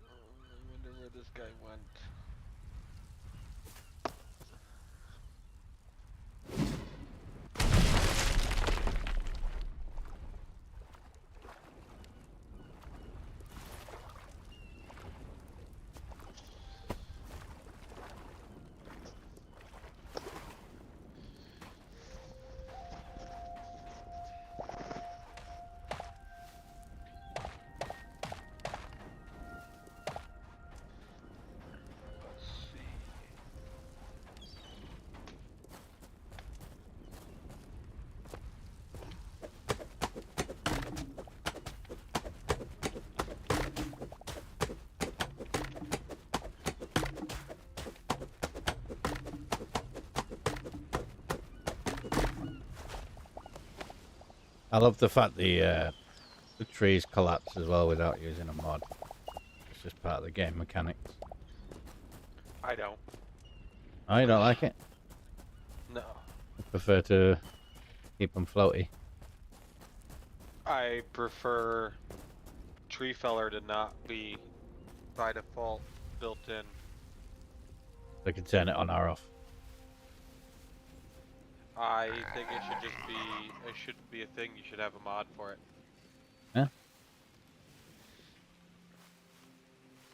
I wonder where this guy went. Let's see. I love the fact the trees collapse as well without using a mod. It's just part of the game mechanics. I don't. Oh, you don't like it? No. I prefer to keep them floaty. I prefer tree feller to not be by default built in. They can turn it on or off. I think it should just be, it should be a thing, you should have a mod for it. Yeah.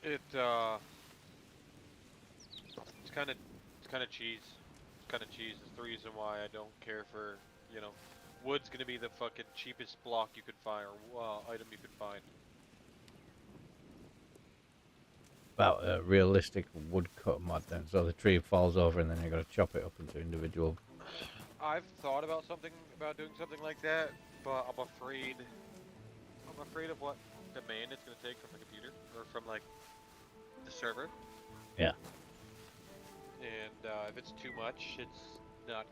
It's kinda cheese. kind of cheese. It's the reason why I don't care for, you know, wood's gonna be the fucking cheapest block you could find or item you could find. About a realistic woodcut mod then, so the tree falls over and then you got to chop it up into individual. I've thought about doing something like that, but I'm afraid of what demand it's gonna take from the computer or from like the server. Yeah. And if it's too much, it's not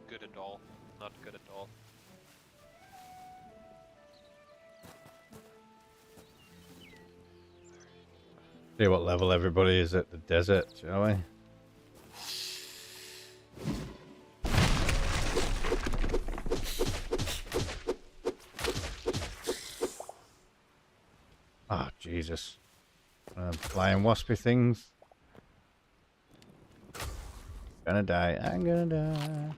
good at all. Not good at all. See what level everybody is at the desert, shall we? Oh, Jesus. Flying waspy things. Gonna die. I'm gonna die.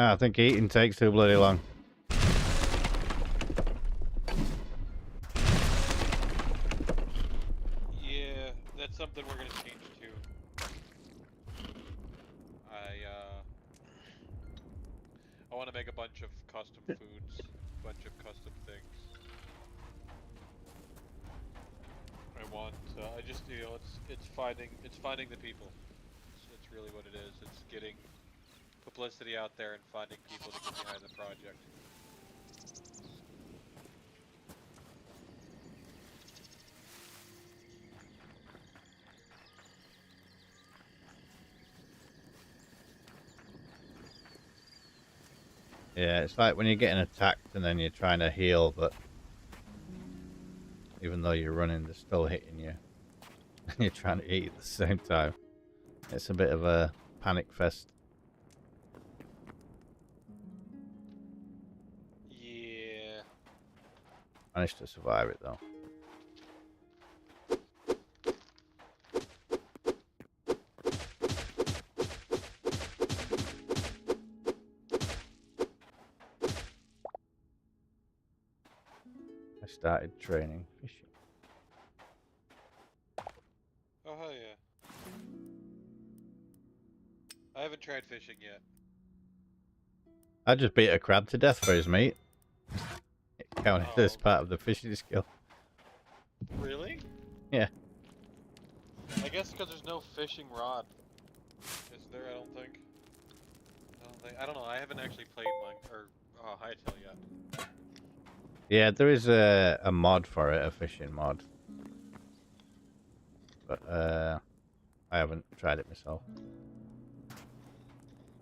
I think eating takes too bloody long. Yeah, that's something we're gonna change too. I want to make a bunch of custom foods, a bunch of custom things. I just, it's finding the people. It's really what it is. It's getting publicity out there and finding people to get behind the project. Yeah, it's like when you're getting attacked and then you're trying to heal, but even though you're running, they're still hitting you. And you're trying to eat at the same time. It's a bit of a panic fest. Yeah. Managed to survive it though. I started training fishing. Oh hell yeah. I haven't tried fishing yet. I just beat a crab to death for his meat. It counted as part of the fishing skill. Really? Yeah. I guess because there's no fishing rod. Is there? I don't think. I don't know. I haven't actually played Hytale yet. Yeah, there is a mod for it, a fishing mod. But I haven't tried it myself.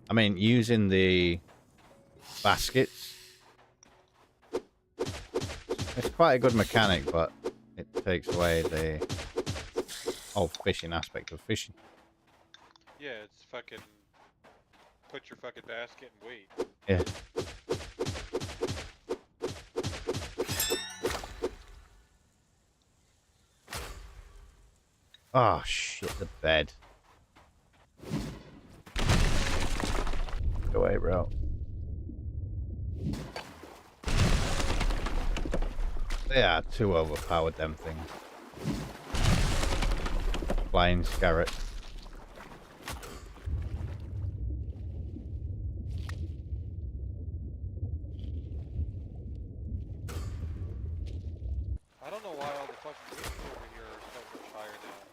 I mean, using the baskets, it's quite a good mechanic, but it takes away the whole fishing aspect of fishing. Yeah, it's fucking. Put your fucking basket and wait. Yeah. Oh shit, the bed. Go away, bro. They are too overpowered, them things. Flying scarret. I don't know why all the fucking people over here are so much higher now.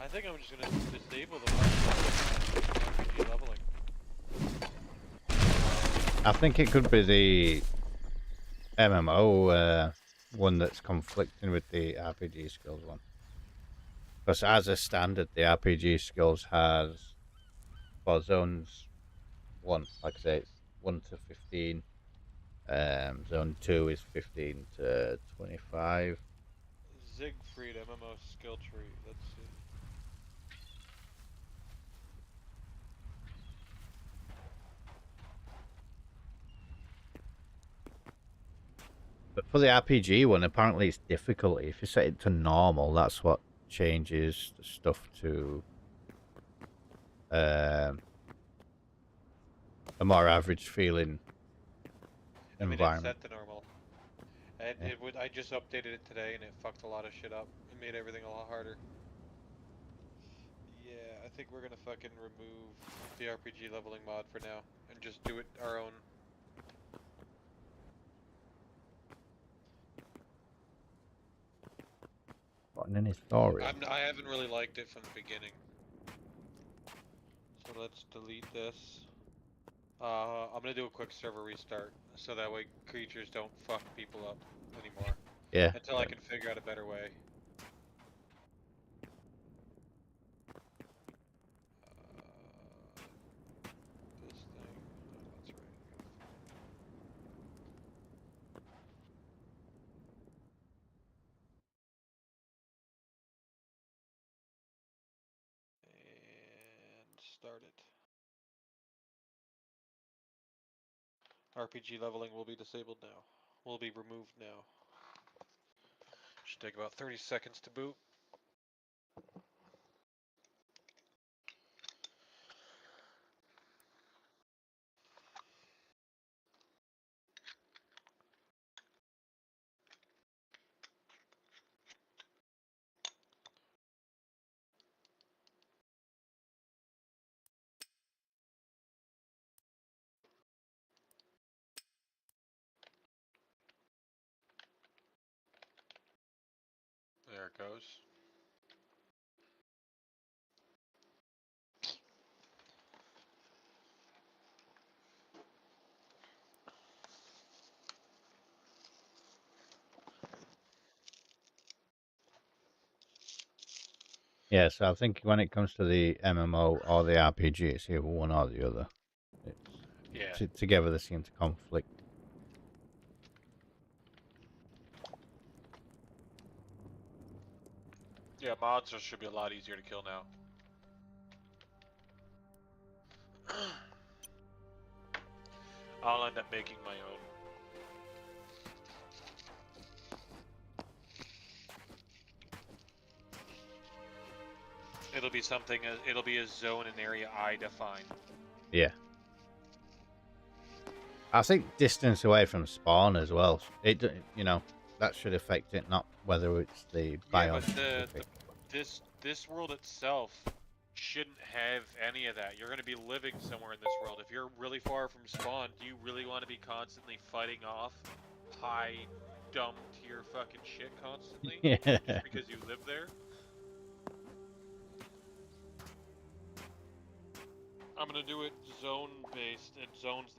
I think I'm just gonna disable the RPG leveling. I think it could be the MMO one that's conflicting with the RPG skills one. Because as a standard, the RPG skills has, for zones 1, like I say, it's 1 to 15. Zone 2 is 15 to 25. Siegfried MMO skill tree. Let's see. But for the RPG one, apparently it's difficulty. If you set it to normal, that's what changes the stuff to a more average feeling I mean, it's environment. set to normal. And Yeah. it would. I just updated it today, and it fucked a lot of shit up. It made everything a lot harder. Yeah, I think we're gonna fucking remove the RPG leveling mod for now, and just do it our own. What in any story? I haven't really liked it from the beginning. So let's delete this. I'm gonna do a quick server restart, so that way creatures don't fuck people up anymore. Yeah. Until I can figure out a better way. This thing. Oh, that's right. And start it. RPG leveling will be disabled now. Will be removed now. Should take about 30 seconds to boot. There it goes. Yeah, so I think when it comes to the MMO or the RPG, it's either one or the other. Yeah. Together they seem to conflict. Yeah, mods should be a lot easier to kill now. I'll end up making my own. It'll be something. It'll be a zone and area I define. Yeah. I think distance away from spawn as well. That should affect it, not whether it's the Yeah, biome. but this world itself shouldn't have any of that. You're going to be living somewhere in this world. If you're really far from spawn, do you really want to be constantly fighting off high dumb tier fucking shit constantly? Yeah. Just because you live there? I'm gonna do it zone based and zones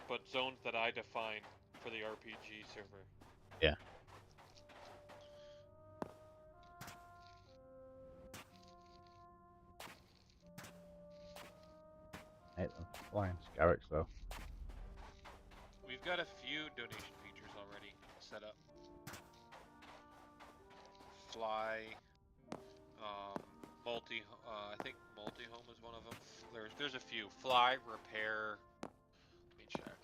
that I define for the RPG server. Yeah. Hate them flying scarabs though. We've got a few donation features already set up. Fly, I think multi-home is one of them. There's a few. Fly, repair. Let me check.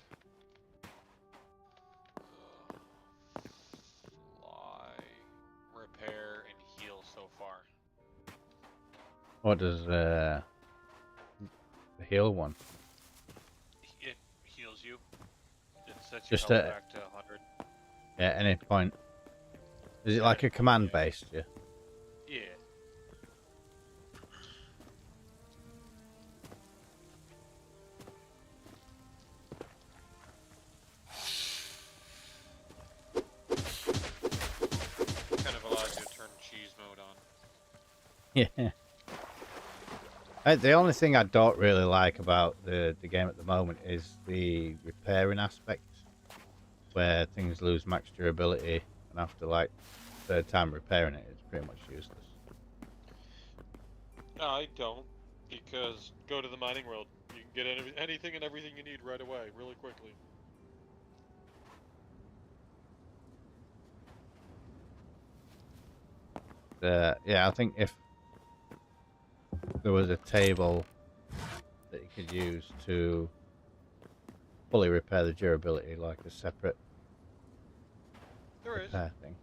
Fly, repair, and heal so far. What does the heal one? It heals you. It sets your Just health back to 100. at any point. Is it Yeah, like a command yeah. based? Yeah. Yeah. Kind of allows you to turn cheese mode on. Yeah. The only thing I don't really like about the game at the moment is the repairing aspect, where things lose max durability, and after like third time repairing it, it's pretty much useless. I don't, because go to the mining world. You can get anything and everything you need right away, really quickly. Yeah, I think if there was a table that you could use to fully repair the durability, like a separate There is. repair thing.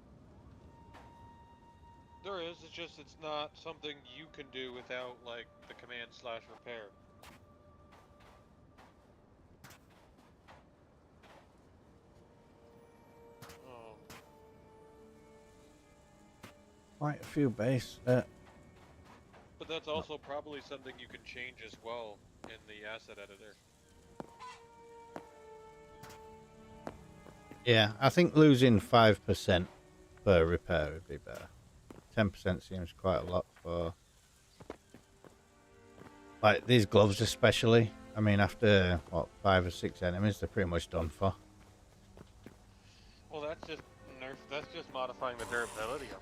There is. It's just it's not something you can do without like the command/repair. quite a few base. But that's also probably something you can change as well in the asset editor. Yeah, I think losing 5% per repair would be better. 10% seems quite a lot for, like, these gloves especially. I mean, after, what, 5 or 6 enemies, they're pretty much done for. Well, that's just nerf. That's just modifying the durability of them.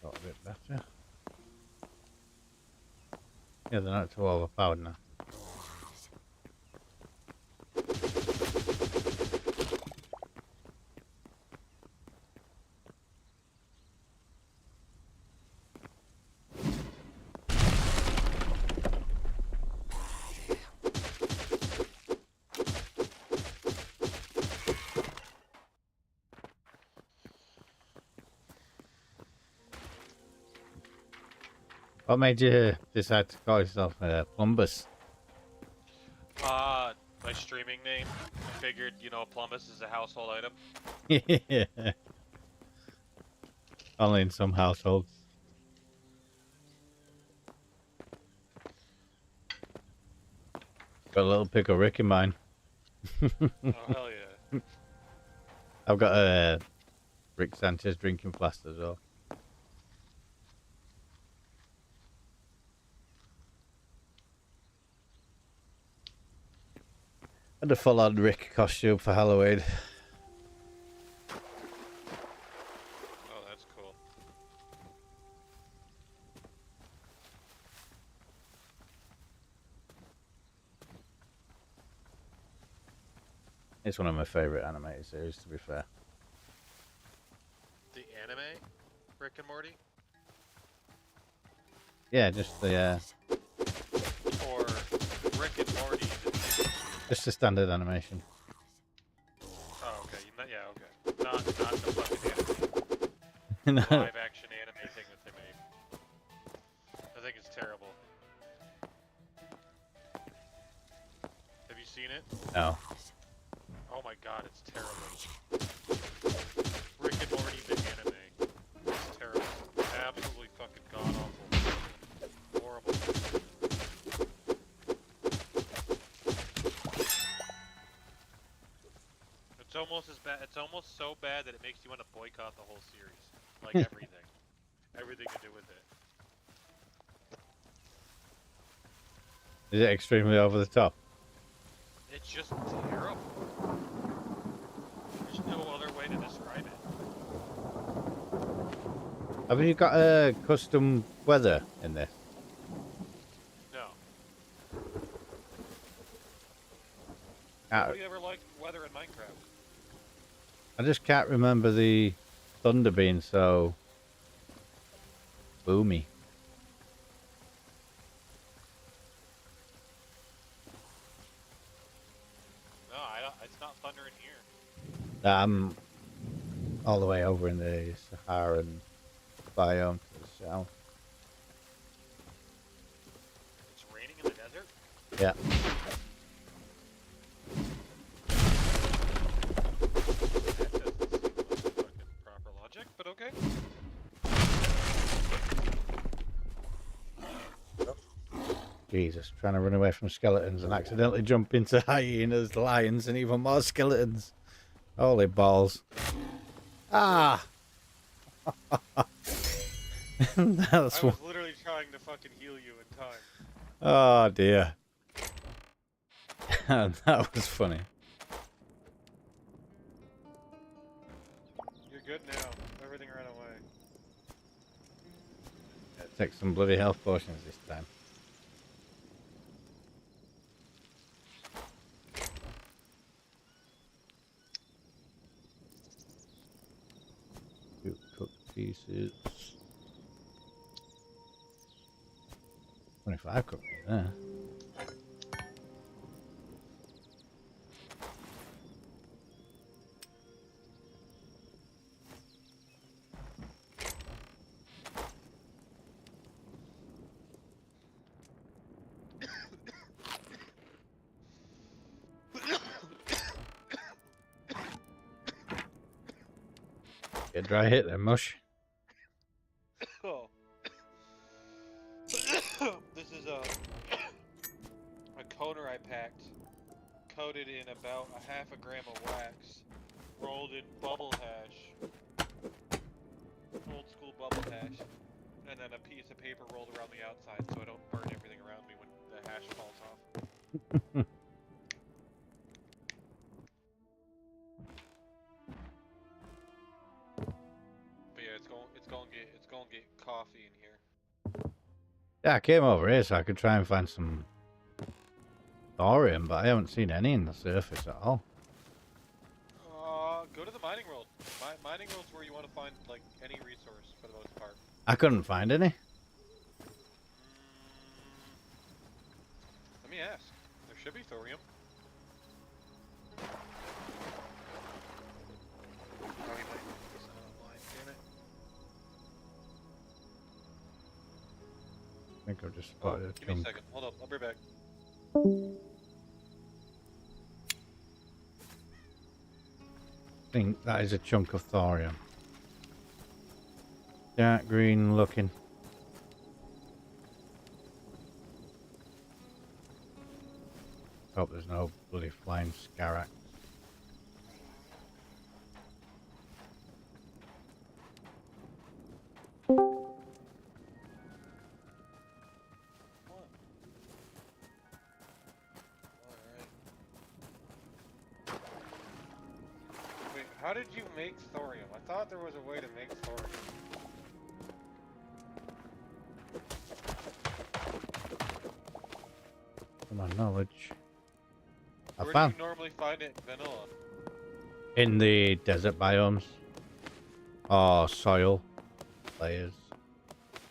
Got a bit better. Yeah, they're not too overpowered now. What made you decide to call yourself Plumbus? My streaming name. I figured, you know, Plumbus is a household item. Yeah. Only in some households. Got a little pickle Rick in mine. Oh hell yeah! I've got a Rick Sanchez drinking flask as well. And a full-on Rick costume for Halloween. Oh, that's cool. It's one of my favourite animated series, to be fair. The anime, Rick and Morty, Yeah, just the or Rick and Morty. just the standard animation. Oh, okay. Yeah, okay. Not the fucking anime. No. Live action anime thing that they made. I think it's terrible. Have you seen it? No. Oh my god, it's terrible. Rick and Morty the anime. It's terrible. Absolutely fucking god awful. Horrible. It's almost as bad. It's almost so bad that it makes you want to boycott the whole series. Like everything. Everything to do with it. Is it extremely over the top? It's just terrible. There's no other way to describe it. Have you got a custom weather in this? No. Ah, Nobody ever liked weather in Minecraft. I just can't remember the thunder being so boomy. No, it's not thunder in here. I'm all the way over in the Saharan biome to the south. It's raining in the desert? Yeah. That doesn't seem like fucking proper logic, but okay. Jesus, trying to run away from skeletons and accidentally jump into hyenas, lions, and even more skeletons. Holy balls. Ah! That's I was literally trying to fucking heal you in time. Oh dear. That was funny. You're good now. Everything ran away. Take some bloody health potions this time. Two cooked pieces. 25 cooked meat there. Get a dry hit then, Mush. Oh. This is a coner I packed, coated in about a half a gram of wax, rolled in bubble hash, old school bubble hash, and then a piece of paper rolled around the outside so I don't burn everything around me when the hash falls off. But yeah, it's going to get coffee in here. Yeah, I came over here so I could try and find some thorium, but I haven't seen any in the surface at all. Go to the mining world. Mining world's where you want to find like any resource for the most part. I couldn't find any. Let me ask. There should be thorium. Oh, he might be online. Damn it. I think I've just spotted a Give me a chunk. second. Hold up. I'll be back. I think that is a chunk of thorium. Dark green looking. Hope there's no bloody flying scarab. What? Alright. Wait, how did you make thorium? I thought there was a way to make thorium. From my knowledge. I Where found do you normally find it in vanilla? in the desert biomes or soil layers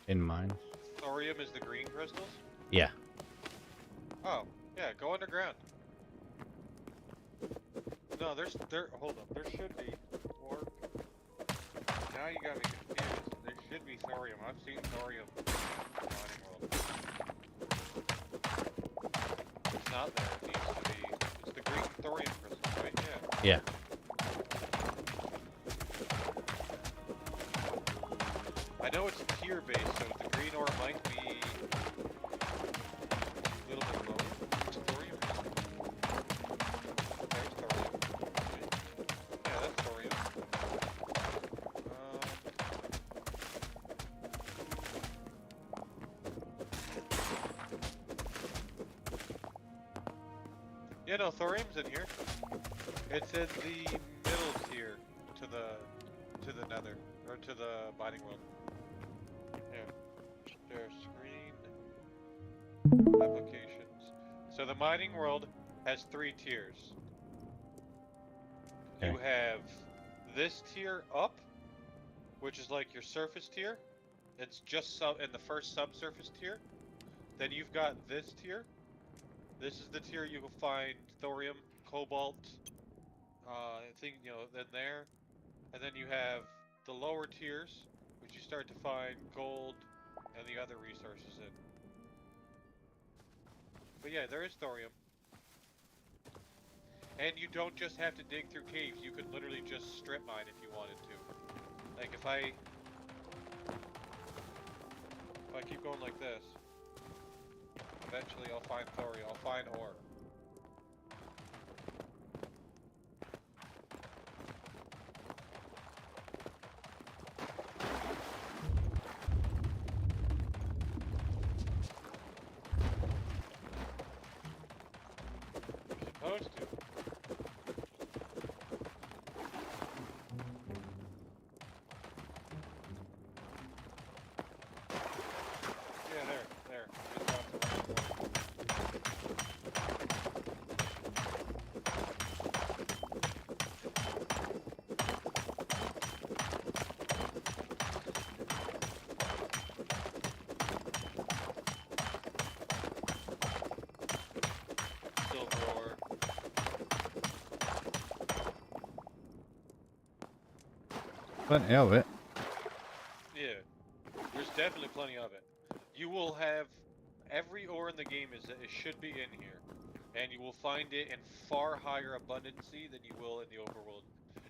in mines. Thorium is the green crystals? Yeah. Oh, yeah, go underground. No, hold up, there should be, or, now you got me confused. There should be thorium. I've seen thorium in the mining world. It's not there, it needs to be. It's the green thorium crystal, right? Yeah. Yeah. I know it's tier based, so the green ore might be a little bit lower. It's thorium. There's thorium. Yeah, that's thorium. Yeah, no, thorium's in here. It's in the middle tier to the nether, or to the mining world. Yeah. Share screen. Applications. So the mining world has 3 tiers. Okay. You have this tier up, which is like your surface tier. It's just in the first subsurface tier. Then you've got this tier. This is the tier you will find thorium, cobalt, then there. And then you have the lower tiers, which you start to find gold and the other resources in. But yeah, there is thorium. And you don't just have to dig through caves, you could literally just strip mine if you wanted to. Like if I keep going like this, eventually I'll find thorium. I'll find ore. You're supposed to. Yeah, there. Just off the right. Silver ore. Plenty of it. Yeah, there's definitely plenty of it. You will have every ore in the game it should be in here, and you will find it in far higher abundancy than you will in the overworld,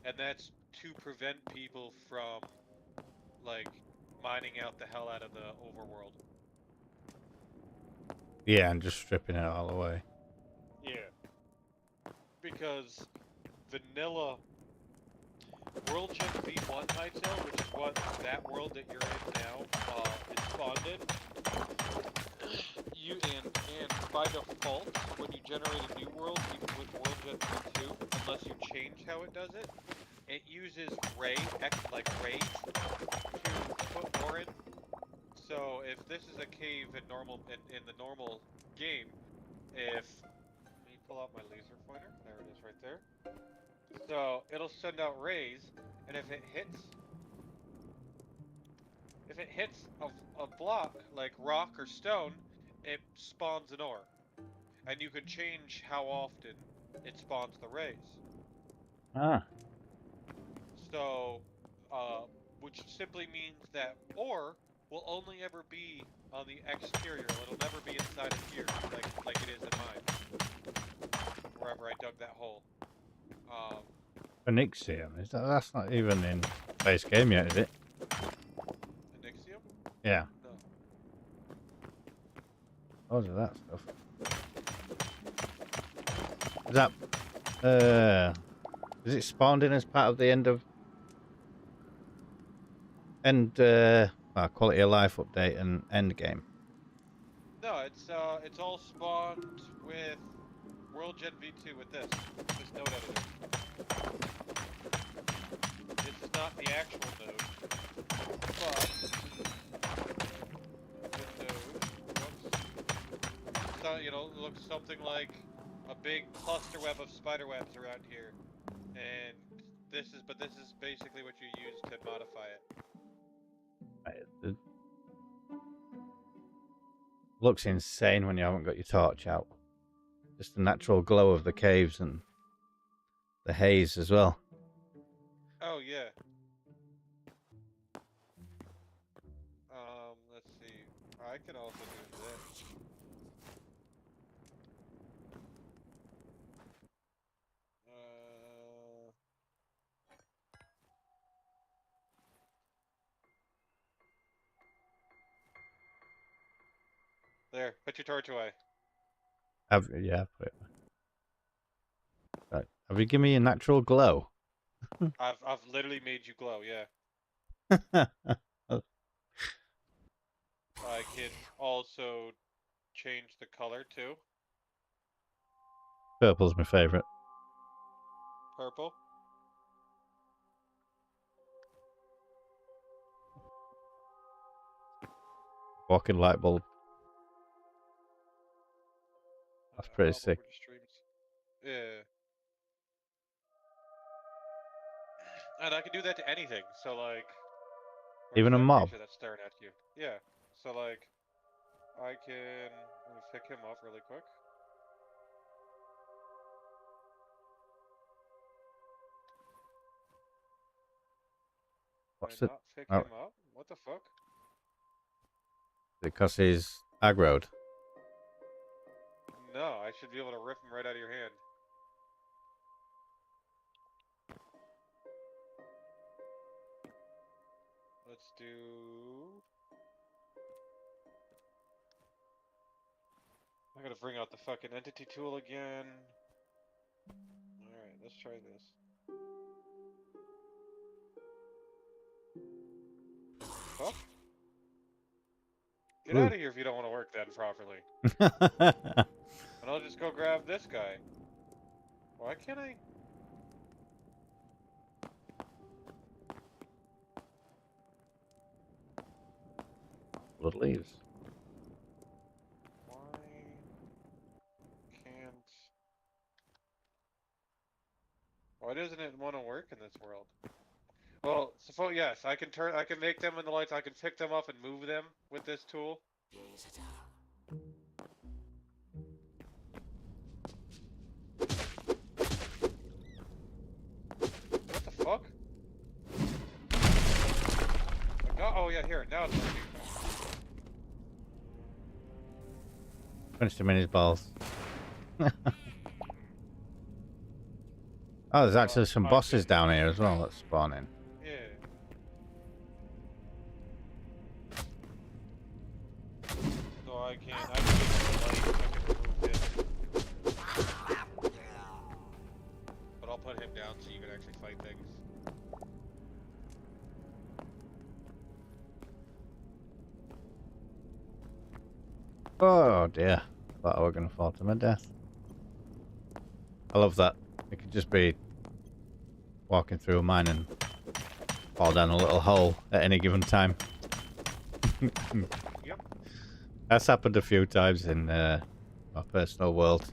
and that's to prevent people from like mining out the hell out of the overworld. Yeah, and just stripping it all away. Yeah, because vanilla World Gen V1 Hytale, which is what that world that you're in now is spawned in. You and by default, when you generate a new world, even with World Gen V2, unless you change how it does it, it uses rays to put ore in. So if this is a cave in the normal game, if let me pull out my laser pointer, there it is right there. So it'll send out rays, and if it hits a block like rock or stone, it spawns an ore, and you can change how often it spawns the rays. Ah. So, which simply means that ore will only ever be on the exterior. It'll never be inside of here, like it is in mine. Wherever I dug that hole. Onyxium. That's not even in base game yet, is it? Onyxium? Yeah. No. Loads of that stuff. Is that is it spawned in as part of the quality of life update and end game? No, it's all spawned with World Gen V2 with this node editor. This is not the actual node, but the node looks something like a big cluster web of spider webs around here, and this is basically what you use to modify it. It looks insane when you haven't got your torch out. Just the natural glow of the caves and the haze as well. Oh yeah. Let's see. I can also do this. There. Put your torch away. Put it. Right. Have you given me a natural glow? I've literally made you glow. Yeah. I can also change the color too. Purple's my favourite. Purple. Walking light bulb. That's pretty I'll sick. over the streams. Yeah. And I can do that to anything. So like, where's Even a that mob. creature that's staring at you? Yeah. So like, I can let me pick him up really quick. What's Why it? not pick Oh, him up? What the fuck? because he's aggroed. No, I should be able to rip him right out of your hand. Let's do... I gotta bring out the fucking entity tool again. Alright, let's try this. Fuck? Get Ooh. out of here if you don't want to work that properly. And I'll just go grab this guy. Why can't I? Blood leaves. Why can't... Why doesn't it want to work in this world? Well, suppose yes, I can make them in the lights. I can pick them up and move them with this tool. What the fuck? Oh yeah, here now it's working. Punched him in his balls. Oh, there's actually some bosses down here as well that's spawning. Yeah. So I can just like remove him. But I'll put him down so you can actually fight things. Oh dear. Thought I were going to fall to my death. I love that. It could just be walking through a mine and fall down a little hole at any given time. Yep. That's happened a few times in my personal world.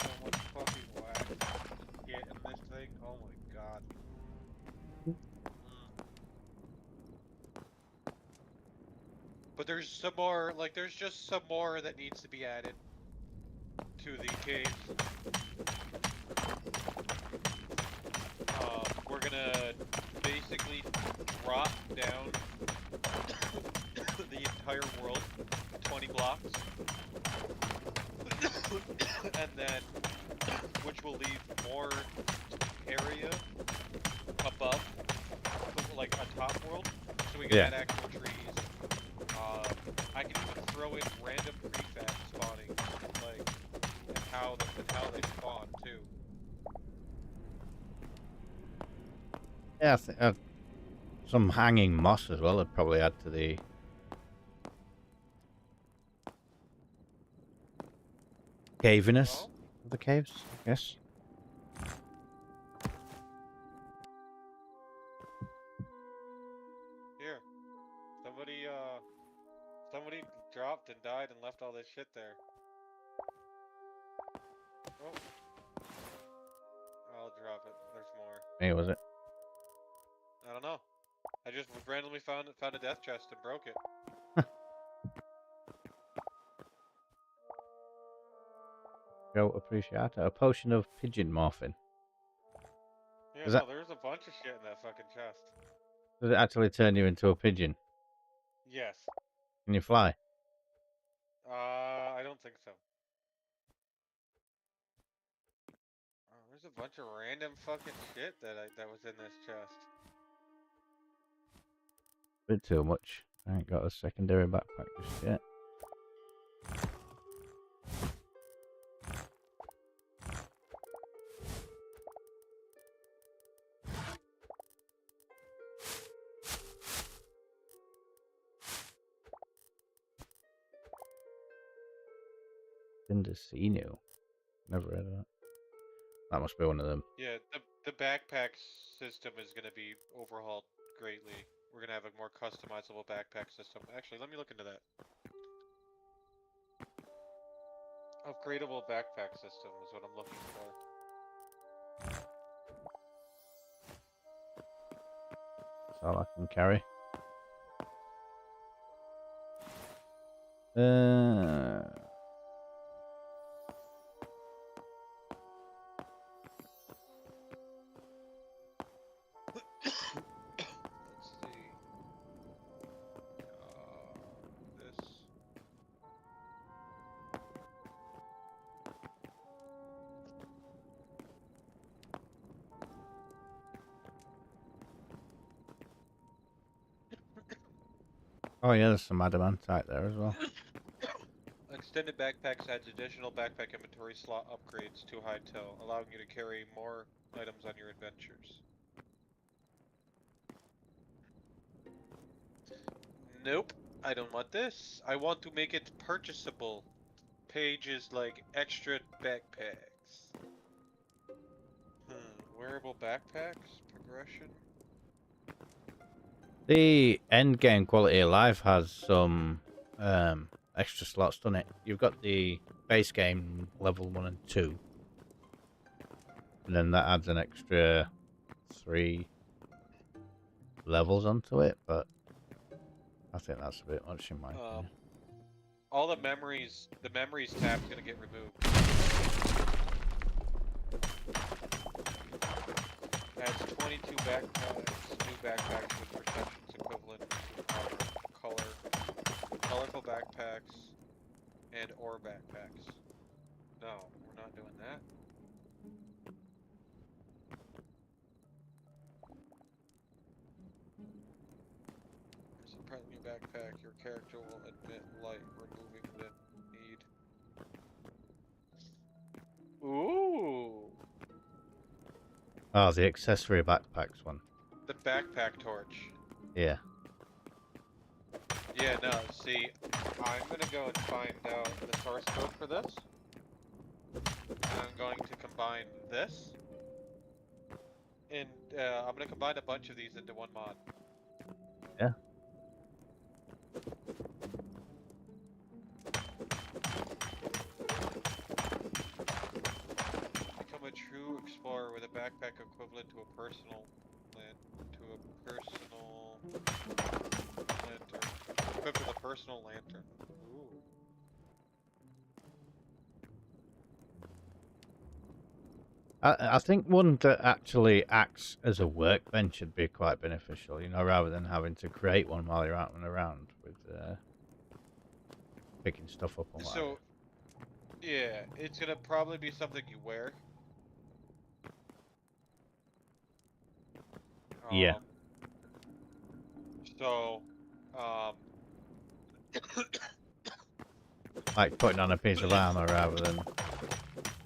So much fucking whack get in this thing. Oh my god. But there's some more, like, there's just some more that needs to be added to the caves. We're gonna basically drop down the entire world 20 blocks. And then, which will leave more area above, like a top world, so we can add actual trees. I can even throw in random prefab spawning, like, and how they spawn too. Yeah, I think some hanging moss as well would probably add to the caviness of the caves, I guess. Here, somebody dropped and died and left all this shit there. Oh, I'll drop it. There's more. Hey, was it? I don't know. I just randomly found a death chest and broke it. Go appreciate a potion of pigeon morphine. Yeah, Is no, that... there's a bunch of shit in that fucking chest. Does it actually turn you into a pigeon? Yes. Can you fly? I don't think so. Oh, there's a bunch of random fucking shit that was in this chest. A bit too much. I ain't got a secondary backpack just yet. Indicino. Never heard of that. That must be one of them. Yeah, the backpack system is gonna be overhauled greatly. We're gonna have a more customizable backpack system. Actually, let me look into that. Upgradable backpack system is what I'm looking for. That's all I can carry. Let's see. This. Oh yeah, there's some adamantite there as well. Extended backpacks adds additional backpack inventory slot upgrades to Hytale, allowing you to carry more items on your adventures. Nope, I don't want this. I want to make it purchasable. Pages like extra backpacks. Wearable backpacks? Progression? The end game quality of life has some extra slots, doesn't it? You've got the base game level 1 and 2. And then that adds an extra 3 levels onto it, but I think that's a bit much in my opinion. All the memories tab's gonna get removed. Adds 22 backpacks, new backpacks with protections equivalent to colorful backpacks, and ore backpacks. No, we're not doing that. There's a brand new backpack. Your character will admit light, removing the need. Ooh! Oh, the accessory backpacks one. The backpack torch. Yeah. Yeah, no, see, I'm gonna go and find out the source code for this. And I'm going to combine this. And I'm gonna combine a bunch of these into one mod. Yeah. Become a true explorer with a backpack equivalent to a personal lantern. Equipped with a personal lantern. Ooh. I think one that actually acts as a workbench would be quite beneficial, you know, rather than having to create one while you're out and around with picking stuff up and whatever. So, yeah, it's gonna probably be something you wear. Yeah. So, Like putting on a piece of armor rather than...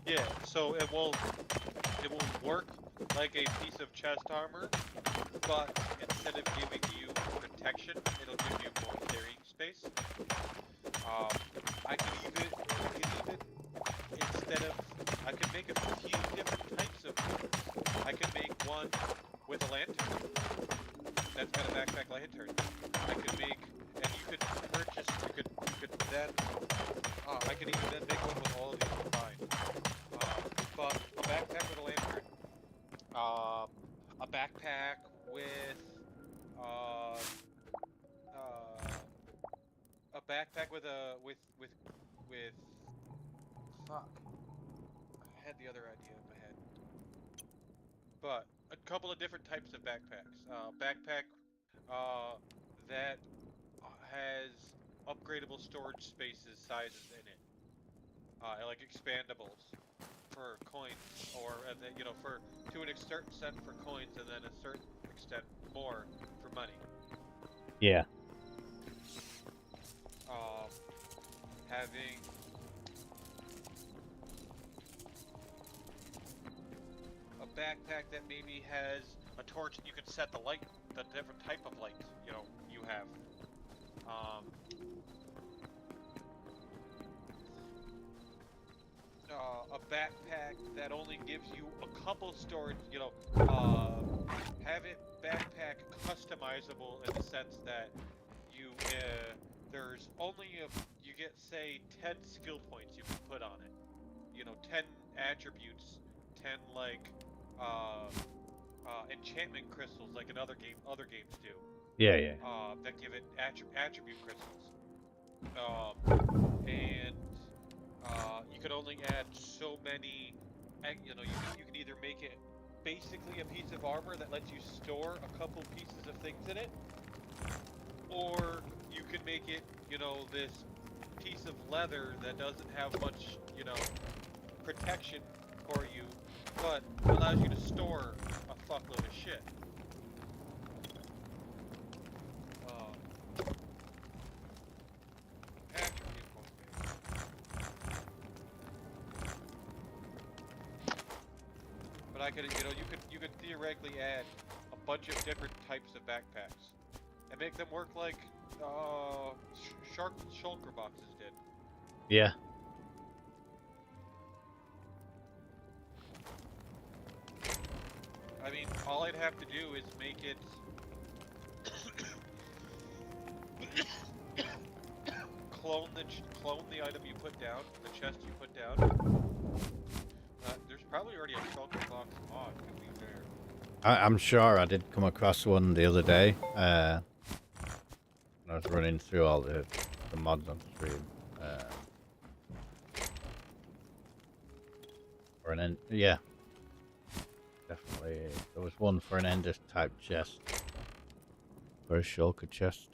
yeah, so it will work like a piece of chest armor, but instead of giving you protection, it'll give you more carrying space. I could even instead of I could make a few different types of ones. I could make one with a lantern. That's got a backpack lantern. I could make, and you could purchase. You could then. I could even then make one with all of these combined. But a backpack with a lantern. A backpack with. A backpack with a with. Fuck. I had the other idea in my head. But a couple of different types of backpacks. Backpack that has upgradable storage spaces, sizes in it, like expandables for coins, or you know, for to an certain extent for coins, and then a certain extent more for money. Yeah. Having a backpack that maybe has a torch and you can set the light, the different type of light, you know, you have. A backpack that only gives you a couple storage, you know, have it backpack customizable in the sense that you, there's only you get, say, 10 skill points you can put on it. You know, 10 attributes, 10 like enchantment crystals, like in other games do. Yeah. That give it attribute crystals. And you can only add so many. You know, you can either make it basically a piece of armor that lets you store a couple pieces of things in it, or you can make it, you know, this piece of leather that doesn't have much, you know, protection for you, but allows you to store a fuckload of shit. But I could, you could theoretically add a bunch of different types of backpacks and make them work like shulker boxes did. Yeah. I mean, all I'd have to do is make it clone the item you put down, the chest you put down. There's probably already a shulker box mod, to be fair. I'm sure I did come across one the other day. When I was running through all the mods on stream. For an end, yeah. Definitely. There was one for an Ender type chest. For a shulker chest.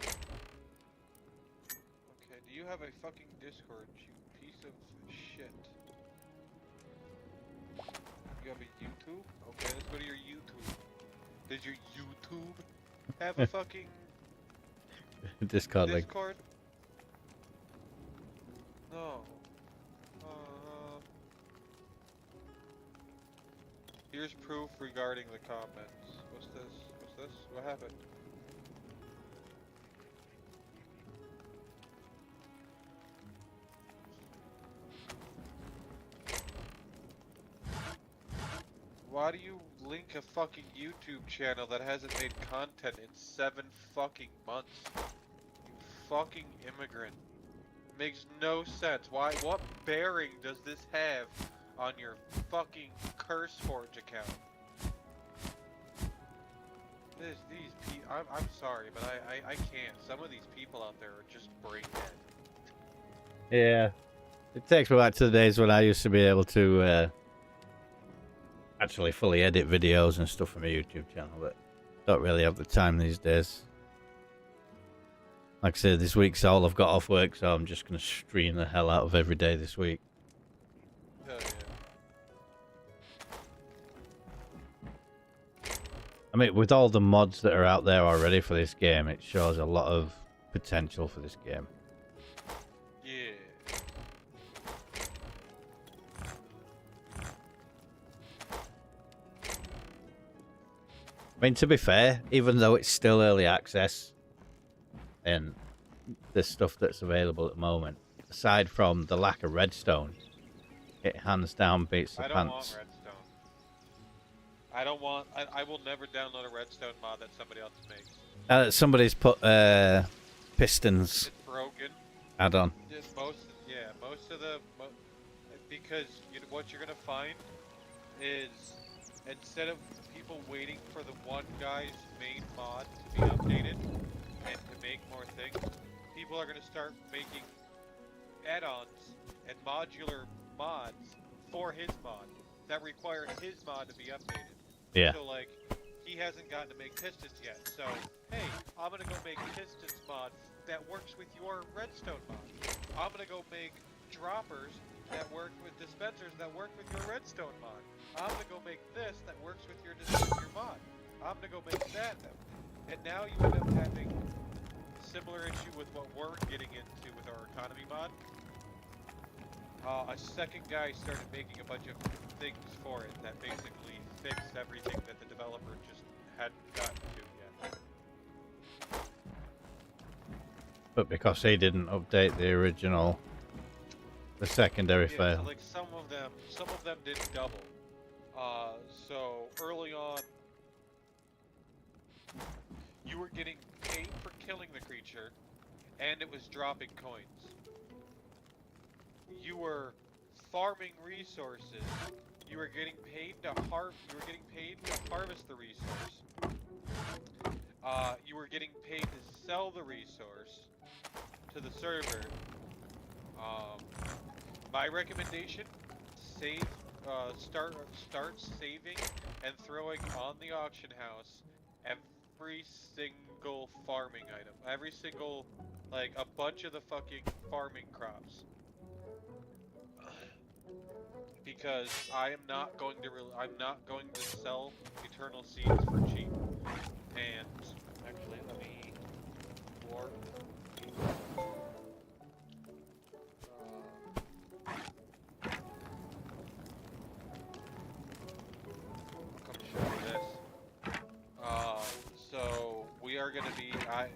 Okay, do you have a fucking Discord, you piece of shit? You have a YouTube? Okay, let's go to your YouTube. Does your YouTube have a fucking Discord link. Discord? No. Here's proof regarding the comments. What's this? What's this? What happened? Why do you link a fucking YouTube channel that hasn't made content in 7 fucking months? You fucking immigrant. Makes no sense. Why? What bearing does this have on your fucking CurseForge account? I'm sorry, but I can't. Some of these people out there are just brain dead. Yeah. It takes me back to the days when I used to be able to actually fully edit videos and stuff from a YouTube channel, but don't really have the time these days. Like I said, this week's all I've got off work, so I'm just going to stream the hell out of every day this week. Hell yeah. I mean, with all the mods that are out there already for this game, it shows a lot of potential for this game. Yeah. I mean, to be fair, even though it's still early access and the stuff that's available at the moment, aside from the lack of redstone, it hands down beats the I don't pants. want redstone. I don't want. I will never download a redstone mod that somebody else makes. Somebody's put pistons It's broken. add-on. Most of the because what you're gonna find is instead of people waiting for the one guy's main mod to be updated and to make more things, people are gonna start making add-ons and modular mods for his mod that require his mod to be updated. Yeah. So like, he hasn't gotten to make pistons yet. So hey, I'm gonna go make pistons mod that works with your redstone mod. I'm gonna go make droppers that work with dispensers that work with your redstone mod. I'm gonna go make this that works with your mod. I'm gonna go make that. And now you end up having a similar issue with what we're getting into with our economy mod. A second guy started making a bunch of things for it that basically fixed everything that the developer just hadn't gotten to yet. But because he didn't update the original, the secondary file. So like some of them did double. So early on, you were getting paid for killing the creature, and it was dropping coins. You were farming resources. You were getting paid to harvest the resource. You were getting paid to sell the resource to the server. My recommendation: start saving and throwing on the auction house every single farming item, every single Like a bunch of the fucking farming crops. Because I am not going to I'm not going to sell eternal seeds for cheap. And actually, let me warp. I'll come show you this. So we are going to be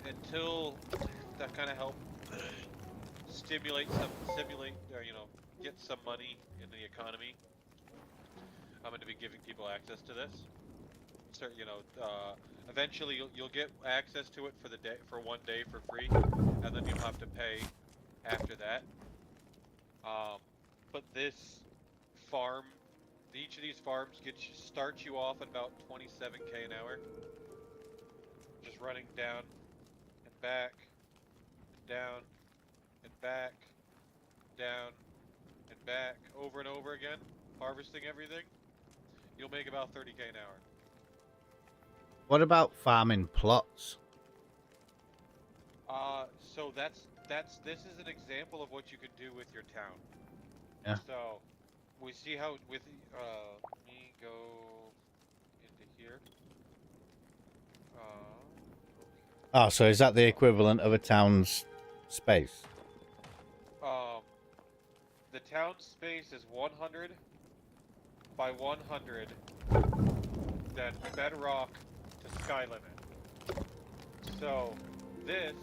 until that kind of help simulate, get some money in the economy. I'm going to be giving people access to this. So, eventually you'll get access to it for 1 day for free, and then you'll have to pay after that. But this farm, each of these farms starts you off at about 27K an hour. Just running down and back, and down and back, down and back, over and over again, harvesting everything. You'll make about 30K an hour. What about farming plots? So this is an example of what you can do with your town. Yeah. So we see how with let me go into here. Oh, so is that the equivalent of a town's space? The town space is 100 by 100, then bedrock to sky limit. So this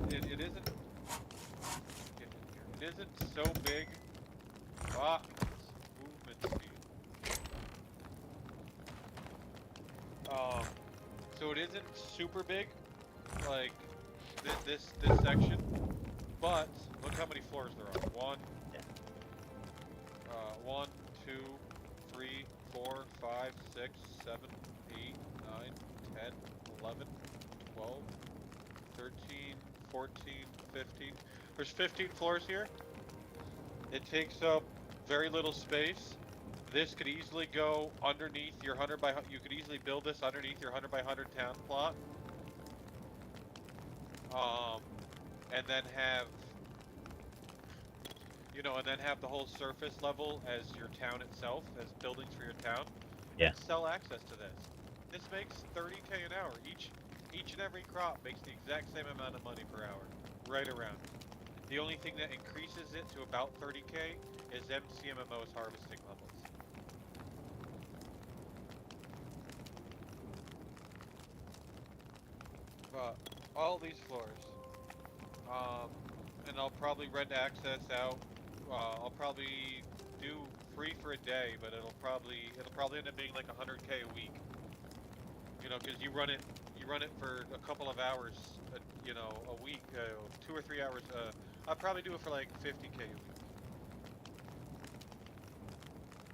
it isn't so big. Movement speed. So it isn't super big, like this section, but look how many floors there are. 1, 2, 3, 4, 5, 6, 7, 8, 9, 10, 11, 12, 13, 14, 15. There's 15 floors here. It takes up very little space. This could easily go underneath your 100 by. You could easily build this underneath your 100 by 100 town plot. And then have, and then have the whole surface level as your town itself, as buildings for your town. Yeah. And sell access to this. This makes 30K an hour. Each and every crop makes the exact same amount of money per hour, right around. The only thing that increases it to about 30K is MCMMO's harvesting levels. But all these floors, and I'll probably rent access out. I'll probably do free for a day, but it'll probably end up being like 100K a week. Because you run it for a couple of hours, a week, 2 or 3 hours. I'll probably do it for like 50K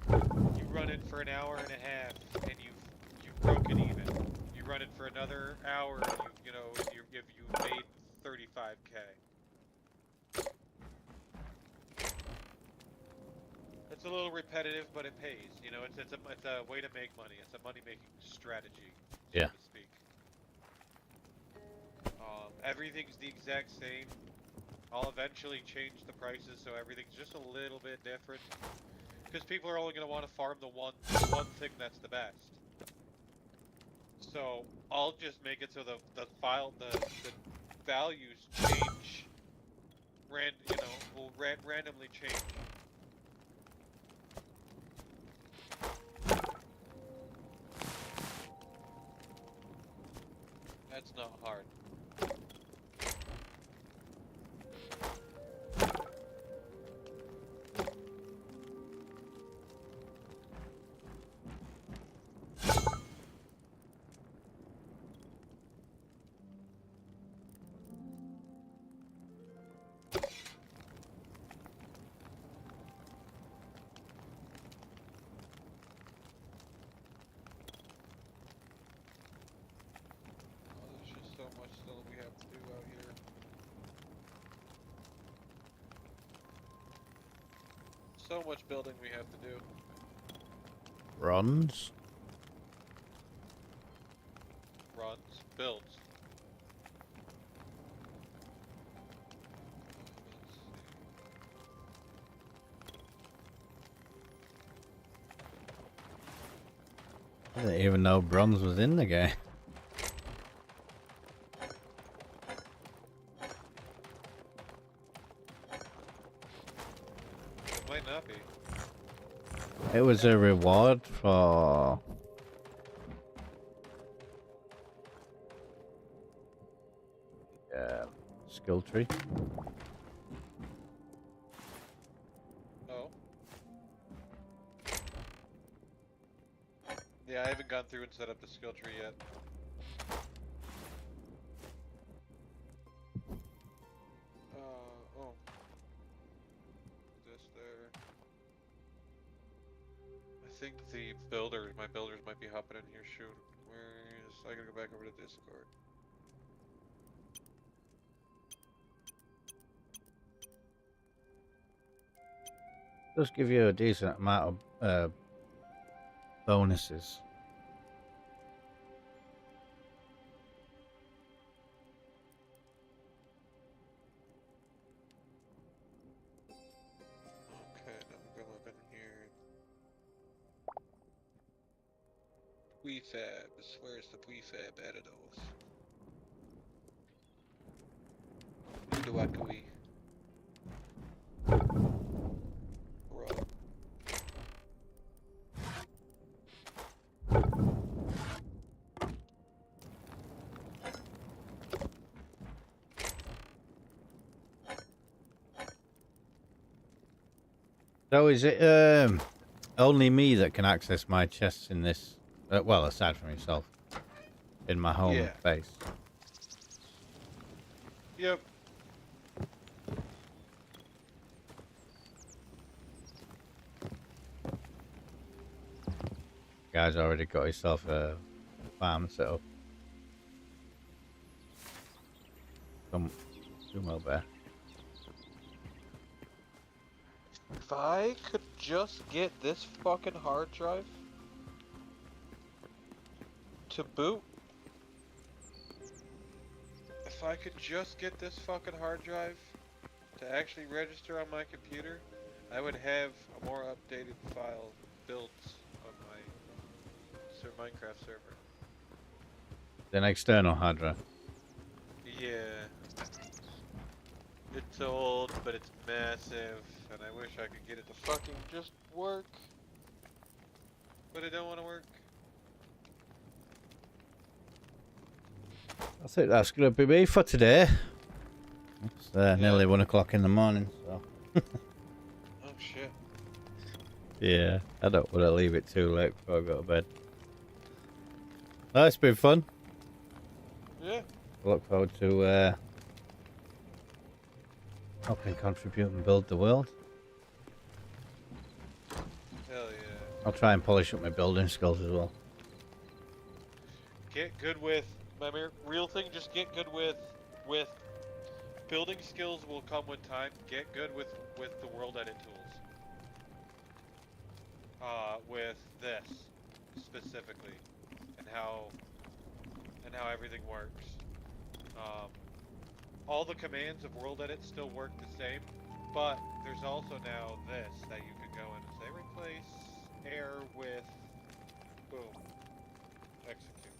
a week. You run it for an hour and a half, and you've broken even. You run it for another hour, and you've made 35K. It's a little repetitive, but it pays. It's a way to make money. It's a money-making strategy, so to speak. Everything's the exact same. I'll eventually change the prices so everything's just a little bit different, because people are only going to want to farm the one thing that's the best. So I'll just make it so the values change. Will randomly change. That's not hard. So much still we have to do out here. So much building we have to do. Runs? Builds. I didn't even know bronze was in the game. It might not be. It was a reward for skill tree. Oh. Yeah, I haven't gone through and set up the skill tree yet. Oh. This there. I think my builders might be hopping in here. Shoot. I gotta go back over to Discord. Does give you a decent amount of bonuses. Okay, now we'll go up in here. Prefabs. Where's the prefab editors? Udawakui. Bro. So is it only me that can access my chests in this? Well, aside from yourself, in my home base. Yep. Guy's already got himself a farm set up. Come over there. If I could just get this fucking hard drive to boot. If I could just get this fucking hard drive to actually register on my computer, I would have a more updated file built on my Minecraft server. An external hard drive. Yeah. It's old, but it's massive, and I wish I could get it to fucking just work. But it don't want to work. I think that's going to be me for today. It's nearly 1 o'clock in the morning, so. Oh shit. Yeah, I don't want to leave it too late before I go to bed. Oh, it's been fun. Yeah. I look forward to helping contribute and build the world. Hell yeah. I'll try and polish up my building skills as well. Get good with my real thing. Just get good with building skills will come with time. Get good with the world edit tools. With this specifically, and how everything works. All the commands of world edit still work the same, but there's also now this that you can go in and say replace air with boom, execute,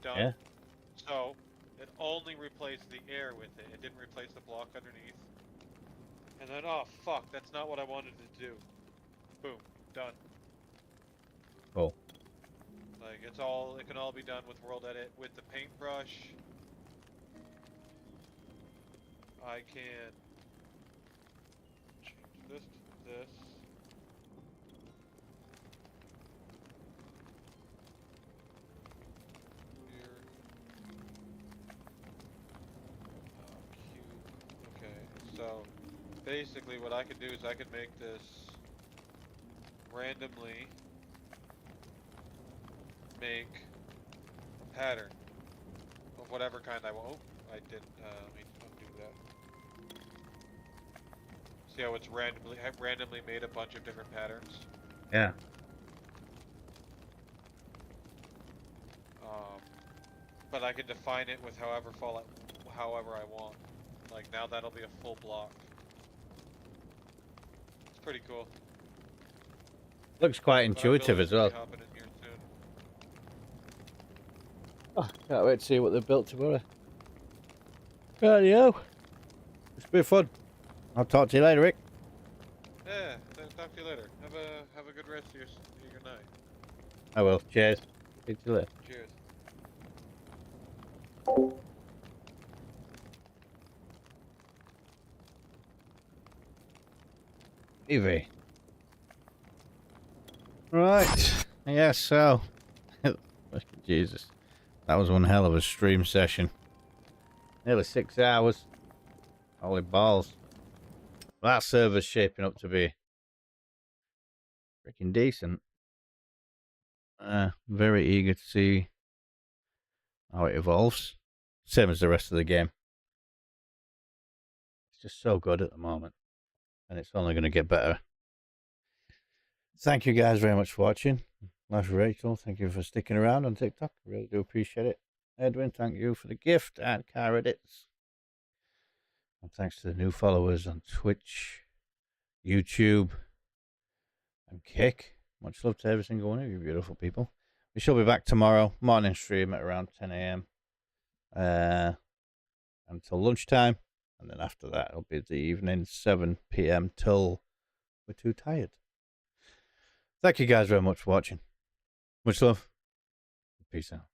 done. Yeah. So it only replaced the air with it. It didn't replace the block underneath. And then oh fuck, that's not what I wanted to do. Boom, done. Cool. Like it can all be done with world edit with the paintbrush. I can change this to this. Here. Cube. Okay, so basically what I could do is I could make this randomly make a pattern of whatever kind I want. Oh, I didn't, let me undo that. See how it's randomly made a bunch of different patterns? Yeah. But I can define it with however I want. Like now that'll be a full block. It's pretty cool. Looks quite intuitive as well. Hopping in here soon. Oh, can't wait to see what they've built tomorrow. Rightio. It's been fun. I'll talk to you later, Rick. Yeah, talk to you later. Have a good rest of your night. I will. Cheers. See you later. Cheers. Evie. Right. Yeah, so. Jesus. That was one hell of a stream session. Nearly 6 hours. Holy balls. That server's shaping up to be freaking decent. Very eager to see how it evolves. Same as the rest of the game. It's just so good at the moment. And it's only going to get better. Thank you guys very much for watching. Life of Rachel, thank you for sticking around on TikTok. I really do appreciate it. Edwin, thank you for the gift and car edits. And thanks to the new followers on Twitch, YouTube, and Kick. Much love to every single one of you beautiful people. We shall be back tomorrow, morning stream at around 10 a.m. Until lunchtime. And then after that, it'll be the evening, 7 p.m. till we're too tired. Thank you guys very much for watching. Much love. Peace out.